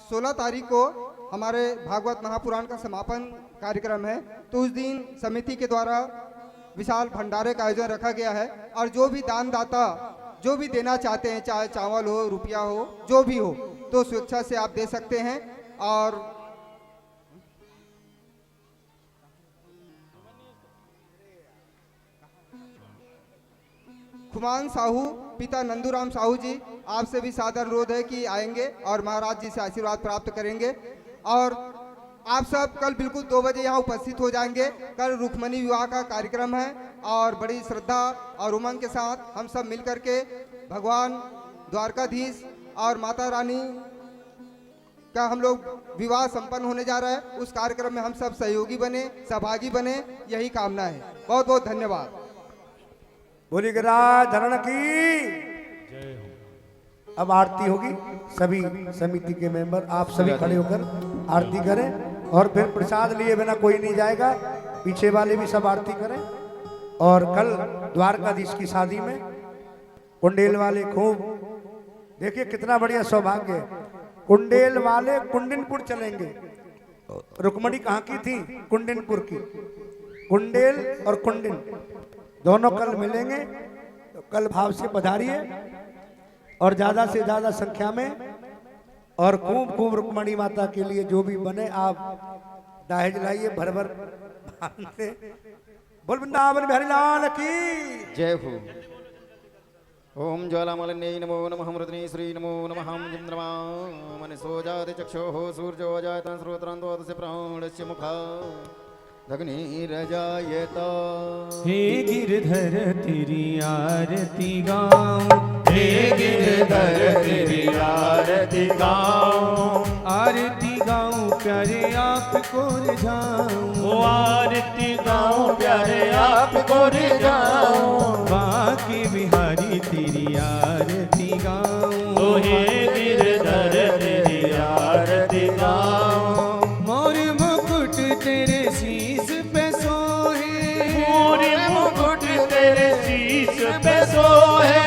Speaker 5: 16 तारीख को हमारे भागवत महापुराण का समापन कार्यक्रम है, तो उस दिन समिति के द्वारा विशाल भंडारे का आयोजन रखा गया है और जो भी दानदाता जो भी देना चाहते हैं, चाहे चावल हो, रुपया हो, जो भी हो, तो स्वेच्छा से आप दे सकते हैं। और खुमान साहू पिता नंदूराम साहू जी, आपसे भी सादर अनुरोध है कि आएंगे और महाराज जी से आशीर्वाद प्राप्त करेंगे। और आप सब कल बिल्कुल 2 बजे यहाँ उपस्थित हो जाएंगे। कल रुक्मणी विवाह का कार्यक्रम है और बड़ी श्रद्धा और उमंग के साथ हम सब मिलकर के भगवान द्वारकाधीश और माता रानी का हम लोग विवाह संपन्न होने जा रहा है। उस कार्यक्रम में हम सब सहयोगी बने, सहभागी बने, यही कामना है। बहुत बहुत धन्यवाद।
Speaker 4: बोली गिरिराज धरण की। अब आरती होगी। सभी समिति के मेंबर आप सभी खड़े होकर आरती करें और फिर प्रसाद लिए बिना कोई नहीं जाएगा। पीछे वाले भी सब आरती करें। और कल द्वारकाधीश की शादी में कुंडेल वाले खूब, देखिए कितना बढ़िया सौभाग्य है। कुंडेल वाले कुंडनपुर चलेंगे। रुक्मणी कहाँ की थी? कुंडनपुर की। कुंडेल और कुंडन दोनों कल मिलेंगे। तो कल भाव से पधारिए और ज्यादा से ज्यादा संख्या में, और खूब खूब रुक्मणी माता के लिए जो भी बने आप दहेज लाइए भर भर से। बोल वृंदावन बिहारी लाल की
Speaker 1: जय हो। ओम ज्वालामालिन्यै नमो नमः मृदने श्री नमो नमः चंद्रमा मनसो जाते चक्षुः सूर्यो जायतं श्रोत्रान्तो तस्य प्राणस्य मुखा अग्निरजायत।
Speaker 2: हे गिरधर तेरी आरती गाऊं,
Speaker 3: हे गिरधर तेरी आरती गाऊं,
Speaker 2: आरती गाऊं प्यारे आपको रिझाऊं,
Speaker 3: ओ आरती गाऊं प्यारे आपको रिझाऊं,
Speaker 2: बांके बिहारी तेरी आरती गाऊं,
Speaker 3: ओ हे गिरधर तेरी आरती गाऊं,
Speaker 2: मोर मुकुट तेरे शीश पे सोहे,
Speaker 3: मोर मुकुट तेरे शीश पे सोहे,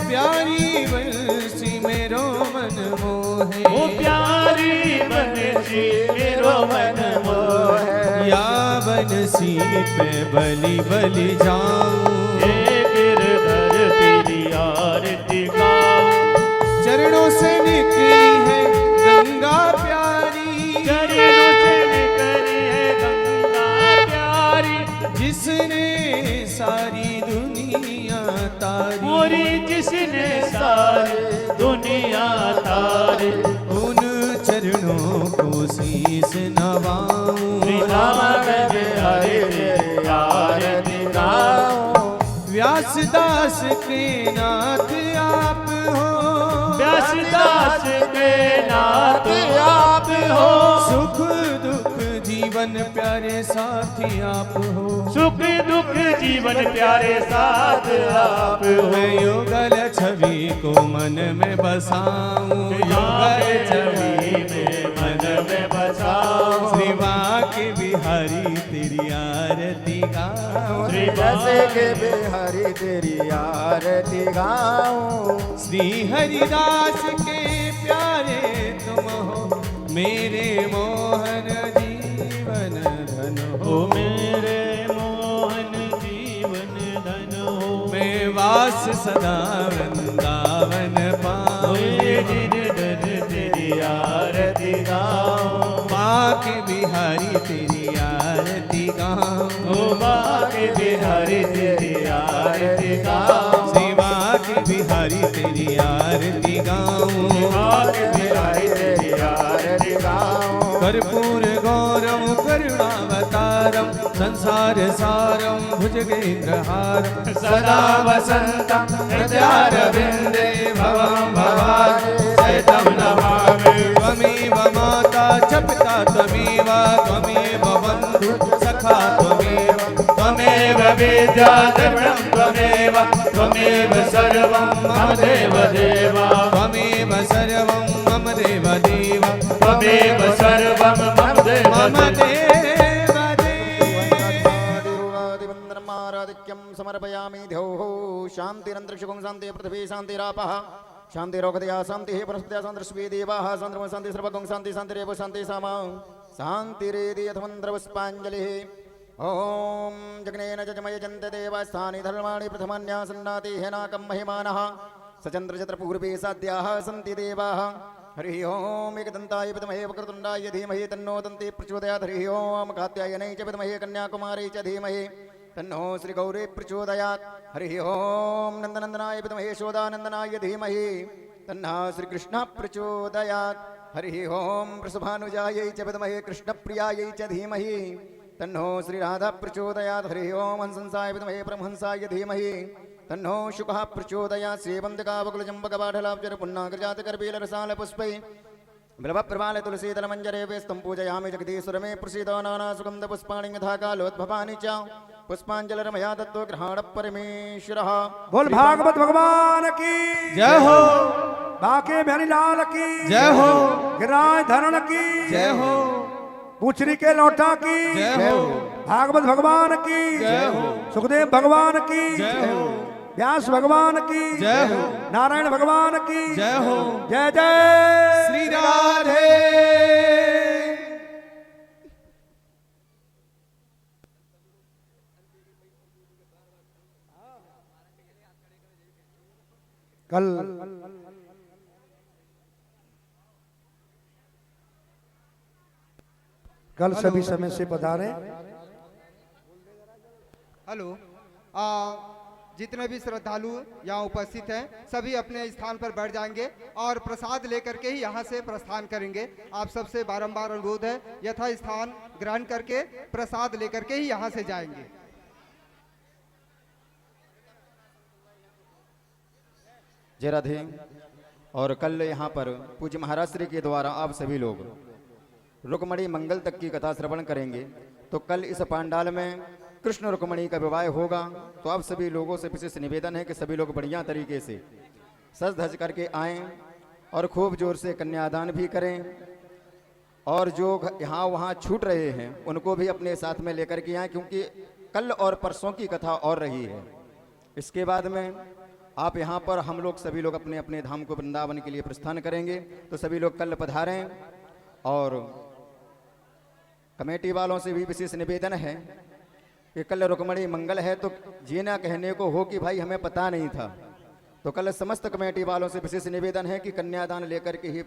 Speaker 2: प्यारी बंसी मेरो मन मोहे,
Speaker 3: ओ प्यारी बंसी मेरो मन मोहे,
Speaker 2: या बंसी पे बलि बलि जाऊं,
Speaker 3: हे गिरधर तेरी आरती गाऊं,
Speaker 2: चरणों से निकली है गंगा प्यारी,
Speaker 3: चरणों से निकली है गंगा प्यारी,
Speaker 2: जिसने सारी दुनिया तारी,
Speaker 3: मोरी जिसने सारी दुनिया तारी,
Speaker 2: उन चरणों को शीस नवाऊं,
Speaker 3: वृंदावन बिहारी तेरी आरती गाऊं,
Speaker 2: व्यासदास के नाथ आप हो,
Speaker 3: व्यासदास के नाथ आप हो,
Speaker 2: सुख दुख जीवन प्यारे साथी आप हो,
Speaker 3: सुख दुख जीवन प्यारे साथ आप हो,
Speaker 2: मैं युगल छवि को मन में बसाऊं, युगल छवि
Speaker 3: में मन में बसाऊं,
Speaker 2: श्री बांके बिहारी तेरी आरती गाऊं,
Speaker 1: श्री बसे के बिहारी तेरी आरती गाऊं,
Speaker 2: श्री हरिदास के प्यारे तुम हो, मेरे मोहन जीवन धन हो,
Speaker 3: ओ मेरे मोहन जीवन धन हो,
Speaker 2: मैं वास सदा वृंदावन पाऊं,
Speaker 3: गिरधर तेरी आरती गाऊं,
Speaker 2: बांके बिहारी तेरी आरती गाऊं,
Speaker 3: ओ बांके बिहारी तेरी आरती गाऊं,
Speaker 2: श्री बांके बिहारी तेरी आरती गाऊं,
Speaker 3: बांके बिहारी तेरी आरती गाऊं,
Speaker 2: कर्पूर गौरम करुणावतारम संसार सारम भुजगेन्द्रहारम
Speaker 3: सदा वसन्तं हृदयारविन्दे भवं भवानि सहितं नमामि,
Speaker 2: त्वमेव माता च पिता त्वमेव, त्वमेव बन्धु सखा त्वमेव,
Speaker 3: त्वमेव विद्या द्रविणं त्वमेव, त्वमेव सर्वं मम देव देव,
Speaker 2: त्वमेव सर्वं मम देव देव,
Speaker 3: त्वमेव सर्वं मम देव
Speaker 2: मम
Speaker 3: देव,
Speaker 1: आराधिक्यं समर्पयामि द्यौः शान्तिरन्तरिक्षं शान्तिः पृथिवी शान्तिरापः शान्तिरोगदया शान्तिः वनस्पतयः शान्तिर्विश्वे देवाः शान्तिर्ब्रह्म शान्तिः सर्वगं शान्तिः शान्तिरेव शान्तिः सामा शान्तिरेति यथमन्त्रपुष्पाञ्जलिः। ॐ जग्नेन जजमय जन्त देवस्थानि धर्माणि प्रथमन्यासन्नाति हेनाकं महिमानः सचंद्र चत्र पूर्वे साध्याः सन्ति देवाः हरि ओम एकदन्ताय विद्महे वक्रतुण्डाय धीमहि तन्नो दन्ति प्रचोदयात् हरि ओम कात्यायनै च विद्महे कन्याकुमारी च धीमहि तन्नो श्रीगौरी प्रचोदयात् हरि ओम नन्दनन्दनाय विद्महे यशोदानन्दनाय धीमहि तन्नः श्रीकृष्णः प्रचोदयात् हरि ओम वृषभानुजायै च विद्महे कृष्णप्रियायै च धीमहि तन्नो श्रीराधा प्रचोदयात् हरि ओम हंसंसाय विद्महे परमहंसाय धीमहि तन्नो शुकः प्रचोदयात् श्रीवन्दिकावकुलजम्बकबाढलाब्जर पुन्नाग्रजातकर्बीलरसालपुष्पै बिल्वप्रवाले तुलसीदलमञ्जरे वेस्तं पूजयामि जगदीश्वर मे प्रसीदो नानासुगन्धपुष्पाणि यथा कालोद्भवानि च पुष्पाञ्जलिर्मया दत्तो ग्रहाण परमेश्वरः।
Speaker 4: बोल भागवत भगवान की
Speaker 2: जय हो,
Speaker 4: बाके बिहारी लाल की
Speaker 2: जय हो,
Speaker 4: गिरिराज धरण की
Speaker 2: जय हो,
Speaker 4: पूछरी के लौटा की
Speaker 2: जय हो,
Speaker 4: भागवत भगवान की
Speaker 2: जय हो,
Speaker 4: सुखदेव भगवान की
Speaker 2: जय हो,
Speaker 4: व्यास भगवान की
Speaker 2: जय हो,
Speaker 4: नारायण भगवान की
Speaker 2: जय हो,
Speaker 4: जय जय
Speaker 2: श्री राधे।
Speaker 4: कल सभी समय से पधारे।
Speaker 5: हेलो जितने भी श्रद्धालु यहाँ उपस्थित हैं सभी अपने स्थान पर बैठ जाएंगे और प्रसाद लेकर के ही यहाँ से प्रस्थान करेंगे। आप सबसे बारंबार अनुरोध है यथा स्थान ग्रहण करके प्रसाद लेकर के ही यहाँ से जाएंगे।
Speaker 1: जय राधे। और कल यहाँ पर पूज्य महाराज श्री के द्वारा आप सभी लोग रुक्मणी मंगल तक की कथा श्रवण करेंगे। तो कल इस पांडाल में कृष्ण रुक्मणी का विवाह होगा। तो आप सभी लोगों से विशेष निवेदन है कि सभी लोग बढ़िया तरीके से सज धज करके आएं और खूब जोर से कन्यादान भी करें। और जो यहाँ वहाँ छूट रहे हैं उनको भी अपने साथ में लेकर के आएँ, क्योंकि कल और परसों की कथा और रही है। इसके बाद में आप यहाँ पर हम लोग सभी लोग अपने अपने धाम को वृंदावन के लिए प्रस्थान करेंगे। तो सभी लोग कल पधारें। और कमेटी वालों से भी विशेष निवेदन है कि कल रुक्मणी मंगल है, तो ये ना कहने को हो कि भाई हमें पता नहीं था। तो कल समस्त कमेटी वालों से विशेष निवेदन है कि कन्यादान लेकर के ही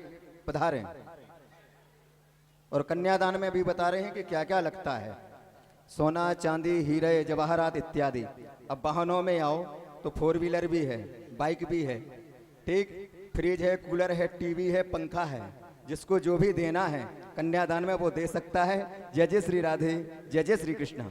Speaker 1: पधारें। और कन्यादान में भी बता रहे हैं कि क्या क्या लगता है, सोना चांदी हीरे जवाहरात इत्यादि। अब वाहनों में आओ तो 4 व्हीलर भी है, बाइक भी है, ठीक, फ्रिज है, कूलर है, टीवी है, पंखा है। जिसको जो भी देना है कन्यादान में वो दे सकता है। जय जय श्री राधे, जय जय श्री कृष्ण।